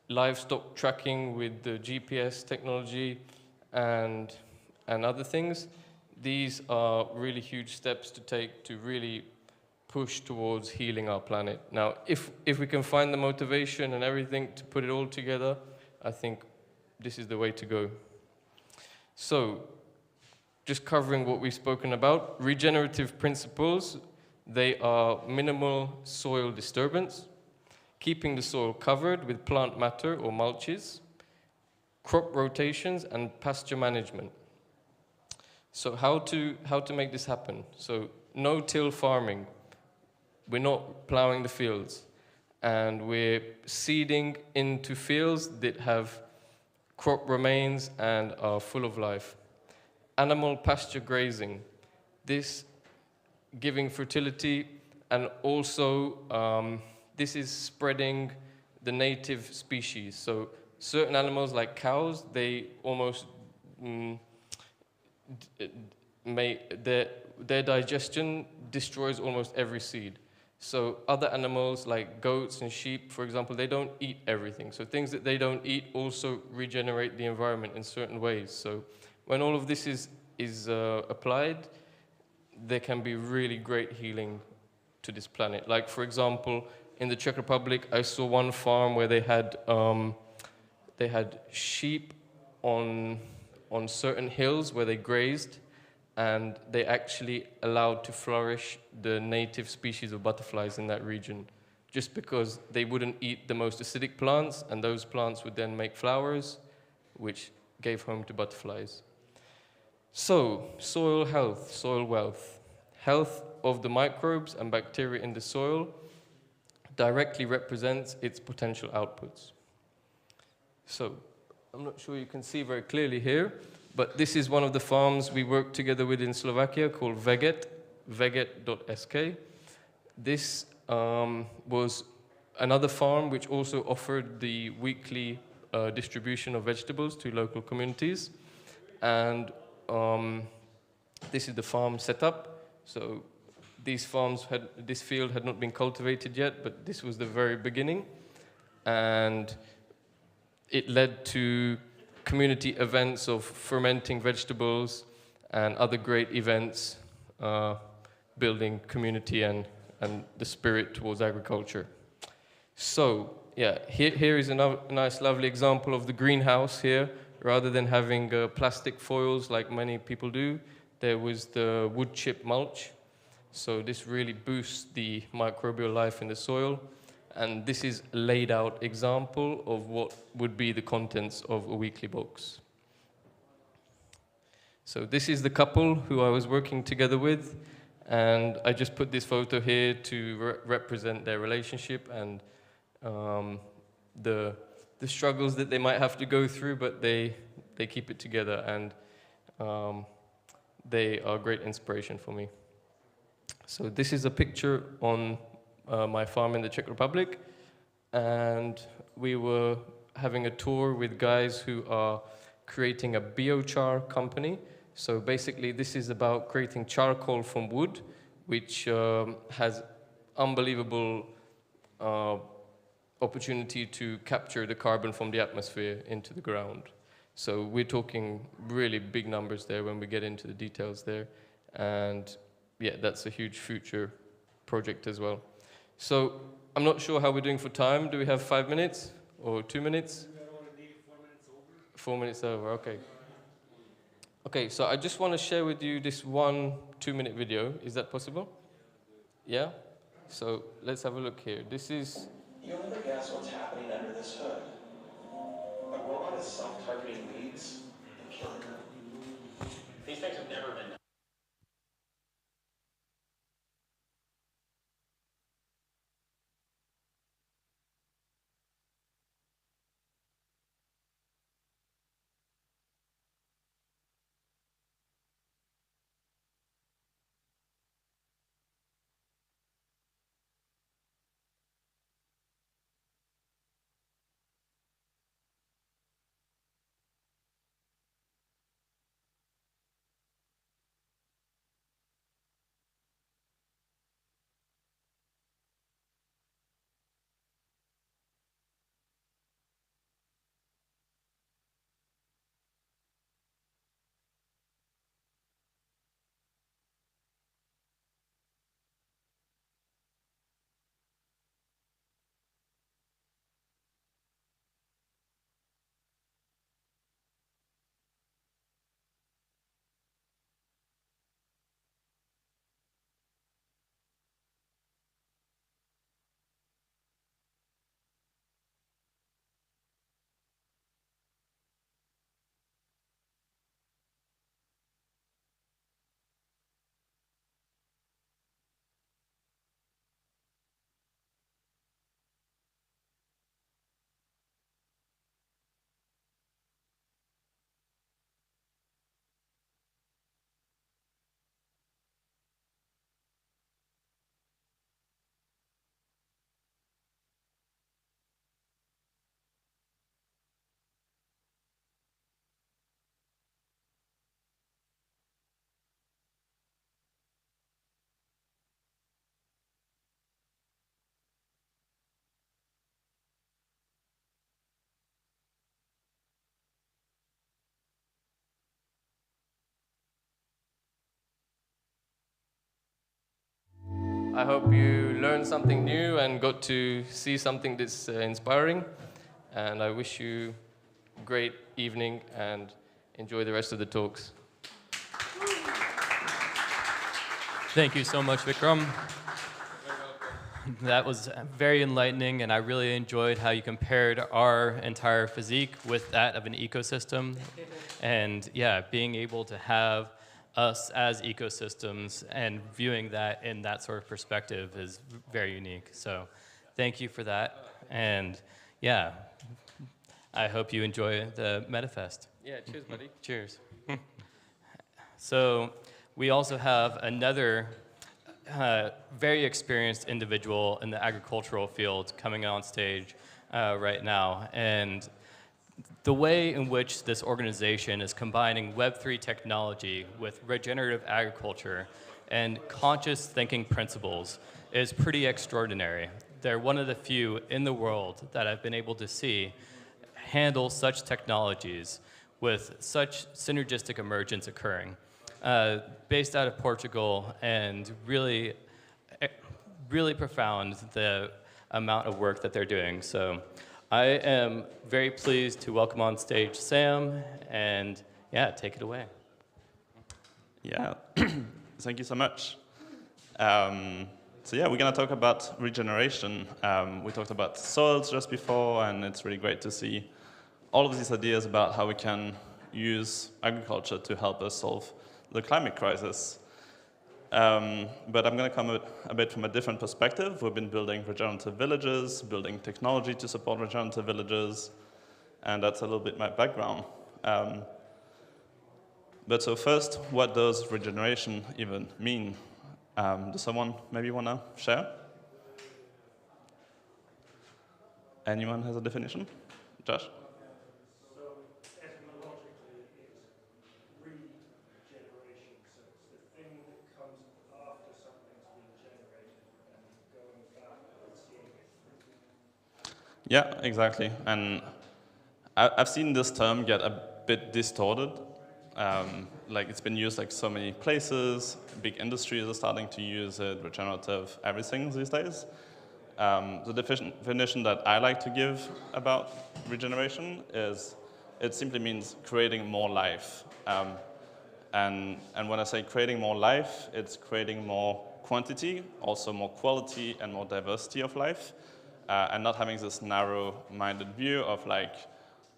livestock tracking, with the GPS technology and other things, these are really huge steps to take to really push towards healing our planet. Now, if we can find the motivation and everything to put it all together, I think this is the way to go. So, just covering what we've spoken about, regenerative principles, they are minimal soil disturbance, keeping the soil covered with plant matter or mulches, crop rotations, and pasture management. So how to make this happen? So no-till farming. We're not plowing the fields, and we're seeding into fields that have crop remains and are full of life. Animal pasture grazing. This giving fertility, and also this is spreading the native species. So certain animals like cows, they almost their digestion destroys almost every seed. So other animals like goats and sheep, for example, they don't eat everything. So things that they don't eat also regenerate the environment in certain ways. So when all of this is applied, there can be really great healing to this planet. Like, for example, in the Czech Republic, I saw one farm where they had sheep on certain hills where they grazed, and they actually allowed to flourish the native species of butterflies in that region, just because they wouldn't eat the most acidic plants, and those plants would then make flowers, which gave home to butterflies. So, soil health, soil wealth. Health of the microbes and bacteria in the soil directly represents its potential outputs. So, I'm not sure you can see very clearly here, but this is one of the farms we work together with in Slovakia called Veget, veget.sk. This was another farm which also offered the weekly distribution of vegetables to local communities. And this is the farm setup. So this field had not been cultivated yet, but this was the very beginning. And it led to community events of fermenting vegetables and other great events, building community and the spirit towards agriculture. So, yeah, here is a nice, lovely example of the greenhouse here. Rather than having plastic foils like many people do, there was the wood chip mulch. So this really boosts the microbial life in the soil. And this is a laid out example of what would be the contents of a weekly box. So this is the couple who I was working together with, and I just put this photo here to represent their relationship and the struggles that they might have to go through, but they keep it together, and they are great inspiration for me. So this is a picture on my farm in the Czech Republic, and we were having a tour with guys who are creating a biochar company. So basically, this is about creating charcoal from wood, which has unbelievable opportunity to capture the carbon from the atmosphere into the ground. So we're talking really big numbers there when we get into the details there. And yeah, that's a huge future project as well. So I'm not sure how we're doing for time. Do we have 5 minutes or 2 minutes? 4 minutes over, okay. Okay, so I just want to share with you this 1 2-minute video. Is that possible? Yeah? So let's have a look here. This is... You'll never guess what's happening under this hood. A robot is self-targeting weeds and killing them. These things have never been done. I hope you learned something new and got to see something that's inspiring. And I wish you a great evening and enjoy the rest of the talks. Thank you so much, Vikram. That was very enlightening, and I really enjoyed how you compared our entire physique with that of an ecosystem. And yeah, being able to have us as ecosystems and viewing that in that sort of perspective is very unique. So thank you for that. And yeah, I hope you enjoy the MetaFest. Yeah, cheers, buddy. Cheers. So we also have another very experienced individual in the agricultural field coming on stage right now. And the way in which this organization is combining Web3 technology with regenerative agriculture and conscious thinking principles is pretty extraordinary. They're one of the few in the world that I've been able to see handle such technologies with such synergistic emergence occurring. Based out of Portugal, and really, really profound the amount of work that they're doing. So I am very pleased to welcome on stage Sam, and yeah, take it away. Yeah, thank you so much. So yeah, we're gonna talk about regeneration. We talked about soils just before, and it's really great to see all of these ideas about how we can use agriculture to help us solve the climate crisis. But I'm going to come a bit from a different perspective. We've been building regenerative villages, building technology to support regenerative villages, and that's a little bit my background. But so first, what does regeneration even mean? Does someone maybe want to share? Anyone has a definition? Josh? Yeah, exactly. And I've seen this term get a bit distorted. Like it's been used like so many places, big industries are starting to use it, regenerative, everything these days. The definition that I like to give about regeneration is it simply means creating more life. And when I say creating more life, it's creating more quantity, also more quality and more diversity of life. And not having this narrow-minded view of like,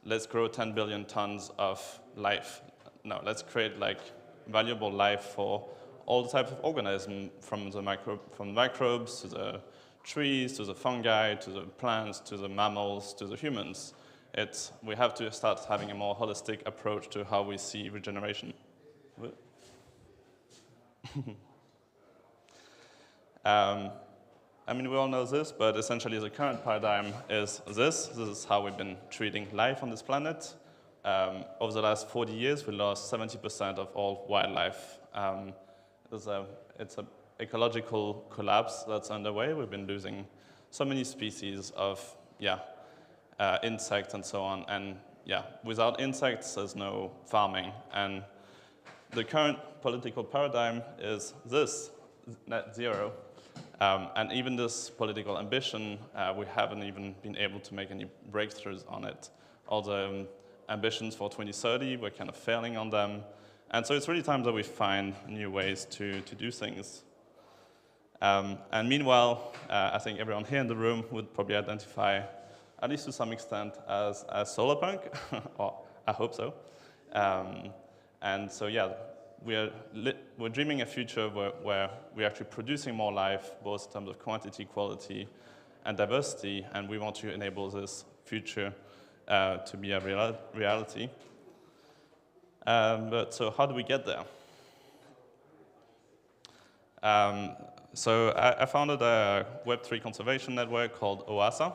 let's grow 10 billion tons of life. No, let's create like valuable life for all the types of organisms, from microbes to the trees, to the fungi, to the plants, to the mammals, to the humans. We have to start having a more holistic approach to how we see regeneration. I mean, we all know this, but essentially the current paradigm is this. This is how we've been treating life on this planet. Over the last 40 years, we lost 70% of all wildlife. It's an ecological collapse that's underway. We've been losing so many species of, insects and so on. And without insects, there's no farming. And the current political paradigm is this, net zero. And even this political ambition, we haven't even been able to make any breakthroughs on it. All the ambitions for 2030, we're kind of failing on them. And so it's really time that we find new ways to do things. And meanwhile, I think everyone here in the room would probably identify, at least to some extent, as solar punk, or I hope so. And so we're dreaming a future where we're actually producing more life, both in terms of quantity, quality, and diversity, and we want to enable this future to be a reality. So how do we get there? So I founded a Web3 conservation network called OASA.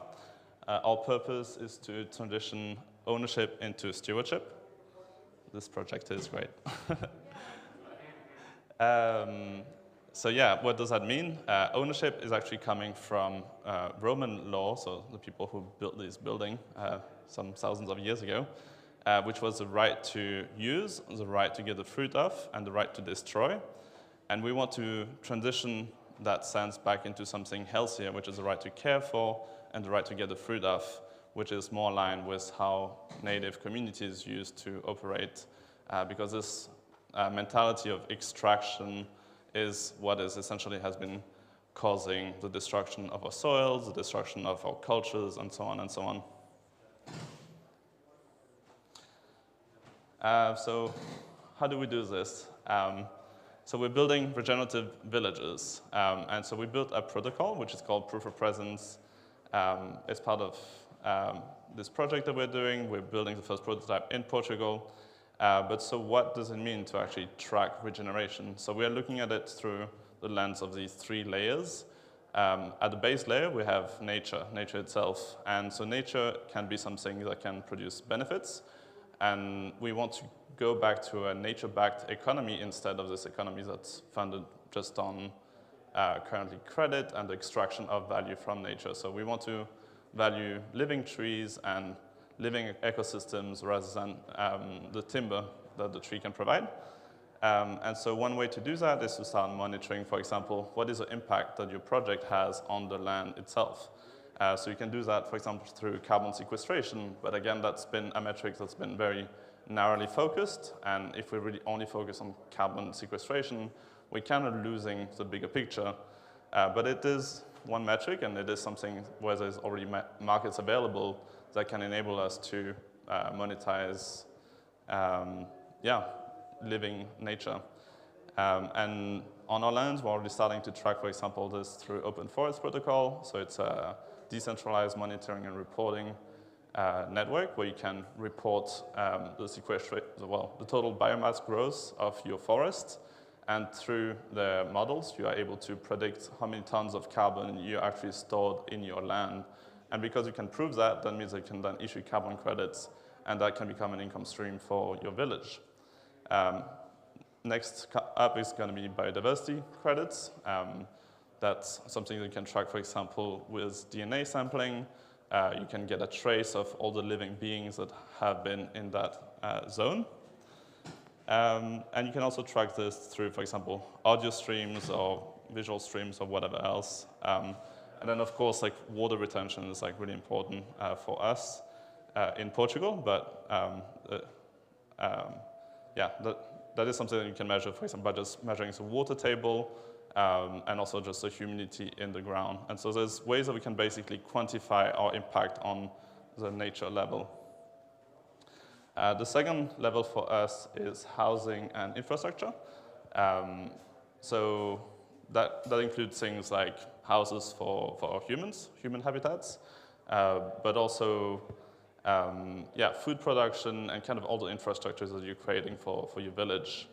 Our purpose is to transition ownership into stewardship. This project is great. So what does that mean? Ownership is actually coming from Roman law, so the people who built this building some thousands of years ago, which was the right to use, the right to get the fruit of, and the right to destroy. And we want to transition that sense back into something healthier, which is the right to care for and the right to get the fruit of, which is more aligned with how native communities used to operate, because this mentality of extraction is what is essentially has been causing the destruction of our soils, the destruction of our cultures, and so on and so on. So how do we do this? So we're building regenerative villages. And so we built a protocol, which is called Proof of Presence. It's part of this project that we're doing. We're building the first prototype in Portugal. But so what does it mean to actually track regeneration? So we're looking at it through the lens of these three layers. At the base layer, we have nature itself. And so nature can be something that can produce benefits. And we want to go back to a nature-backed economy instead of this economy that's funded just on currently credit and the extraction of value from nature. So we want to value living trees and living ecosystems rather than the timber that the tree can provide. And so one way to do that is to start monitoring, for example, what is the impact that your project has on the land itself. So you can do that, for example, through carbon sequestration, but again, that's been a metric that's been very narrowly focused, and if we really only focus on carbon sequestration, we're kind of losing the bigger picture. But it is one metric, and it is something where there's already markets available that can enable us to monetize living nature. And on our lands, we're already starting to track, for example, this through Open Forest Protocol. So it's a decentralized monitoring and reporting network where you can report the total biomass growth of your forest. And through the models, you are able to predict how many tons of carbon you actually stored in your land And because you can prove that, that means that you can then issue carbon credits, and that can become an income stream for your village. Next up is going to be biodiversity credits. That's something that you can track, for example, with DNA sampling. You can get a trace of all the living beings that have been in that zone. And you can also track this through, for example, audio streams or visual streams or whatever else. And then, of course, like water retention is like really important for us in Portugal. But yeah, that is something that you can measure, for example, by just measuring the water table and also just the humidity in the ground. And so there's ways that we can basically quantify our impact on the nature level. The second level for us is housing and infrastructure. So that includes things like houses for humans, human habitats, but also food production and kind of all the infrastructures that you're creating for your village.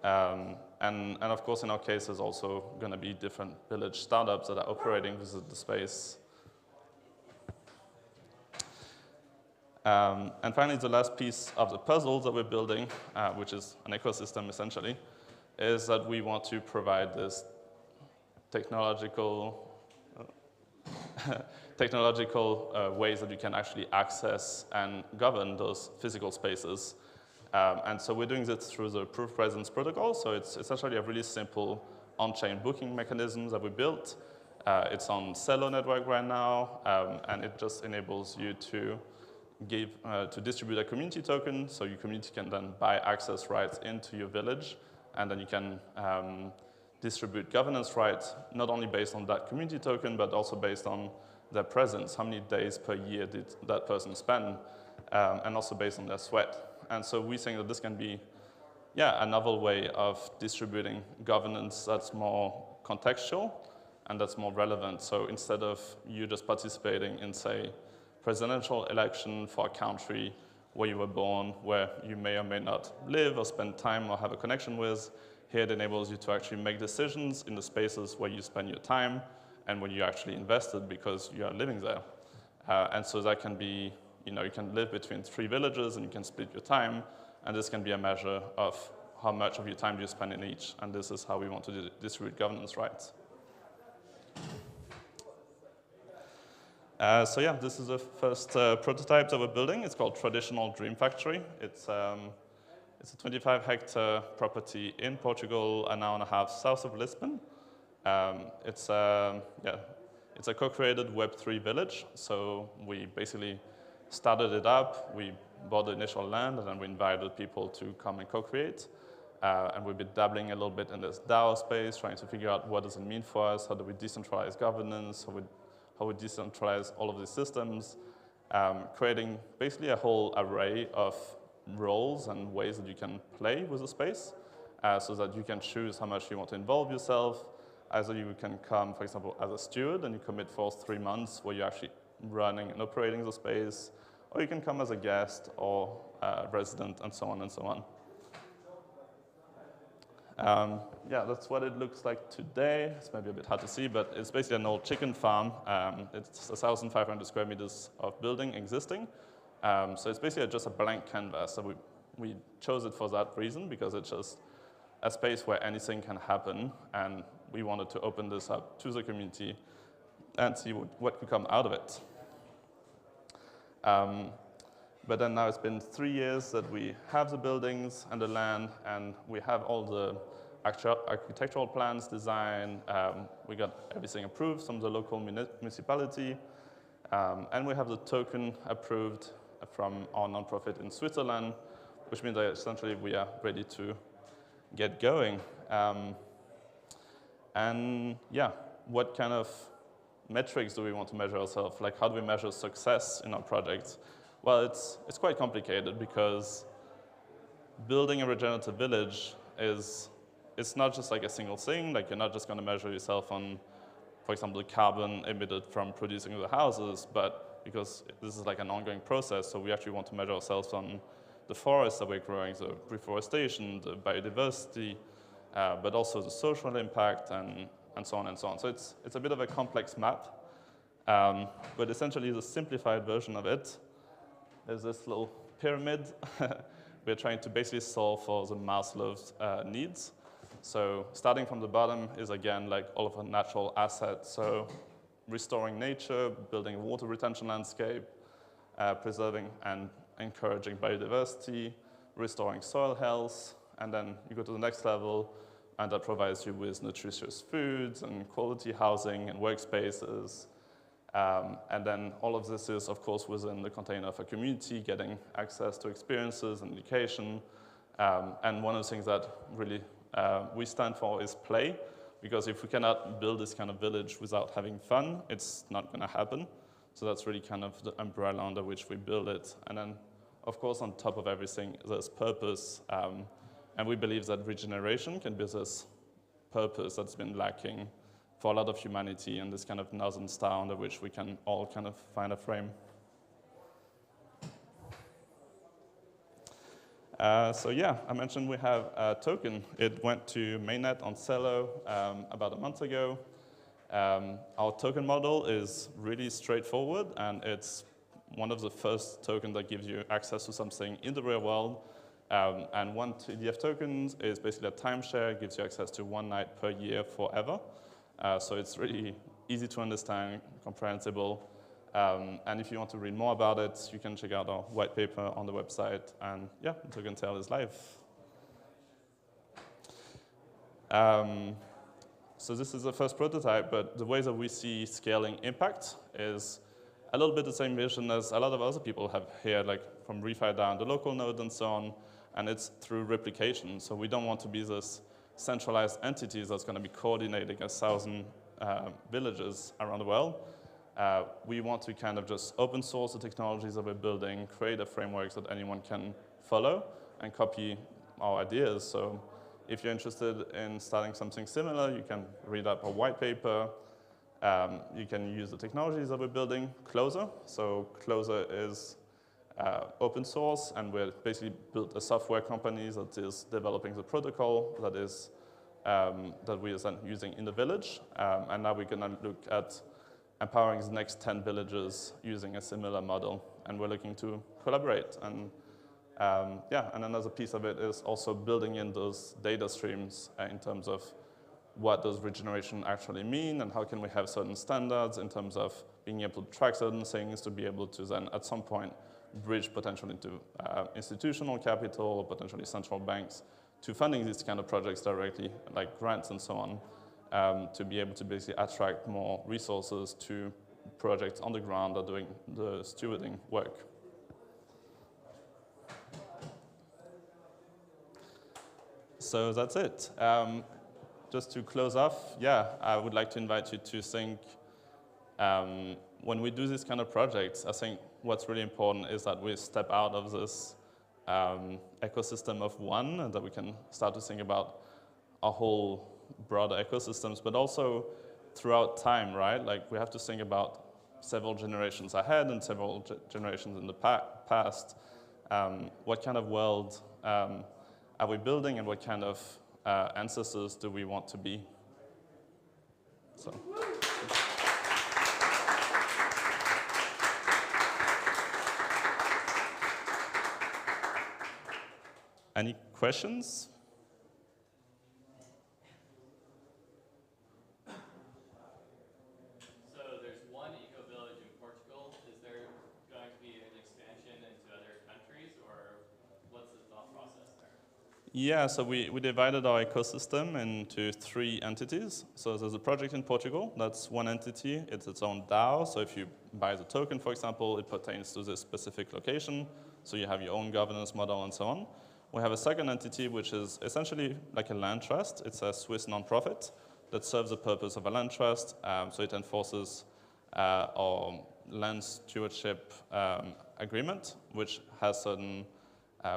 And of course, in our case, there's also going to be different village startups that are operating within the space. And finally, the last piece of the puzzle that we're building, which is an ecosystem essentially, is that we want to provide this technological ways that you can actually access and govern those physical spaces. And so we're doing this through the proof presence protocol. So it's essentially a really simple on-chain booking mechanism that we built. It's on Celo network right now, and it just enables you to distribute a community token, so your community can then buy access rights into your village, and then you can distribute governance rights, not only based on that community token, but also based on their presence, how many days per year did that person spend, and also based on their sweat. And so we think that this can be, a novel way of distributing governance that's more contextual and that's more relevant. So instead of you just participating in, say, presidential election for a country where you were born, where you may or may not live or spend time or have a connection with, here it enables you to actually make decisions in the spaces where you spend your time and when you actually invested because you are living there. And so that can be, you can live between 3 villages and you can split your time, and this can be a measure of how much of your time you spend in each, and this is how we want to distribute governance rights. So yeah, this is the first prototype that we're building. It's called Traditional Dream Factory. It's a 25-hectare property in Portugal, an hour and a half south of Lisbon. It's a co-created Web3 village. So we basically started it up. We bought the initial land, and then we invited people to come and co-create. And we've been dabbling a little bit in this DAO space, trying to figure out what does it mean for us, how do we decentralize governance, how we decentralize all of these systems, creating basically a whole array of roles and ways that you can play with the space, so that you can choose how much you want to involve yourself. Either you can come, for example, as a steward, and you commit for 3 months where you're actually running and operating the space, or you can come as a guest or a resident, and so on and so on. That's what it looks like today. It's maybe a bit hard to see, but it's basically an old chicken farm. It's 1,500 square meters of building existing. So it's basically just a blank canvas. So we chose it for that reason, because it's just a space where anything can happen, and we wanted to open this up to the community and see what could come out of it. But then now it's been 3 years that we have the buildings and the land, and we have all the architectural plans designed. We got everything approved from the local municipality, and we have the token approved from our nonprofit in Switzerland, which means that essentially we are ready to get going. What kind of metrics do we want to measure ourselves? Like, how do we measure success in our projects? Well, it's quite complicated, because building a regenerative village it's not just like a single thing. Like, you're not just going to measure yourself on, for example, the carbon emitted from producing the houses, but because this is like an ongoing process, so we actually want to measure ourselves on the forests that we're growing, the reforestation, the biodiversity, but also the social impact, and so on and so on. So it's a bit of a complex map. But essentially, the simplified version of it is this little pyramid. We're trying to basically solve for the Maslow's needs. So starting from the bottom is, again, like all of our natural assets. So restoring nature, building a water retention landscape, preserving and encouraging biodiversity, restoring soil health, and then you go to the next level, and that provides you with nutritious foods and quality housing and workspaces. And then all of this is, of course, within the container of a community, getting access to experiences and education. And one of the things that really we stand for is play, because if we cannot build this kind of village without having fun, it's not going to happen. So that's really kind of the umbrella under which we build it. And then, of course, on top of everything, there's purpose. And we believe that regeneration can be this purpose that's been lacking for a lot of humanity, and this kind of northern star under which we can all kind of find a frame. So yeah, I mentioned we have a token. It went to mainnet on Cello about a month ago. Our token model is really straightforward, and it's one of the first tokens that gives you access to something in the real world. And one TDF tokens is basically a timeshare, gives you access to 1 night per year forever. So it's really easy to understand, comprehensible. And if you want to read more about it, you can check out our white paper on the website. And yeah, Token Tale is live. So this is the first prototype, but the way that we see scaling impact is a little bit the same vision as a lot of other people have here, like from refi down the local node and so on, and it's through replication. So we don't want to be this centralized entity that's going to be coordinating 1,000 villages around the world. We want to kind of just open source the technologies that we're building, create a framework that anyone can follow and copy our ideas. So if you're interested in starting something similar, you can read up a white paper. You can use the technologies that we're building. Closer. So Closer is open source, and we're basically built a software company that is developing the protocol that is that we are then using in the village. And now we're going to look at empowering the next 10 villages using a similar model, and we're looking to collaborate. And yeah, and another piece of it is also building in those data streams in terms of what does regeneration actually mean, and how can we have certain standards in terms of being able to track certain things to be able to then at some point bridge potentially into institutional capital or potentially central banks to funding these kind of projects directly, like grants and so on, to be able to basically attract more resources to projects on the ground that are doing the stewarding work. So that's it. Just to close off, yeah, I would like to invite you to think, when we do these kind of projects, I think what's really important is that we step out of this ecosystem of one, and that we can start to think about our whole broader ecosystems, but also throughout time, right? Like we have to think about several generations ahead and several generations in the past. What kind of world are we building, and what kind of ancestors do we want to be? So. Any questions? So there's one eco-village in Portugal. Is there going to be an expansion into other countries, or what's the thought process there? Yeah, so we divided our ecosystem into 3 entities. So there's a project in Portugal. That's one entity. It's its own DAO. So if you buy the token, for example, it pertains to this specific location. So you have your own governance model and so on. We have a second entity, which is essentially like a land trust. It's a Swiss nonprofit that serves the purpose of a land trust. So it enforces our land stewardship agreement, which has certain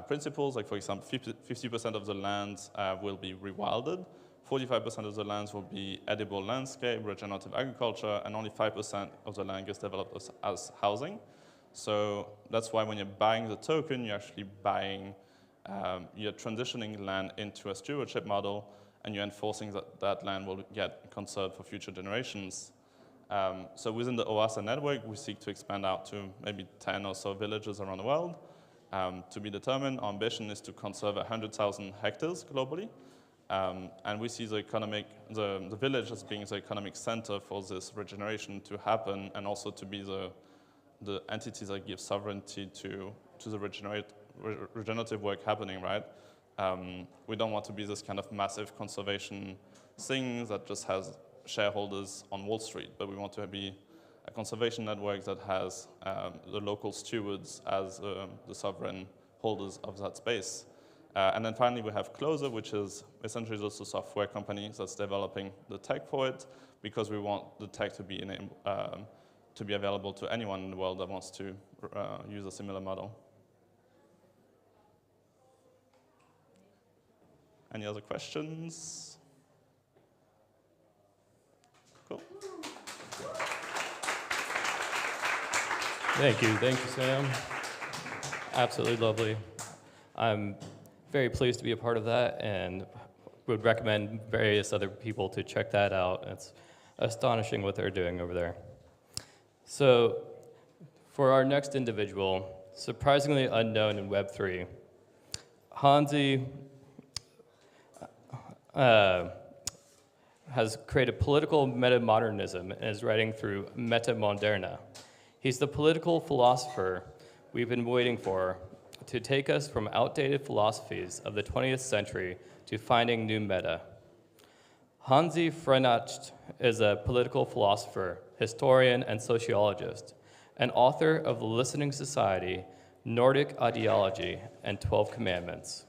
principles. Like, for example, 50% of the land will be rewilded, 45% of the lands will be edible landscape, regenerative agriculture, and only 5% of the land gets developed as housing. So that's why when you're buying the token, you're actually buying you're transitioning land into a stewardship model, and you're enforcing that land will get conserved for future generations. So within the OASA network, we seek to expand out to maybe 10 or so villages around the world. To be determined, our ambition is to conserve 100,000 hectares globally. And we see the village as being the economic center for this regeneration to happen, and also to be the entity that gives sovereignty to the regenerative work happening, right? We don't want to be this kind of massive conservation thing that just has shareholders on Wall Street, but we want to be a conservation network that has the local stewards as the sovereign holders of that space. And then finally, we have Closer, which is essentially just a software company that's developing the tech for it, because we want the tech to be available to anyone in the world that wants to use a similar model. Any other questions? Cool. Thank you, Sam. Absolutely lovely. I'm very pleased to be a part of that, and would recommend various other people to check that out. It's astonishing what they're doing over there. So, for our next individual, surprisingly unknown in Web3, Hansi has created political metamodernism and is writing through Metamoderna. He's the political philosopher we've been waiting for to take us from outdated philosophies of the 20th century to finding new meta. Hansi Frenacht is a political philosopher, historian, and sociologist, and author of The Listening Society, Nordic Ideology, and 12 Commandments.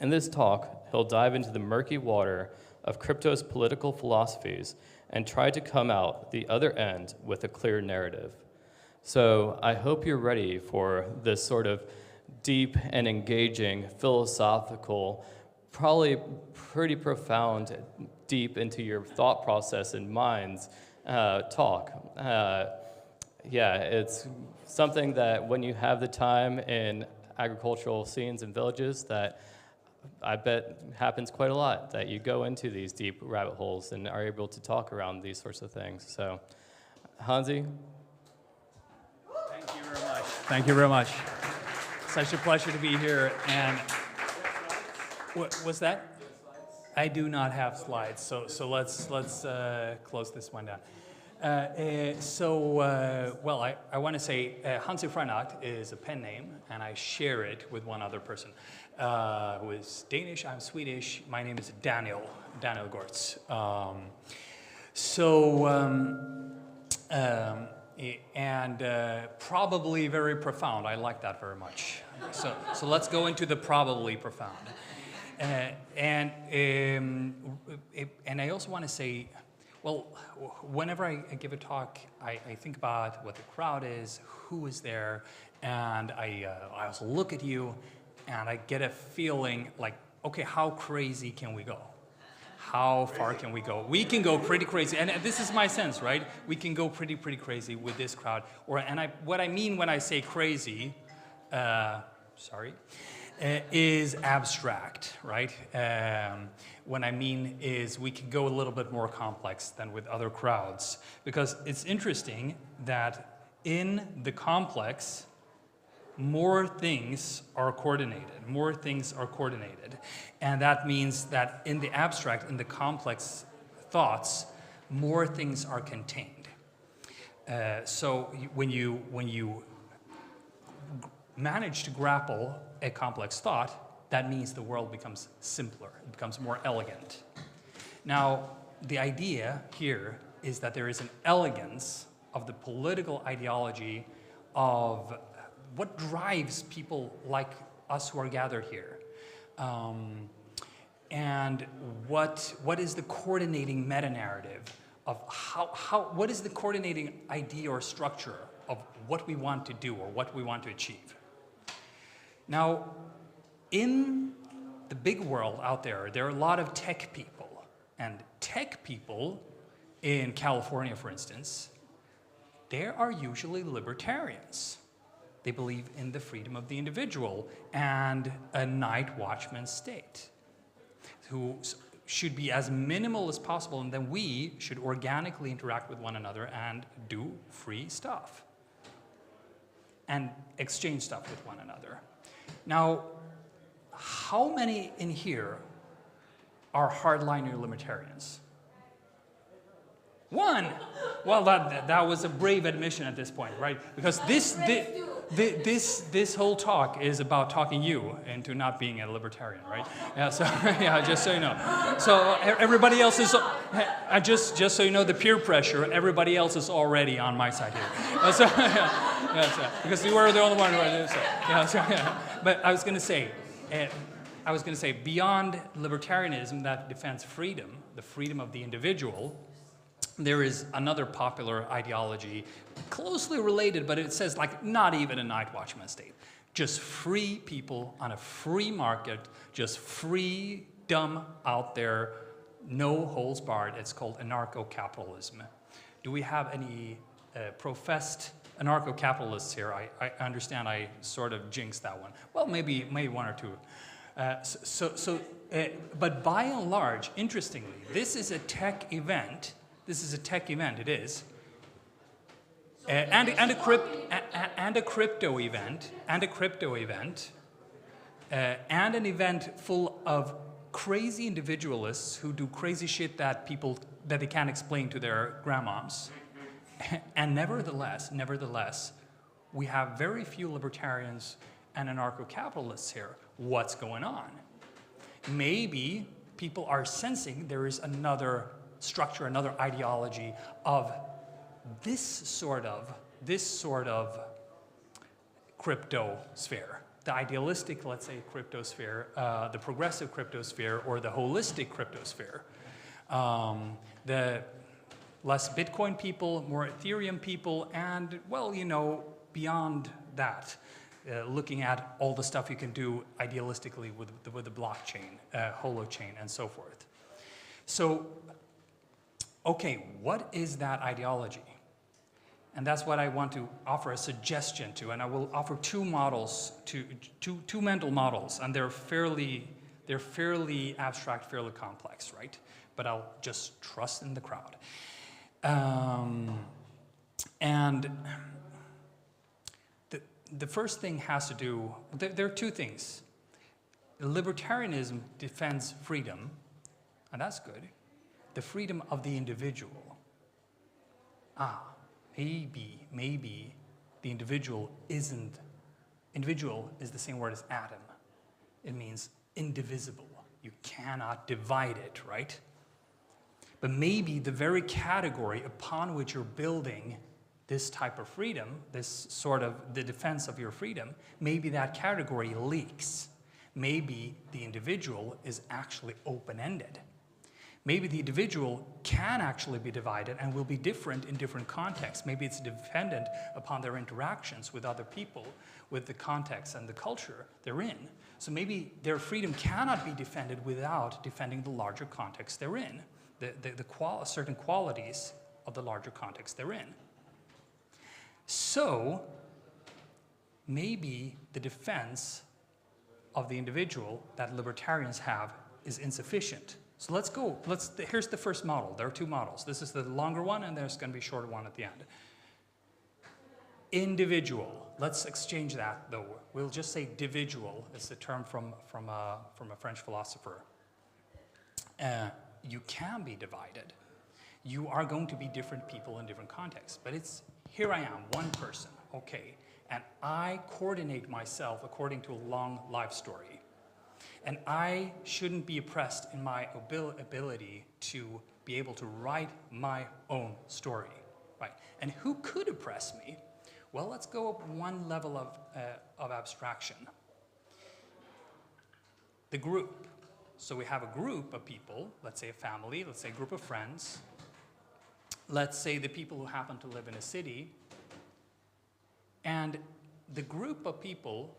In this talk, he'll dive into the murky water of crypto's political philosophies and try to come out the other end with a clear narrative. So I hope you're ready for this sort of deep and engaging, philosophical, probably pretty profound, deep into your thought process and minds talk. Yeah, it's something that when you have the time in agricultural scenes and villages that I bet happens quite a lot, that you go into these deep rabbit holes and are able to talk around these sorts of things. So, Hansi? Thank you very much. Thank you very much. Such a pleasure to be here. And what's that? I do not have slides, so let's close this one down. Well, I want to say Hansi Frenacht is a pen name, and I share it with one other person who is Danish. I'm Swedish. My name is Daniel Gortz. And probably very profound. I like that very much. So let's go into the probably profound. And I also want to say, well, whenever I give a talk, I think about what the crowd is, who is there, and I also look at you, and I get a feeling like, okay, how crazy can we go? How far can we go? We can go pretty crazy, and this is my sense, right? We can go pretty crazy with this crowd. What I mean when I say crazy, is abstract, right? What I mean is we can go a little bit more complex than with other crowds, because it's interesting that in the complex, more things are coordinated, and that means that in the abstract, in the complex thoughts, more things are contained. So when you manage to grapple a complex thought, that means the world becomes simpler, it becomes more elegant. Now, the idea here is that there is an elegance of the political ideology of what drives people like us who are gathered here. And what is the coordinating meta-narrative of what is the coordinating idea or structure of what we want to do or what we want to achieve? Now, in the big world out there, there are a lot of tech people. And tech people in California, for instance, they are usually libertarians. They believe in the freedom of the individual and a night watchman state who should be as minimal as possible, and then we should organically interact with one another and do free stuff and exchange stuff with one another. Now, how many in here are hardliner libertarians? One. Well, that was a brave admission at this point, right? Because this whole talk is about talking you into not being a libertarian, right? Yeah. So yeah, just so you know. So everybody else is just so you know the peer pressure. Everybody else is already on my side here. So, because you were the only one. Right? So, yeah. But I was going to say. Beyond libertarianism that defends freedom, the freedom of the individual, there is another popular ideology, closely related, but it says like not even a night watchman state. Just free people on a free market, just freedom out there, no holds barred. It's called anarcho-capitalism. Do we have any professed anarcho-capitalists here? I understand I sort of jinxed that one. Well, maybe one or two. But by and large, interestingly, this is a tech event. This is a tech event. It is, and a crypto event, and an event full of crazy individualists who do crazy shit that they can't explain to their grandmoms. And nevertheless, we have very few libertarians and anarcho-capitalists here. What's going on? Maybe people are sensing there is another structure, another ideology of this sort of crypto sphere. The idealistic, let's say, cryptosphere, the progressive cryptosphere, or the holistic cryptosphere. The less Bitcoin people, more Ethereum people, and, well, you know, beyond that. Looking at all the stuff you can do idealistically with the blockchain, holochain, and so forth. So, okay, what is that ideology? And that's what I want to offer a suggestion to, and I will offer two models, two mental models, and they're fairly abstract, fairly complex, right? But I'll just trust in the crowd. And the first thing has to do, there are two things. Libertarianism defends freedom, and that's good. The freedom of the individual. Maybe the individual is the same word as atom. It means indivisible. You cannot divide it, right? But maybe the very category upon which you're building this type of freedom, this sort of the defense of your freedom, maybe that category leaks. Maybe the individual is actually open-ended. Maybe the individual can actually be divided and will be different in different contexts. Maybe it's dependent upon their interactions with other people, with the context and the culture they're in. So maybe their freedom cannot be defended without defending the larger context they're in, certain qualities of the larger context they're in. So maybe the defense of the individual that libertarians have is insufficient. So let's go, here's the first model. There are two models. This is the longer one, and there's going to be a shorter one at the end. Individual. Let's exchange that, though. We'll just say dividual. It's a term from a French philosopher. You can be divided. You are going to be different people in different contexts. But it's, here I am, one person, okay, and I coordinate myself according to a long life story. And I shouldn't be oppressed in my ability to be able to write my own story, right? And who could oppress me? Well, let's go up one level of abstraction. The group. So we have a group of people, let's say a family, let's say a group of friends. Let's say the people who happen to live in a city. And the group of people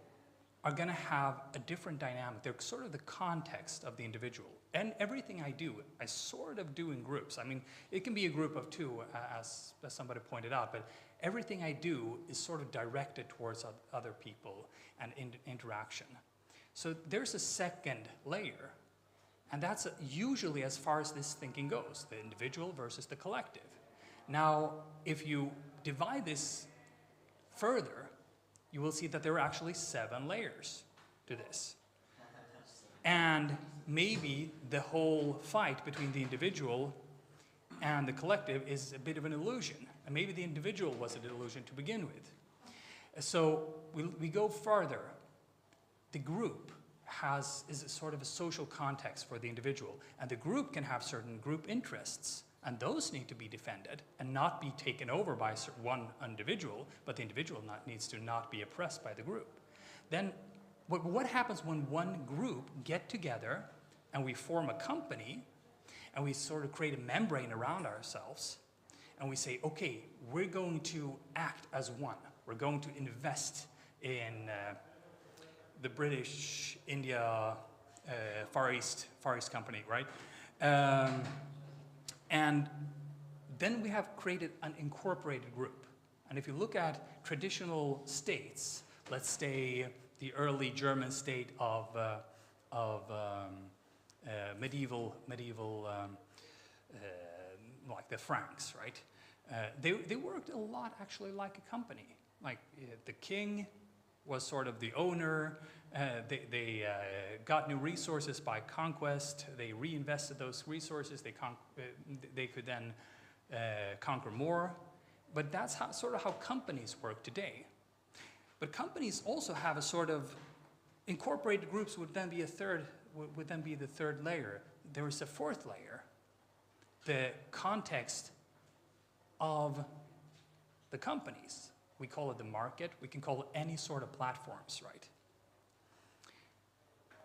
are going to have a different dynamic. They're sort of the context of the individual. And everything I do, I sort of do in groups. I mean, it can be a group of two, as somebody pointed out, but everything I do is sort of directed towards other people and interaction. So there's a second layer. And that's usually as far as this thinking goes, the individual versus the collective. Now, if you divide this further, you will see that there are actually 7 layers to this. And maybe the whole fight between the individual and the collective is a bit of an illusion. And maybe the individual was an illusion to begin with. So we go further. The group is a sort of a social context for the individual. And the group can have certain group interests. And those need to be defended and not be taken over by one individual, but the individual needs to not be oppressed by the group. Then what happens when one group get together and we form a company and we sort of create a membrane around ourselves and we say, okay, we're going to act as one. We're going to invest in the British India Far East Company, right? And then we have created an incorporated group. And if you look at traditional states, let's say the early German state of medieval like the Franks, right? They worked a lot actually like a company. Like the king was sort of the owner. They got new resources by conquest. They reinvested those resources. They could then conquer more. But that's sort of how companies work today. But companies also have a sort of incorporated groups would then be the third layer. There is a fourth layer, the context of the companies. We call it the market. We can call it any sort of platforms, right?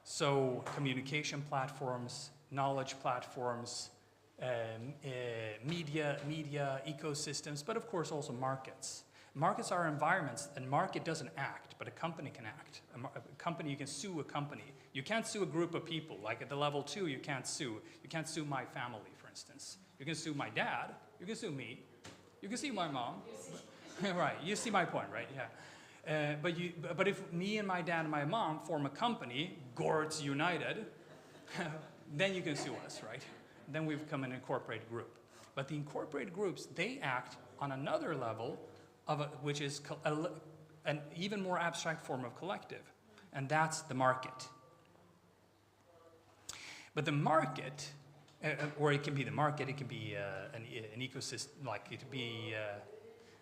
So communication platforms, knowledge platforms, media ecosystems, but of course also markets. Markets are environments, and market doesn't act, but a company can act. A company, you can sue a company. You can't sue a group of people. Like at the level 2, you can't sue. You can't sue my family, for instance. You can sue my dad. You can sue me. You can sue my mom. Right, you see my point, right? Yeah. But if me and my dad and my mom form a company, Gords United, then you can sue us, right? Then we become an incorporated group. But the incorporated groups, they act on another level, which is an even more abstract form of collective, and that's the market. But the market, or it can be the market, it can be an ecosystem, like it could be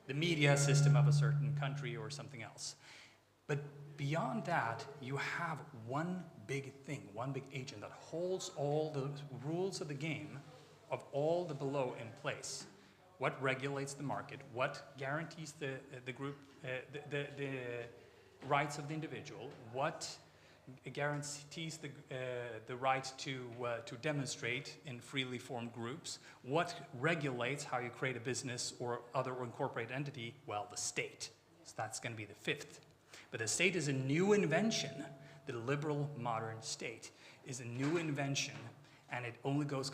the media system of a certain country or something else. But beyond that, you have one big thing, one big agent that holds all the rules of the game of all the below in place. What regulates the market? What guarantees the group, the rights of the individual? What guarantees the right to demonstrate in freely formed groups? What regulates how you create a business or other incorporated entity? Well, the state. So that's going to be the fifth. But the state is a new invention. The liberal modern state is a new invention, and it only goes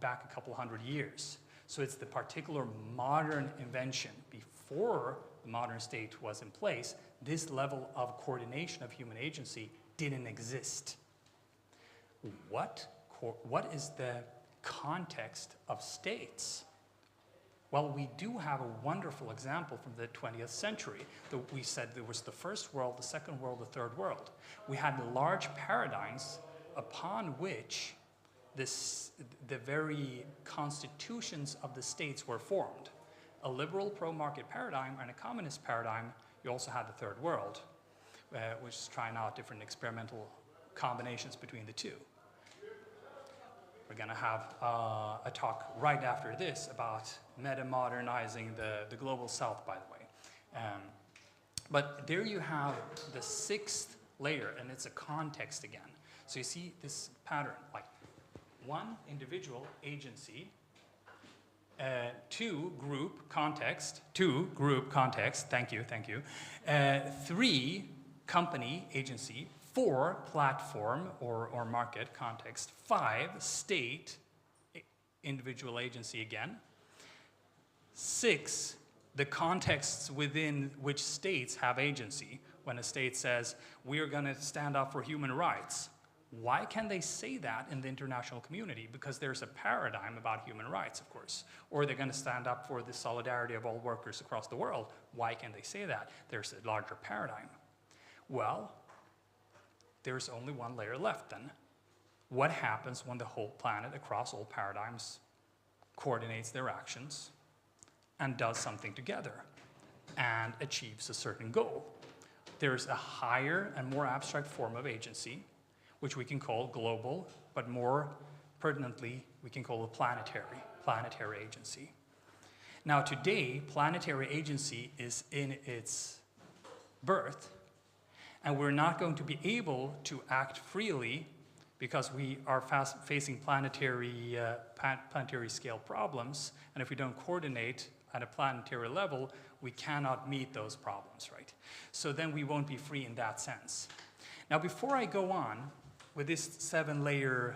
back a couple hundred years. So it's the particular modern invention. Before the modern state was in place, this level of coordination of human agency didn't exist. What is the context of states? Well, we do have a wonderful example from the 20th century. We said there was the first world, the second world, the third world. We had large paradigms upon which the very constitutions of the states were formed. A liberal pro-market paradigm and a communist paradigm. You also had the third world, which is trying out different experimental combinations between the two. We're going to have a talk right after this about meta-modernizing the global south, by the way. But there you have the sixth layer, and it's a context again. So you see this pattern, like 1, individual agency, 2, group context, thank you. 3, company agency, 4, platform or market context, 5, state, individual agency again, 6, the contexts within which states have agency. When a state says, we are going to stand up for human rights, Why can they say that in the international community? Because there's a paradigm about human rights, of course. Or they're going to stand up for the solidarity of all workers across the world. Why can they say that? There's a larger paradigm. Well, there's only one layer left then. What happens when the whole planet across all paradigms coordinates their actions and does something together and achieves a certain goal? There's a higher and more abstract form of agency, which we can call global, but more pertinently, we can call it planetary agency. Now today, planetary agency is in its birth, and we're not going to be able to act freely because we are facing planetary scale problems, and if we don't coordinate at a planetary level, we cannot meet those problems, right? So then we won't be free in that sense. Now before I go on with this seven layer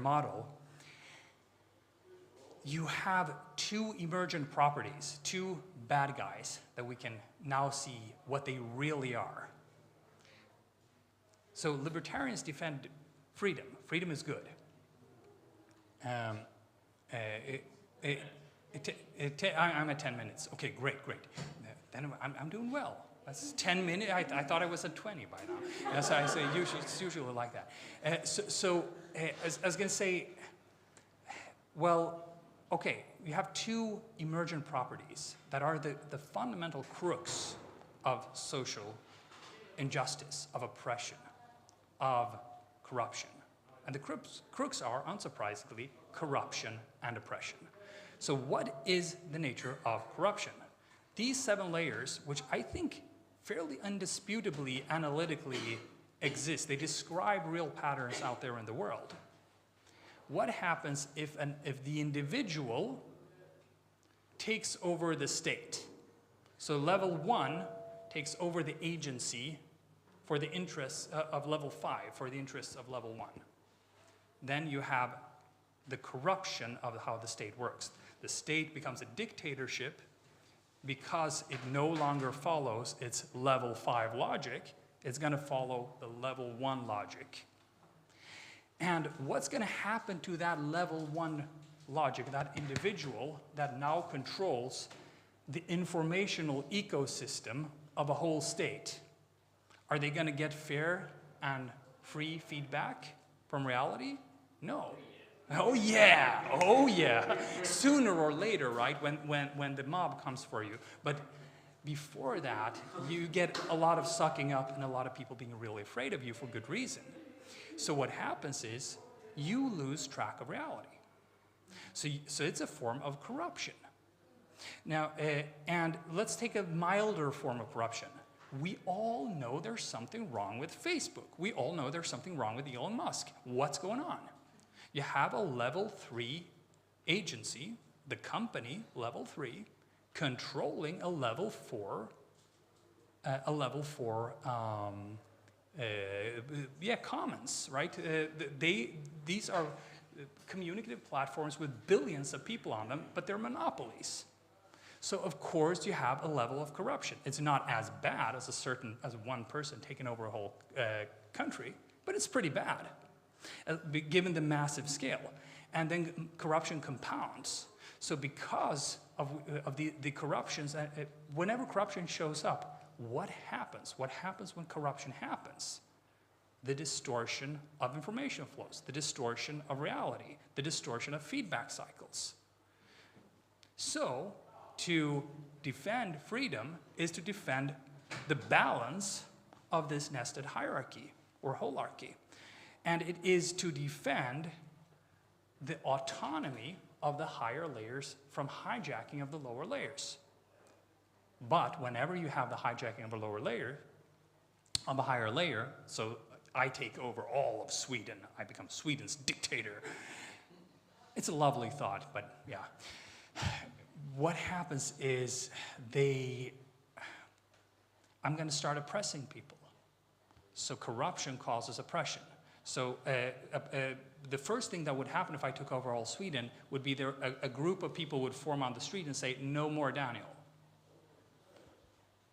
model, you have two emergent properties, two bad guys that we can now see what they really are. So libertarians defend freedom. Freedom is good. I'm at 10 minutes. Okay, great. Then I'm doing well. That's 10 minutes. I thought I was at 20 by now. As I say, it's usually like that. I was going to say, well, okay, you have two emergent properties that are the fundamental crux of social injustice, of oppression, of corruption. And the crux are, unsurprisingly, corruption and oppression. So what is the nature of corruption? These 7 layers, which I think fairly indisputably analytically exist, they describe real patterns out there in the world. What happens if the individual takes over the state? So level 1 takes over the agency for the interests of level 5, for the interests of level 1. Then you have the corruption of how the state works. The state becomes a dictatorship because it no longer follows its level 5 logic. It's going to follow the level 1 logic. And what's going to happen to that level 1 logic, that individual that now controls the informational ecosystem of a whole state? Are they going to get fair and free feedback from reality? No. Oh yeah. Sooner or later, right, when the mob comes for you. But before that, you get a lot of sucking up and a lot of people being really afraid of you for good reason. So what happens is you lose track of reality. So it's a form of corruption. Now, and let's take a milder form of corruption. We all know there's something wrong with Facebook. We all know there's something wrong with Elon Musk. What's going on? You have a level 3 agency, the company, level 3, controlling a level 4, commons, right? These are communicative platforms with billions of people on them, but they're monopolies. So of course you have a level of corruption. It's not as bad as one person taking over a whole country, but it's pretty bad, given the massive scale. And then corruption compounds. So because of the corruptions, whenever corruption shows up, what happens? What happens when corruption happens? The distortion of information flows, the distortion of reality, the distortion of feedback cycles. So to defend freedom is to defend the balance of this nested hierarchy or holarchy. And it is to defend the autonomy of the higher layers from hijacking of the lower layers. But whenever you have the hijacking of a lower layer, of a higher layer, so I take over all of Sweden, I become Sweden's dictator. It's a lovely thought, but yeah. What happens is I'm going to start oppressing people. So corruption causes oppression. So the first thing that would happen if I took over all Sweden would be a group of people would form on the street and say, no more Daniel.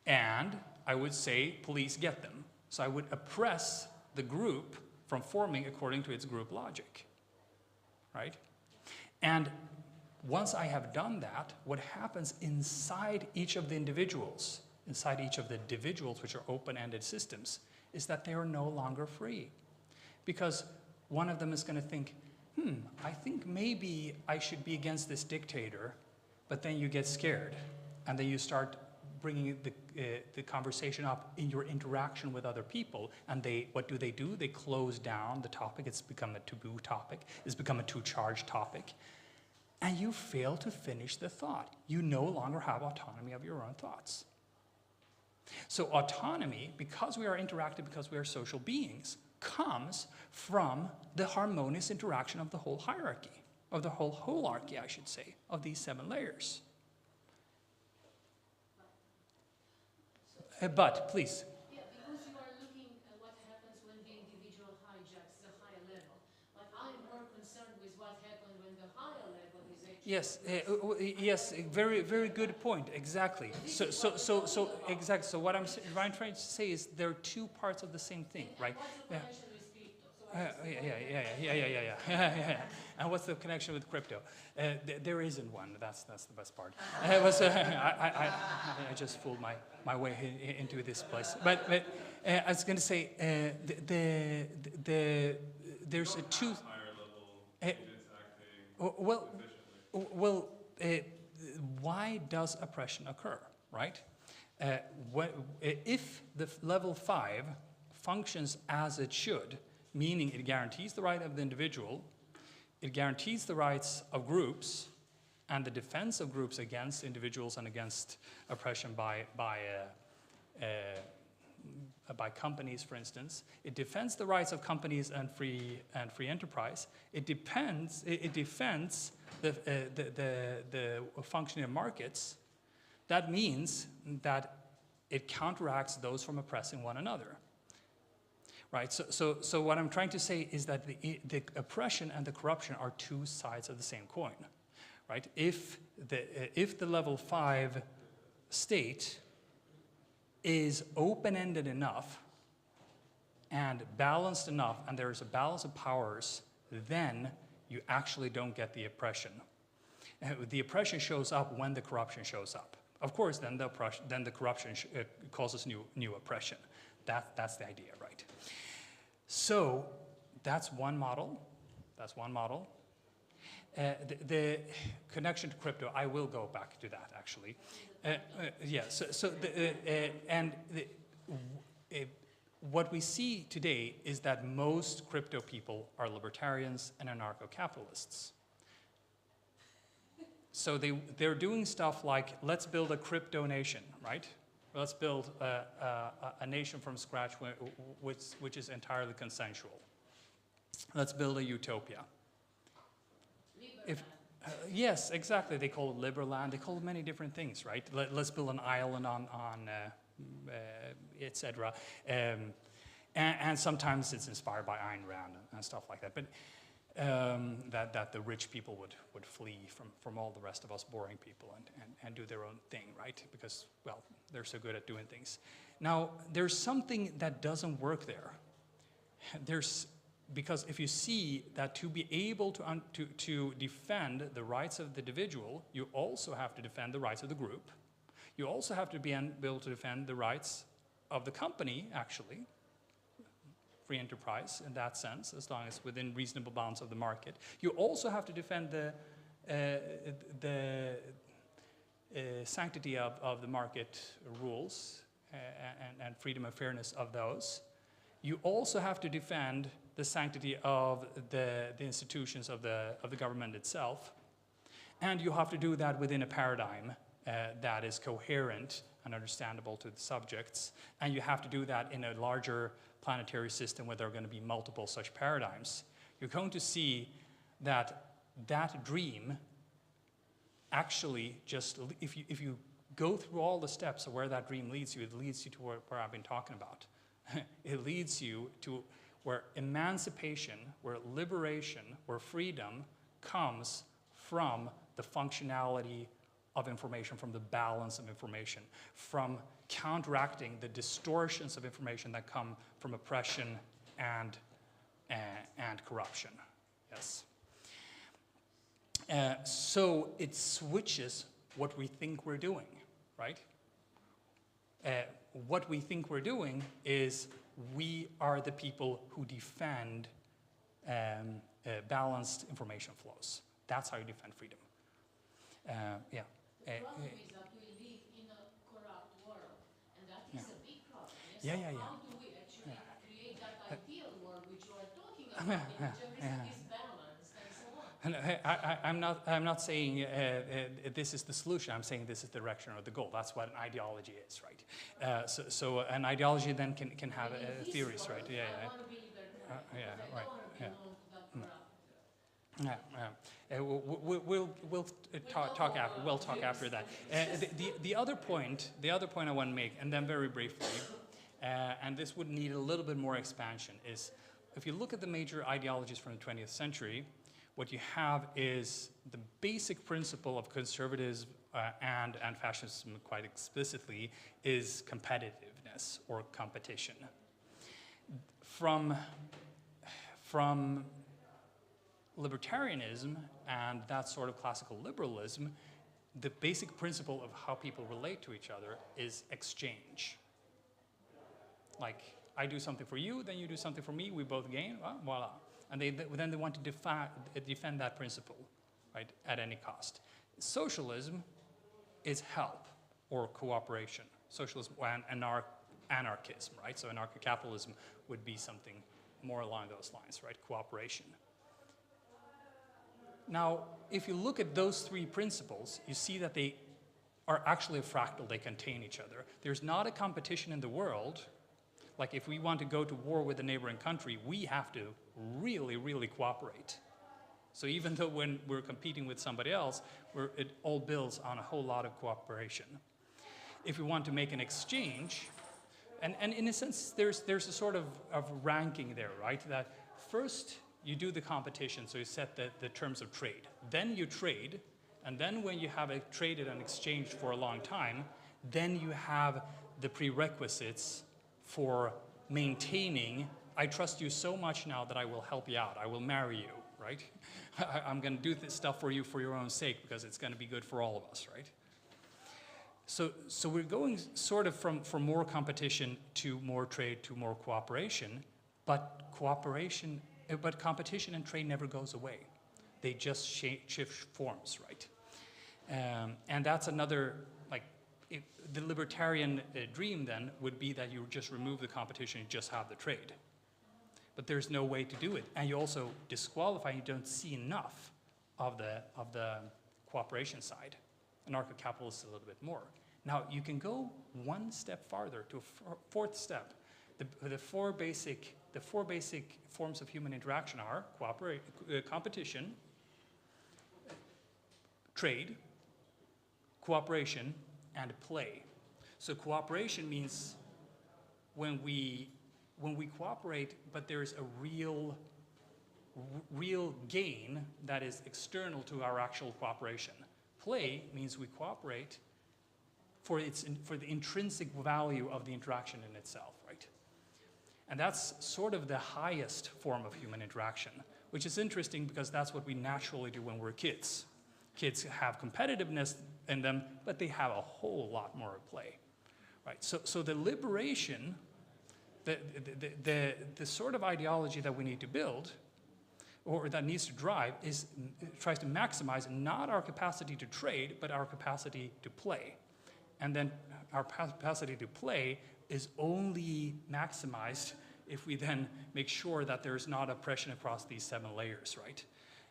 And I would say, police, get them. So I would oppress the group from forming according to its group logic, right? And once I have done that, what happens inside each of the individuals, which are open-ended systems, is that they are no longer free. Because one of them is going to think, I think maybe I should be against this dictator, but then you get scared, and then you start bringing the conversation up in your interaction with other people, and what do? They close down the topic. It's become a taboo topic. It's become a too-charged topic. And you fail to finish the thought. You no longer have autonomy of your own thoughts. So autonomy, because we are interactive, because we are social beings, comes from the harmonious interaction of the whole hierarchy, of the whole holarchy, I should say, of these 7 layers. But, please. Yeah, because you are looking at what happens when the individual hijacks the higher level. But I'm more concerned with what happens when the higher level is actually... Yes, very, very good point, exactly. So exactly. So what I'm trying to say is there are 2 parts of the same thing, right? Yeah. And what's the connection with crypto? There isn't one. That's the best part. I just fooled my way into this place. But I was going to say there's a 2. Why does oppression occur, right? If the level 5 functions as it should, meaning it guarantees the right of the individual, it guarantees the rights of groups, and the defense of groups against individuals and against oppression by companies, for instance. It defends the rights of companies and free enterprise. It defends the functioning of markets. That means that it counteracts those from oppressing one another. Right, so what I'm trying to say is that the oppression and the corruption are 2 sides of the same coin, right? If the level 5 state is open-ended enough and balanced enough, and there is a balance of powers, then you actually don't get the oppression. The oppression shows up when the corruption shows up. Of course, then the corruption causes new oppression. That's the idea, right? So that's one model. The connection to crypto, I will go back to that actually. What we see today is that most crypto people are libertarians and anarcho-capitalists. So they're doing stuff like, let's build a crypto nation, right? Let's build a nation from scratch which is entirely consensual. Let's build a utopia. Yes, exactly. They call it Liberland. They call it many different things, right? Let's build an island on etc. And sometimes it's inspired by Ayn Rand and stuff like that. But that the rich people would flee from all the rest of us boring people and do their own thing, right? Because, well, they're so good at doing things. Now, there's something that doesn't work there. Because if you see that to be able to defend the rights of the individual, you also have to defend the rights of the group. You also have to be able to defend the rights of the company, actually. Free enterprise in that sense, as long as within reasonable bounds of the market. You also have to defend the sanctity of the market rules and freedom and fairness of those. You also have to defend the sanctity of the institutions of the government itself. And you have to do that within a paradigm that is coherent and understandable to the subjects. And you have to do that in a larger planetary system where there are going to be multiple such paradigms. You're going to see that dream actually just, if you go through all the steps of where that dream leads you, it leads you to where I've been talking about. It leads you to where emancipation, where liberation, where freedom comes from the functionality of information, from the balance of information, from counteracting the distortions of information that come from oppression and and corruption. Yes. So it switches what we think we're doing, right? What we think we're doing is we are the people who defend balanced information flows. That's how you defend freedom. Yeah. The problem is that we live in a corrupt world, and that is a big problem. Yes? Yeah, So yeah, yeah. how do we actually create that ideal world which you are talking about, in which everything is balanced and so on? And I'm not saying this is the solution. I'm saying this is the direction or the goal. That's what an ideology is, right? So an ideology then can have theories, right? Yeah, right. Yeah. We'll talk after that. The other point I want to make, and then very briefly, and this would need a little bit more expansion, is if you look at the major ideologies from the 20th century, what you have is the basic principle of conservatism and fascism quite explicitly is competitiveness or competition. From libertarianism and that sort of classical liberalism, the basic principle of how people relate to each other is exchange. Like, I do something for you, then you do something for me, we both gain, well, voila. And then they want to defend that principle, right, at any cost. Socialism is help or cooperation. Socialism and anarchism, right? So anarcho-capitalism would be something more along those lines, right? Cooperation. Now, if you look at those three principles, you see that they are actually a fractal. They contain each other. There's not a competition in the world. Like if we want to go to war with a neighboring country, we have to really, really cooperate. So even though when we're competing with somebody else, it all builds on a whole lot of cooperation. If we want to make an exchange, and in a sense, there's a sort of ranking there, right? That first, you do the competition, so you set the terms of trade. Then you trade, and then when you have traded and exchanged for a long time, then you have the prerequisites for maintaining, I trust you so much now that I will help you out, I will marry you, right? I'm gonna do this stuff for you for your own sake because it's gonna be good for all of us, right? So we're going sort of from more competition to more trade to more cooperation, but competition and trade never goes away. They just shift forms, right? And that's another, like, the libertarian dream then would be that you just remove the competition and just have the trade. But there's no way to do it. And you also disqualify, you don't see enough of the cooperation side. Anarcho-capitalists a little bit more. Now, you can go one step farther to a fourth step. The four basic forms of human interaction are competition, trade, cooperation, and play. So cooperation means when we cooperate, but there's a real gain that is external to our actual cooperation. Play means we cooperate for the intrinsic value of the interaction in itself, right? And that's sort of the highest form of human interaction, which is interesting because that's what we naturally do when we're kids. Kids have competitiveness in them, but they have a whole lot more at play, right? So the liberation, the sort of ideology that we need to build, or that needs to drive, tries to maximize not our capacity to trade, but our capacity to play. And then our capacity to play is only maximized if we then make sure that there's not oppression across these 7 layers, right?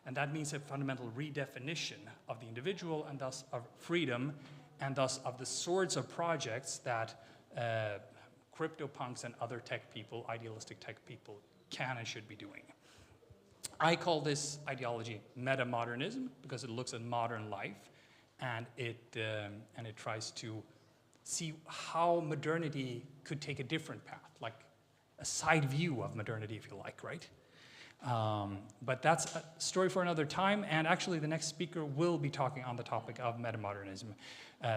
And that means a fundamental redefinition of the individual and thus of freedom and thus of the sorts of projects that CryptoPunks and other tech people, idealistic tech people, can and should be doing. I call this ideology meta-modernism because it looks at modern life and it tries to see how modernity could take a different path, like a side view of modernity, if you like, right? But that's a story for another time, and actually the next speaker will be talking on the topic of meta-modernism.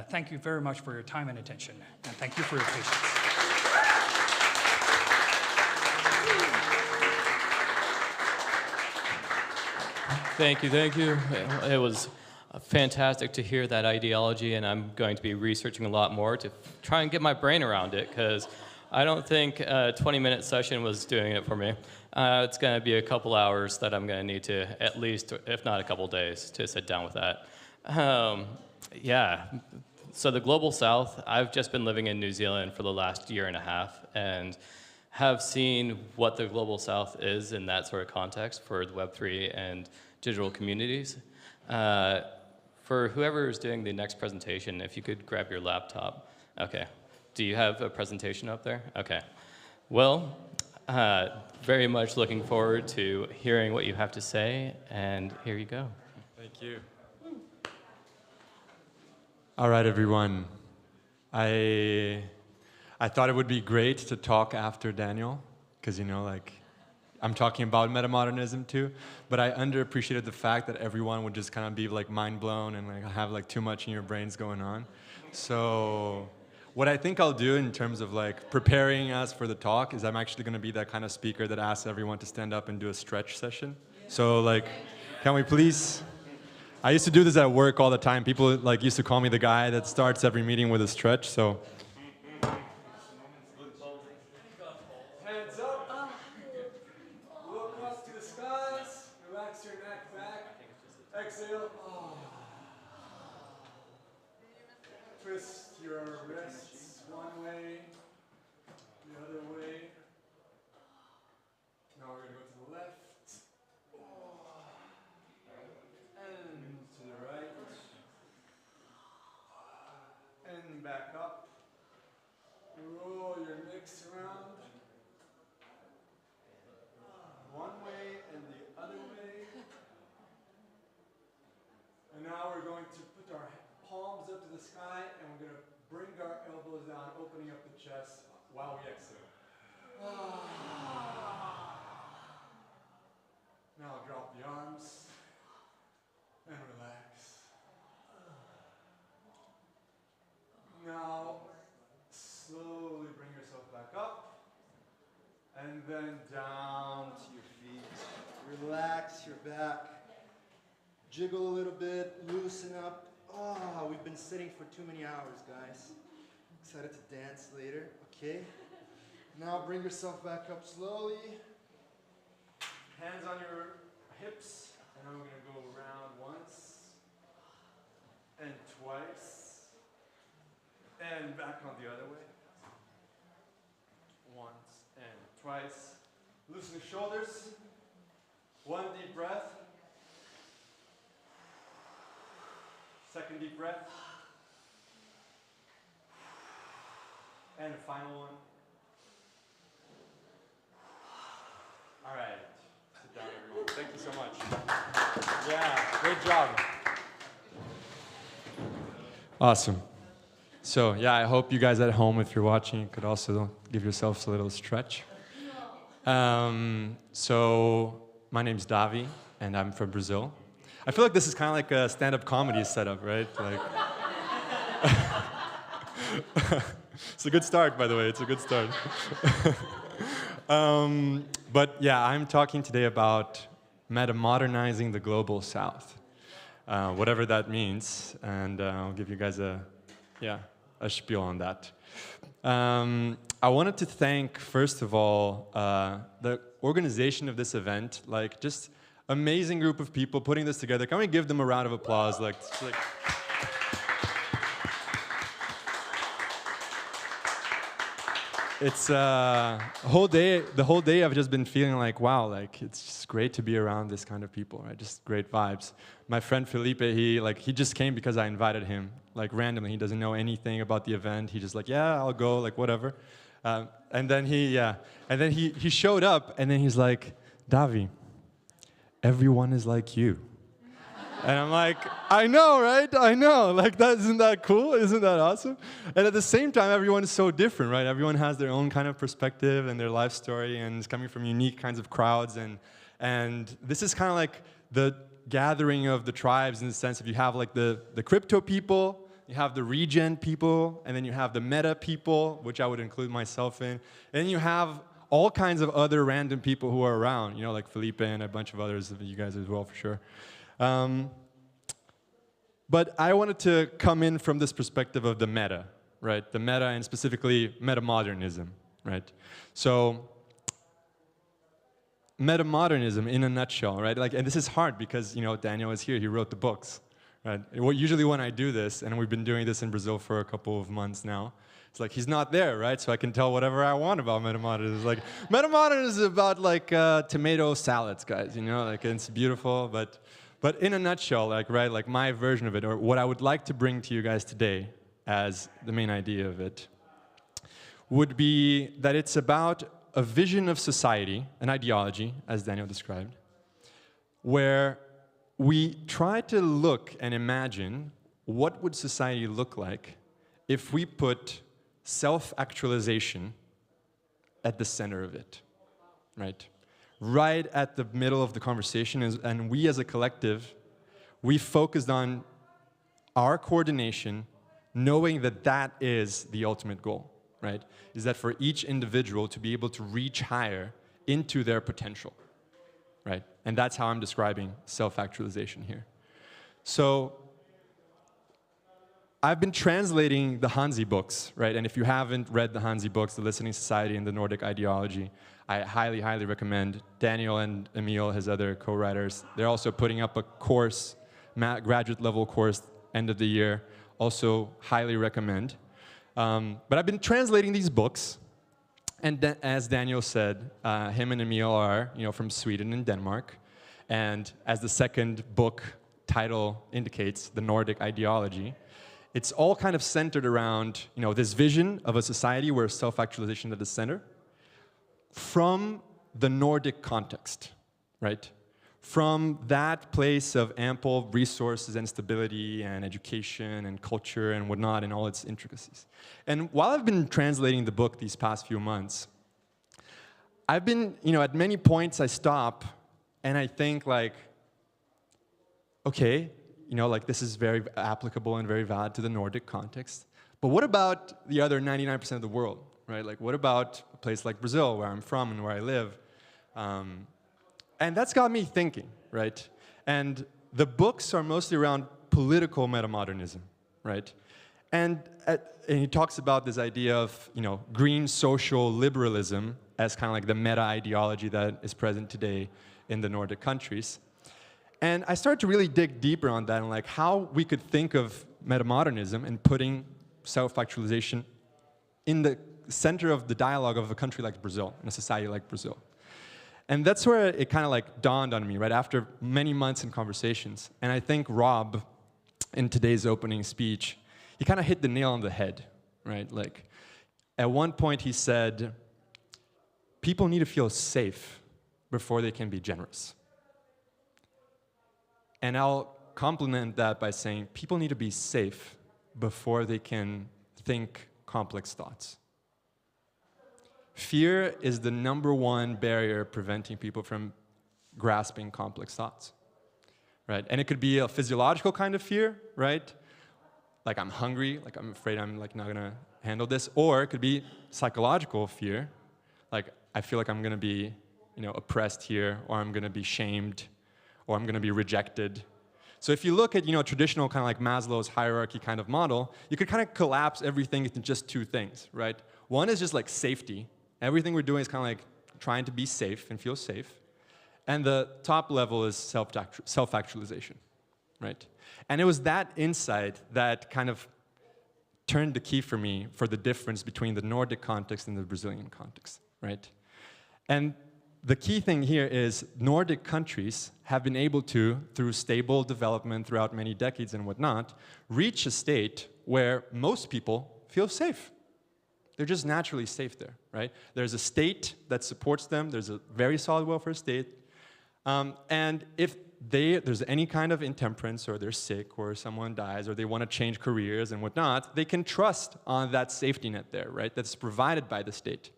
Thank you very much for your time and attention, and thank you for your patience. Thank you, thank you. It was fantastic to hear that ideology, and I'm going to be researching a lot more to try and get my brain around it, because I don't think a 20-minute session was doing it for me. It's going to be a couple hours that I'm going to need to, at least, if not a couple days, to sit down with that. Yeah, so the Global South, I've just been living in New Zealand for the last year and a half, and have seen what the Global South is in that sort of context for the Web3 and digital communities. For whoever is doing the next presentation, if you could grab your laptop. Okay. Do you have a presentation up there? Okay. Well, very much looking forward to hearing what you have to say, and here you go. Thank you. All right, everyone. I thought it would be great to talk after Daniel, because, you know, like, I'm talking about metamodernism too, but I underappreciated the fact that everyone would just kind of be like mind blown and like have like too much in your brains going on. So what I think I'll do in terms of like preparing us for the talk is I'm actually going to be that kind of speaker that asks everyone to stand up and do a stretch session. So like, can we please? I used to do this at work all the time. People like used to call me the guy that starts every meeting with a stretch. So. Hands up. Look up to the skies. Relax your neck back. Exhale. Twist your wrists one way, the other way. Now we're going to go to the left. And to the right. And back up. Roll your necks around. One way and the other way. And now we're going to put our palms up to the sky, and we're going to bring our elbows down, opening up the chest while we exhale. Now drop the arms and relax. Now slowly bring yourself back up, and then down to your feet. Relax your back. Jiggle a little bit, loosen up. We've been sitting for too many hours, guys. Excited to dance later, okay? Now bring yourself back up slowly. Hands on your hips, and I'm gonna go around once, and twice, and back on the other way. Once and twice. Loosen the shoulders. One deep breath. Second deep breath. And a final one. All right. Sit down, everyone. Thank you so much. Yeah, great job. Awesome. So, yeah, I hope you guys at home, if you're watching, could also give yourselves a little stretch. So, my name's Davi, and I'm from Brazil. I feel like this is kind of like a stand-up comedy setup, right? Like, it's a good start, by the way. It's a good start. But yeah, I'm talking today about metamodernizing the Global South, whatever that means, and I'll give you guys a spiel on that. I wanted to thank, first of all, the organization of this event, like just amazing group of people putting this together. Can we give them a round of applause? It's the whole day I've just been feeling like, wow, like it's just great to be around this kind of people, right? Just great vibes. My friend Felipe, he just came because I invited him, like randomly. He doesn't know anything about the event. He just like, yeah, I'll go, like whatever. And then he showed up, and then he's like, Davi, everyone is like you. And I'm like, I know, right? I know. Like, isn't that cool? Isn't that awesome? And at the same time, everyone is so different, right? Everyone has their own kind of perspective and their life story, and it's coming from unique kinds of crowds. And this is kind of like the gathering of the tribes in the sense of you have like the crypto people, you have the Regen people, and then you have the meta people, which I would include myself in. And then you have all kinds of other random people who are around, you know, like Felipe and a bunch of others, you guys as well for sure. But I wanted to come in from this perspective of the meta, right? The meta and specifically metamodernism, right? So metamodernism in a nutshell, right? Like, and this is hard because, you know, Daniel is here, he wrote the books, right? Usually when I do this, and we've been doing this in Brazil for a couple of months now, it's like he's not there, right? So I can tell whatever I want about metamodernism. It's like, metamodernism is about like tomato salads, guys, you know, like it's beautiful, but in a nutshell, like, right, like my version of it, or what I would like to bring to you guys today as the main idea of it, would be that it's about a vision of society, an ideology, as Daniel described, where we try to look and imagine what would society look like if we put self-actualization at the center of it, right? Right at the middle of the conversation, and we as a collective, we focused on our coordination, knowing that that is the ultimate goal, right? Is that for each individual to be able to reach higher into their potential, right? And that's how I'm describing self-actualization here. So I've been translating the Hansi books, right? And if you haven't read the Hansi books, The Listening Society and the Nordic Ideology, I highly, highly recommend. Daniel and Emil, his other co-writers, they're also putting up a course, graduate level course, end of the year. Also highly recommend. But I've been translating these books, and as Daniel said, him and Emil are, you know, from Sweden and Denmark. And as the second book title indicates, the Nordic Ideology, it's all kind of centered around, you know, this vision of a society where self-actualization is at the center, from the Nordic context, right? From that place of ample resources and stability and education and culture and whatnot and all its intricacies. And while I've been translating the book these past few months, I've been, you know, at many points I stop and I think like, okay, you know, like this is very applicable and very valid to the Nordic context, but what about the other 99% of the world, right? Like what about a place like Brazil, where I'm from and where I live? And that's got me thinking, right? And the books are mostly around political metamodernism, right? And he talks about this idea of, you know, green social liberalism as kind of like the meta ideology that is present today in the Nordic countries. And I started to really dig deeper on that and like how we could think of metamodernism and putting self-actualization in the center of the dialogue of a country like Brazil, in a society like Brazil. And that's where it kind of like dawned on me, right, after many months in conversations. And I think Rob, in today's opening speech, he kind of hit the nail on the head, right? Like, at one point he said, people need to feel safe before they can be generous. And I'll complement that by saying, people need to be safe before they can think complex thoughts. Fear is the #1 barrier preventing people from grasping complex thoughts, right? And it could be a physiological kind of fear, right? Like I'm hungry, like I'm afraid I'm like not gonna handle this, or it could be psychological fear, like I feel like I'm gonna be, you know, oppressed here, or I'm gonna be shamed, or I'm gonna be rejected. So if you look at, you know, traditional kind of like Maslow's hierarchy kind of model, you could kind of collapse everything into just two things, right? One is just like safety. Everything we're doing is kind of like trying to be safe and feel safe. And the top level is self-actualization, right? And it was that insight that kind of turned the key for me for the difference between the Nordic context and the Brazilian context, right? And the key thing here is Nordic countries have been able to, through stable development throughout many decades and whatnot, reach a state where most people feel safe. They're just naturally safe there, right? There's a state that supports them. There's a very solid welfare state. And if there's any kind of intemperance, or they're sick, or someone dies, or they want to change careers and whatnot, they can trust on that safety net there, right? That's provided by the state.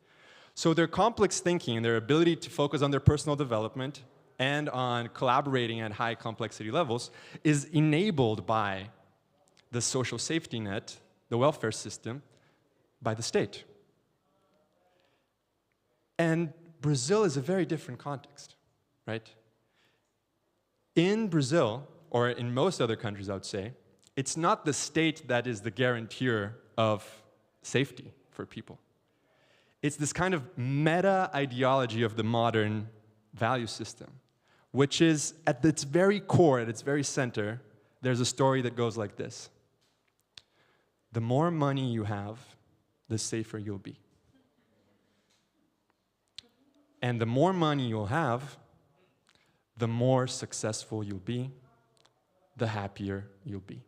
So their complex thinking and their ability to focus on their personal development and on collaborating at high complexity levels is enabled by the social safety net, the welfare system, by the state. And Brazil is a very different context, right? In Brazil, or in most other countries, I would say, it's not the state that is the guarantor of safety for people. It's this kind of meta-ideology of the modern value system, which is at its very core, at its very center, there's a story that goes like this. The more money you have, the safer you'll be. And the more money you'll have, the more successful you'll be, the happier you'll be.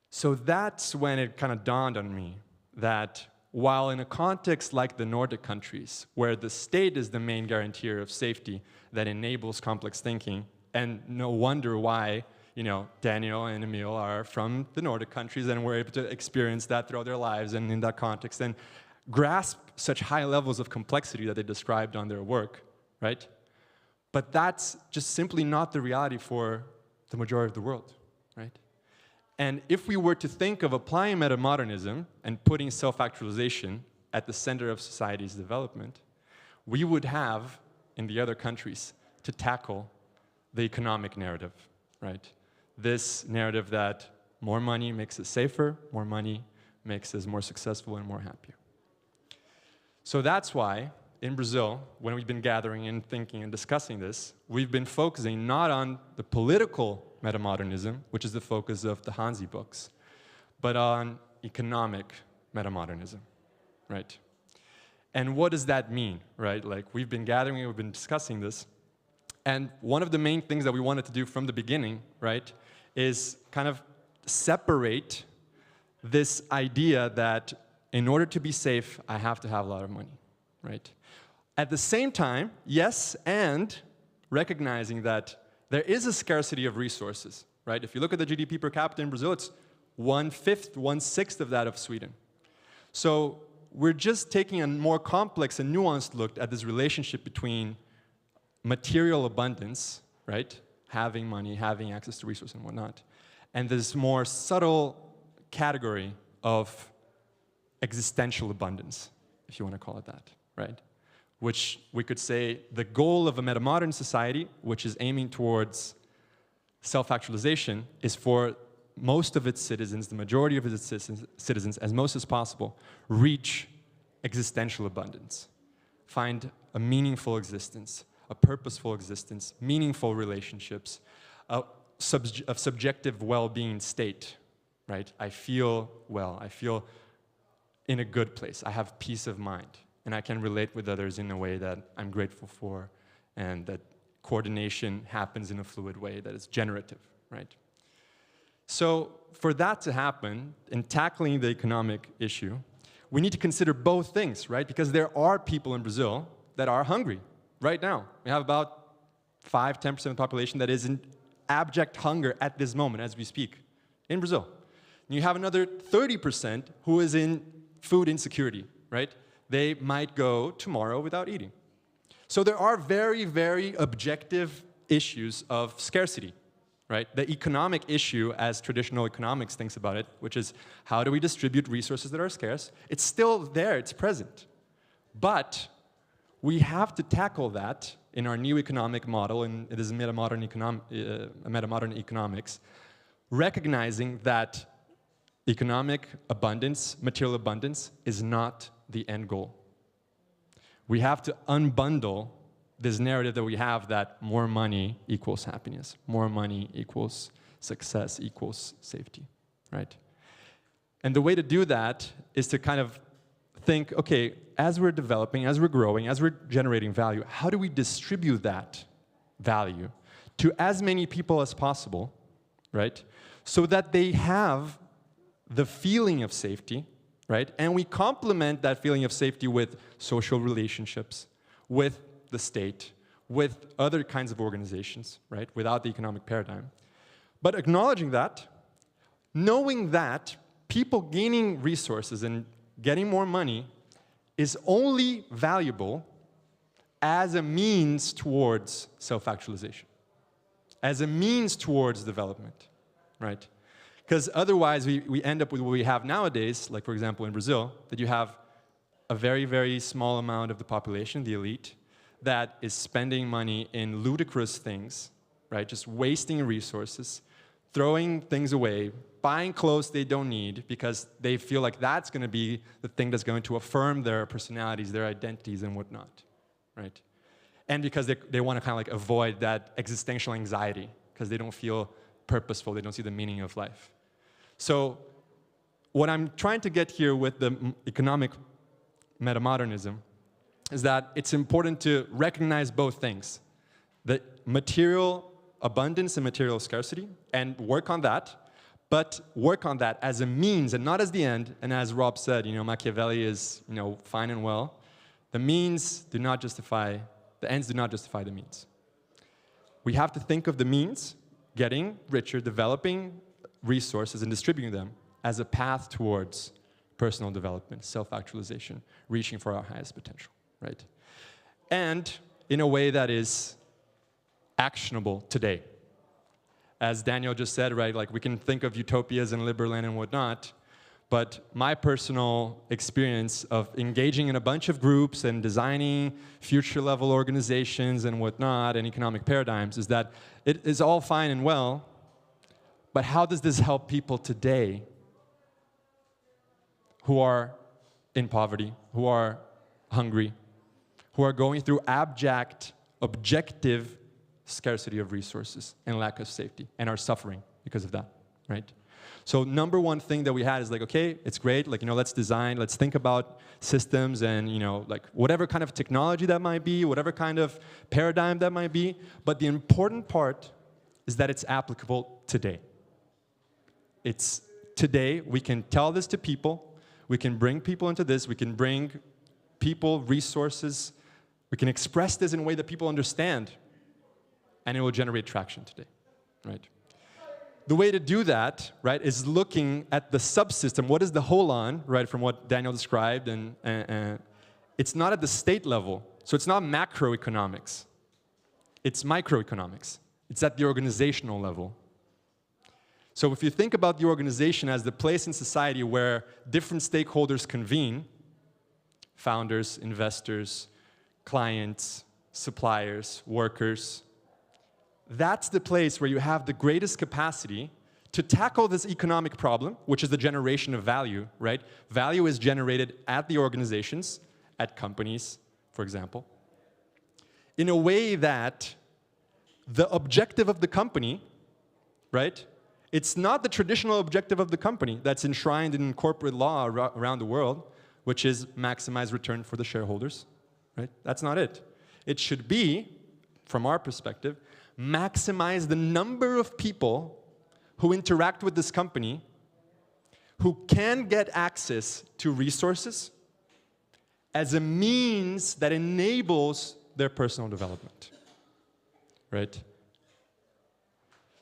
So that's when it kind of dawned on me that while in a context like the Nordic countries, where the state is the main guarantor of safety that enables complex thinking, and no wonder why, you know, Daniel and Emil are from the Nordic countries and were able to experience that throughout their lives and in that context and grasp such high levels of complexity that they described on their work, right? But that's just simply not the reality for the majority of the world, right? And if we were to think of applying metamodernism and putting self-actualization at the center of society's development, we would have, in the other countries, to tackle the economic narrative, right? This narrative that more money makes us safer, more money makes us more successful and more happier. So that's why, in Brazil, when we've been gathering and thinking and discussing this, we've been focusing not on the political metamodernism, which is the focus of the Hansi books, but on economic metamodernism, right? And what does that mean, right? Like, we've been gathering, we've been discussing this, and one of the main things that we wanted to do from the beginning, right, is kind of separate this idea that in order to be safe, I have to have a lot of money, right? At the same time, yes, and recognizing that there is a scarcity of resources, right? If you look at the GDP per capita in Brazil, it's 1/5, 1/6 of that of Sweden. So we're just taking a more complex and nuanced look at this relationship between material abundance, right? Having money, having access to resources and whatnot, and this more subtle category of existential abundance, if you want to call it that, right? Which we could say the goal of a metamodern society, which is aiming towards self-actualization, is for most of its citizens, the majority of its citizens, as most as possible, reach existential abundance, find a meaningful existence, a purposeful existence, meaningful relationships, a subjective well-being state, right? I feel well, I feel in a good place, I have peace of mind, and I can relate with others in a way that I'm grateful for, and that coordination happens in a fluid way that is generative, right? So for that to happen, in tackling the economic issue, we need to consider both things, right? Because there are people in Brazil that are hungry right now. We have about 5–10% of the population that is in abject hunger at this moment as we speak in Brazil. And you have another 30% who is in food insecurity, right? They might go tomorrow without eating. So there are very, very objective issues of scarcity, right? The economic issue, as traditional economics thinks about it, which is how do we distribute resources that are scarce, it's still there, it's present. But we have to tackle that in our new economic model, and it is metamodern economics, recognizing that economic abundance, material abundance, is not the end goal. We have to unbundle this narrative that we have that more money equals happiness, more money equals success, equals safety, right? And the way to do that is to kind of think, okay, as we're developing, as we're growing, as we're generating value, how do we distribute that value to as many people as possible, right? So that they have the feeling of safety, right? And we complement that feeling of safety with social relationships, with the state, with other kinds of organizations, right? Without the economic paradigm. But acknowledging that, knowing that people gaining resources and getting more money is only valuable as a means towards self-actualization, as a means towards development, right? Because otherwise we end up with what we have nowadays, like for example in Brazil, that you have a very, very small amount of the population, the elite, that is spending money in ludicrous things, right? Just wasting resources, throwing things away, buying clothes they don't need because they feel like that's going to be the thing that's going to affirm their personalities, their identities, and whatnot, right? And because they want to kind of like avoid that existential anxiety because they don't feel purposeful, they don't see the meaning of life. So what I'm trying to get here with the economic metamodernism is that it's important to recognize both things, the material abundance and material scarcity, and work on that, but work on that as a means and not as the end. And as Rob said, Machiavelli is, fine and well. The means do not justify, the ends do not justify the means. We have to think of the means, getting richer, developing resources and distributing them as a path towards personal development, self-actualization, reaching for our highest potential, right? And in a way that is actionable today. As Daniel just said, right, like we can think of utopias and Liberland and whatnot, but my personal experience of engaging in a bunch of groups and designing future-level organizations and whatnot and economic paradigms is that it is all fine and well, but how does this help people today who are in poverty, who are hungry, who are going through abject, objective scarcity of resources and lack of safety and are suffering because of that, right? So number one thing that we had is like, okay, it's great, like, let's design, let's think about systems and, like whatever kind of technology that might be, whatever kind of paradigm that might be, but the important part is that it's applicable today. It's today, we can tell this to people, we can bring people into this, we can bring people, resources, we can express this in a way that people understand, and it will generate traction today, right? The way to do that, right, is looking at the subsystem. What is the whole on, right, from what Daniel described, and it's not at the state level, so it's not macroeconomics. It's microeconomics. It's at the organizational level. So if you think about the organization as the place in society where different stakeholders convene, founders, investors, clients, suppliers, workers, that's the place where you have the greatest capacity to tackle this economic problem, which is the generation of value, right? Value is generated at the organizations, at companies, for example, in a way that the objective of the company, right? It's not the traditional objective of the company that's enshrined in corporate law around the world, which is maximize return for the shareholders, right? That's not it. It should be, from our perspective, maximize the number of people who interact with this company who can get access to resources as a means that enables their personal development, right?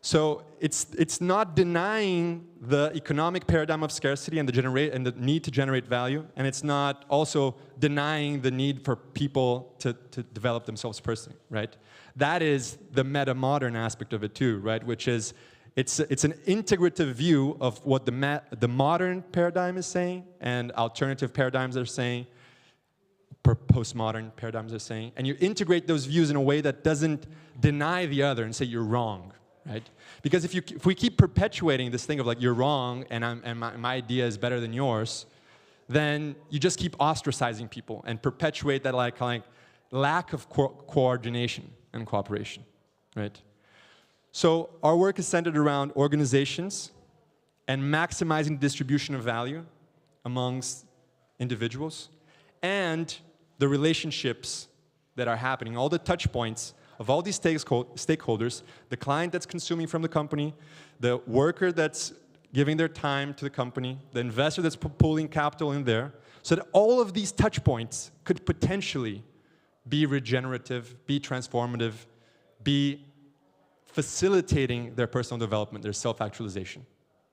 So it's not denying the economic paradigm of scarcity and the need to generate value, and it's not also denying the need for people to develop themselves personally, right? That is the meta-modern aspect of it too, right? Which is, it's an integrative view of what the modern paradigm is saying and alternative paradigms are saying, postmodern paradigms are saying, and you integrate those views in a way that doesn't deny the other and say you're wrong, right? Because if we keep perpetuating this thing of like you're wrong and my idea is better than yours, then you just keep ostracizing people and perpetuate that like lack of coordination and cooperation, right? So our work is centered around organizations and maximizing the distribution of value amongst individuals and the relationships that are happening, all the touch points of all these stakeholders, the client that's consuming from the company, the worker that's giving their time to the company, the investor that's pulling capital in there, so that all of these touch points could potentially be regenerative, be transformative, be facilitating their personal development, their self-actualization,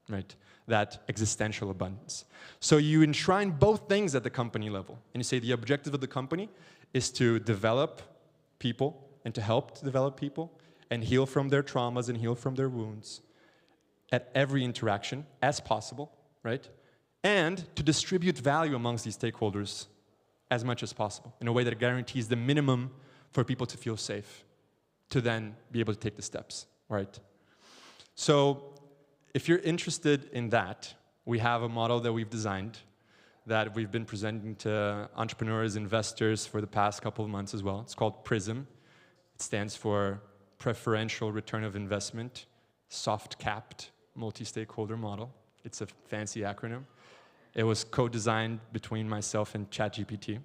right? That existential abundance. So you enshrine both things at the company level. And you say the objective of the company is to develop people and to help to develop people and heal from their traumas and heal from their wounds at every interaction as possible, right? And to distribute value amongst these stakeholders as much as possible in a way that guarantees the minimum for people to feel safe, to then be able to take the steps, right? So if you're interested in that, we have a model that we've designed that we've been presenting to entrepreneurs, investors for the past couple of months as well. It's called PRISM. It stands for Preferential Return of Investment, Soft-Capped Multi-Stakeholder Model. It's a fancy acronym. It was co-designed between myself and ChatGPT.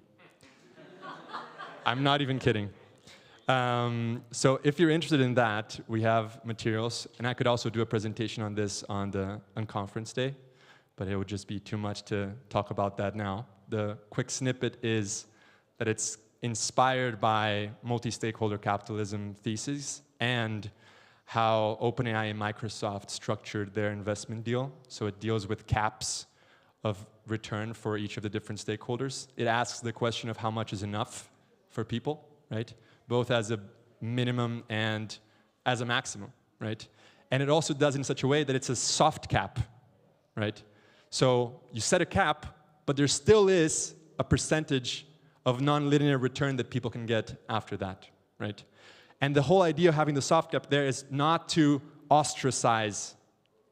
I'm not even kidding. So if you're interested in that, we have materials, and I could also do a presentation on this on conference day, but it would just be too much to talk about that now. The quick snippet is that it's inspired by multi-stakeholder capitalism thesis and how OpenAI and Microsoft structured their investment deal. So it deals with caps of return for each of the different stakeholders. It asks the question of how much is enough for people, right? Both as a minimum and as a maximum, right? And it also does in such a way that it's a soft cap, right? So you set a cap, but there still is a percentage of non-linear return that people can get after that, right? And the whole idea of having the soft cap there is not to ostracize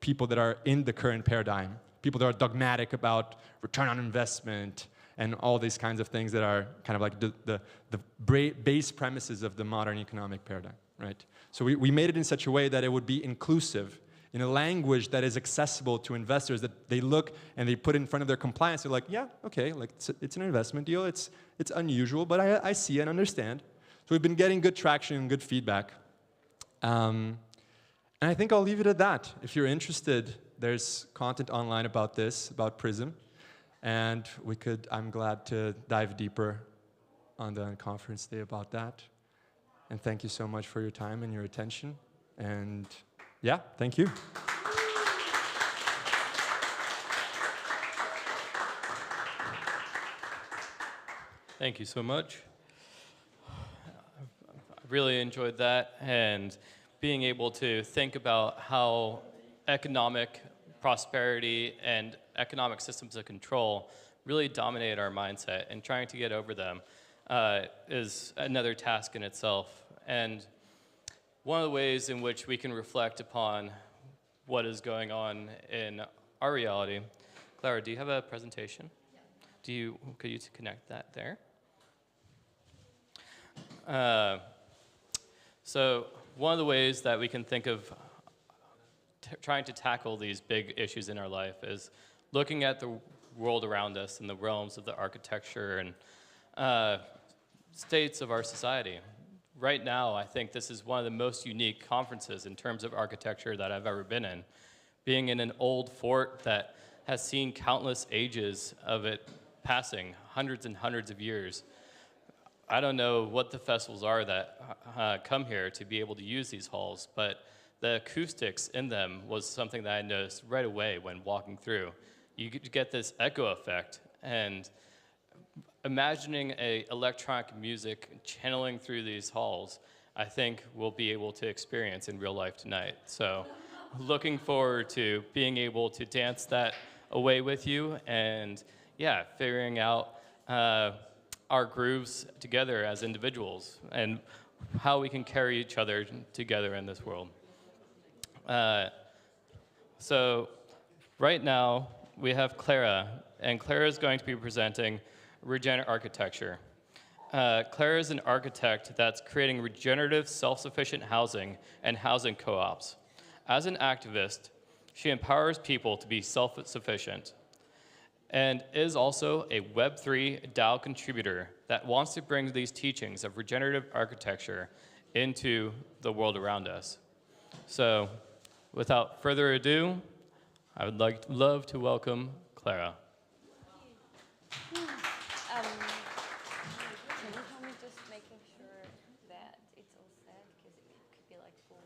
people that are in the current paradigm, people that are dogmatic about return on investment and all these kinds of things that are kind of like the base premises of the modern economic paradigm, right? So we made it in such a way that it would be inclusive, in a language that is accessible to investors, that they look and they put in front of their compliance. They're like, yeah, okay, like it's an investment deal. It's unusual, but I see and understand. So we've been getting good traction and good feedback. And I think I'll leave it at that. If you're interested, there's content online about this, about PRISM. And I'm glad to dive deeper on the conference day about that. And thank you so much for your time and your attention. And yeah, thank you. Thank you so much. I really enjoyed that, and being able to think about how economic prosperity and economic systems of control really dominate our mindset, and trying to get over them is another task in itself. And one of the ways in which we can reflect upon what is going on in our reality. Clara, do you have a presentation? Could you connect that there? So one of the ways that we can think of trying to tackle these big issues in our life is looking at the world around us and the realms of the architecture and states of our society. Right now, I think this is one of the most unique conferences in terms of architecture that I've ever been in. Being in an old fort that has seen countless ages of it passing, hundreds and hundreds of years. I don't know what the festivals are that come here to be able to use these halls, but the acoustics in them was something that I noticed right away when walking through. You get this echo effect, and imagining electronic music channeling through these halls, I think we'll be able to experience in real life tonight. So looking forward to being able to dance that away with you, and yeah, figuring out our grooves together as individuals and how we can carry each other together in this world. So right now we have Clara, and Clara is going to be presenting regenerative architecture. Clara is an architect that's creating regenerative, self-sufficient housing and housing co-ops. As an activist, she empowers people to be self-sufficient, and is also a Web3 DAO contributor that wants to bring these teachings of regenerative architecture into the world around us. So, without further ado, I would love to welcome Clara. Can you help me just making sure that it's all set? Because it could be like full.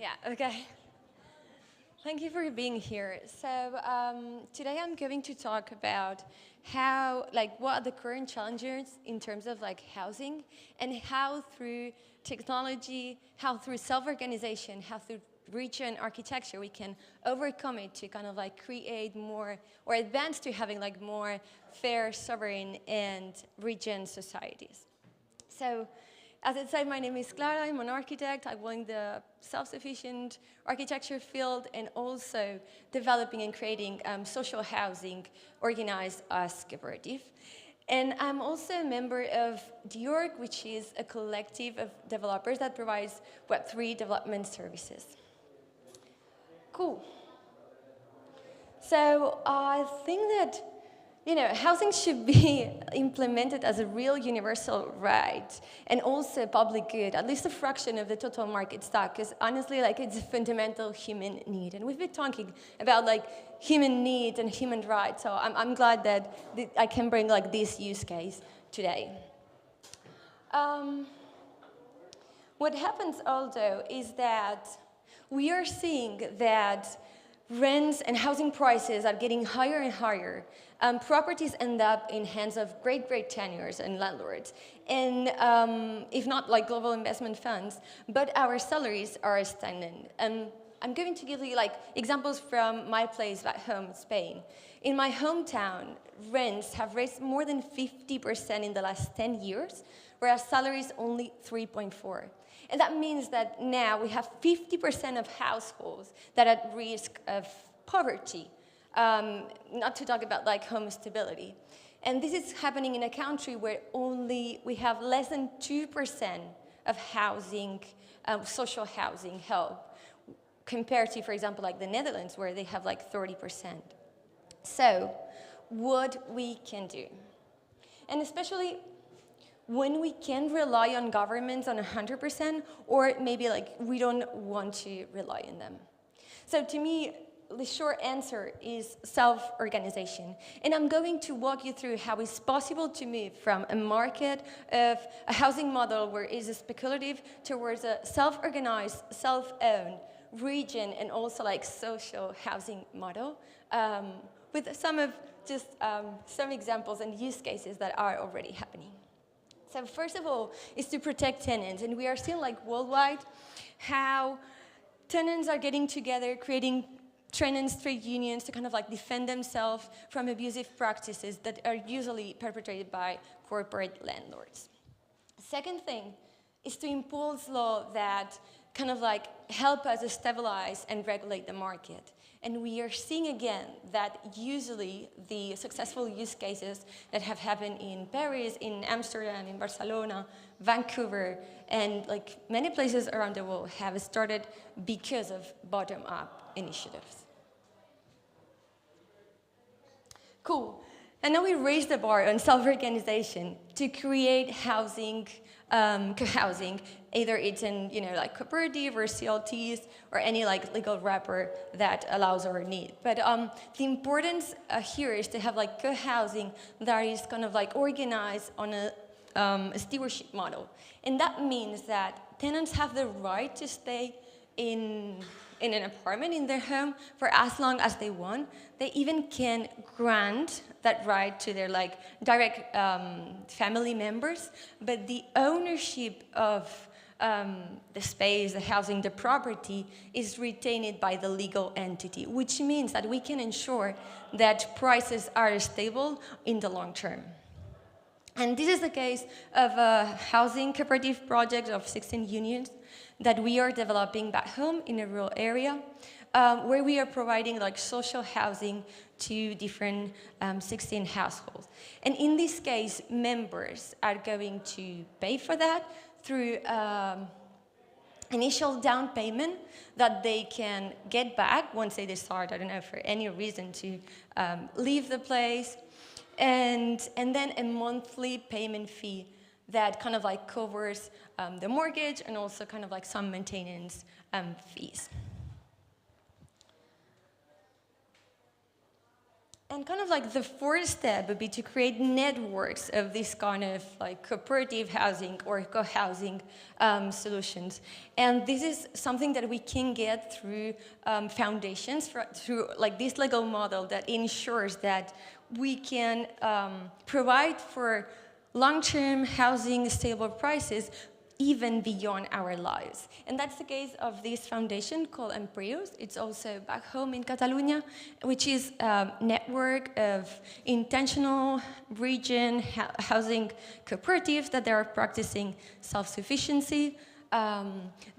Yeah, okay. Thank you for being here. So today I'm going to talk about how, what are the current challenges in terms of housing, and how through technology, how through self-organization, how through Regen architecture we can overcome it to kind of create more, or advance to having more fair, sovereign, and Regen societies. So, as I said, my name is Clara, I'm an architect. I work in the self-sufficient architecture field and also developing and creating social housing organized as cooperative. And I'm also a member of DORG, which is a collective of developers that provides Web3 development services. Cool. So I think that housing should be implemented as a real universal right and also public good, at least a fraction of the total market stock, because honestly, it's a fundamental human need. And we've been talking about human needs and human rights, so I'm glad that I can bring this use case today. What happens also is that we are seeing that rents and housing prices are getting higher and higher. Properties end up in hands of great tenures and landlords, and if not global investment funds, but our salaries are stagnant. I'm going to give you examples from my place back home, Spain. In my hometown, rents have raised more than 50% in the last 10 years, whereas salaries only 3.4%. And that means that now we have 50% of households that are at risk of poverty, not to talk about home stability. And this is happening in a country where we have less than 2% of housing, social housing help, compared to, for example, the Netherlands, where they have 30%. So, what we can do, and especially when we can rely on governments on 100%, or maybe we don't want to rely on them. So to me, the short answer is self-organization. And I'm going to walk you through how it's possible to move from a market of a housing model where it is speculative towards a self-organized, self-owned region and also social housing model, with some examples and use cases that are already happening. So first of all, is to protect tenants. And we are seeing worldwide how tenants are getting together, creating tenants trade unions to kind of defend themselves from abusive practices that are usually perpetrated by corporate landlords. Second thing is to impose law that kind of help us stabilize and regulate the market. And we are seeing again that usually the successful use cases that have happened in Paris, in Amsterdam, in Barcelona, Vancouver, and many places around the world have started because of bottom-up initiatives. Cool. And now we raise the bar on self-organization to create housing, co-housing, either it's in cooperative or CLTs or any legal wrapper that allows our need. But the importance here is to have co-housing that is kind of organized on a stewardship model, and that means that tenants have the right to stay in an apartment in their home for as long as they want. They even can grant that right to their direct family members, but the ownership of the space, the housing, the property is retained by the legal entity, which means that we can ensure that prices are stable in the long term. And this is the case of a housing cooperative project of 16 unions that we are developing back home in a rural area, where we are providing social housing to different 16 households. And in this case, members are going to pay for that through initial down payment that they can get back once they decide, I don't know, for any reason to leave the place, and then a monthly payment fee that kind of covers the mortgage and also kind of some maintenance fees. And kind of like the fourth step would be to create networks of this kind of like cooperative housing or co-housing solutions. And this is something that we can get through foundations, through like this legal model that ensures that we can provide for long-term housing stable prices even beyond our lives. And that's the case of this foundation called Emprius. It's also back home in Catalonia, which is a network of intentional region housing cooperatives that they are practicing self-sufficiency.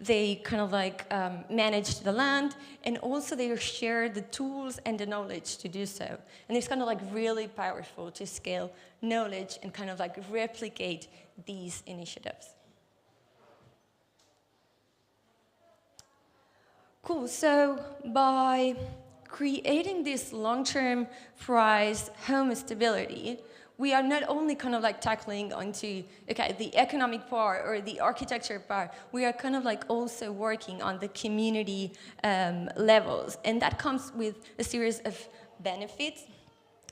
They kind of like manage the land, and also they share the tools and the knowledge to do so. And it's kind of like really powerful to scale knowledge and kind of like replicate these initiatives. Cool, so by creating this long-term price home stability, we are not only kind of like tackling onto, okay, the economic part or the architecture part, we are kind of like also working on the community levels. And that comes with a series of benefits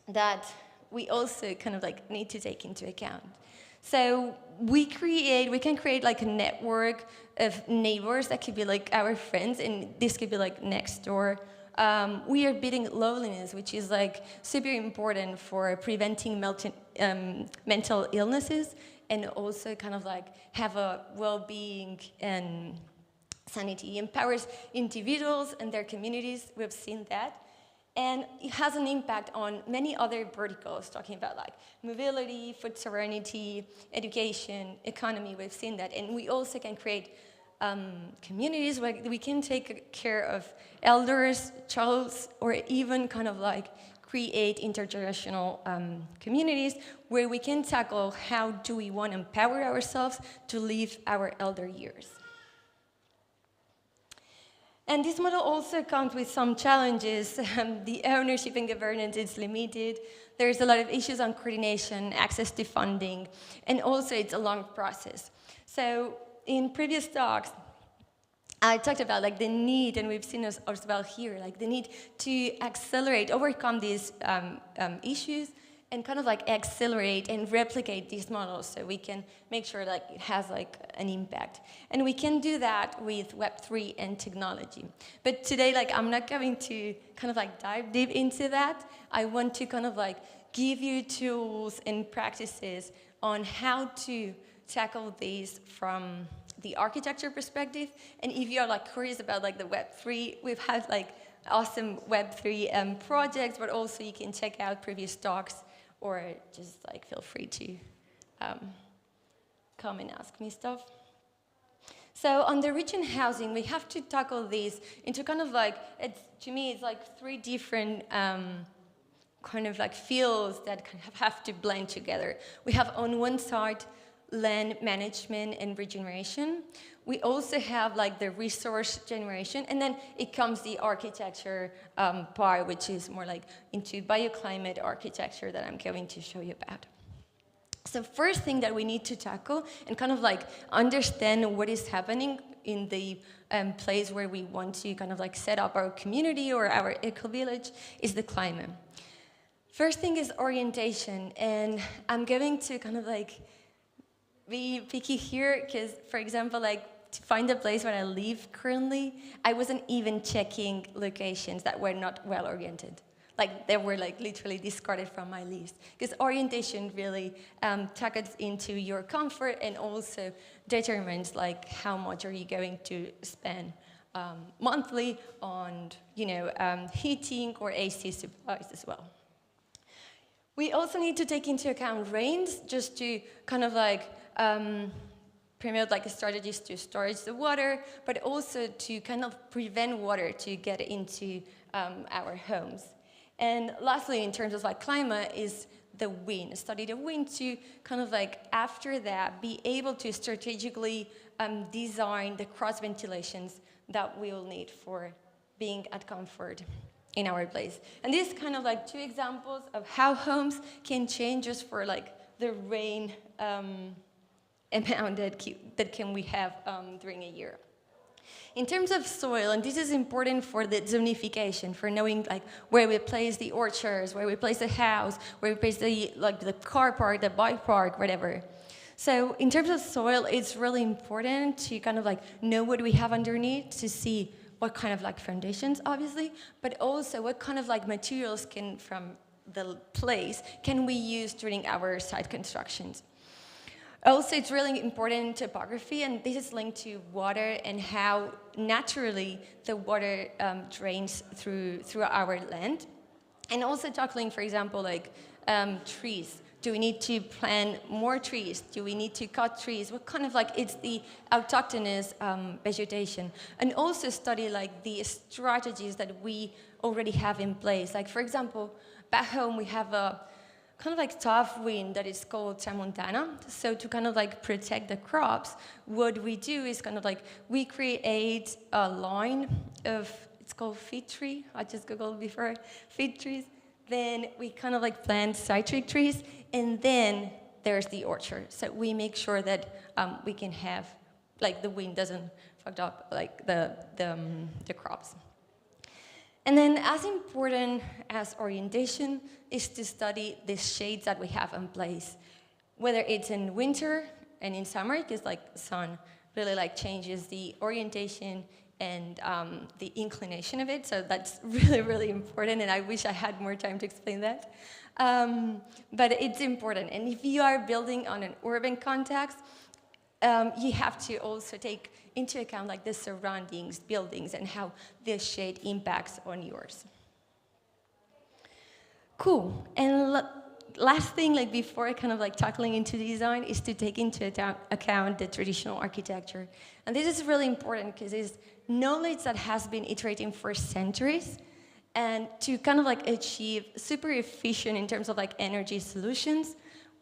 that we also kind of like need to take into account. So we can create like a network of neighbors that could be like our friends, and this could be like next door. We are beating loneliness, which is like super important for preventing mental illnesses, and also kind of like have a well-being and sanity. It empowers individuals and their communities. We've seen that. And it has an impact on many other verticals, talking about like mobility, food sovereignty, education, economy. We've seen that. And we also can create communities where we can take care of elders, childs, or even kind of like create intergenerational communities where we can tackle how do we want to empower ourselves to live our elder years. And this model also comes with some challenges. The ownership and governance is limited. There's a lot of issues on coordination, access to funding, and also it's a long process. So in previous talks, I talked about like the need, and we've seen as well here, like the need to accelerate, overcome these issues, and kind of like accelerate and replicate these models so we can make sure that it has like an impact. And we can do that with Web3 and technology. But today, like I'm not going to kind of like dive deep into that. I want to kind of like give you tools and practices on how to tackle these from the architecture perspective. And if you are like curious about like the Web3, we've had like awesome Web3 projects, but also you can check out previous talks, or just like feel free to come and ask me stuff. So on the Regen housing, we have to tackle these into kind of like, to me, it's like three different kind of like fields that kind of have to blend together. We have on one side, land management and regeneration. We also have like the resource generation, and then it comes the architecture part, which is more like into bioclimate architecture that I'm going to show you about. So first thing that we need to tackle and kind of like understand what is happening in the place where we want to kind of like set up our community or our eco-village is the climate. First thing is orientation, and I'm going to kind of like be picky here because, for example, like to find a place where I live currently, I wasn't even checking locations that were not well oriented. Like they were like literally discarded from my list. Because orientation really tackles into your comfort and also determines like how much are you going to spend monthly on heating or AC supplies as well. We also need to take into account rains just to kind of like promote like strategies to storage the water, but also to kind of prevent water to get into our homes. And lastly, in terms of like climate, is the wind. Study the wind to kind of like after that be able to strategically design the cross ventilations that we'll need for being at comfort in our place. And this is kind of like two examples of how homes can change just for like the rain amount that we have during a year. In terms of soil, and this is important for the zonification, for knowing like where we place the orchards, where we place the house, where we place the car park, the bike park, whatever. So in terms of soil, it's really important to kind of like know what we have underneath to see what kind of like foundations, obviously, but also what kind of like materials can from the place can we use during our site constructions. Also, it's really important in topography, and this is linked to water and how naturally the water drains through our land. And also tackling, for example, like trees. Do we need to plant more trees? Do we need to cut trees? What kind of like, it's the autochthonous vegetation. And also study like the strategies that we already have in place. Like for example, back home we have a kind of like tough wind that is called tramontana. So to kind of like protect the crops, what we do is kind of like, we create a line of, it's called fig tree. I just Googled before, fig trees. Then we kind of like plant citric trees, and then there's the orchard. So we make sure that we can have, like the wind doesn't fuck up like the crops. And then as important as orientation is to study the shades that we have in place, whether it's in winter and in summer, because like sun really like changes the orientation and the inclination of it. So that's really, really important, and I wish I had more time to explain that. But it's important, and if you are building on an urban context, you have to also take into account like the surroundings, buildings, and how the shade impacts on yours. Cool, and last thing, like before kind of like tackling into design, is to take into account the traditional architecture. And this is really important because it's knowledge that has been iterating for centuries, and to kind of like achieve super efficient in terms of like energy solutions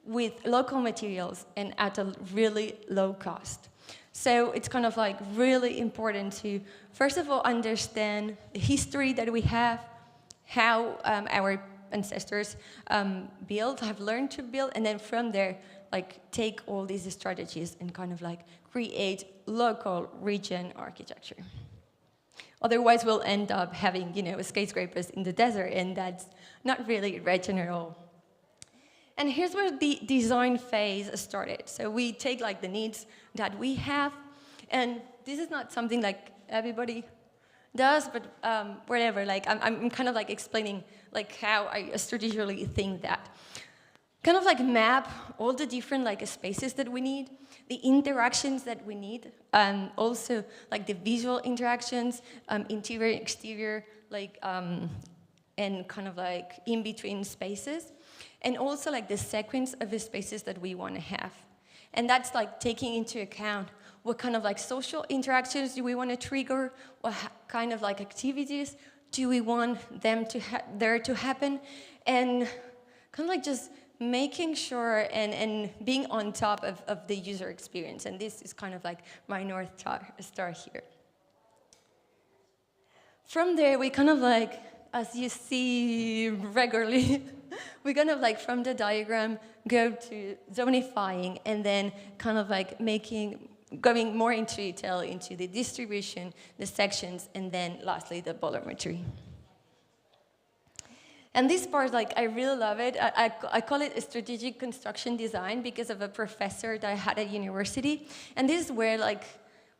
with local materials and at a really low cost. So it's kind of like really important to, first of all, understand the history that we have, how our ancestors have learned to build, and then from there, like take all these strategies and kind of like create local regen architecture. Otherwise, we'll end up having, you know, skyscrapers in the desert, and that's not really regen at all. And here's where the design phase started. So we take like the needs that we have, and this is not something like everybody does, but whatever. Like I'm kind of like explaining like how I strategically think that. Kind of like map all the different like spaces that we need, the interactions that we need, also like the visual interactions, interior, exterior, like and kind of like in between spaces, and also like the sequence of the spaces that we want to have. And that's like taking into account what kind of like social interactions do we want to trigger, what kind of like activities do we want them to there to happen, and kind of like just making sure and being on top of the user experience. And this is kind of like my North Star here. From there, we kind of like, as you see regularly, we kind of like from the diagram go to zonifying, and then kind of like going more into detail into the distribution, the sections, and then lastly the volumetry. And this part, like, I really love it. I call it a strategic construction design because of a professor that I had at university. And this is where, like,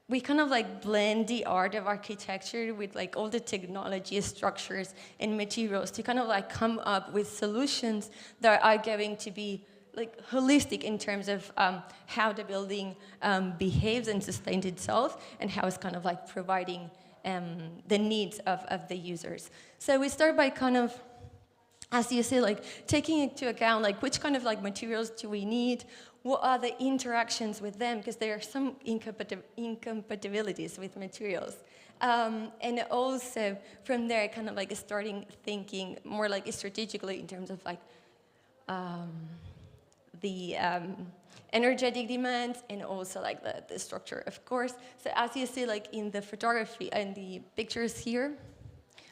we kind of like blend the art of architecture with like all the technology, structures, and materials to kind of like come up with solutions that are going to be like holistic in terms of how the building behaves and sustains itself, and how it's kind of like providing the needs of the users. So we start by kind of, as you see, like taking into account like which kind of like materials do we need, what are the interactions with them, because there are some incompatibilities with materials. And also from there kind of like starting thinking more like strategically in terms of like the energetic demands, and also like the structure, of course. So as you see like in the photography and the pictures here,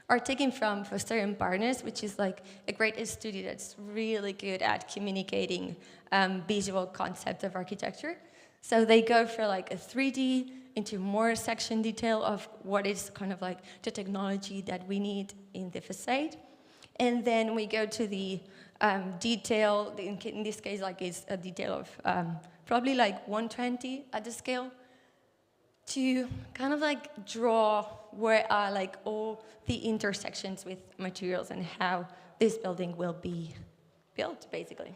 are taken from Foster and Partners, which is like a great studio that's really good at communicating visual concepts of architecture. So they go for like a 3D into more section detail of what is kind of like the technology that we need in the facade. And then we go to the detail, in this case, like it's a detail of probably like 120 at the scale, to kind of like draw where are like all the intersections with materials and how this building will be built, basically.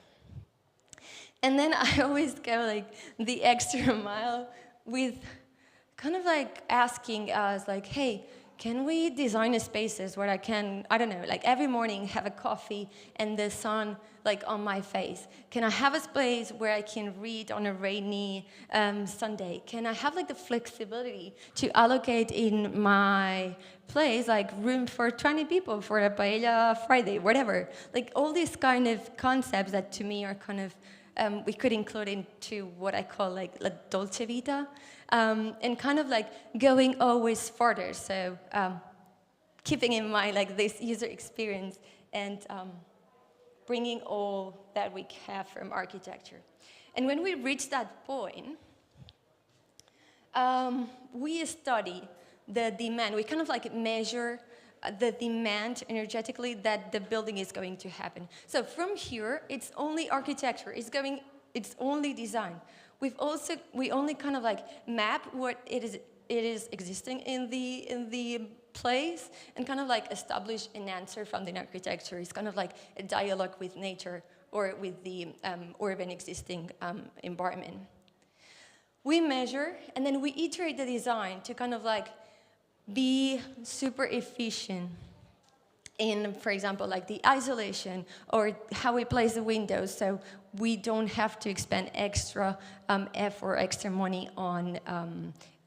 And then I always go like the extra mile with kind of like asking us like, hey, can we design spaces where I can, I don't know, like every morning have a coffee and the sun like on my face? Can I have a space where I can read on a rainy Sunday? Can I have like the flexibility to allocate in my place like room for 20 people for a paella Friday, whatever? Like all these kind of concepts that to me are kind of, we could include into what I call like La Dolce Vita. And kind of like going always further, so keeping in mind like this user experience and bringing all that we have from architecture. And when we reach that point, we study the demand. We kind of like measure the demand energetically that the building is going to happen. So from here, it's only architecture. It's only design. We only kind of like map what it is existing in the place and kind of like establish an answer from the architecture. It's kind of like a dialogue with nature or with the urban existing environment. We measure and then we iterate the design to kind of like be super efficient in, for example, like the isolation or how we place the windows, so we don't have to expend extra effort, extra money on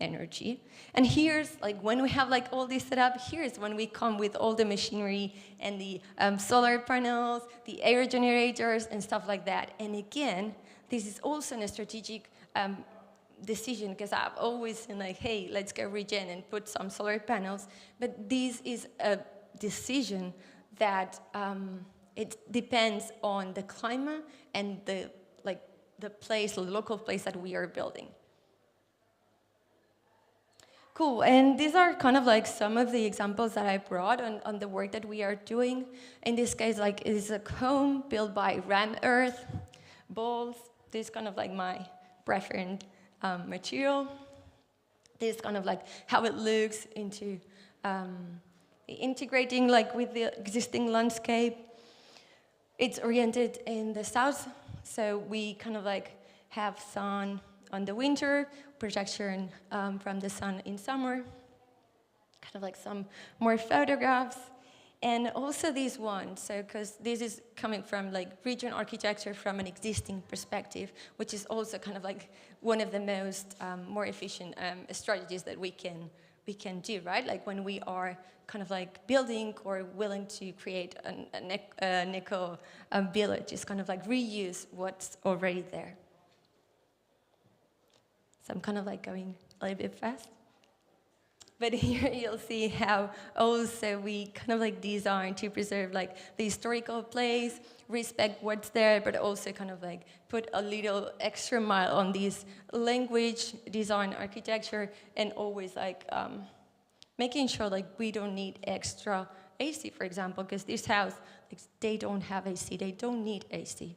energy. And here's like when we have like all this set up, here's when we come with all the machinery and the solar panels, the air generators and stuff like that. And again, this is also a strategic decision, because I've always been like, hey, let's go regen and put some solar panels. But this is a decision that it depends on the climate and the place, the local place that we are building. Cool, and these are kind of like some of the examples that I brought on the work that we are doing. In this case, like it is a comb built by ram earth, balls. This is kind of like my preferred material. This is kind of like how it looks into integrating like with the existing landscape. It's oriented in the south, so we kind of like have sun on the winter, projection from the sun in summer, kind of like some more photographs. And also this one, so because this is coming from like region architecture from an existing perspective, which is also kind of like one of the most more efficient strategies that we can do, right? Like when we are kind of like building or willing to create an eco village, it's kind of like reuse what's already there. So I'm kind of like going a little bit fast. But here you'll see how also we kind of like design to preserve like the historical place, respect what's there, but also kind of like put a little extra mile on this language, design, architecture, and always like making sure like we don't need extra AC, for example, because this house, like, they don't have AC, they don't need AC.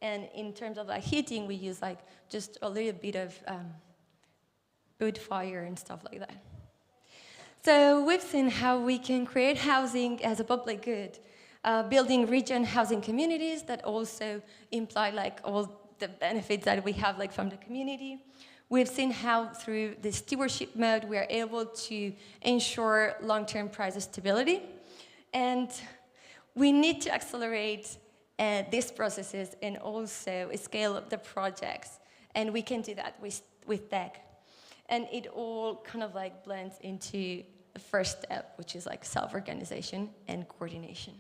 And in terms of like heating, we use like just a little bit of wood fire and stuff like that. So we've seen how we can create housing as a public good, building region housing communities that also imply like all the benefits that we have like from the community. We've seen how through the stewardship mode we are able to ensure long-term price stability, and we need to accelerate these processes and also scale up the projects, and we can do that with tech. And it all kind of like blends into the first step, which is like self-organization and coordination.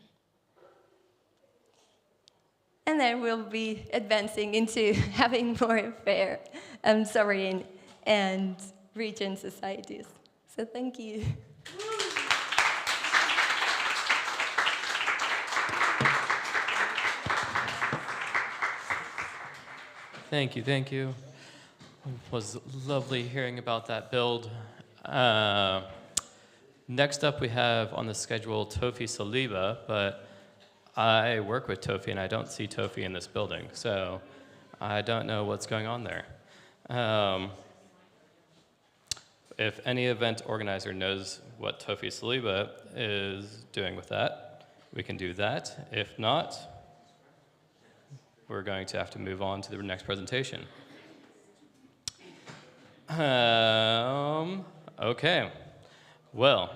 And then we'll be advancing into having more fair, sovereign, and region societies. So thank you. Thank you, thank you. It was lovely hearing about that build. Next up, we have on the schedule Tofi Saliba, but I work with Tofi and I don't see Tofi in this building, so I don't know what's going on there. If any event organizer knows what Tofi Saliba is doing with that, we can do that. If not, we're going to have to move on to the next presentation. Okay. Well,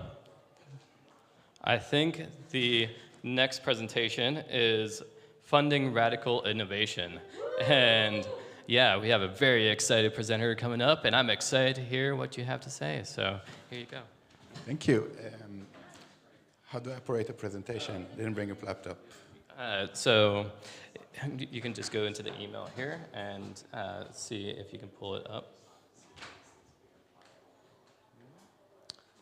I think the next presentation is funding radical innovation. And yeah, we have a very excited presenter coming up, and I'm excited to hear what you have to say. So here you go. Thank you. How do I operate a presentation? Didn't bring a laptop. So you can just go into the email here and see if you can pull it up.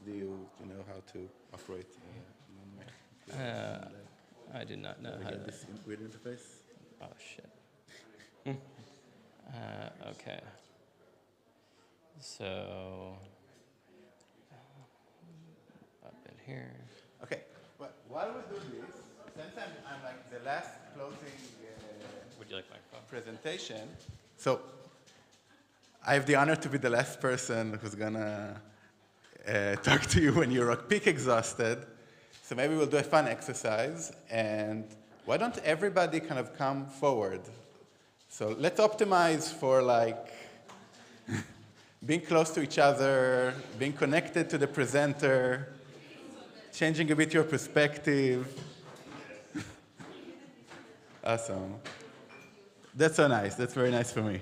Do you know how to operate? I do not know how to. This weird interface? Oh, shit. Okay. So, up in here. Okay, but while we do this, since I'm like the last closing Would you like my phone? presentation, so I have the honor to be the last person who's gonna talk to you when you're peak exhausted. So maybe we'll do a fun exercise, and why don't everybody kind of come forward? So let's optimize for like being close to each other, being connected to the presenter, changing a bit your perspective. Awesome. That's so nice. That's very nice for me.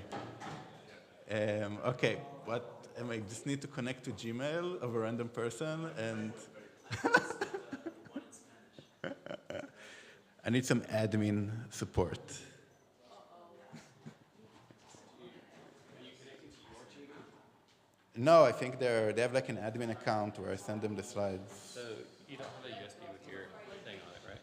Okay, what am I just need to connect to Gmail of a random person, and I need some admin support. No, I think they have like an admin account where I send them the slides. So you don't have a USB with your thing on it, right?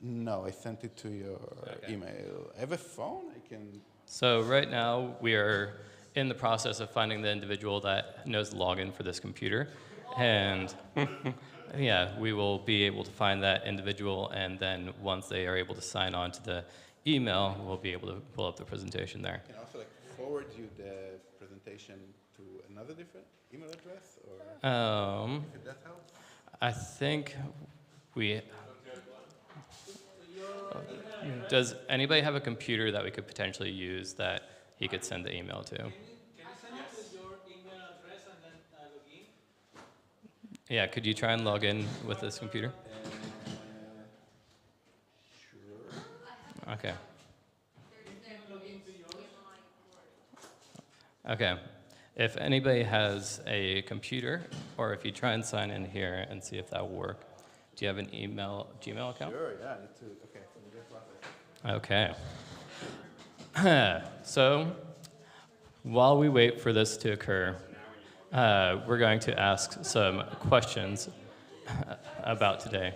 No, I sent it to your email. I have a phone, I can... So right now we are in the process of finding the individual that knows the login for this computer. And yeah, we will be able to find that individual, and then once they are able to sign on to the email, we'll be able to pull up the presentation there. Can I also like forward you the presentation to another different email address? Or if that helps? I think we... Does anybody have a computer that we could potentially use that he could send the email to? Can you send us your email address and then log in? Yeah, could you try and log in with this computer? Sure. Okay. Okay. If anybody has a computer, or if you try and sign in here and see if that will work. Do you have an Gmail account? Sure, yeah, I need to, okay. Okay. So, while we wait for this to occur, we're going to ask some questions about today.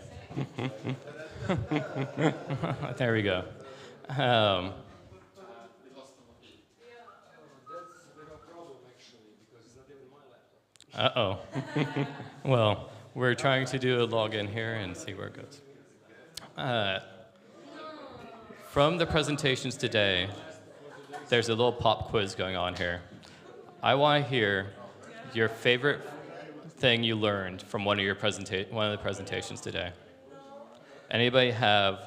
There we go. Uh-oh. Well, we're trying to do a login here and see where it goes. From the presentations today, there's a little pop quiz going on here. I want to hear your favorite thing you learned from one of the presentations today. Anybody have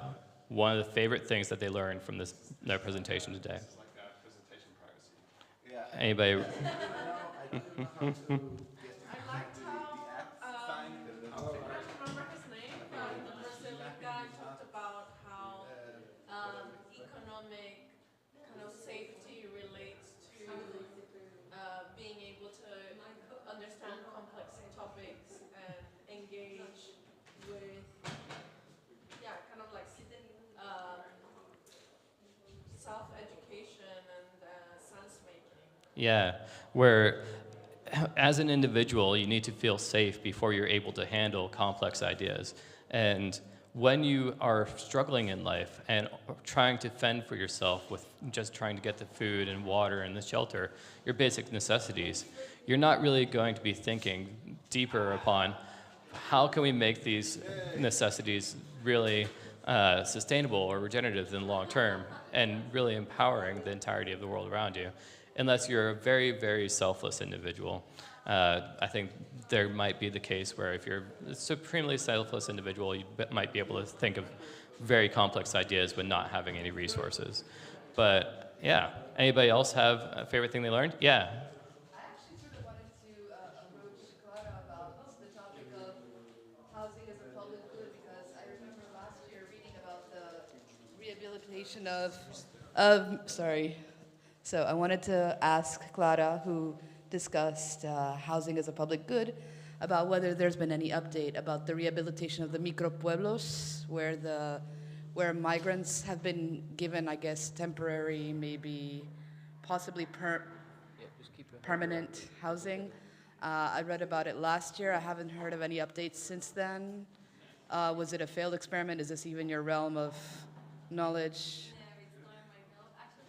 one of the favorite things that they learned from their presentation today? Anybody? Yeah, where as an individual, you need to feel safe before you're able to handle complex ideas. And when you are struggling in life and trying to fend for yourself with just trying to get the food and water and the shelter, your basic necessities, you're not really going to be thinking deeper upon how can we make these necessities really sustainable or regenerative in the long term and really empowering the entirety of the world around you, unless you're a very, very selfless individual. I think there might be the case where if you're a supremely selfless individual, you might be able to think of very complex ideas when not having any resources. But yeah, anybody else have a favorite thing they learned? Yeah. Rehabilitation of sorry. So I wanted to ask Clara, who discussed housing as a public good, about whether there's been any update about the rehabilitation of the micropueblos, where migrants have been given, I guess, temporary, maybe possibly permanent housing. I read about it last year. I haven't heard of any updates since then. Was it a failed experiment? Is this even your realm of knowledge?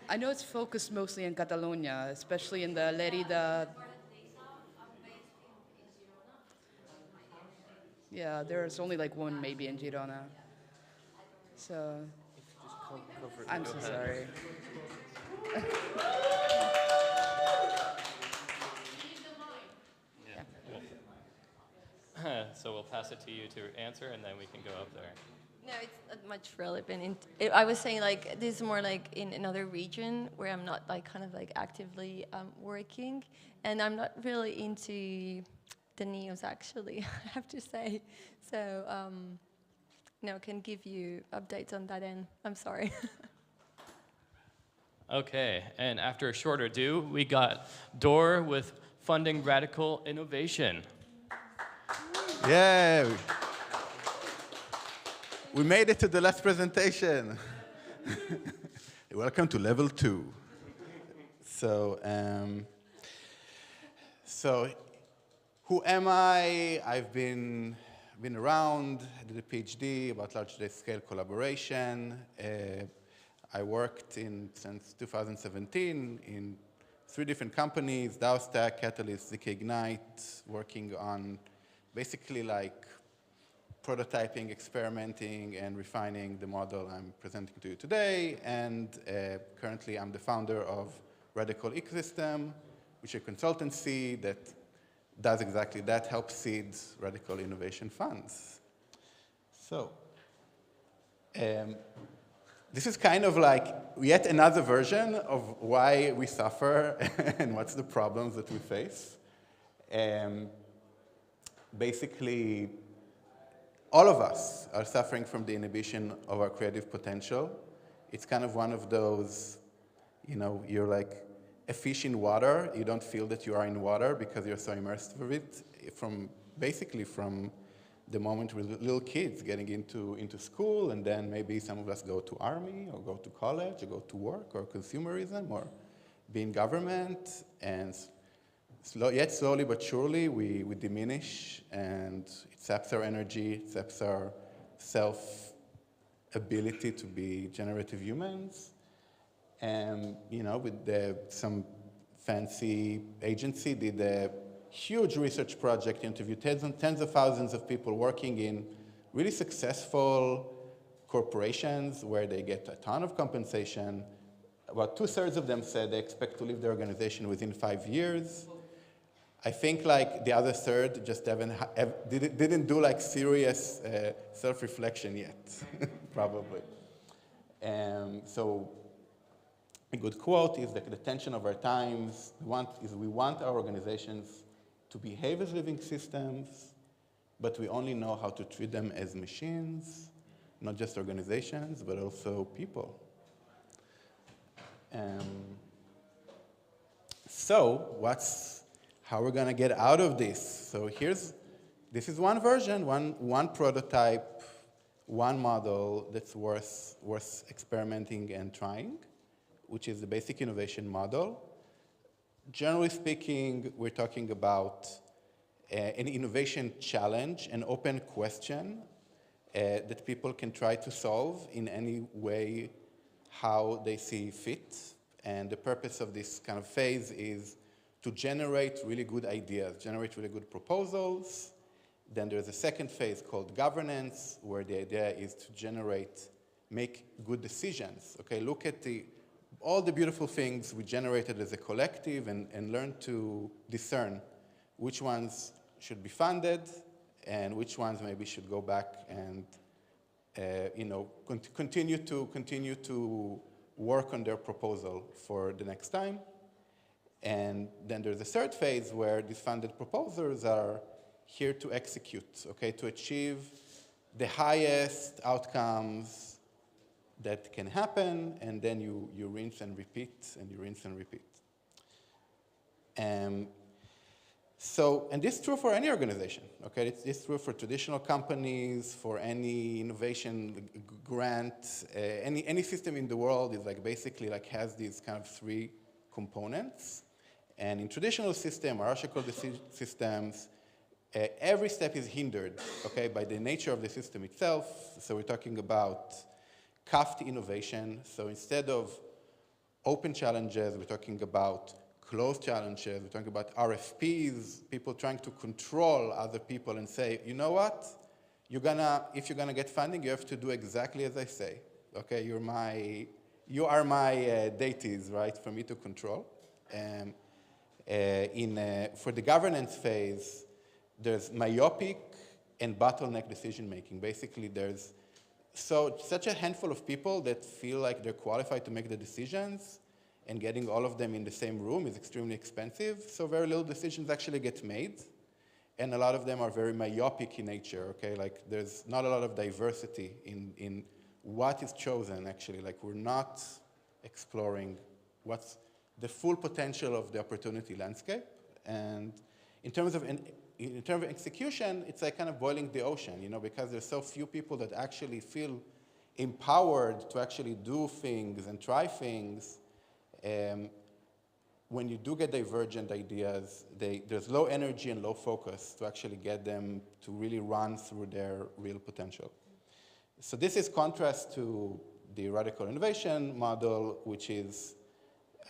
I know it's focused mostly in Catalonia, especially in the Lerida. Yeah, there's only like one maybe in Girona. So, I'm so sorry. So we'll pass it to you to answer, and then we can go up there. No, it's not much relevant. I was saying like this is more like in another region where I'm not like kind of like actively working, and I'm not really into the news actually, I have to say. So no, can give you updates on that end. I'm sorry. Okay, and after a short ado, we got Dor with funding radical innovation. Yeah. We made it to the last presentation. Welcome to level 2. So who am I? I've been around. I did a PhD about large-scale collaboration. I worked since 2017 in 3 different companies: DAO Stack, Catalyst, ZK Ignite, working on basically like prototyping, experimenting, and refining the model I'm presenting to you today. And currently, I'm the founder of Radical Ecosystem, which is a consultancy that does exactly that, helps seed radical innovation funds. So this is kind of like yet another version of why we suffer and what's the problems that we face. Basically, all of us are suffering from the inhibition of our creative potential. It's kind of one of those, you're like a fish in water. You don't feel that you are in water because you're so immersed with it. Basically from the moment we're little kids getting into school, and then maybe some of us go to army or go to college or go to work or consumerism or be in government, and yet slowly but surely we diminish, and it saps our energy, it saps our self-ability to be generative humans. And with some fancy agency did a huge research project, interviewed tens of thousands of people working in really successful corporations where they get a ton of compensation. About 2/3 of them said they expect to leave their organization within 5 years. I think like the other third just didn't do like serious self-reflection yet, probably. So a good quote is that the tension of our times we want our organizations to behave as living systems, but we only know how to treat them as machines, not just organizations, but also people. So how we're going to get out of this? So this is one version, one prototype, one model that's worth experimenting and trying, which is the basic innovation model. Generally speaking, we're talking about an innovation challenge, an open question, that people can try to solve in any way how they see fit. And the purpose of this kind of phase is to generate really good ideas, generate really good proposals. Then there's a second phase called governance, where the idea is to make good decisions. Okay, look at all the beautiful things we generated as a collective and learn to discern which ones should be funded and which ones maybe should go back and continue to work on their proposal for the next time. And then there's a third phase where these funded proposals are here to execute, okay, to achieve the highest outcomes that can happen, and then you rinse and repeat, and you rinse and repeat. And this is true for any organization, okay? It's true for traditional companies, for any innovation grant, any system in the world is basically has these kind of three components. And in traditional system, hierarchical systems, every step is hindered, okay, by the nature of the system itself. So we're talking about cuffed innovation. So instead of open challenges, we're talking about closed challenges. We're talking about RFPs, people trying to control other people and say, you know what? If you're gonna get funding, you have to do exactly as I say. Okay, you are my deities, right, for me to control. For the governance phase, there's myopic and bottleneck decision making. Basically, there's such a handful of people that feel like they're qualified to make the decisions, and getting all of them in the same room is extremely expensive. So very little decisions actually get made, and a lot of them are very myopic in nature. Okay, there's not a lot of diversity in what is chosen. Actually, we're not exploring what's the full potential of the opportunity landscape. And in terms of execution, it's kind of boiling the ocean, because there's so few people that actually feel empowered to actually do things and try things. When you do get divergent ideas, there's low energy and low focus to actually get them to really run through their real potential. So this is contrast to the radical innovation model, which is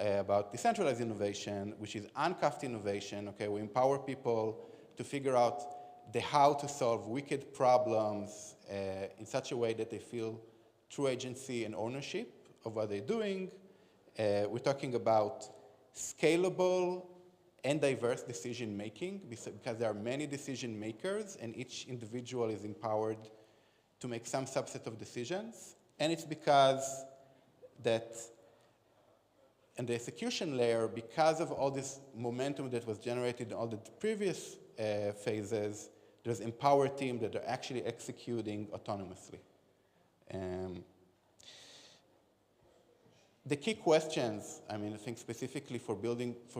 about decentralized innovation, which is uncuffed innovation. Okay, we empower people to figure out the how to solve wicked problems in such a way that they feel true agency and ownership of what they're doing. We're talking about scalable and diverse decision making, because there are many decision makers and each individual is empowered to make some subset of decisions. And it's because that in the execution layer, because of all this momentum that was generated in all the previous phases, there's empowered teams that are actually executing autonomously. The key questions, I think specifically for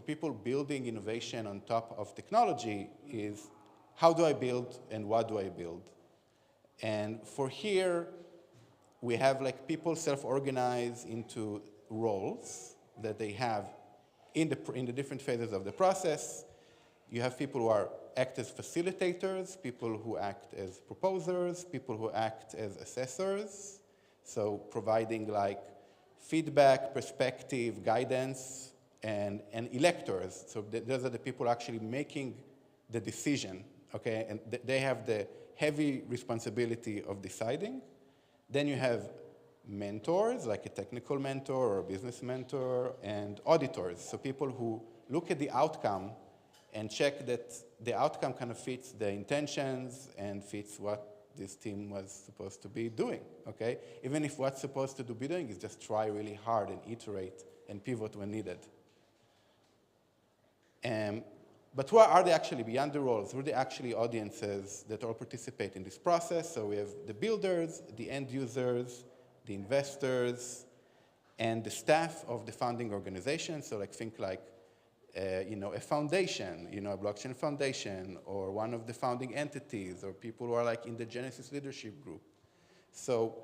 people building innovation on top of technology is, how do I build and what do I build? And for here, we have people self-organize into roles that they have in the different phases of the process. You have people who act as facilitators, people who act as proposers, people who act as assessors, so providing feedback, perspective, guidance, and electors. So those are the people actually making the decision, okay? And they have the heavy responsibility of deciding. Then you have mentors, like a technical mentor or a business mentor, and auditors, so people who look at the outcome and check that the outcome kind of fits the intentions and fits what this team was supposed to be doing, okay? Even if what's supposed to be doing is just try really hard and iterate and pivot when needed. But who are they actually beyond the roles? Who are the actually audiences that all participate in this process? So we have the builders, the end users, the investors, and the staff of the founding organization. So think a foundation, a blockchain foundation, or one of the founding entities, or people who are in the Genesis leadership group. So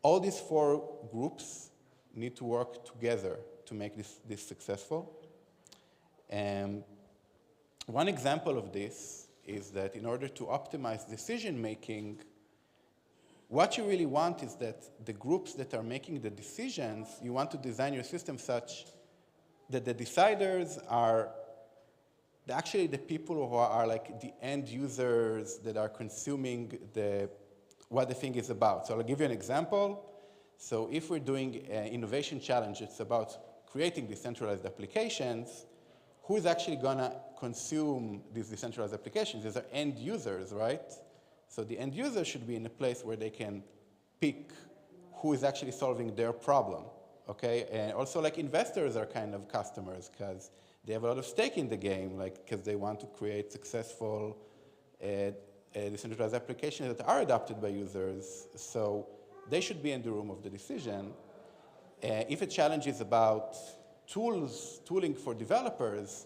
all these four groups need to work together to make this successful. One example of this is that in order to optimize decision making, what you really want is that the groups that are making the decisions, you want to design your system such that the deciders are actually the people who are like the end users that are consuming what the thing is about. So I'll give you an example. So if we're doing an innovation challenge, it's about creating decentralized applications, who's actually gonna consume these decentralized applications? These are end users, right? So the end user should be in a place where they can pick who is actually solving their problem, okay? And also like investors are kind of customers because they have a lot of stake in the game, like because they want to create successful decentralized applications that are adopted by users. So they should be in the room of the decision. If a challenge is about tooling for developers,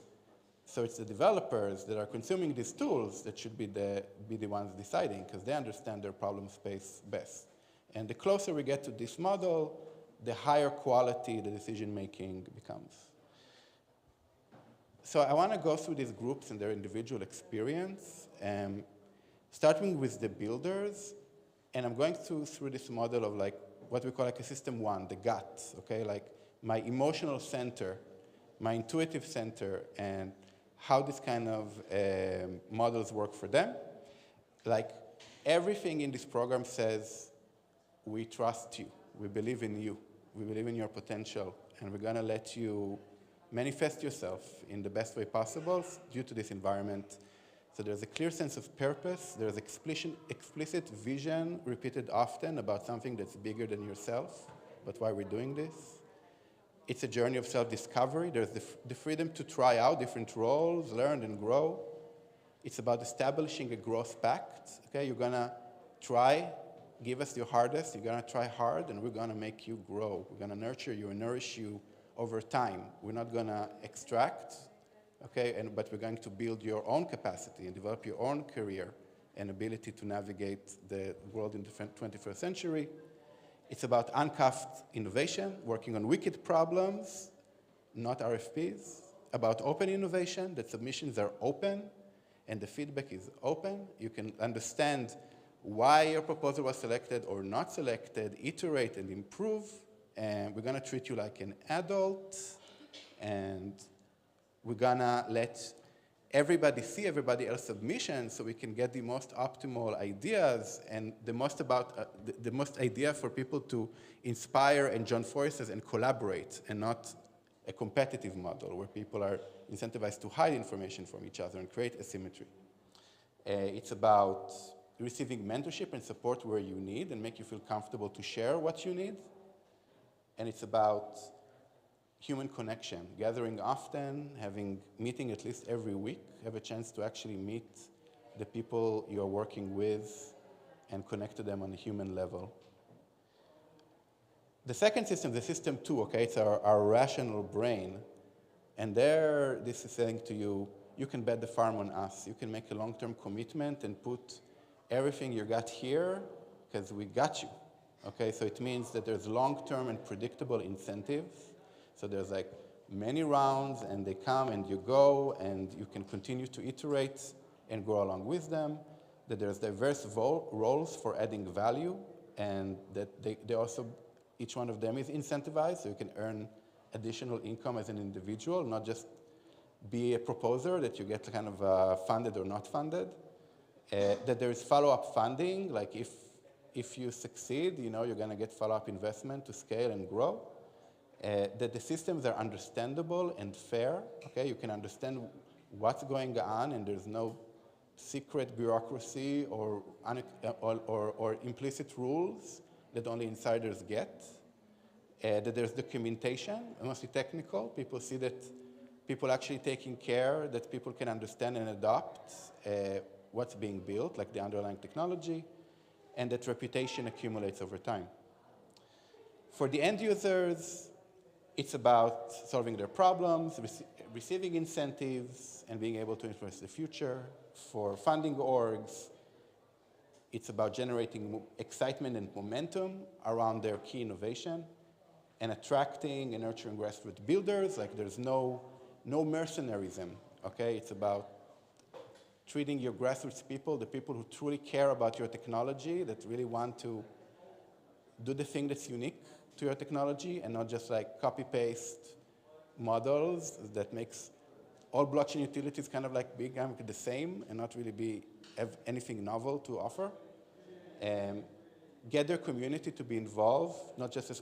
so it's the developers that are consuming these tools that should be the ones deciding because they understand their problem space best. And the closer we get to this model, the higher quality the decision making becomes. So I want to go through these groups and their individual experience, starting with the builders. And I'm going through this model of like what we call like a system one, the gut, okay? Like my emotional center, my intuitive center, and how this kind of models work for them. Like everything in this program says, we trust you, we believe in you, we believe in your potential, and we're gonna let you manifest yourself in the best way possible due to this environment. So there's a clear sense of purpose, there's explicit vision repeated often about something that's bigger than yourself, but why we're doing this. It's a journey of self-discovery. There's the freedom to try out different roles, learn and grow. It's about establishing a growth pact. Okay, you're gonna try, give us your hardest, you're gonna try hard, and we're gonna make you grow. We're gonna nurture you and nourish you over time. We're not gonna extract, okay, but we're going to build your own capacity and develop your own career and ability to navigate the world in the 21st century. It's about uncuffed innovation, working on wicked problems, not RFPs. About open innovation, that submissions are open and the feedback is open. You can understand why your proposal was selected or not selected, iterate and improve. And we're gonna treat you like an adult, and we're gonna let everybody see everybody else's submissions so we can get the most optimal ideas and the most idea for people to inspire and join forces and collaborate, and not a competitive model where people are incentivized to hide information from each other and create asymmetry. It's about receiving mentorship and support where you need and make you feel comfortable to share what you need. And it's about human connection, gathering often, meeting at least every week, have a chance to actually meet the people you're working with and connect to them on a human level. The second system, the system two, okay, it's our rational brain. And there, this is saying to you, you can bet the farm on us. You can make a long-term commitment and put everything you got here because we got you. Okay, so it means that there's long-term and predictable incentives. So there's like many rounds and they come and you go and you can continue to iterate and grow along with them. That there's diverse roles for adding value, and that they also, each one of them is incentivized so you can earn additional income as an individual, not just be a proposer that you get kind of funded or not funded. That there is follow-up funding, like if you succeed, you know, you're gonna get follow-up investment to scale and grow. That the systems are understandable and fair, okay? You can understand what's going on and there's no secret bureaucracy or implicit rules that only insiders get. That there's documentation, mostly technical. People see that people actually taking care, that people can understand and adopt what's being built, like the underlying technology, and that reputation accumulates over time. For the end users, it's about solving their problems, receiving incentives, and being able to influence the future. For funding orgs, it's about generating excitement and momentum around their key innovation, and attracting and nurturing grassroots builders. Like there's no mercenarism, okay? It's about treating your grassroots people, the people who truly care about your technology, that really want to do the thing that's unique to your technology and not just like copy-paste models that makes all blockchain utilities kind of like the same and not really have anything novel to offer. Get their community to be involved, not just as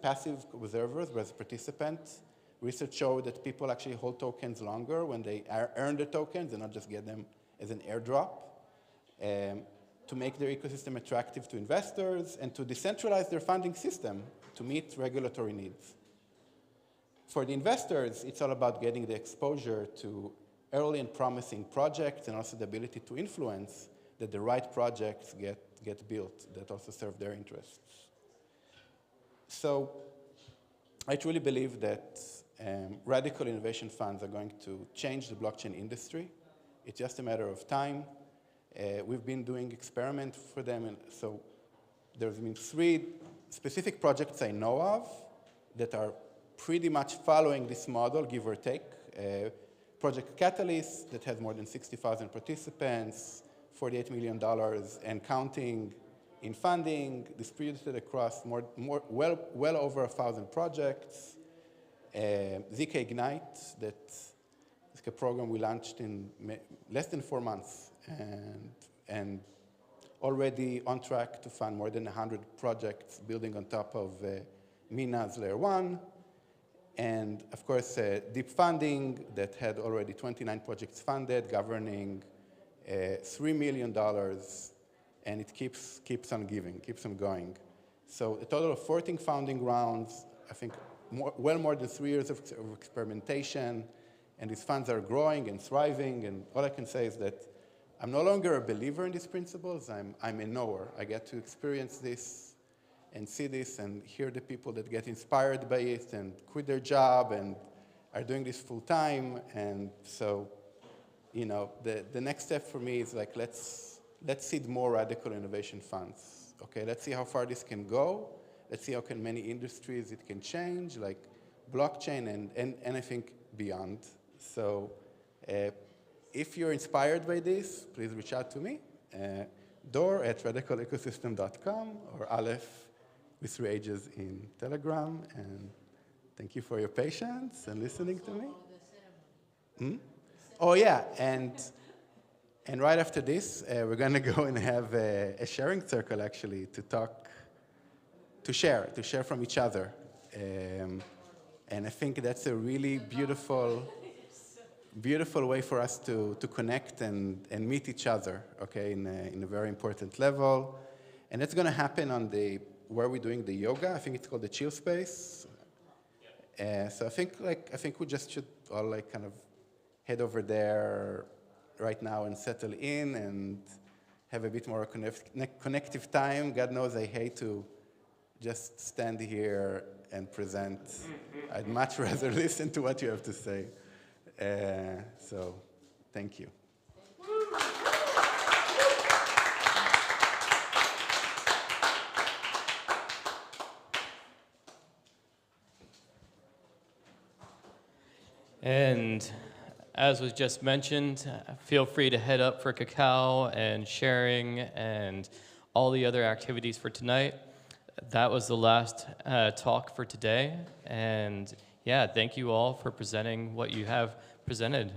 passive observers, but as participants. Research showed that people actually hold tokens longer when they earn the tokens and not just get them as an airdrop. To make their ecosystem attractive to investors and to decentralize their funding system to meet regulatory needs. For the investors, it's all about getting the exposure to early and promising projects and also the ability to influence that the right projects get built that also serve their interests. So I truly believe that radical innovation funds are going to change the blockchain industry. It's just a matter of time. We've been doing experiments for them, and so there's been 3 specific projects I know of that are pretty much following this model, give or take. Project Catalyst that has more than 60,000 participants, $48 million and counting in funding, distributed across well over 1,000 projects. ZK Ignite, that's a program we launched in less than 4 months and already on track to fund more than 100 projects building on top of Mina's Layer 1. And of course, deep funding that had already 29 projects funded, governing $3 million, and it keeps on giving, keeps on going. So a total of 14 founding rounds, I think well more than 3 years of experimentation, and these funds are growing and thriving, and all I can say is that I'm no longer a believer in these principles, I'm a knower. I get to experience this and see this and hear the people that get inspired by it and quit their job and are doing this full time. And so, you know, the next step for me is like, let's seed more radical innovation funds. Okay, let's see how far this can go. Let's see how many industries it can change, like blockchain and I think beyond. So if you're inspired by this, please reach out to me. door@radicalecosystem.com or Aleph with 3 H's in Telegram. And thank you for your patience and listening to me. Oh yeah, and right after this, we're gonna go and have a sharing circle actually to share from each other. And I think that's a really beautiful way for us to connect and meet each other, okay, in a very important level. And that's gonna happen on where we're doing the yoga. I think it's called the chill space. So I think we just should all like kind of head over there right now and settle in and have a bit more connective time. God knows I hate to just stand here and present. I'd much rather listen to what you have to say. So thank you. And as was just mentioned, feel free to head up for cacao and sharing and all the other activities for tonight. That was the last talk for today. And yeah, thank you all for presenting what you have presented.